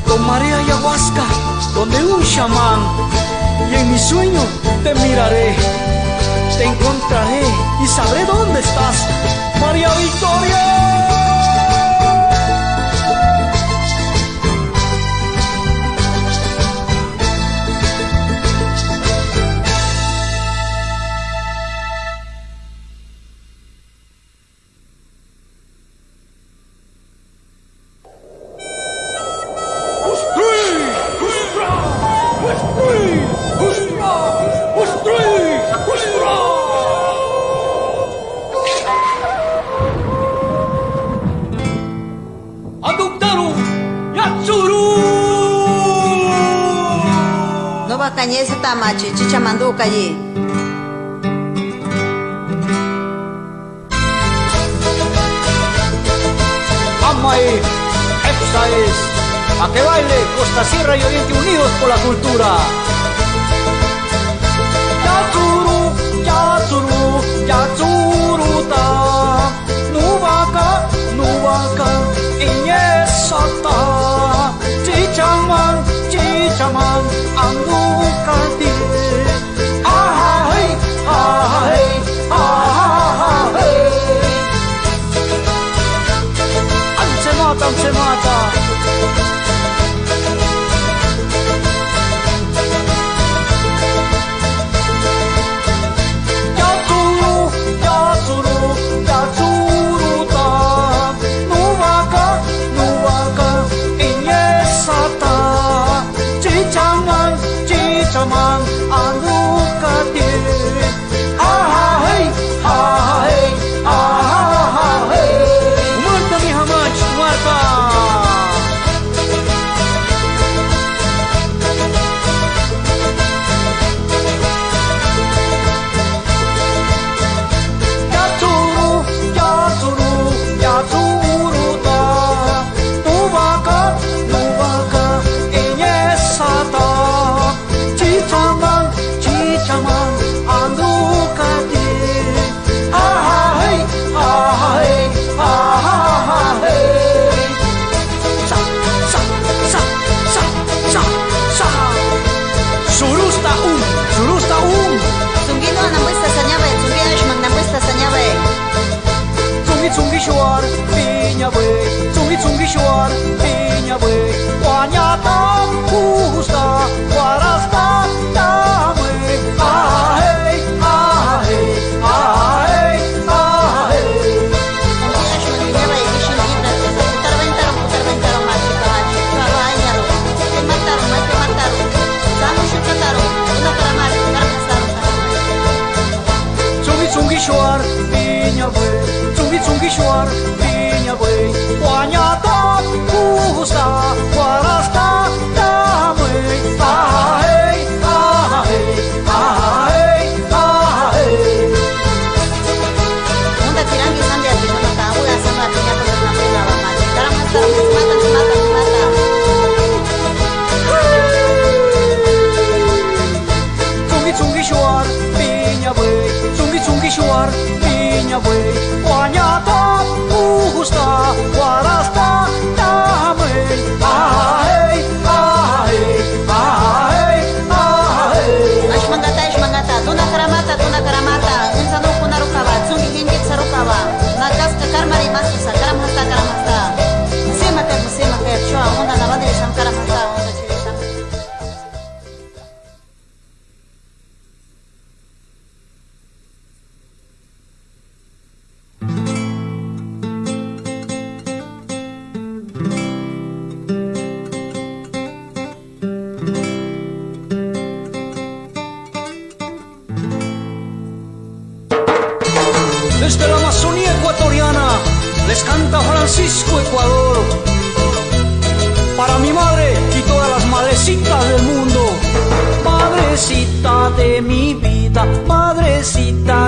Tomaré ayahuasca donde un chamán y en mi sueño te miraré, te encontraré y sabré dónde estás, María Victoria. Cañese tamachi, chichamanduca allí. Amae, a que baile Costa, Sierra y Oriente unidos por la cultura. Yatsuru, yatsuru, yatsuruta, nubaka, nubaka, inyesata, chichaman, chichaman, andukati. Ahai, ahai, ahai. Se mata. Yatsuru, yatsuru, yatsuruta, nubaka, nubaka, inyesata, chichaman, chichaman, andukati. Ahai, ahai, ahai. Muerta mi hamach, muerta. Yatsuru, yatsuru, yatsuruta, nubaka, nubaka, inyesata, chichaman, chichaman, andukati. Ahai, ahai, ahai. Sa, sa, sa, sa, sa, sa. Surusta Zungino namuista sañabe, zungino ishman namuista sañabe. Zungi zungi shuar, piña we, zungi zungi shuar, piña we. Guanyata, justa, guarasta, dame. Ahei, ahei, ahei, ahei. Zungino ishman viñabe, ishin libra, putar ventaron, macho, caballo, cabañaro. Que mataron. Sano shukataron, una caramar, cargastaron. Zungi shuar, piña we, zungi shuar, piña we. Guanyata, justa, guarasta, dame. Ahei, ahei, ahei, ahei. Unda tirangi sandi ati kono ka uya sama piña kono na pena ba macho. Caramastaron, se matan. Zungi shuar, piña we, zungi shuar, piña we. Guanyata, justa, guarasta, dame. Ahei, ahei, ahei, ahei. Ashmangata, tuna karamata, unsa no kunarukaba, zungi hingit sarukaba. Nagaska karmari masusa, karamhasta. Musima ter, choa, unda navadri sam karamhasta, unda chirisam. Desde la Amazonía ecuatoriana les canta Francisco Ecuador. Para mi madre y todas las madrecitas del mundo. Madrecita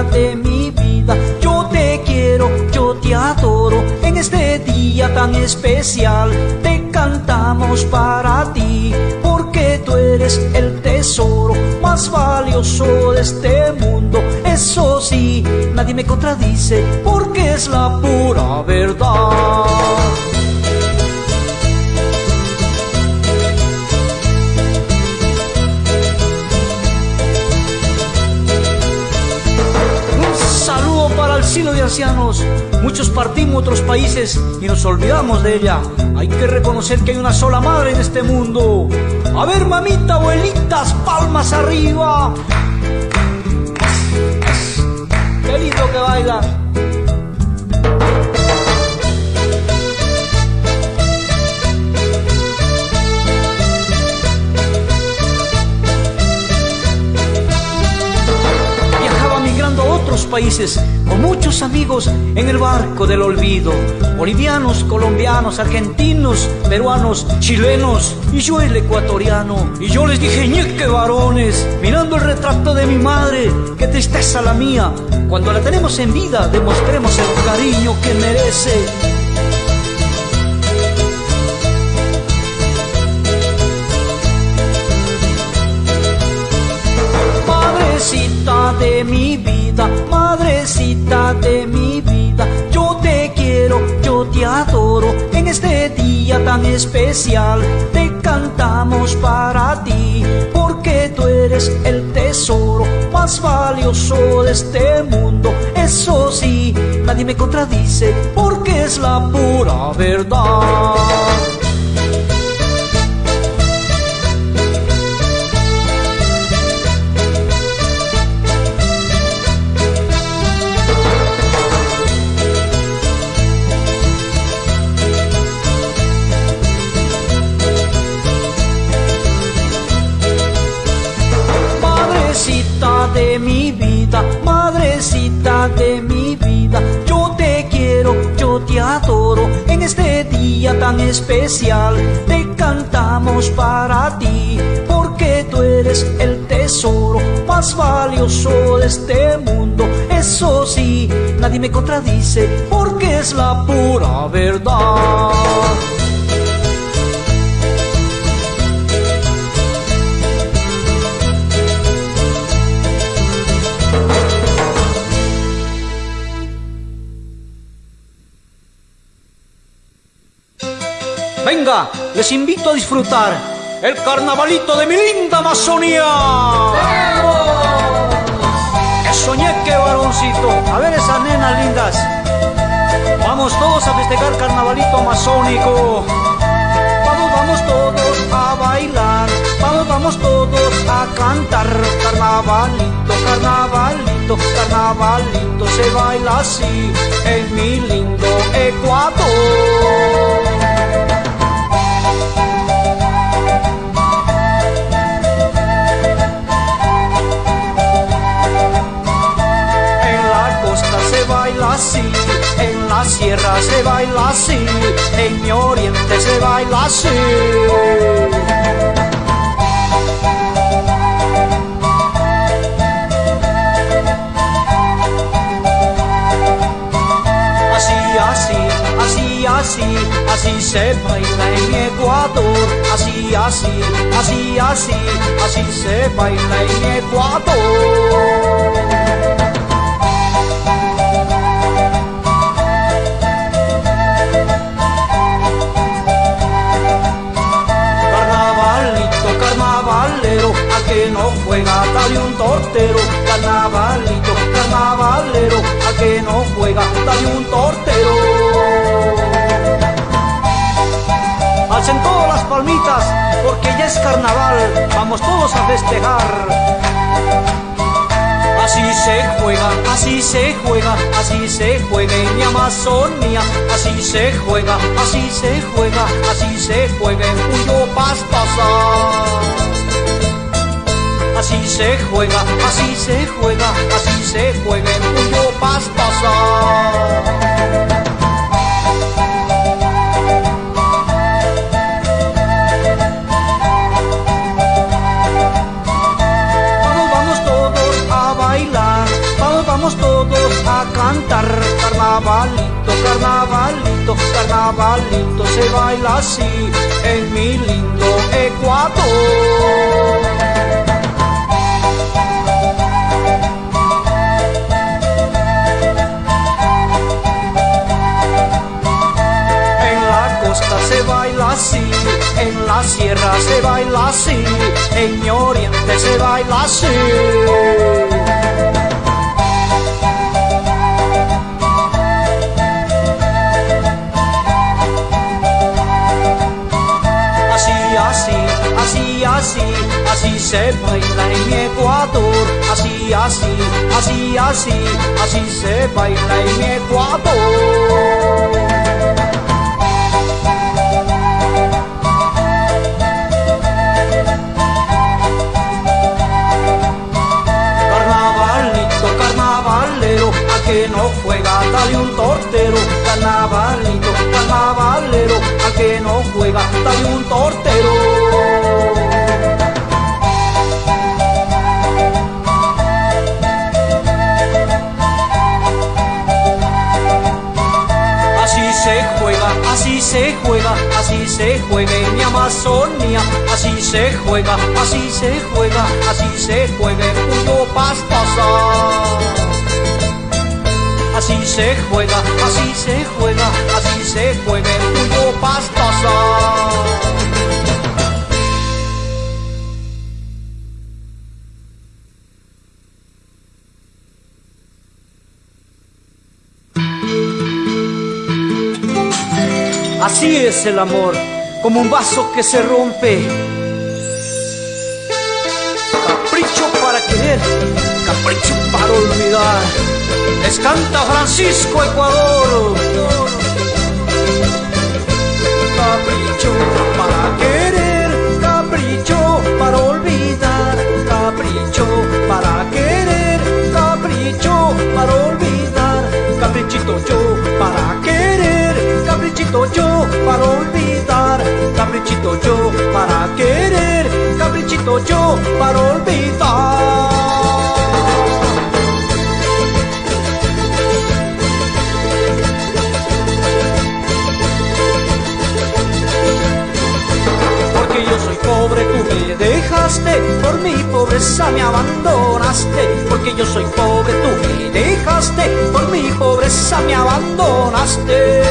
de mi vida, yo te quiero, yo te adoro. En este día tan especial te cantamos para ti, porque tú eres el tesoro más valioso de este mundo. Eso sí, nadie me contradice, porque es la pura verdad. Saludo para el asilo de ancianos. Muchos partimos a otros países y nos olvidamos de ella. Hay que reconocer que hay una sola madre en este mundo. A ver, mamita, abuelitas, palmas arriba. Qué lindo que baila. Países con muchos amigos en el barco del olvido, bolivianos, colombianos, argentinos, peruanos, chilenos y yo el ecuatoriano. Y yo les dije, ñeque varones, mirando el retrato de mi madre, qué tristeza la mía. Cuando la tenemos en vida, demostremos el cariño que merece. madrecita de mi vida, madrecita de mi vida, yo te quiero, yo te adoro. En este día tan especial te cantamos para ti, porque tú eres el tesoro más valioso de este mundo. Eso sí, nadie me contradice, porque es la pura verdad. Madrecita de mi vida, madrecita de mi vida, yo te quiero, yo te adoro. En este día tan especial te cantamos para ti, porque tú eres el tesoro más valioso de este mundo. Eso sí, nadie me contradice, porque es la pura verdad. Venga, les invito a disfrutar el carnavalito de mi linda Amazonía. ¡Vamos! Eso ñeque, varoncito. A ver esas nenas lindas. Vamos todos a festejar carnavalito amazónico. Vamos, vamos todos a bailar. Vamos, vamos todos a cantar. Carnavalito, carnavalito, carnavalito. Se baila así en mi lindo Ecuador. Se baila así, en la sierra se baila así, en mi oriente se baila así. Así, así, así, así, así se baila en Ecuador. Así, así, así, así, así se baila en Ecuador. Carnavalero, a que no juega, dale un tortero. Carnavalito, carnavalero, a que no juega, dale un tortero. Alcen todas las palmitas, porque ya es carnaval, vamos todos a festejar. Así se juega, así se juega, así se juega en mi Amazonía. Así se juega, así se juega, así se juega en Puyo Pastaza. Así se juega, así se juega, así se juega en Puyo Pastaza. Vamos todos a cantar. Carnavalito, carnavalito, carnavalito. Se baila así en mi lindo Ecuador. En la costa se baila así, en la sierra se baila así, en mi oriente se baila así. Así, así, así se baila en mi Ecuador. Así, así, así, así, así se baila en mi Ecuador. Carnavalito, carnavalero, a que no juega, dale un tortero. Carnavalito, carnavalero, a que no juega, dale un tortero. Así se juega en mi Amazonia. Así se juega, así se juega, así se juega en Puyo Pastaza. Así se juega, así se juega, así se juega en Puyo Pastaza. Así es el amor, como un vaso que se rompe. Capricho para querer, capricho para olvidar. Les canta Francisco Ecuador. Capricho para querer, capricho para olvidar. Capricho para querer, capricho para olvidar. Caprichito yo para querer, caprichito yo para olvidar. Caprichito yo para querer, caprichito yo para olvidar. Porque yo soy pobre, tú me dejaste, por mi pobreza me abandonaste. Porque yo soy pobre, tú me dejaste, por mi pobreza me abandonaste.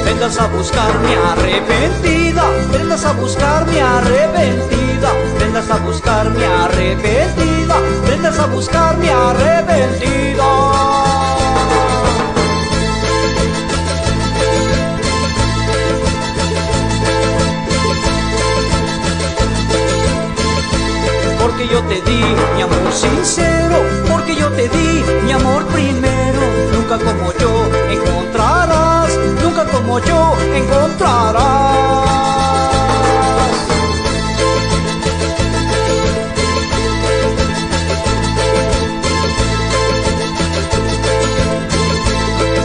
Vengas a buscarme arrepentida, vengas a buscarme arrepentida, vengas a buscarme arrepentida, vengas a buscarme arrepentida. Porque yo te di mi amor sincero, porque yo te di mi amor primero. Nunca como yo encontrarás, nunca como yo encontrarás.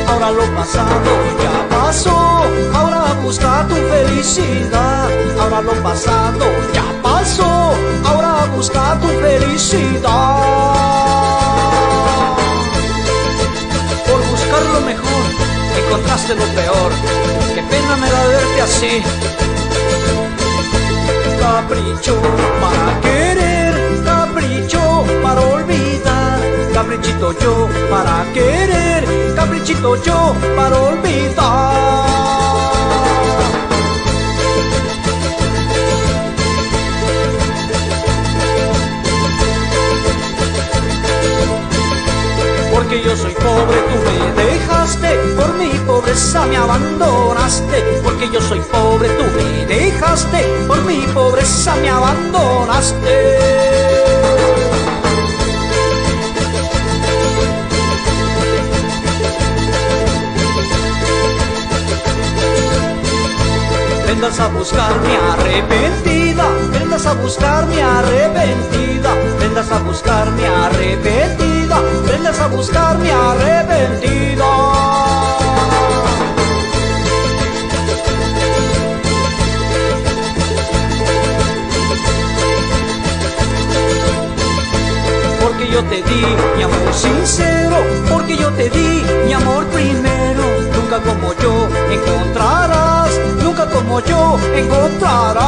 Ahora lo pasado ya pasó, ahora busca tu felicidad. Ahora lo pasado ya pasó, ahora busca tu felicidad. Por buscar lo mejor, encontraste lo peor. Qué pena me da verte así. Capricho para querer, capricho para olvidar. Caprichito yo para querer, caprichito yo para olvidar. Porque yo soy pobre, tú me dejaste, por mi pobreza me abandonaste. Porque yo soy pobre, tú me dejaste, por mi pobreza me abandonaste. Vengas a buscarme arrepentida, vengas a buscarme arrepentida, vengas a buscarme arrepentida, vengas a buscarme arrepentida. Porque yo te di mi amor sincero, porque yo te di mi amor primero. Nunca como yo encontrarás, nunca como yo encontrarás.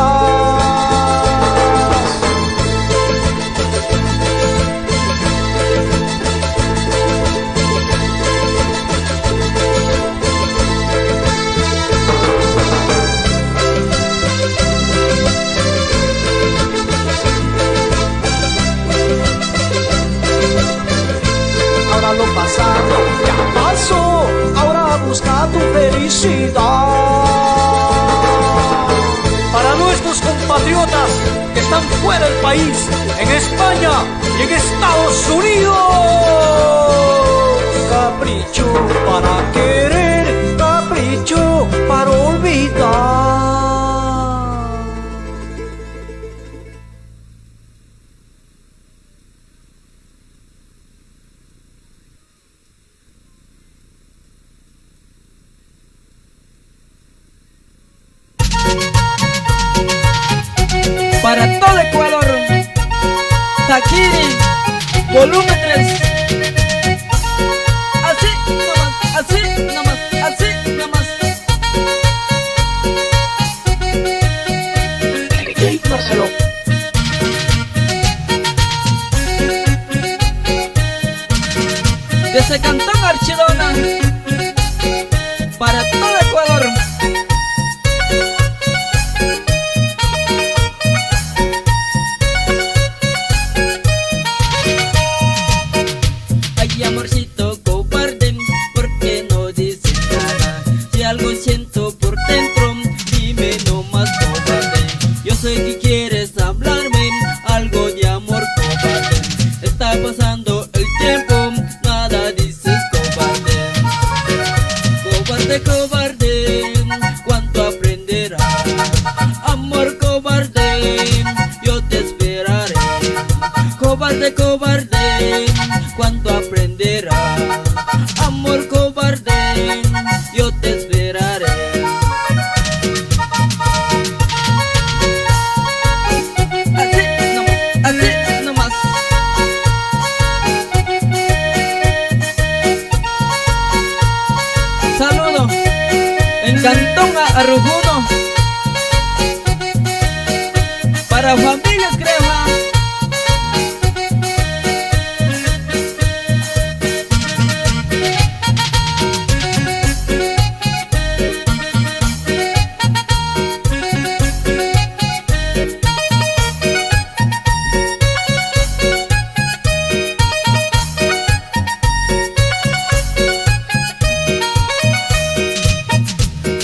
Ahora lo pasado ya pasó, ahora busca tu felicidad. Para nuestros compatriotas que están fuera del país, en España y en Estados Unidos. Capricho para querer, capricho para olvidar. Para todo Ecuador, Takiri, volumen 3. Así nomás, así nomás, así nomás. Marcelo. Desde Cantón Archidona para todo Ecuador. Ay, amorcito cobarde, ¿por qué no dices nada? Si algo siento por dentro, dime nomás cobarde. Yo sé que quieres hablarme, algo de amor cobarde. Está pasando el tiempo, nada dices cobarde. Cobarde, cobarde, ¿cuánto aprenderás? Amor cobarde, yo te esperaré. Cobarde, cobarde, ¿cuánto aprenderás? Amor cobarde, yo te esperaré. Así nomás. Saludo en Cantón Arrujuno para familias crema.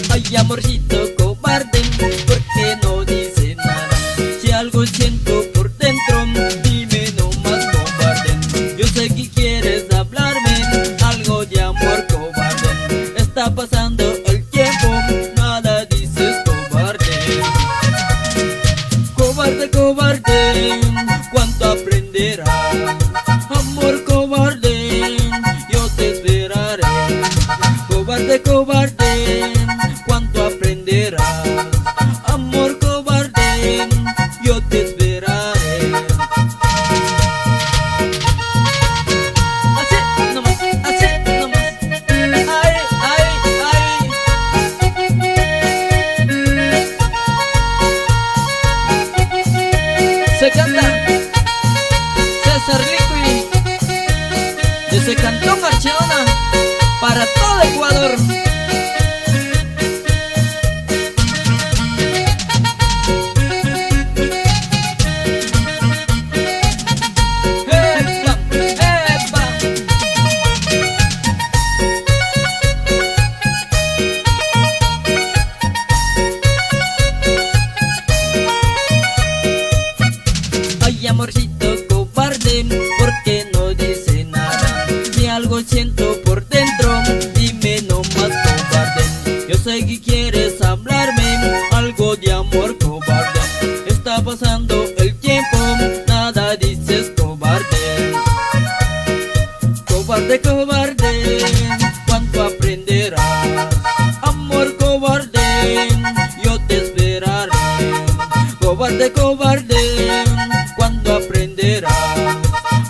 Ay, amorcito cobarde, ¿por qué no dice nada? Si algo siento por dentro, dime nomás cobarde. Yo sé que quieres hablarme, algo de amor cobarde. Está pasando el tiempo, nada dices cobarde. Cobarde, cobarde, ¿cuánto aprenderás? Amor cobarde, yo te esperaré. Cobarde, cobarde, ¿cuánto aprenderás? Amor cobarde, yo te esperaré. Así nomás, así nomás. Ay, ay, ay. Se canta César Liqui desde Cantón Archidona para todo Ecuador. ¡Epa! ¡Epa! Ay, amorcito cobarde, ¿por qué no dice nada? Si algo siento por dentro, dime nomás cobarde. Yo sé que quieres hablarme, algo de amor cobarde. Está pasando el tiempo, nada dices cobarde. Cobarde, cobarde, ¿cuánto aprenderás? Amor cobarde, yo te esperaré. Cobarde, cobarde, ¿cuándo aprenderás?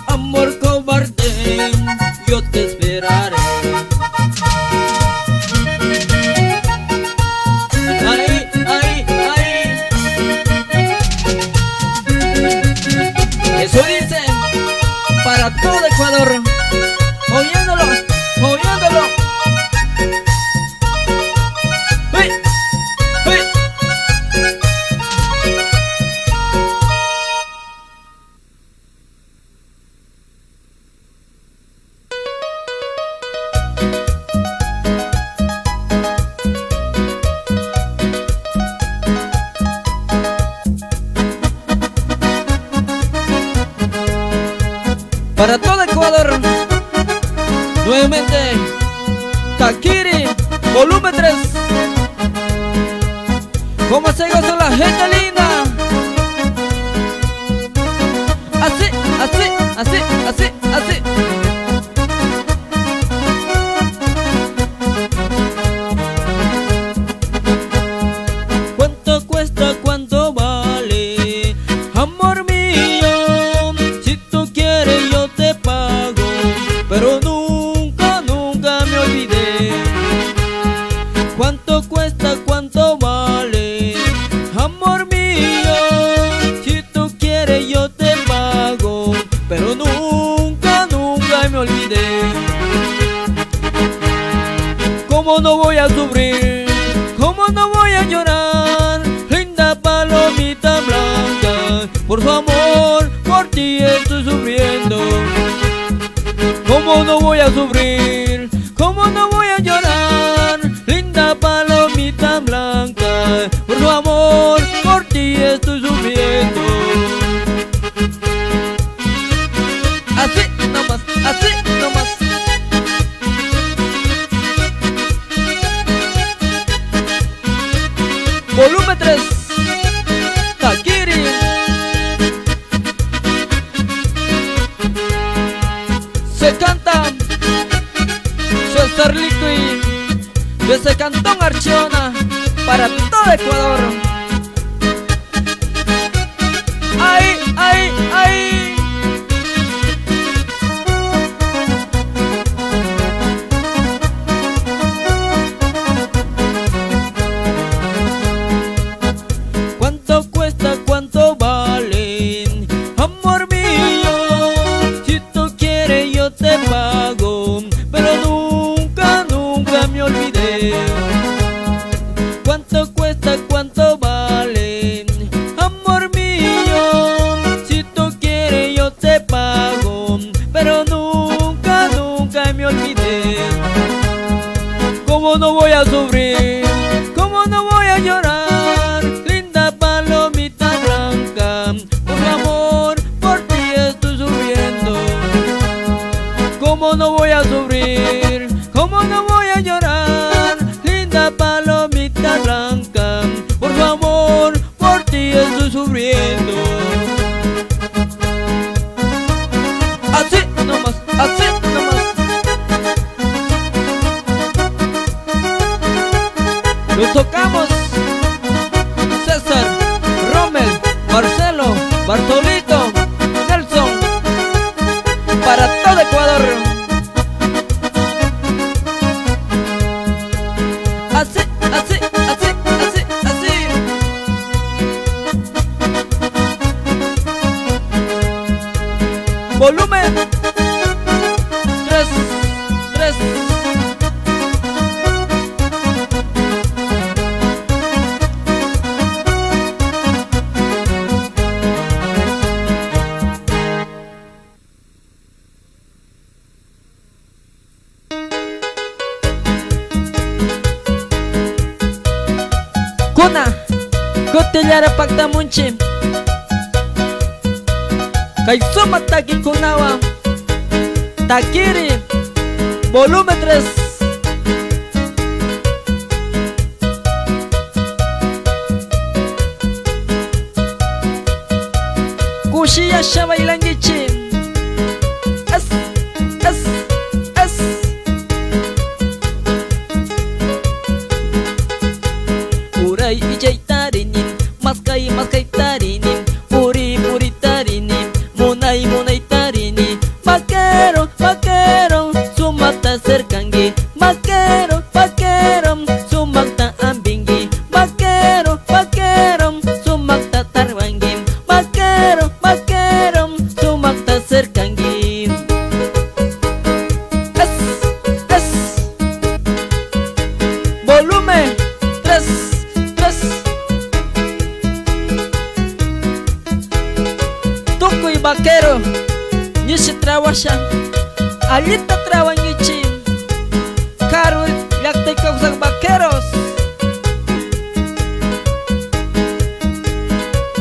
Amor cobarde, yo te esperaré. Ay, ay, ay. Eso dice para todo Ecuador. Oyéndolo, oyéndolo. ¡Hey! ¡Hey! Para todo Ecuador, nuevamente Takiri, volumen 3. ¿Cómo se goza la gente linda? Así, así, así, así, así. ¿Cuánto cuesta, cuánto vale? Amor mío, si llorar, linda palomita blanca. Por su amor, por ti estoy sufriendo. ¿Cómo no voy a sufrir? ¿Cómo no voy a llorar? Linda palomita blanca, por su amor, por ti estoy sufriendo. Así nomás, así nomás. Volumen 3, Takiri. Se canta César Liqui desde Cantón Archiona para todo Ecuador. ¡Ay, ay, ay! ¿Cuánto cuesta, cuánto vale, amor mío? Si tú quieres yo te pago, pero nunca, nunca me olvidé. ¿Cuánto cuesta, cuánto vale, amor mío? Si tú quieres yo te pago, pero nunca, nunca me olvidé. ¿Cómo no voy a sufrir? ¿Cómo no voy a llorar? Linda palomita blanca, por amor, por ti estoy sufriendo. ¿Cómo no voy a sufrir? ¿Cómo no voy a llorar? Linda palomita blanca, por su amor, por ti estoy sufriendo. Así nomás, así nomás. Lo tocamos César, Rommel, Marcelo, Bartolito, Nelson, para todo Ecuador. Así, así, así, así, así. Volumen 3, 3. Kuna, kotellara pakta munchi. Kay suma taki kunawa. Takiri, volumen 3. Kushiya shabailangichi. Es, es, es. Uray ijay tarinin, maskay maskay tarinin, puri puri tarinin, munay munay tarini. Vaquero, vaquero, sumata cercangi. Vaquero, vaquero, sumakta ambingi. Vaquero, vaquero, sumakta tarwangi. Vaquero, vaquero, sumakta cercangi. Es, es. Volumen 3, 3. Tuco y vaquero, ni se trabajan. Alita trabañichi. Caro, ya te causan vaqueros.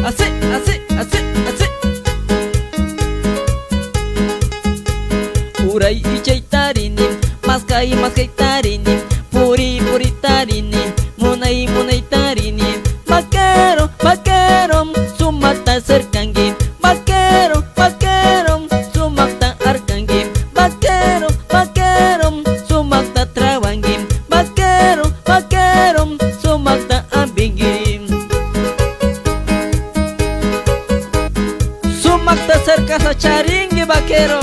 Así, así, así, así. Uray ijay tarini, maskay maskay tarini, puri puri tarini, munay munay tarini. Vaquero, vaquero, sumata cercangi. Vaquero, vaquero, sumakta arkangi. Vaquero, vaquero, sumakta trawangi. Vaquero, vaquero, sumakta ambingi. Sumakta cerca sa charingi, vaquero.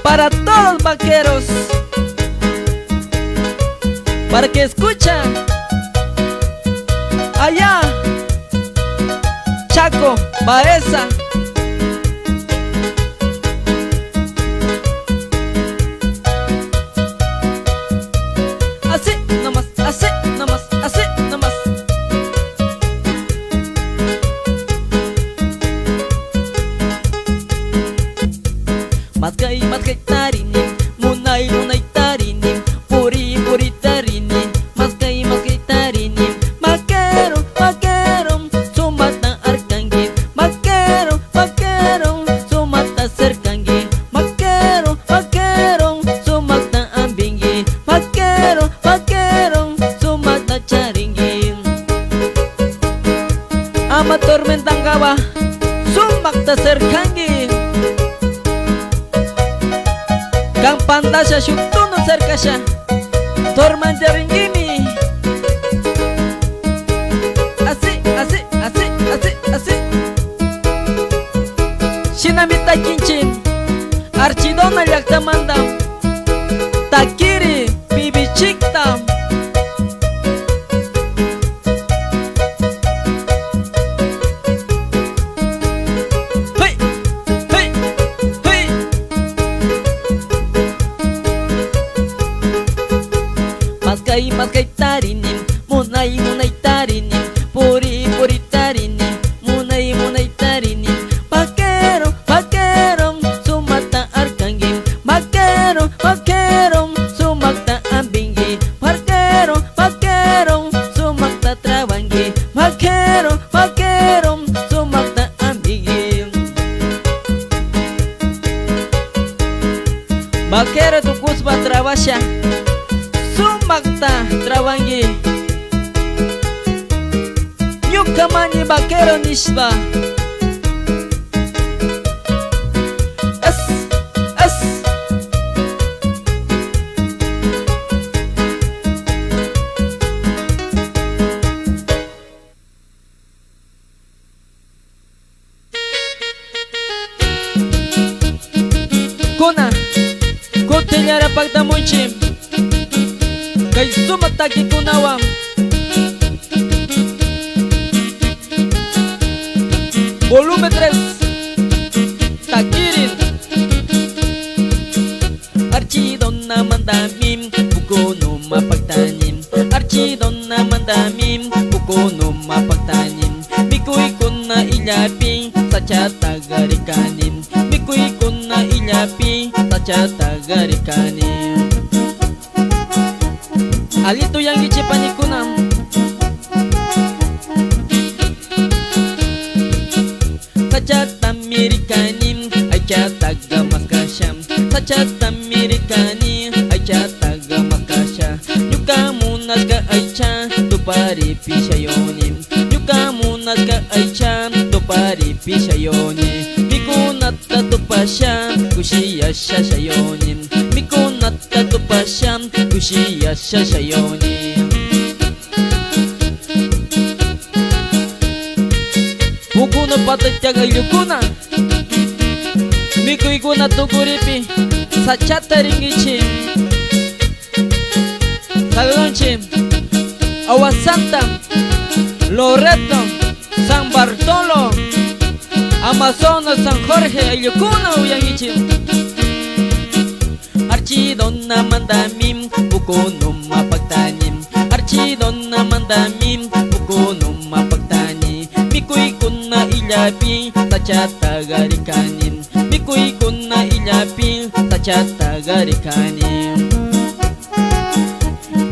Para todos los vaqueros, para que escuchan allá, Chaco, Baeza. Así. Sumata cercangi Kang pandasya syuktuno cerkasya Torman jaringini Asik, asik, asik, asik, asik Shinamita kinchin Archidona llakta mandam Takiri bibi chiktam Hey, hey, hey Maskai tarinim Munai tarinim Puri tarinim Munai tarinim Vaquero Sumata arkangim Vaquero Sumata ambingi Vaquero Sumata trawangi Vaquero Sumata ambingi Vaquero tu kusba trabasha Sumakta trawangi Nyukamani vaquero nishba Es Kuna Kutinyara pagdamuchim Kay sumataki kunawam Volumen 3 Takirin Archidonna mandamim Bukono mapagtanim Archidonna mandamim Bukono mapagtanim Mikuy kuna ilaping Sacha tagarikanim Mikuy kuna ilaping Sacha tagarikanim Alito yang gichipanikunam Sachata mirikanim Achata gamakasham Sachata mirikanim Achata gamakasha Yukamunas ka aicha Tupari pishayonim Yukamunas ka aicha Tupari pishayonim Mikunata tupasha Kushiya shashayonim Mikunata tupasha Kushiya shashayonim Bukuno patatyaga yukuna Mikuikuna tukuripi Sachata ringichi Salonchi Agua Santa Loreto San Bartolo Amazonas San Jorge Yukuna uyangichi Archidonna mandamim Bukuno mapagtanim Archidonna mandamim Bukuno mapagtanim Mikuy kuna ilapi Tachata garikanin Mikuy kuna ilapi Tachata garikanin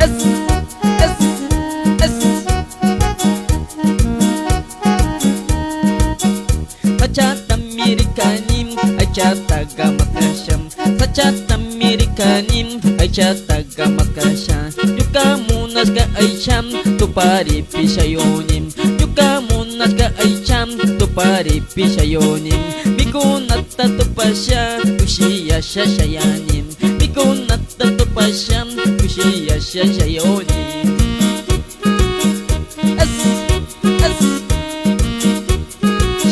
Es Tachata mirikanim Achata gamakasham Tachata mirikanim Achata gamakasham Yukamunas ka aisham Tupari pishayonim Yukamunas ka aisham Tupari pishayonim Mikunata tupasya Kushiya shashayanim Mikunata tupasya Kushiya shashayonim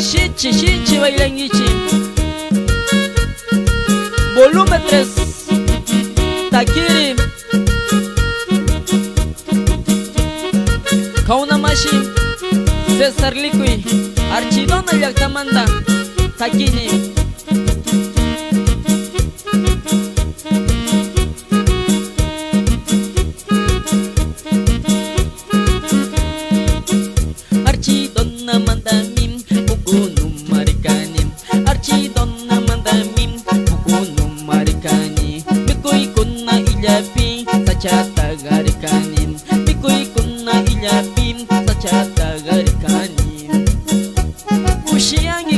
Shichi bailangichi Volumen 3 Takiri Kaunamashi Cesar Likui Archidona llaktamanta Takini Archidona mandamim Bukuno marikanim Archidona mandamim Bukuno marikani Mikuy kuna ilapi Sachata garikanim Mikuy kuna ilapi Sachata garikanim Kushiyangi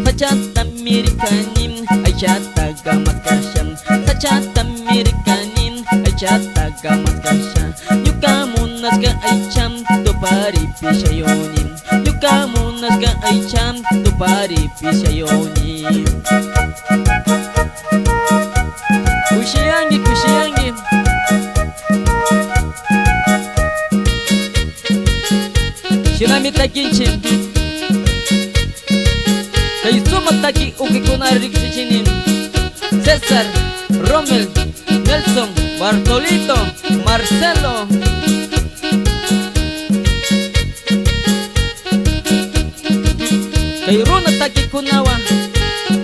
Sachata mirikanim Achata gamakasham Sachata mirikanim Achata gamakasham Yukamun pari pisayoni. Kushiyangi kushiyangi Shinami takinchi Kaisuma taki ukikuna riksichini César, Rommel, Nelson, Bartolito, Marcelo. Kairuna taki kunawa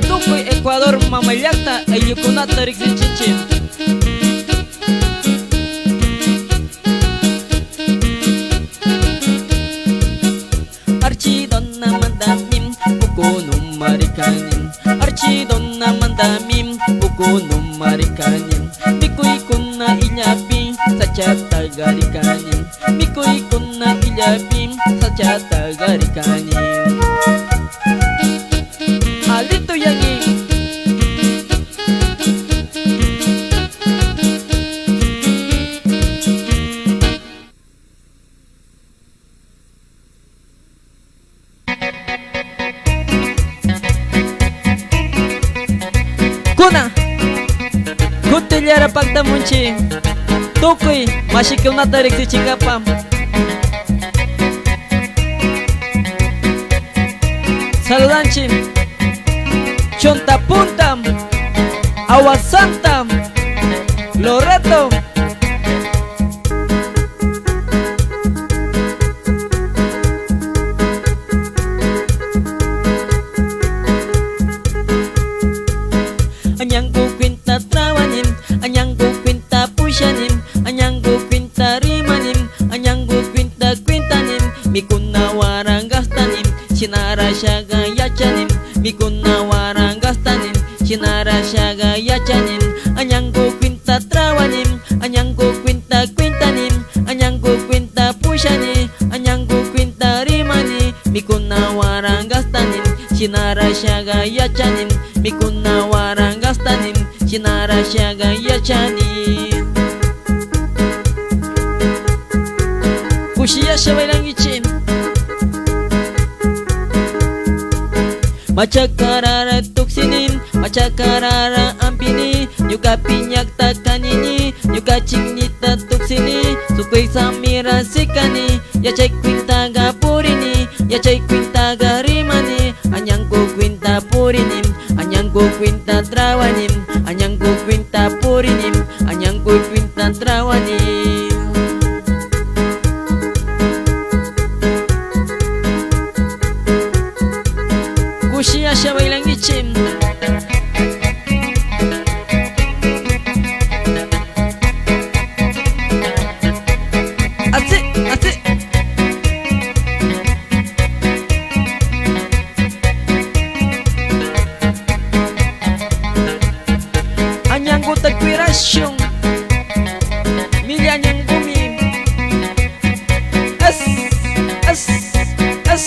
Tukuy Ecuador mamayakta ayukunata riksichinchi. Archidonna mandamim kukunum marikanim. Archidonna mandamim kukunum marikanim. Mikuy kunna ilyapin sa chatagaricanim. Mikuy kunna ilyapin sa chatagaricanim. Alito yangi Kuna Kutiliara pagtamunchi Tukuy Mashikil natarik si chingapam. Saludanchi Chonta Puntam Aguasantam Loreto. Anyango kwinta trawanim, anyango kwinta pushanim, anyango kwinta rimanim, anyango kwinta kwintanim, mikuna warangastanim, sinara shaga yachanim, mikuna warangastanim, sinara shaga yachanim, anyango kwinta trawanim, anyango kwinta kwintanim, anyango kwinta pushani, anyango kwinta rimani, mikuna warangastanim, sinara shaga yachanim, mikuna warangastanim, sinara shaga yachanim. Kushiya shawailangichim Machakarara tuksinim, machakarara ampini, yuka pinyak takanini, yuka chignita tuksini, sukuy samira sikani, yachay kwinta ga purini, yachay kwinta ga rimani, anyango kwinta purinim, anyango kwinta trawanim, anyango kwinta purinim, anyango kwinta trawanim. Kushiya shawailangichim Ati, ati Anyango tagwirasyong Milyanyang bumi As, as, as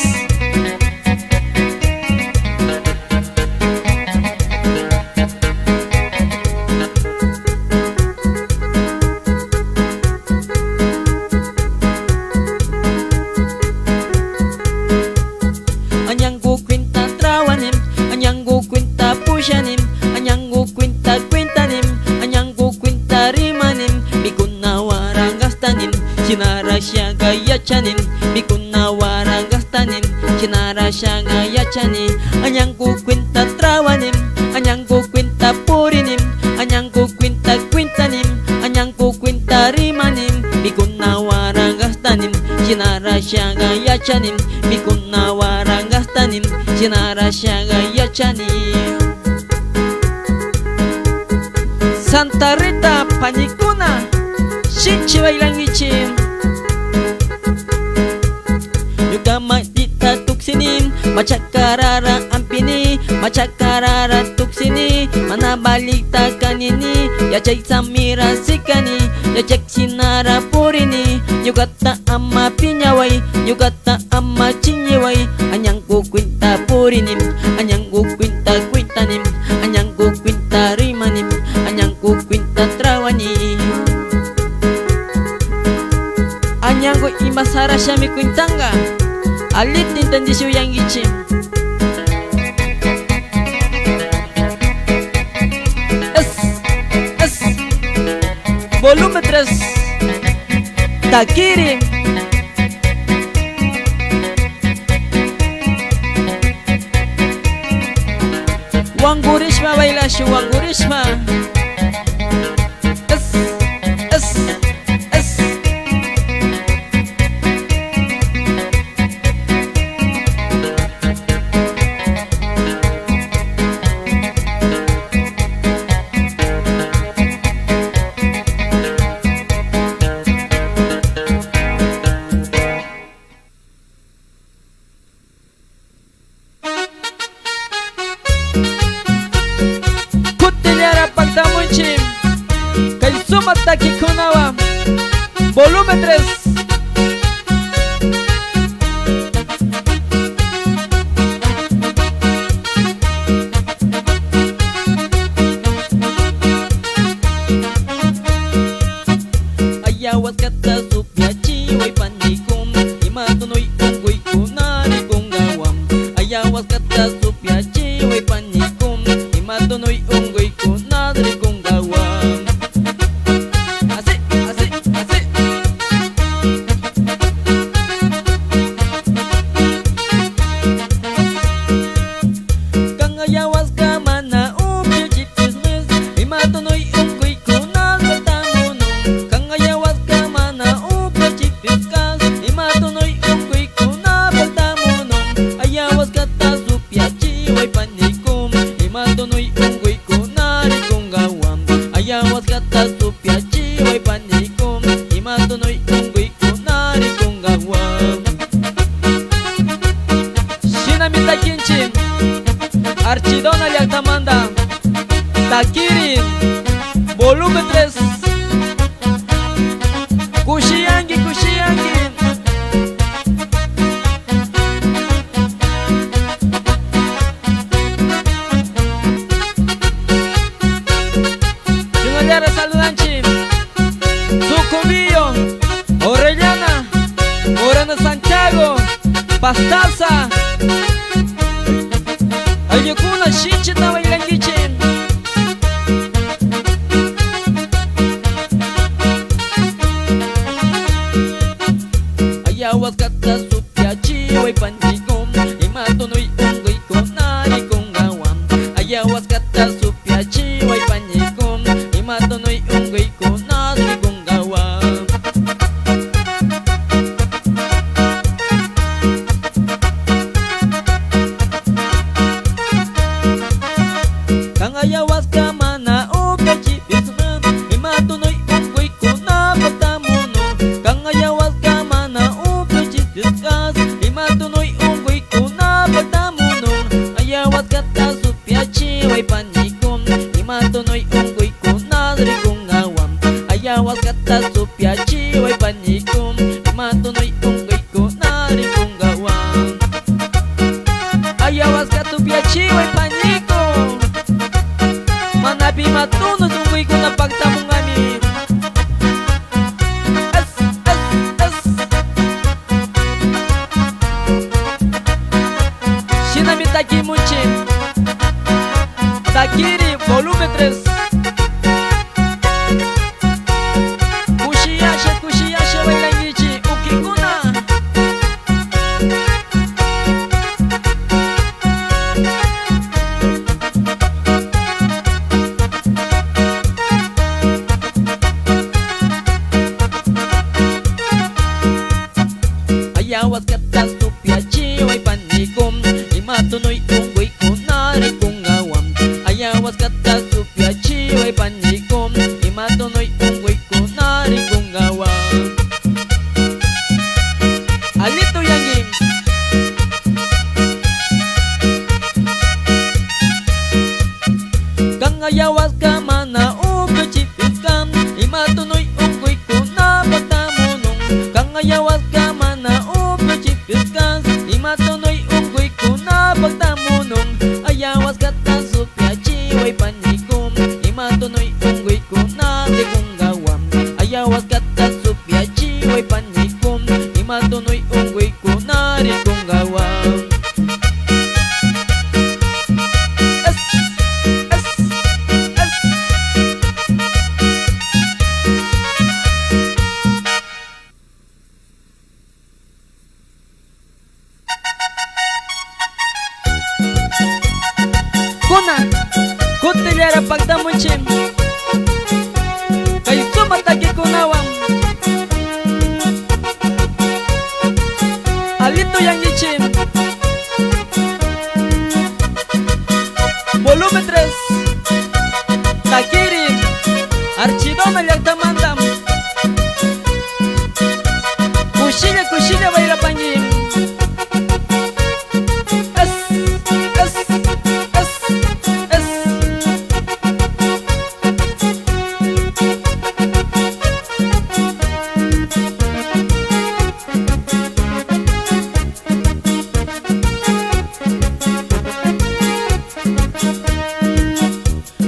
Anyango kwinta trawanim, anyango kwinta pushanim, anyango kwinta kwintanim, anyango kwinta rimanim, mikuna warangastanim, sinara shaga yachanim, mikuna warangastanim, sinara shaga yachanim, anyango kwinta trawanim, anyango kwinta purinim, anyango kwinta kwintanim, anyango kwinta rimanim, mikuna warangastanim, sinara shaga yachanim, mikuna warangastanim, sinara shaga yachanim. Santa Rita Panikuna Shinchi bailangichim Yuka matita tuksinim, machakarara ampini, machakarara tuksini, manabalita kanini, yachay samira sikani, yachay sinara purini, yugata amma pinyaway, yugata amma chinyiway, anyango kwinta purinim, anyango kwinta kwintanim, anyango kwinta rimanim, anyango kwinta trawani. Anyango imasara shami kwintanga Alit nintandisyo yang ichim volumen 3, Takiri. Wangurishma bailashu, Wangurishma. Es. Taki Kunawa, volumen 3. Ayawas kata supiachi wai panikum imatunoi ungui kunari kungawam. Ayawas kata supiachi wai panikum imatunoi ungui kunari kungawam. Archidona Yaltamanda, Takiri, volumen 3. Kushiyangi. Jungalera Saludanchi, Sucumbío, Orellana, Morena Santiago, Pastaza. Ayukuna shinchi na bailangichi. Ayawas kata supiachi wai pandikum imatunoi ungui kunari kungawam. Ayawas kata supiachi wai pandikum imatunoi ungui kunari kungawam. Ayawas kamana ukachi bisman imatunoi ungui kuna patamuno. Kang ayawas kamana ukachi diskas imatunoi ungui kuna patamuno. Ayawas kata supiachi wai panikum imatunoi ungui kuna rikungawam. Ayawas kata supiachi wai panikum imatunoi ungui kuna rikungawam. Ayawas kata supiachi wai panikum Manabi matuno tungguy ko na pagtamong amin. Es. Shinami Takimuchi, Takiri, volumen 3. Kushiyashe bailangichi, ukikuna. Ayawas kata supiachi wai panikum imatunoi ungui kunari kungawam. Ayawas kata supiachi wai panikum imatunoi ungui kunari kungawam. Alito yangi kang ayawas kamana ukachipiskam imatunoi ungui kuna patamunong. Kang ayawas kamana ukachipiskas imatunoi ungui kuna pagtamunong. Ayawas kata supiachi wai panikum imatunoi ungui kuna rikungawam. Ayawas kata supiachi wai panikum imatunoi ungui kuna rikungawam. Es. era pagdamunchin kay sumatagi kunawang alito yang ichin volume 3 Takiri Archidona Llactamandam Kushilla baila pangi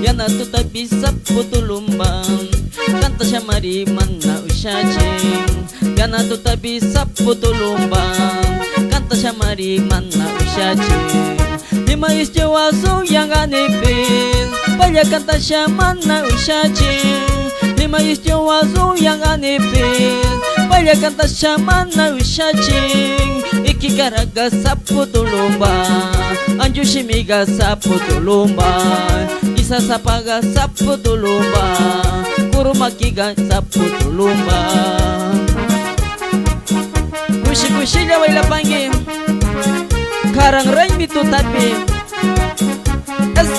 Yana tuta bisa putulumbang Kanta siya mariman na usyaching Yana tuta bisa putulumbang Kanta siya mariman na usyaching Lima isjawaso yang anipin Palya kanta siya man na usyaching Lima isjawaso yang anipin Palya kanta siya man na usyaching Ikikaraga sa putulumbang Anju shimiga sa putulumbang Isa sa paga sa putulumbang Kurumakiga sa putulumbang Kushi-kushilla baila pangi Karang ray mito tapi Es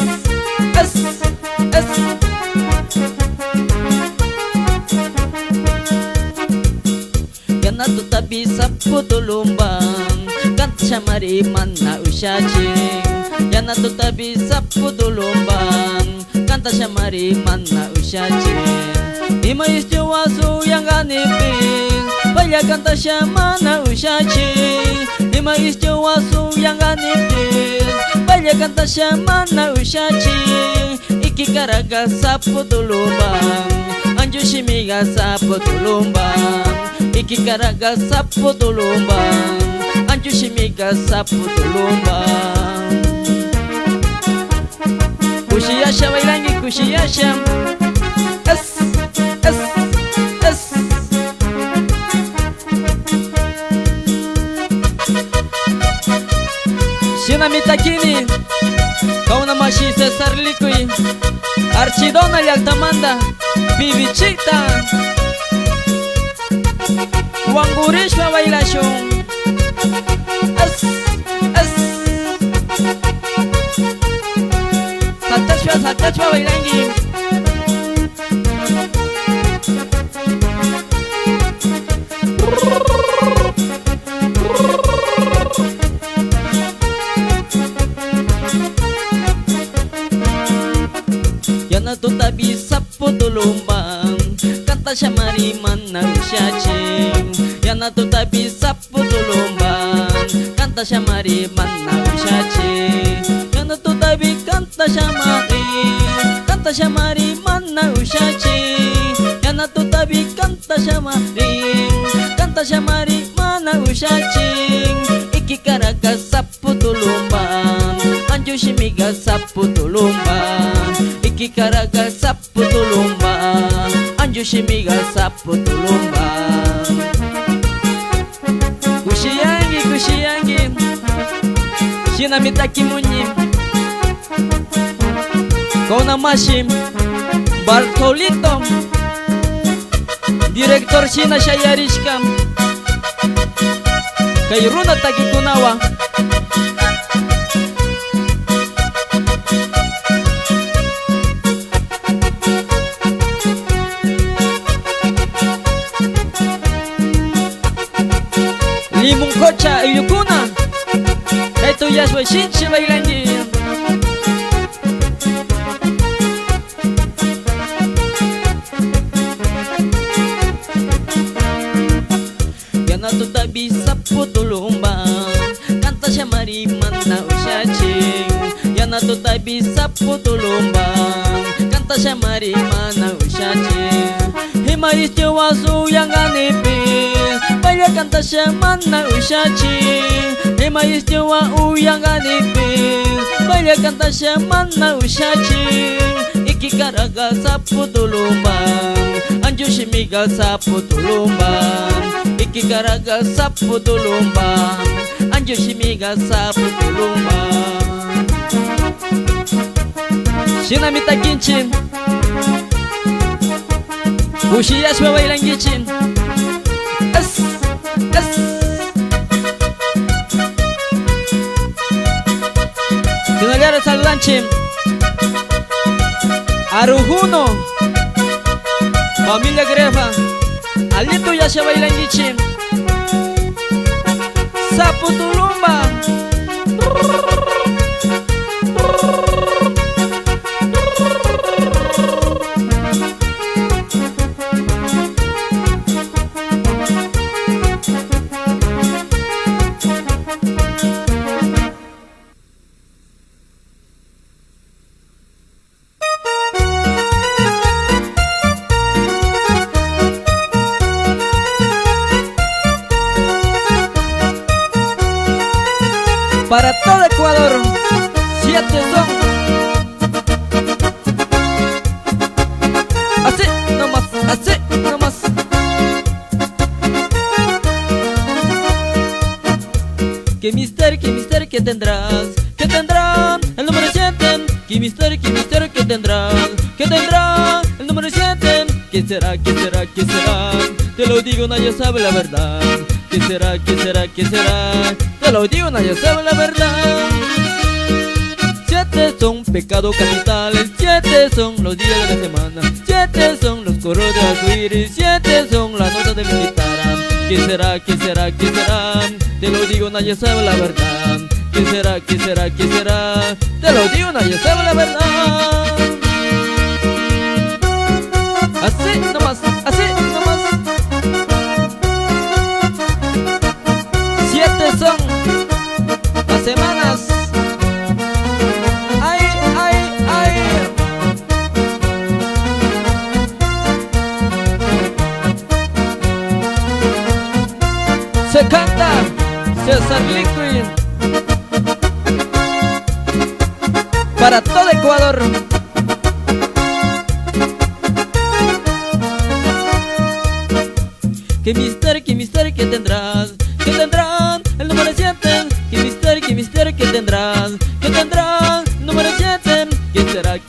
Yana tu tabi sa putulumbang Kanta siya mariman na usyaching Yana tu tabi sa putulumbang Kanta siya mariman na usyaching Ima isjawaso yang anipin Palya kanta siya man na usyaching Ima isjawaso yang anipin Palya kanta siya man na usyaching Ikikaraga sa putulumbang Anju shimiga sa putulumbang Ikikaraga sa putulumbang Anju shimiga sa putulumbang Kushiyasha bailangi kushiyasha Es Shinamitakini Kaunamashi Cesar Likui Archidona Llactamanda Bibichita Wangurishwa bailashon Satachwa bailangi Yana tu tabi sa putulumbang Kanta siya mariman na usyaching Yana tu tabi sa putulumbang Kanta siya mariman na usyaching Yana tu tabi kanta siya Kanta siya mariman na usyaching Yana tu tabi kanta siya Kanta siya mariman na usyaching Ikikaraga sa putulumbang Anju shimiga sa putulumbang Ikikaraga sa putulumbang Anju shimiga sa putulumbang Kushiyangi Shinamitaki munyi Kaunamashi Bartolito Direktor Shina Shayarishka Kay Runa Takikunawa Limong kocha yukuna Kaito yaswa shinchi bailangi Yana tu tabi sa putulumbang Kanta siya mariman na usyaching Yana tu tabi sa putulumbang Kanta siya mariman na usyaching Hima isjawaso yang anipin Palya kanta siya man na usyaching Hima isjawa yang anipin Palya kanta siya man na usyaching Ikikaraga sa putulumbang Anju shimiga sa putulumbang Ikikaraga sa putulumbang Anju shimiga sa putulumbang Shinamita kinchin Ushiyashwa bailangichin Es Kinagara saludanchin Arujuno Familia Grefa Alito yasha bailangichin Saputulumba para todo Ecuador, 7 son. Así nomás, así nomás. ¿Qué misterio que tendrás? ¿Qué tendrán el número 7? ¿Qué misterio que tendrás? ¿Qué tendrá el número 7? ¿Qué será? Te lo digo, nadie sabe la verdad. ¿Qué será? Te lo digo, nadie sabe la verdad. 7 son pecados capitales, 7 son los días de la semana, 7 son los coros de arcoíris, 7 son las notas de mi guitarra. ¿Qué será? Te lo digo, nadie sabe la verdad. ¿Qué será? Te lo digo, nadie sabe la verdad. Así nomás, así nomás. 7 son las semanas. Ay. Se canta César Liquid para todo Ecuador. ¿Qué misterio que tendrás? ¿Qué tendrán el número 7? ¿Qué misterio que tendrás? ¿Qué tendrán el número 7? ¿Qué será?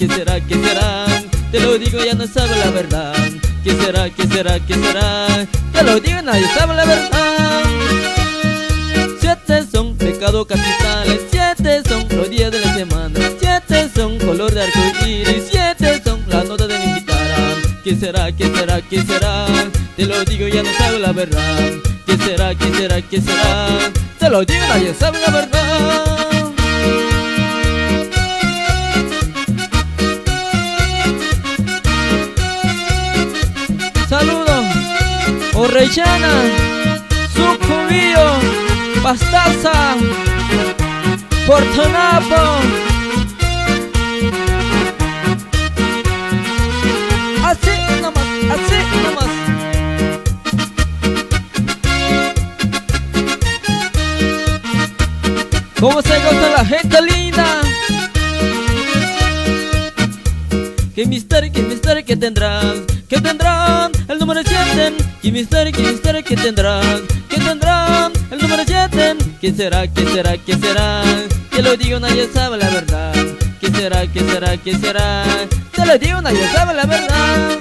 Te lo digo, ya no sabe la verdad. ¿Qué será? Te lo digo, nadie sabe la verdad. 7 son pecados capitales, 7 son los días de la semana, 7 son color de arcoíris, 7 son las notas de mi guitarra. ¿Qué será? Te lo digo, ya no sabe la verdad. ¿Qué será? Te lo digo, nadie sabe la verdad. Saludos, Orellana, Sucubillo, Pastaza, Portonapo. Así nomás. ¿Cómo se goza la gente linda? ¿Qué misterio que tendrás? ¿Qué tendrán el número 7? ¿Qué misterio que tendrás? ¿Qué tendrán el número 7? ¿Qué será? Te lo digo, nadie sabe la verdad. ¿Qué será? Te lo digo, nadie sabe la verdad.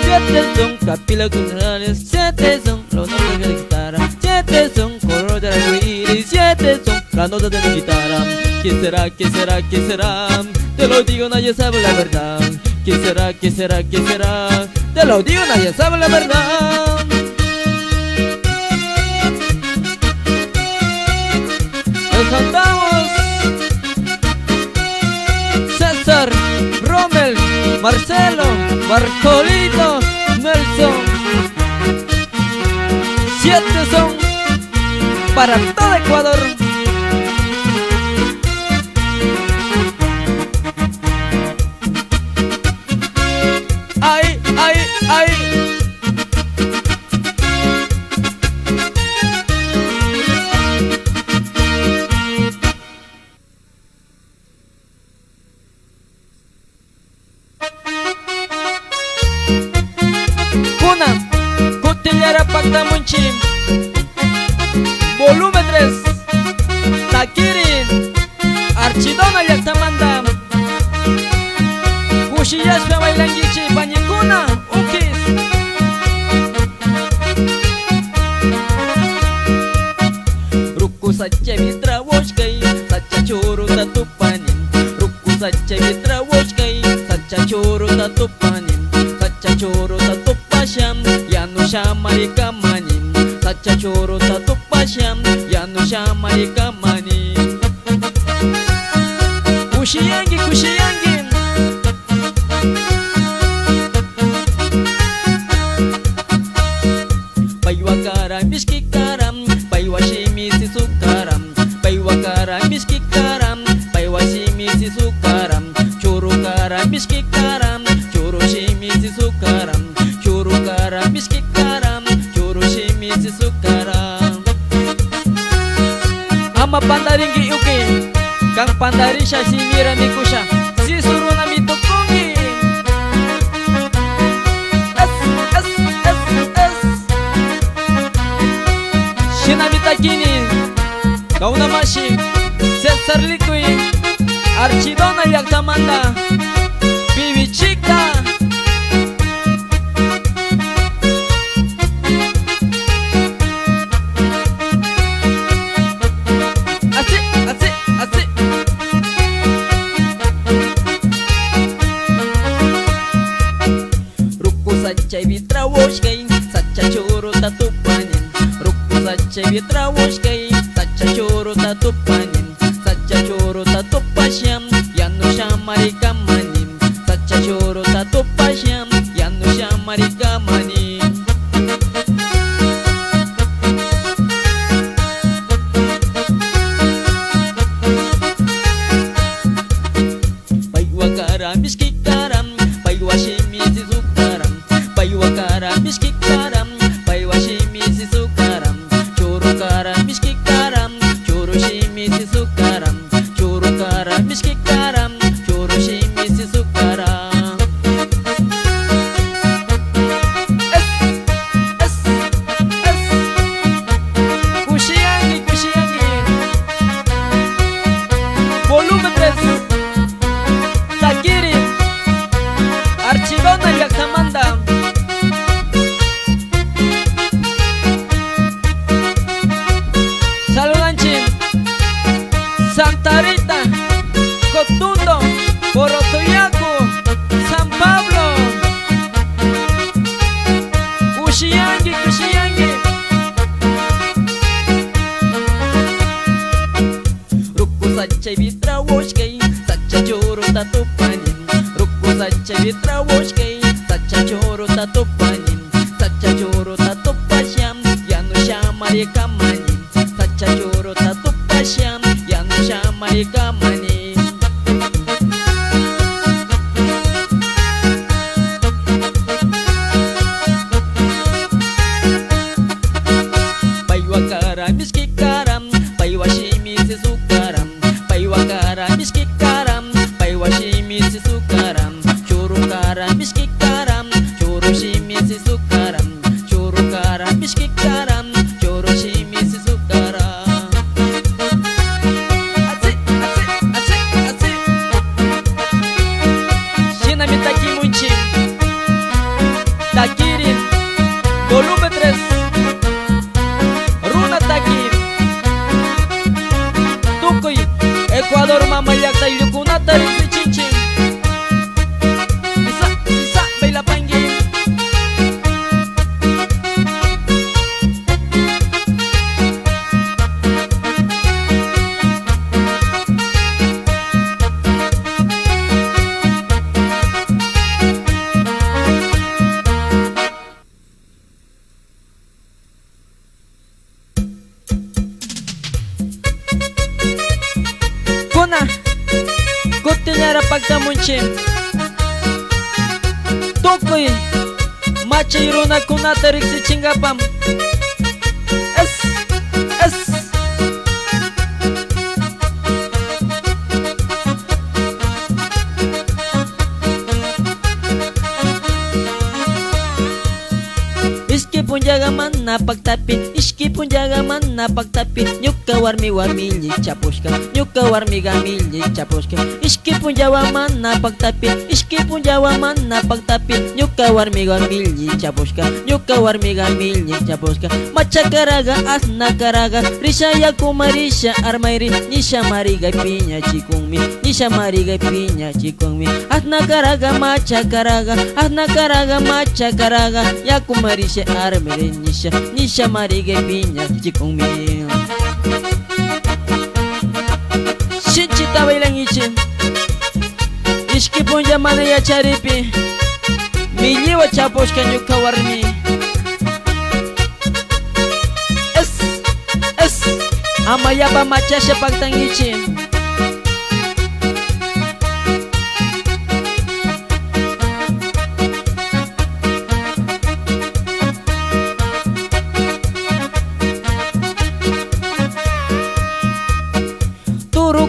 7 son capilas culturales, 7 son los nombres de la guitarra, 7 son color de arcoíris, 7 son las notas de mi guitarra. ¿Qué será? Te lo digo, nadie sabe la verdad. ¿Qué será? Te lo digo, nadie sabe la verdad. Nos cantamos César, Rommel, Marcelo, Bartolito, Nelson. 7 son para todo Ecuador. Ay. Kuna, Cutillera Pactamunchim, volumen 3, Takiri, Archidona Yactamanda, Yashpa bailangichi pañikuna ukis. Ruku sacha vitra woshkai sacha choro tatupanin. Ruku sacha vitra woshkai sacha choro tatupanin. Sacha choro tatupasham yanu shamari kamanin. Sacha choro tatupasham yanu shamari kamanin. Kushiyangi kushiyangi. Paiwakara miskikaram paiwashimi sisukaram. Paiwakara miskikaram paiwashimi sisukaram. Churukara miskikaram churushimi sisukaram. Churukara miskikaram churushimi sisukaram. Ama pandaringi uke kang pandarisha simira mikusha sisuruna mitukungi. Shinabitakini Kauna Mashi Cesar Likui Archidona Yaktamanda Bibi Chica. Así, así, así. Ruku sacha vitra woshkai sacha choro tatupanin. Ruku sacha vitra woshkai sacha choro tatupanin. Sacha choro tatupasham yanu shamari kamanin. Sacha choro tatupasham yanu shamari kamanin. Paiwakara miskikaram paiwashimi sisukaram. Paiwakara miskikaram paiwashimi sisukaram. Churukara miskikaram churushimi sisukaram. Churukara miskikaram churushimi sisukaram. Kushiyangi kushiyangi. Volumen 3. Takiri Archidona Yaktamanda. Saludanchi Santa Rita Cotundo Porotoyaco San Pablo Kushiyangi Kushiyangi. Ruku sacha vitra woshkai sacha choro tatupanin. Ruku sacha vitra woshkai sacha choro tatupanin. Sacha choro tatupasham yanu shamari kamanin. Sacha choro tatupasham yanu shamari kamanin. Paiwakara miskikaram paiwashimi sisukaram. Paiwakara miskikaram paiwashimi sisukaram. Churukara miskikaram churushimi sisukaram. Churukara miskikaram churushimi sisukaram. Así, así, así, así. Shinami taki munchi Takiri Volumen 3. Runa Taki Tukuy Ecuador Mamayakta Yukunata Risi Chinchin. Isa, isa, baila pangi. Kuna Kutinyara pagtamunchin Tukuy Machay runa kunata riksi chingapam. Es punjaga manna paktapi ishki punjaga manna paktapi ñuka warmi warmilli chapushka ñuka warmi gamilli chapushka ishki punjawa manna paktapi ishki punjawa manna paktapi ñuka warmi warmilli chapushka ñuka warmi gamilli chapushka machakaraga asna karaga risha yakumarisha armayri nisha mariga piña chikunmi nisha mariga piña chikunmi asna karaga machakaraga asna karaga machakaraga yakumarisha armayri nisha mariga piña chikunmi Shinchita bailan ichin Ishki punja mana ya charipi Milliwa chapushka ñuka warmi Es Amayapa machasha paktan ichin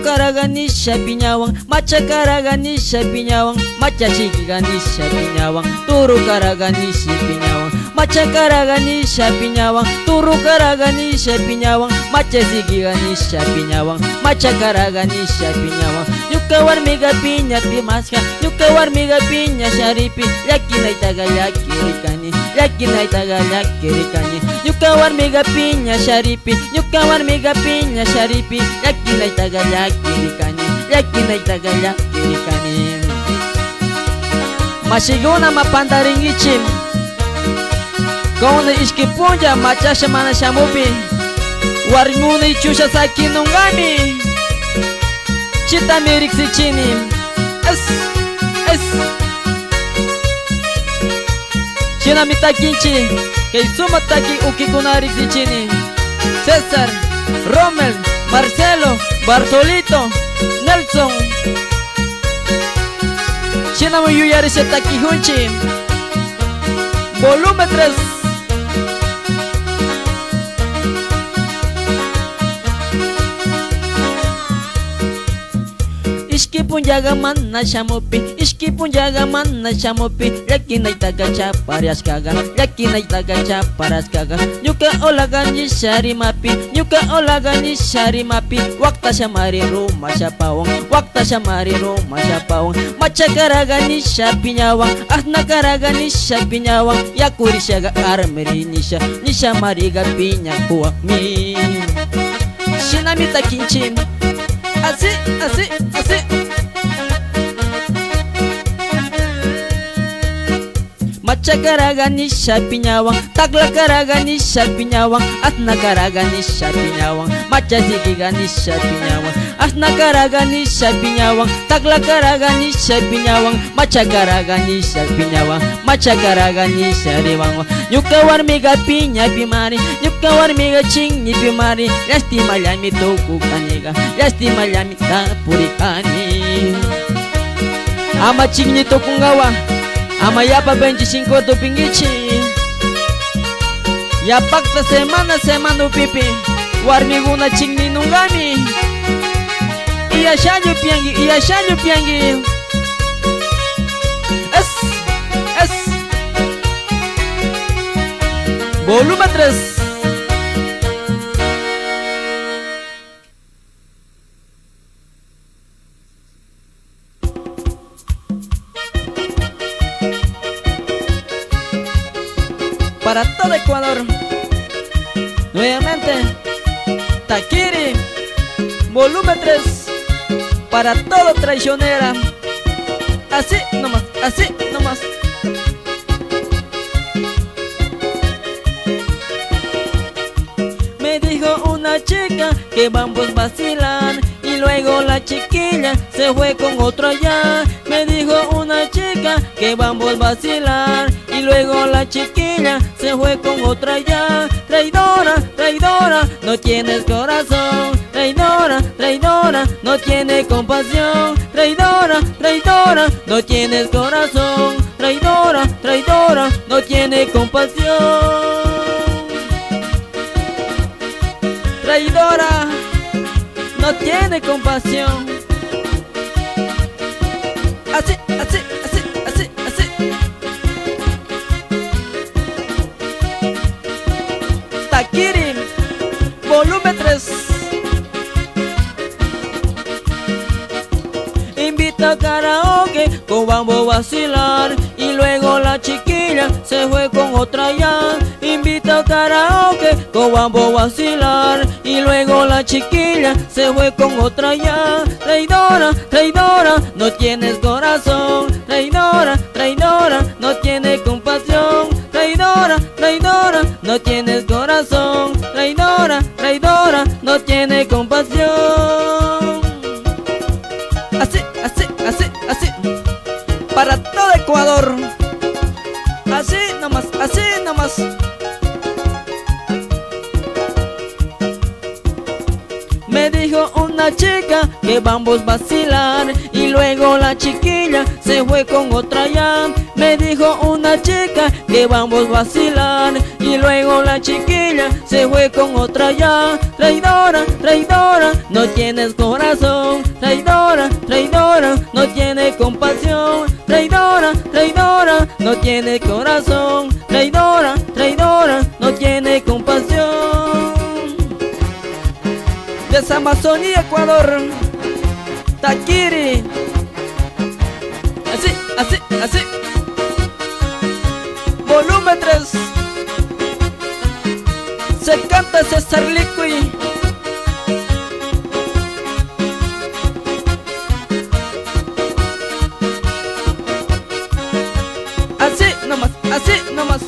Karaganisha piñawan, macha karaganisha piñawan, macha chiquiganisha piñawan, turu karaganisha piñawan, macha karaganisha piñawan, turu karaganisha piñawan, macha chiquiganisha piñawan, macha karaganisha piñawan, yuka warmiga piña pimasca, yuka warmiga piña sharipi, yakina itaga yakirikani, yakina itaga yakirikani, yuka warmiga piña sharipi, yuka warmiga piña sharipi, yakina itaga yakirikani, yakina itaga yakirikani. Masiguna mapandaringichim, kauna iskipunja machasha mana shamupi, warmuna ichusha sakinungami, chita mirixichini, es. China mitakinchi, que suma taki ukikunarixichini, César, Rommel, Marcelo, Bartolito, Nelson. China mu yuyari se taki hunchi. Volumen 3. Ishki punjaga manna shamupi, ishki punjaga manna shamupi, yakina itaga chaparaskaga, yakina itaga chaparaskaga, nyuka olagani sharimapi, nyuka olagani sharimapi, wakta shamari ruma shapawang, wakta shamari ruma shapawang, machakaragani shapinyawang, asna karagani shapinyawang, yakurishaga armeri nisha, nisha mariga pinya kuwa mi. Shinamita kinchim. Así. Machakaraga shapinyawang, taklakaraga shapinyawang, asnakaraga shapinyawang, machasikiga shapinyawang, asnakaraga shapinyawang, taklakaraga shapinyawang, machakaraga shapinyawang, machakaraga shariwang. Nyuka warmiga piña pimari, nyuka warmiga chingni pimari, lastima llami toku kaniga, lastima llami tapurikani. Ama chingni toku ngawa. Ama yapa 25 tu pingichi. Ya pakta semana upipi, warmiguna chingni nungami. Iya shanyu piangi. Es. Volumen 3. Para todo Ecuador, nuevamente Taquiri, volumen 3, para todo traicionera, así nomás. Me dijo una chica que vamos vacilar y luego la chiquilla se fue con otro allá. Me dijo una chica que vamos vacilar y luego la chiquilla se fue con otra allá. Traidora, no tienes corazón. Traidora, no tiene compasión. Traidora, no tienes corazón. Traidora, no tiene compasión. Traidora, no tiene compasión. Así. vamos a vacilar. Y luego la chiquilla se fue con otra ya. Invita a karaoke, que vamos a vacilar. Y luego la chiquilla se fue con otra ya. Traidora, traidora, no tienes corazón. Traidora, traidora, no tienes compasión. Traidora, traidora, no tienes corazón. Traidora, traidora, no tiene compasión. Así, así, así, así, para todo Ecuador. Así nomás, así nomás. Me dijo una chica que vamos a vacilar. Y luego la chiquilla se fue con otra ya. Me dijo una chica que vamos a vacilar. Y luego la chiquilla se fue con otra ya. Traidora, traidora, no tienes corazón. Traidora, traidora, no tiene compasión. Traidora, traidora, no tiene corazón. Traidora, traidora, no tiene compasión. Desde Amazonía, Ecuador, Taquiri. Así, así, así. Volumen 3. Se canta César Liqui. Así nomás, así nomás.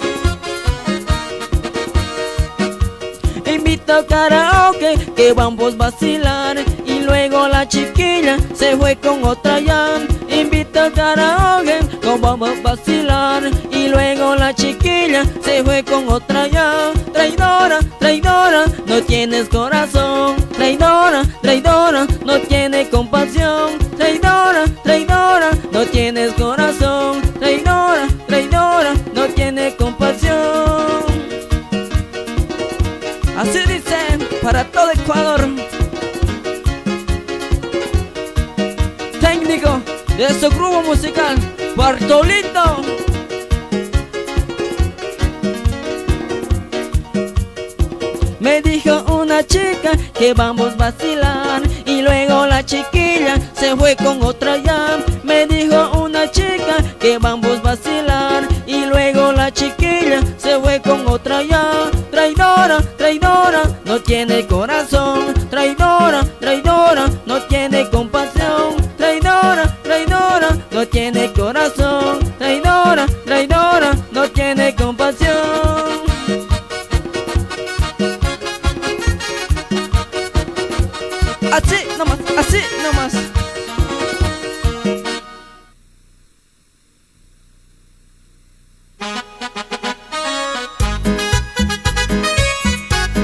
Invito a karaoke, que vamos a vacilar. Y luego la chiquilla se fue con otra ya. Invito a karaoke, que vamos a vacilar. Y luego la chiquilla se fue con otra ya. Traidora, traidora, no tienes corazón. Traidora, traidora, no tiene compasión. Traidora, traidora, no tienes corazón. Traidora, traidora, no tiene compasión. Así dicen para todo Ecuador. Técnico de su grupo musical, Bartolito. Me dijo una chica que vamos a vacilar. Y luego la chiquilla se fue con otra ya. Me dijo una chica que vamos a vacilar. Y luego la chiquilla se fue con otra ya. Traidora, traidora, no tiene corazón. Traidora, traidora, no tiene compasión. Traidora, traidora, no tiene corazón. Traidora, traidora, no tiene compasión. Así nomás, así nomás.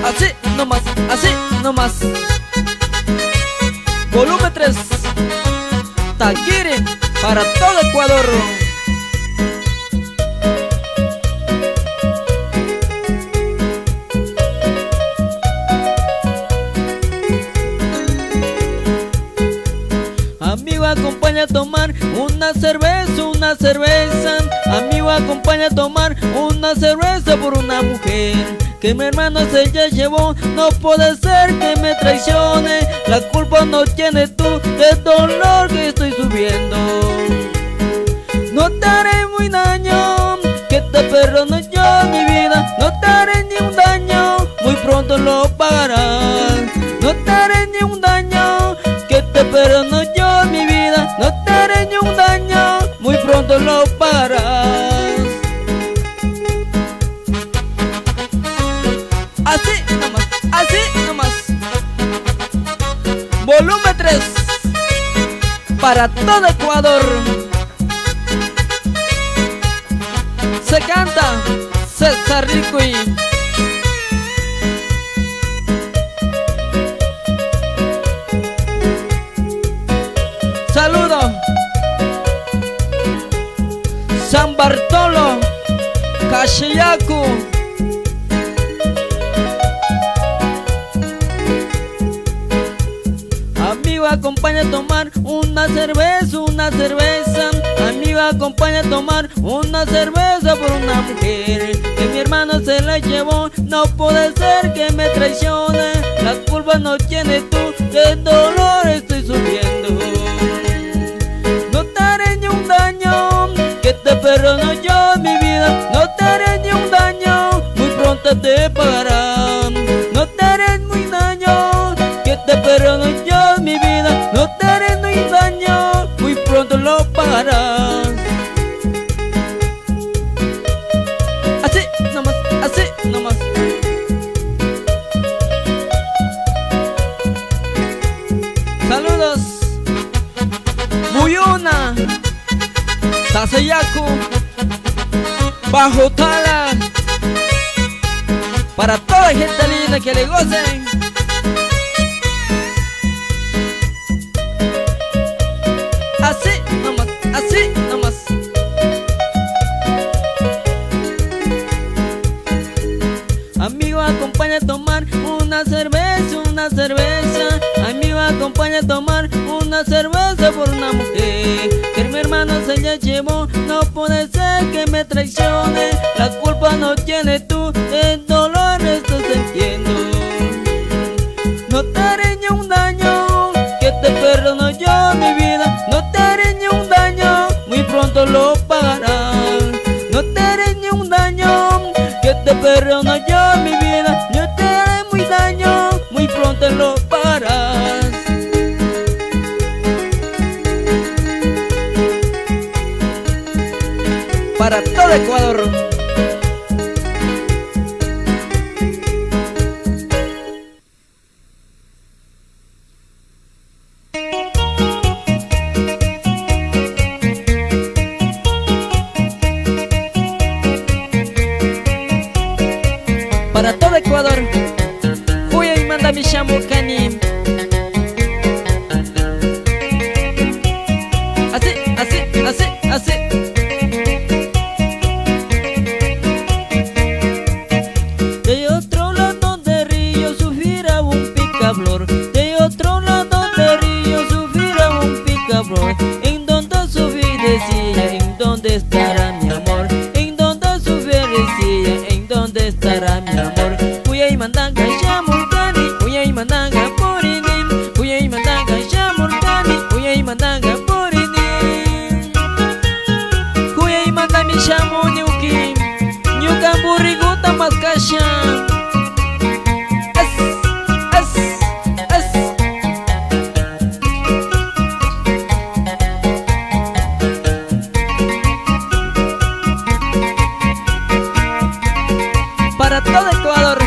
Así nomás, así nomás. Volumen 3. Taquiri para todo Ecuador. Amigo, acompaña a tomar una cerveza, una cerveza. Amigo, acompaña a tomar una cerveza por una mujer que mi hermano se ya llevó. No puede ser que me traicione. La culpa no tienes tú del dolor que estoy subiendo. No te haré muy daño, que te perdono yo mi vida. No te haré ni un daño, muy pronto lo pagarás. No te haré ni un daño, que te perdono yo mi vida. No te haré ni un daño, muy pronto lo pagarás. Así nomás, así nomás. Volumen 3 para todo Ecuador. Se canta César Liqui. Saludo San Bartolo, Caxillaco. Amigo, acompaña a tomar una cerveza, una cerveza. Amigo, acompaña a tomar una cerveza por una mujer que mi hermano se la llevó. No puede ser que me traicione. La culpa no tienes tú, de dolor estoy sufriendo. No te haré ni un daño, perdono yo mi vida, no te haré ni un daño, muy pronto te pagarán. No te haré muy daño, que te perdono yo mi vida, no te haré ni un daño, muy pronto lo pagarás. Así nomás, así nomás. Saludos Buyuna Tasayaku Bajo Tala, para toda gente linda que le gocen. Así nomás, así nomás. Amigo, acompaña a tomar una cerveza, una cerveza. Amigo, acompaña a tomar una cerveza por una mujer que mi hermano se ya llevó. No puede ser que me traicione, la culpa no tiene tú, el dolor estoy sintiendo. No te haré ni un daño, que te perdono yo mi vida, no te haré ni un daño, muy pronto lo pagarás. No te haré ni un daño, que te perdono yo mi vida, no te haré muy daño, muy pronto lo pagarás. Para todo Ecuador. Para todo Ecuador. Fui y manda mi chamurcani. Así, así, así, así. De otro lado del río sufrirá un picaflor. De otro lado del río sufrirá un picaflor. En donde sufrí decía, en dónde estará mi amor. En donde sufrí decía, en dónde estará mi amor. Uyay mandanga chamurcani, uyay mandanga purinim. Uyay mandanga chamurcani, uyay mandanga purinim. Uyay manda mi chamu nyuki, nyuka buriguta maskasha. Para todo Ecuador.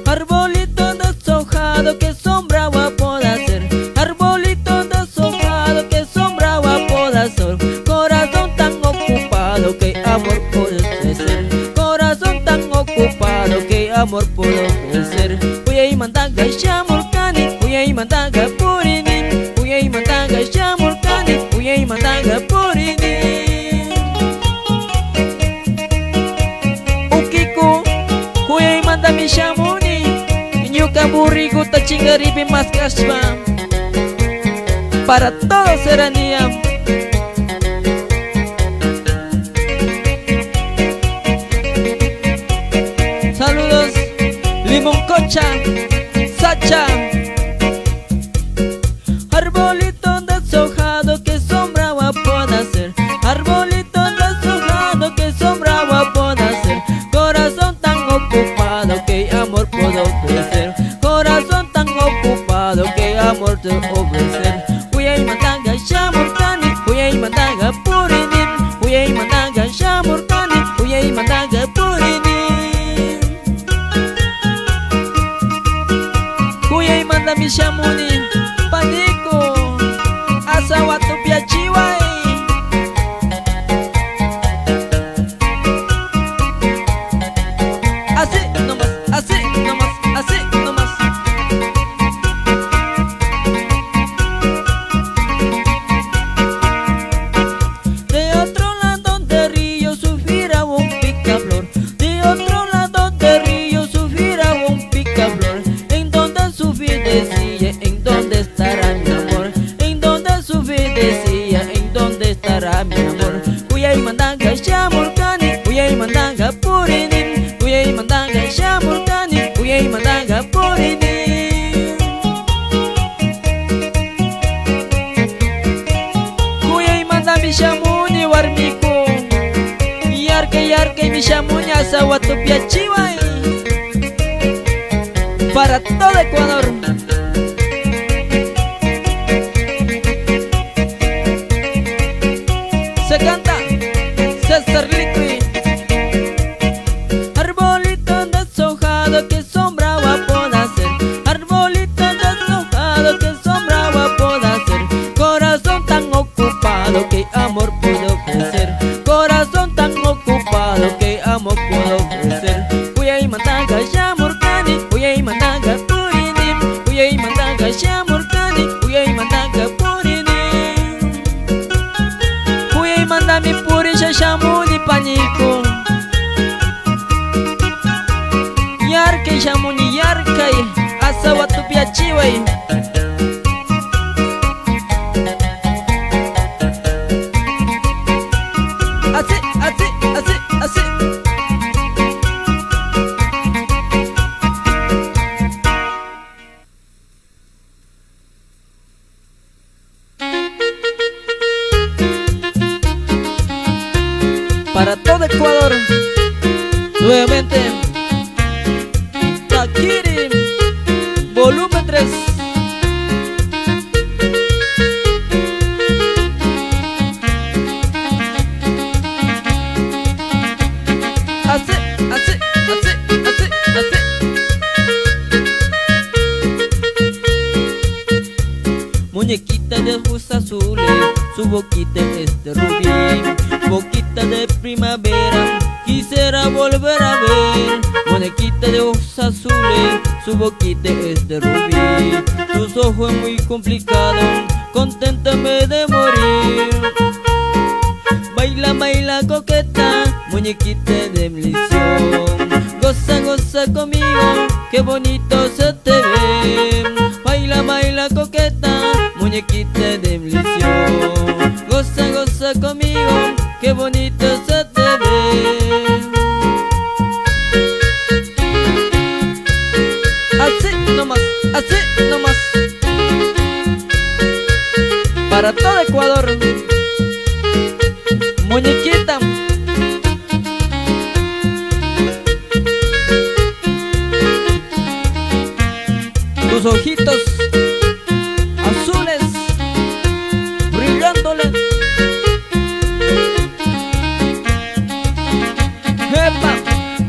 Arbolito deshojado, que sombra pueda hacer. Arbolito deshojado, que sombra pueda hacer. Corazón tan ocupado, que amor puede ofrecer. Corazón tan ocupado, que amor puede ofrecer. Uyay mandanga chamurcani, uyay mandanga purinim. Uyay mandanga chamurcani, uyay mandanga purinim. Uyay manda mi chamuni, nyuka buriguta chingaripi mas kaspa. Para todo Serranía. Saludos Limoncocha, Sacha. Arbolito deshojado, que sombra pueda hacer. Arbolito deshojado, que sombra pueda hacer. Corazón tan ocupado, que amor puedo ofrecer. Corazón tan ocupado, que amor te ofrecer. Uyay mandanga chamurcani, uyay mandanga purinim. Uyay mandanga chamurcani, uyay mandanga purinim. Uyay manda mi chamuni, panico, asawatu piachiwai. Así nomás, así nomás, así nomás. De otro lado del río sufrirá un picaflor. De otro lado del río sufrirá un picaflor. En donde sufrí decía, en dónde estará mi amor. En donde sufrí decía, en dónde estará mi amor. Uyay mandanga chamurcani, uyay mandanga purinim. Uyay mandanga chamurcani, uyay mandanga purinim. Uyay mandanga shamuni warmiku Yarkay mi shamuni asawatu piachiway para todo Ecuador. Se canta César Liqui. Arbolito deshojado, ¿qué sombra va a poder hacer? Arbolito deshojado, ¿qué sombra va a poder hacer? Corazón tan ocupado, ¿qué amor puede ofrecer? Corazón tan ocupado, ¿qué amor puede ofrecer? Uyay mandaga shamurkani, uyay mandaga purinim, uyay mandaga shamurkani, uyay mandaga purinim. Uyay mandami puri shamuni paniku. Yarkay shamuni yarkay, asawatu piachiway. Así, así, así, así. Para todo Ecuador, nuevamente Takiri, volumen 3. Así, así, así, así, así. Muñequita de ojos azules, su boquita es de rubí. Boquita de primavera, quisiera volver a ver. Muñequita de ojos azules, su boquita es de rubí. Tus ojos muy complicados, conténtame de morir. Baila, baila coqueta, muñequita de ilusión. Goza, goza conmigo, qué bonito se te ve. Baila, baila coqueta, muñequita de ilusión. Goza, goza conmigo, qué bonito se te ve. Así nomás, así nomás. Para todo Ecuador, muñequita. Tus ojitos azules brillándole. Jepa,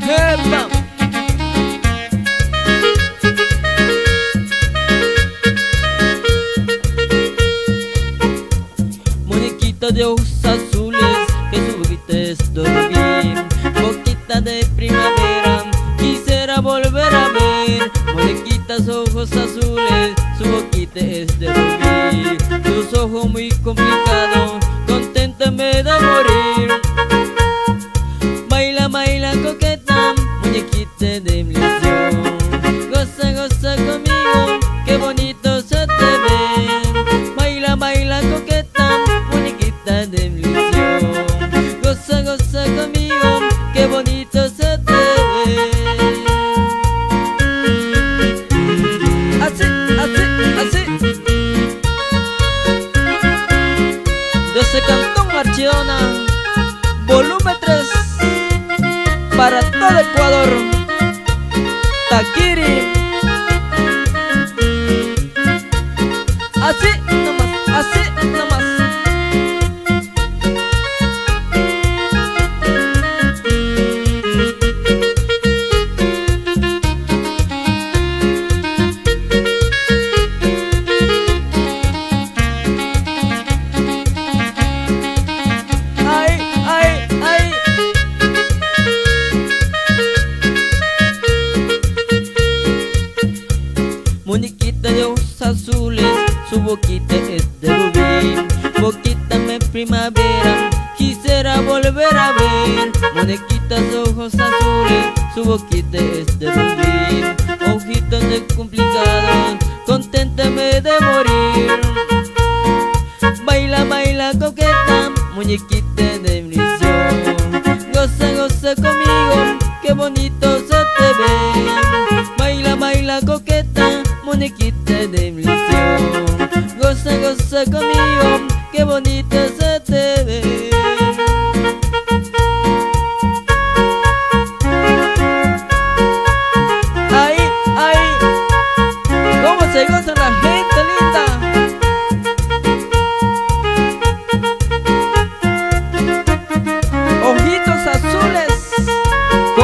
jepa. Muñequita de ojos azules, que su boquita es de rubí. Boquita de primavera, quisiera volver a ver. Muñequitas ojos azules, su boquita es de rubí. Tus ojos muy complicados, conténtame de morir. Baila, baila coqueta, muñequita de ilusión. Goza, goza conmigo, qué bonito se te ve. Baila, baila coqueta, muñequita de ilusión. Goza, goza conmigo, qué bonito se te ve. Así, así, así. Desde Cantón Archidona, volumen 3. Para todo Ecuador, Takiri. Así nomás, así nomás. Ay, ay, ay. Muñequita de ojos azules, su boquita es de rubí. Boquita de primavera, quisiera volver a ver. Muñequitas de ojos azules, su boquita es de rubí. Ojitos de complicados, conténtame de morir. Baila, baila coqueta, muñequita de ilusión. Goza, goza conmigo, qué bonito se te ve. Baila, baila coqueta, muñequita de ilusión. Goza, goza conmigo, qué bonito se te ve.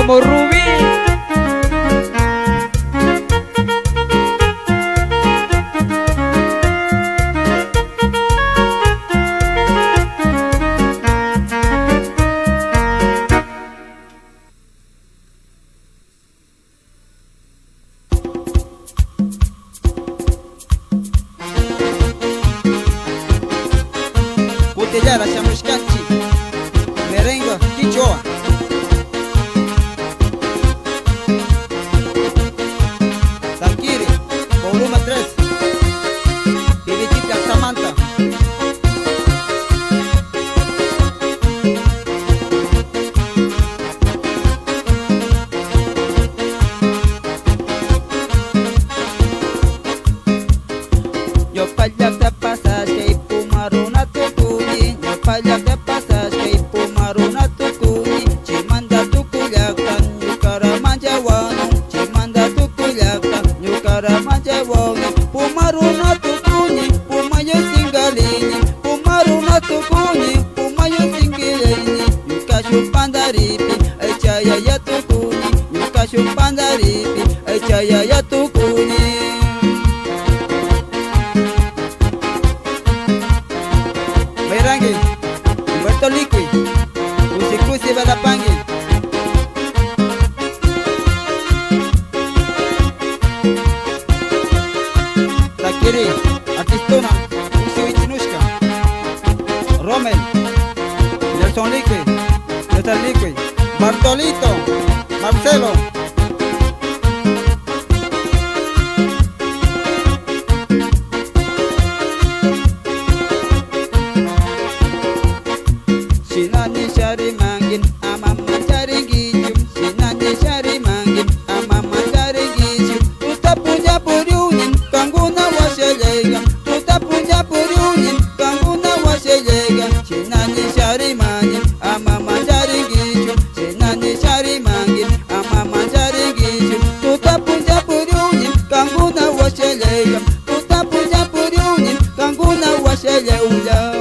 Vamos Rubí. Botellada, chamuscachi, merengue, quichoa. Tanquiri, volume 3. Bibitica Samantha. Yo palla de passaje y pumaruna tu cuñi. Yo palla de passaje y pumaruna tu cuñi. Chimanda tu cuyacan, yukara manjawano. Chimanda tu cuyacan, yukara manjawano. Pumaruna tu cuñi, pumayo singalini. Pumaruna tu cuñi, pumayo singilini. Yukashu pandaripi, echaya ya tu cuñi. Yukashu pandaripi, echaya ya tu cuñi. Merangi, Humberto Liqui, Cusi Belapangi. Takiri, Artistona, Cusi Wichinushka. Rommel, Nelson Liqui, Nelson Liqui. Bartolito, Marcelo. Sinani shari mangin, amama shari gijum. Sinani shari mangin, amama shari gijum. Tuta punya puriunin, kanguna washelega. Tuta punya puriunin, kanguna washelega. Sinani shari mangin, amama shari gijum. Sinani shari mangin, amama shari gijum. Tuta punya puriunin, kanguna washelega. Tuta punya puriunin, kanguna washelega.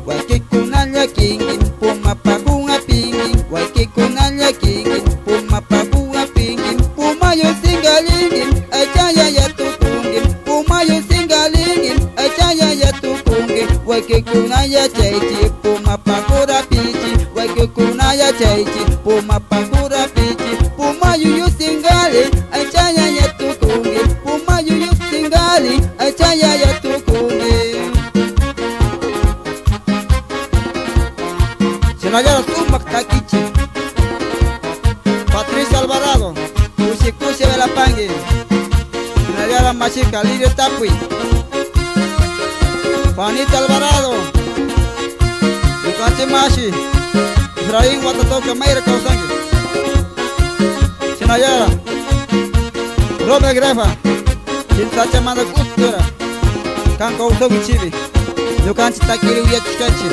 Wakikunanya kingin, pumapagunga pingin. Wakikunanya kingin, pumapagunga pingin. Pumayo singalingin, achaya ya tukungin. Pumayo singalingin, achaya ya tukungin. Wakikunanya chaiti, pumapakura pichi. Wakikunanya chaiti, pumapakura pichi. Pumayo yu singali, achaya ya tukungin. Pumayo yu singali, achaya ya tukungin. Sinayara Sumac Taquichi, Patricia Alvarado, Cusi Belapangi. Sinayara Machica, Lirio Tapui, Juanita Alvarado, Yucachi Mashi, Efraín Watatoca Mayra Causangi. Sinayara Robert Grefa, Sintacha Manda Cultura, Canca Usogi Chibi, Yucanchi Taquiri Uyachikachi.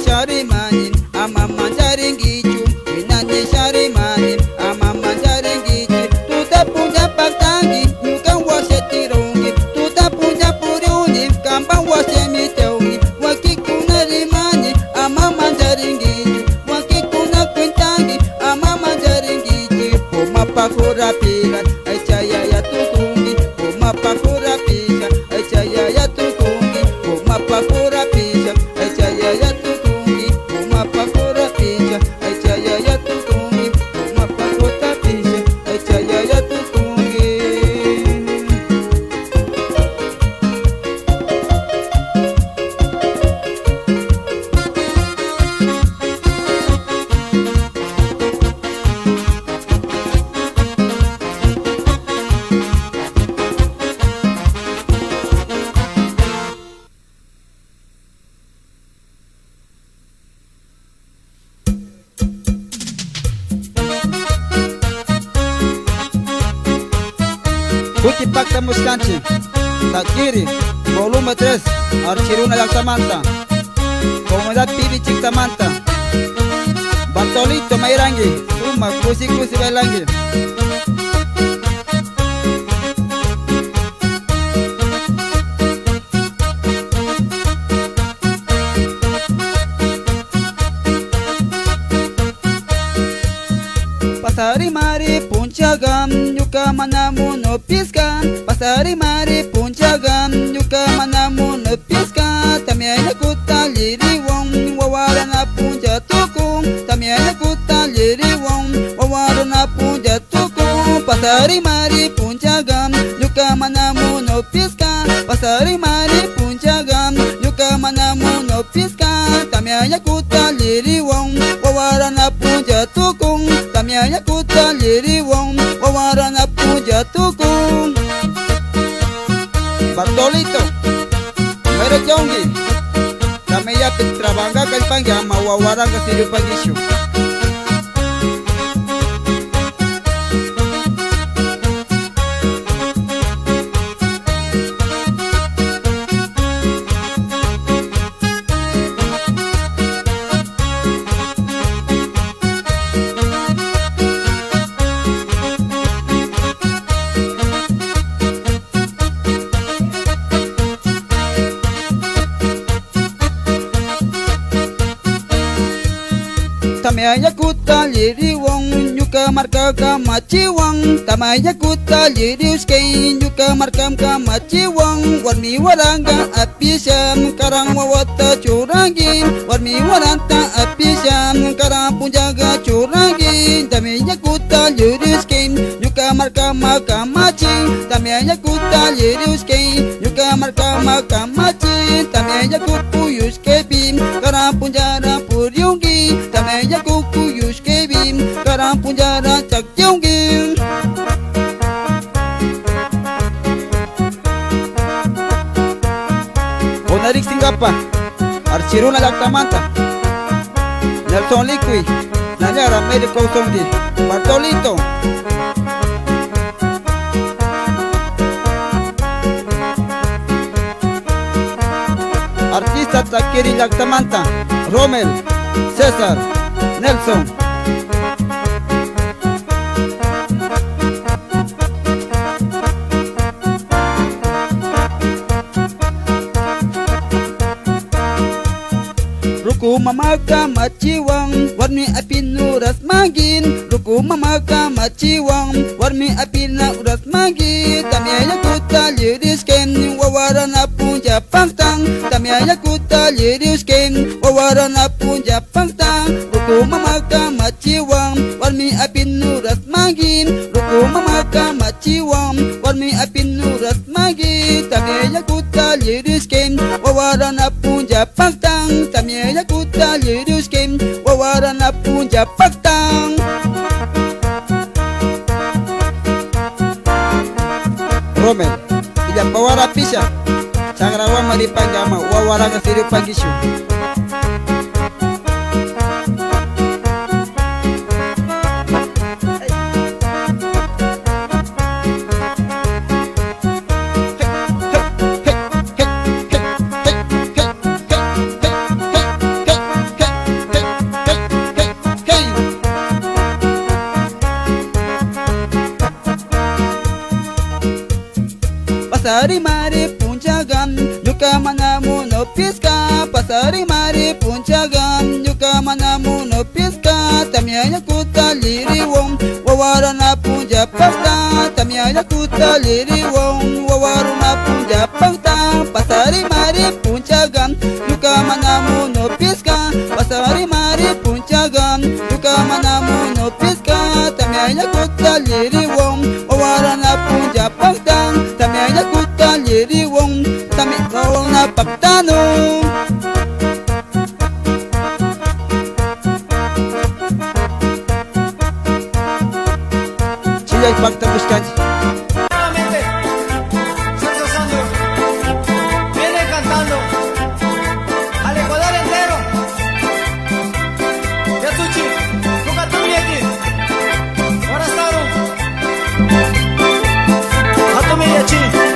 Shari manin, amama jaringichu. Sinani shari manin, amama jaringichu. Tuta punya patangi, nukan wase tirungi. Tuta punya puriuni, kamban wase miteungi. Wakikuna rimani, amama jaringichu. Muscanchi, Takiri, volumen 3, Archiruna Yaltamanta, Comunidad Pibi Chictamanta, Bartolito Mairangi, Suma Kusi Kusi Bailangi. Pasari mari puncagam yuka manamu no piskan. Pasari mari puncagam yuka manamu no piskan. Tamiyaya kuta liri wong wawara na punja tukung. Tamiyaya kuta liri wong wawara na punja tukung. Pasari mari puncagam yuka manamu no piskan. Pasari mari puncagam yuka manamu no piskan. Tamiyaya kuta liri wong wawara na punja tukung. Tamiyaya kuta liri wong wawara na puja tukung. Bartolito Mere jongi Tamaya pitrabanga kalpangya mawawara ka sirupagisyo. Tamaya kuta liri wong yuka marka kamachi wong. Tamaya kuta liri uskay yuka markam kamachi wong. Warmi waranga apisam karang wawata curangin. Warmi waranta apisam karang punjaga curangin. Tamaya kuta liri uskay yuka marka kamachi. Tamaya kuta liri uskay yuka marka kamachi. Tamaya kupu yuskay bim karang punjara puryungi. Tamaya kuku yuske bim karang punjara cak tiungi. Onarik Singapa Archiruna Yaltamanta Nelson Liqui Nanyara Medical Sondi Bartolito Artista Takiri Yaltamanta Romel César Nelson Ruku mamaka maciwang warmi apinu ras magin. Ruku mamaka maciwang warmi apina uras magi. Tamiyaya kuta lirisken wawara na punja pangtang. Tamiyaya kuta lirisken wawara na punja pangtang. Ruku mamaka maciwang warmi apinu ras magin. Ruku mamaka maciwang warmi apinu ras magi. Tamiyaya kuta lirisken wawara na punja pangtang. Tamiyaya kuta lirisken wawara na punja pagtang. Romel ilang pawara pisa sangrawa maripanggama wawara ka siru pagisyo. Pasari mari punjagan yuka manamu no piska. Pasari mari punjagan yuka manamu no piska. Tamiyaya kuta liri wong wawara na punja pagta. Tamiyaya kuta liri wong wawara na punja pagta. Pasari mari punjagan yuka manamu no piska. Pasari mari punjagan yuka manamu no piska. Tamiyaya kuta liri wong wawara na punja pagta. Tamiyaya kuta liri wong tami kawang na pagtano. Siya'y pagtapos kanji. Nuevamente, Sergio Sandro viene cantando al Ecuador entero. Yasuchi, Tukatumi-yaki, ahora estaron. Hatomi-yachi.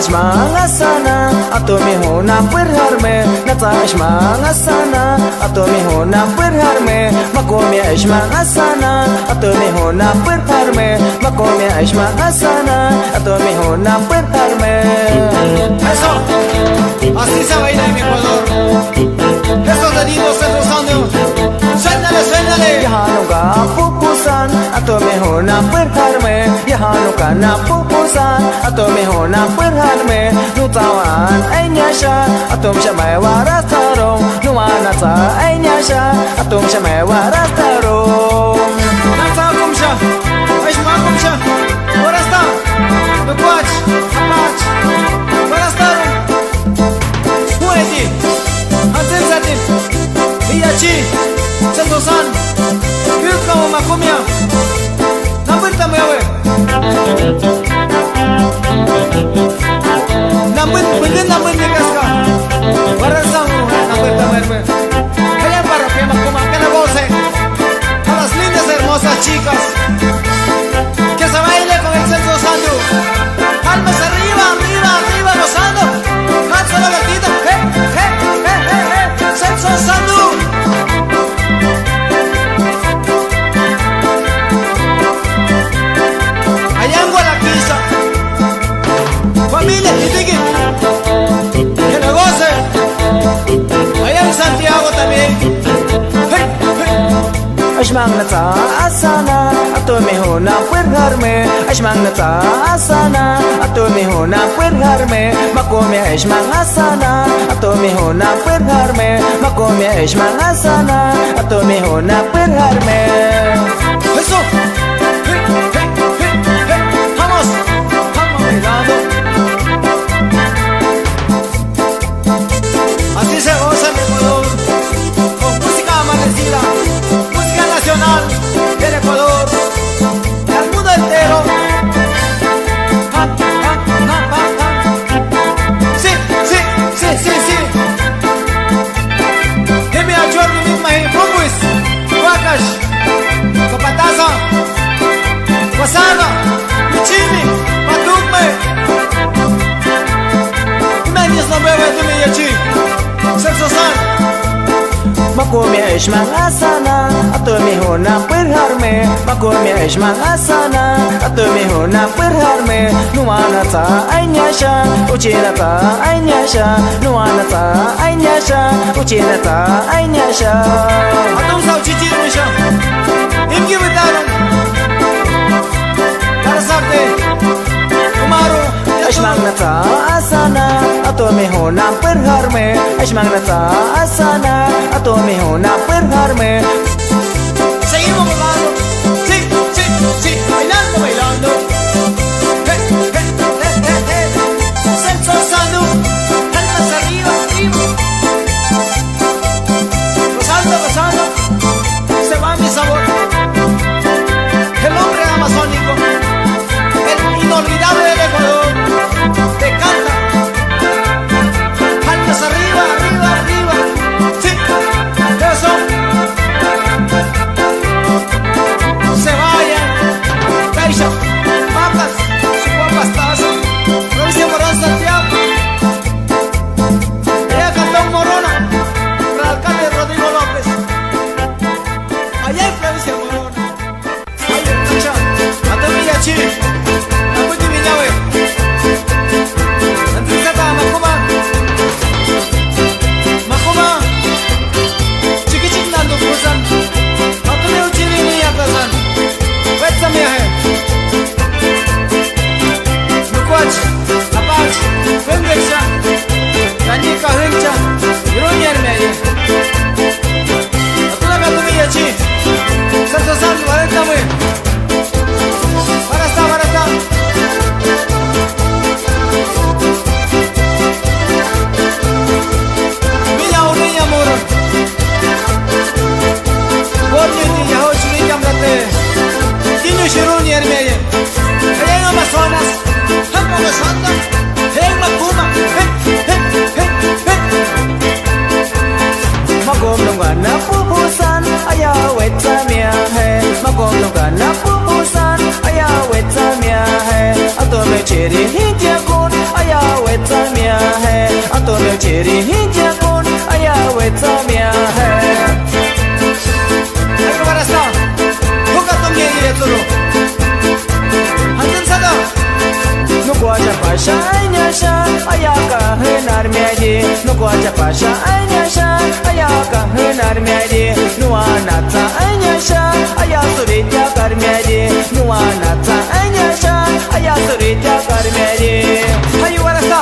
mangasana atomi hona perharme nata mangasana atomi hona perharme makomi mangasana atomi hona perharme makomi mangasana atomi hona perharme. Eso, así se baila en mi Ecuador. Estos deditos se rozando. Suénale, suénale. Yahanuka pupusan atomi hona perharme yahanuka na pupusan atomi hona perharme nutawan ainyasha atom shamai warastaro nuwana ta ainyasha atom shamai warastaro Nata kumsha, aishma kumsha. Warasta, nukwach, apach. Warastaro. Mueti, anten satin. Iyachi, sentosan. Yurka o makumya. Nampurta mewe. Nampur ni kaska. Warasta mo, nampurta mewe. Kaya para que makuma que la goce. A las lindas hermosas chicas que se baile con el censo santo. Palmas arriba, arriba, arriba, gozando. Hanzo la gatita, censo santo. Ayango a la pizza. Familia, y tiki. Que la goce. Allá en Santiago también. Ashmangnata asana atomi hona perharme Ashmangnata asana atomi hona perharme makomi ashmangasana atomi hona perharme makomi ashmangasana atomi hona perharme. Eso. Vamos, vamos bailando. Así se goza en Ecuador con música amanecida. Nacional del Ecuador y al mundo entero. Sí, sí, sí, sí, sí. Dime a Jordi misma en Pumbuis, Wakash, Copataza, Guasaga, Michini, Patukme. Menis no bebe tu mi yachi, Sensosan. Makomi mangasana atomi hona perharme makomi mangasana atomi hona perharme nuwana ta ainyasha uchina ta ainyasha nuwana ta ainyasha uchina ta ainyasha atom sau chichir misha imki bitaram karasarte umaru Ashmangnata asana atomi hona perharme Ashmangnata asana atomi hona perharme. Seguimos bailando, sí, sí, sí, bailando, bailando. Censo santo, palmas arriba, arriba. Gozando, gozando, se va mi sabor. El hombre amazónico, el inolvidable del Ecuador, te canta. Palmas arriba, arriba, arriba. Sí, eso. Se vayan, Caixa, papas, su papas taza, provincia de Morón, Santiago. Allá Cantón Morona, para el alcalde Rodrigo López. Allá en provincia de Morón. Ay, escucha, Atomilla Chile, Aputi Viñahue, Antizata, Macuma, Macuma, Chiquichignando, Fusan, Atomilla Chile, Niña Kazan. Wetsamehe Nukwach, Apach, Wengecha, Tanika Hencha, Iruniermeye Atuna Gatumilla Chi, Santo Santo, Valentame Barasta, Barasta Villa Uniña Muro Borniti, Yahoch, Nikamrate Tino Shiruni Hermeye Allá en Amazonas Hampa Gozando En Macuma Makom nungana pupusan aya wetsamia he Makom nungana pupusan aya wetsamia he Atome chiri hintia kun aya me cheri hinja con aya weta mia hai Ayo barasta Buka tumye ye tulu Hantan sada no guaja pasha anya sha aya ka henar meji no guaja pasha anya sha aya ka henar meji no anata anya sha aya surita kar meji no anata anya sha aya surita kar meji Ayo barasta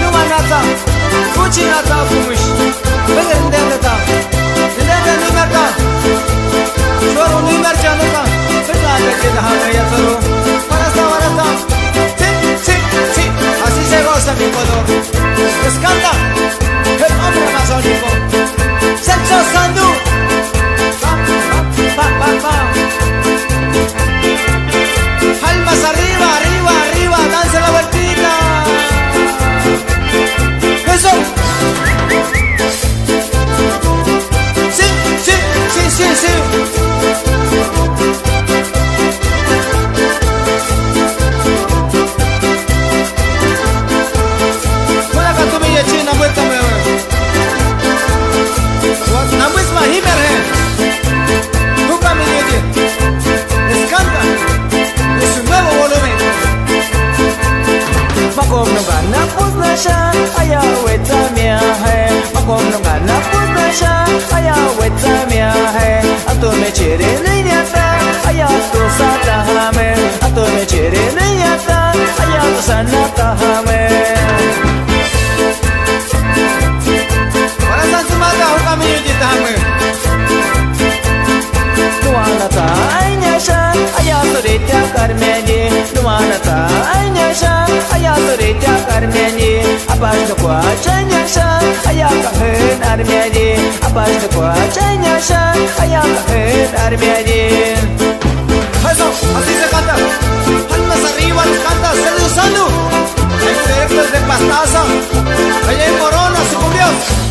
Numa nata Kuchi nata kumush Bengar ndendata Ndendata nimerta Shoro nimercha nuka Fitna kache daha ya tulu Barasta Así se goza mi Ecuador. Descanta el hombre amazónico. Sexo Sandú. Almas arriba, arriba, arriba. Danza la vueltita. Eso. Sí, sí, sí, sí, sí. Makom no gana pusna sha aya weta mia hai Makom no gana pusna sha aya weta mia hai Ato me chere nahi ata aya to sata hame Ato me chere nahi ata aya to sanata hame Para san sumada ho kami yujita hame Nuana ta anya sha aya to retya kar meji Nuana ta anya sha aya to retya kar meji Apas no kwa chanya sha aya ka hen ar meji Apas no kwa chanya sha aya ka hen ar meji Eso, así se canta. Almas arriba, les canta. Salud, salud. En directo desde Pastaza. Allá en Morona, su cumbios.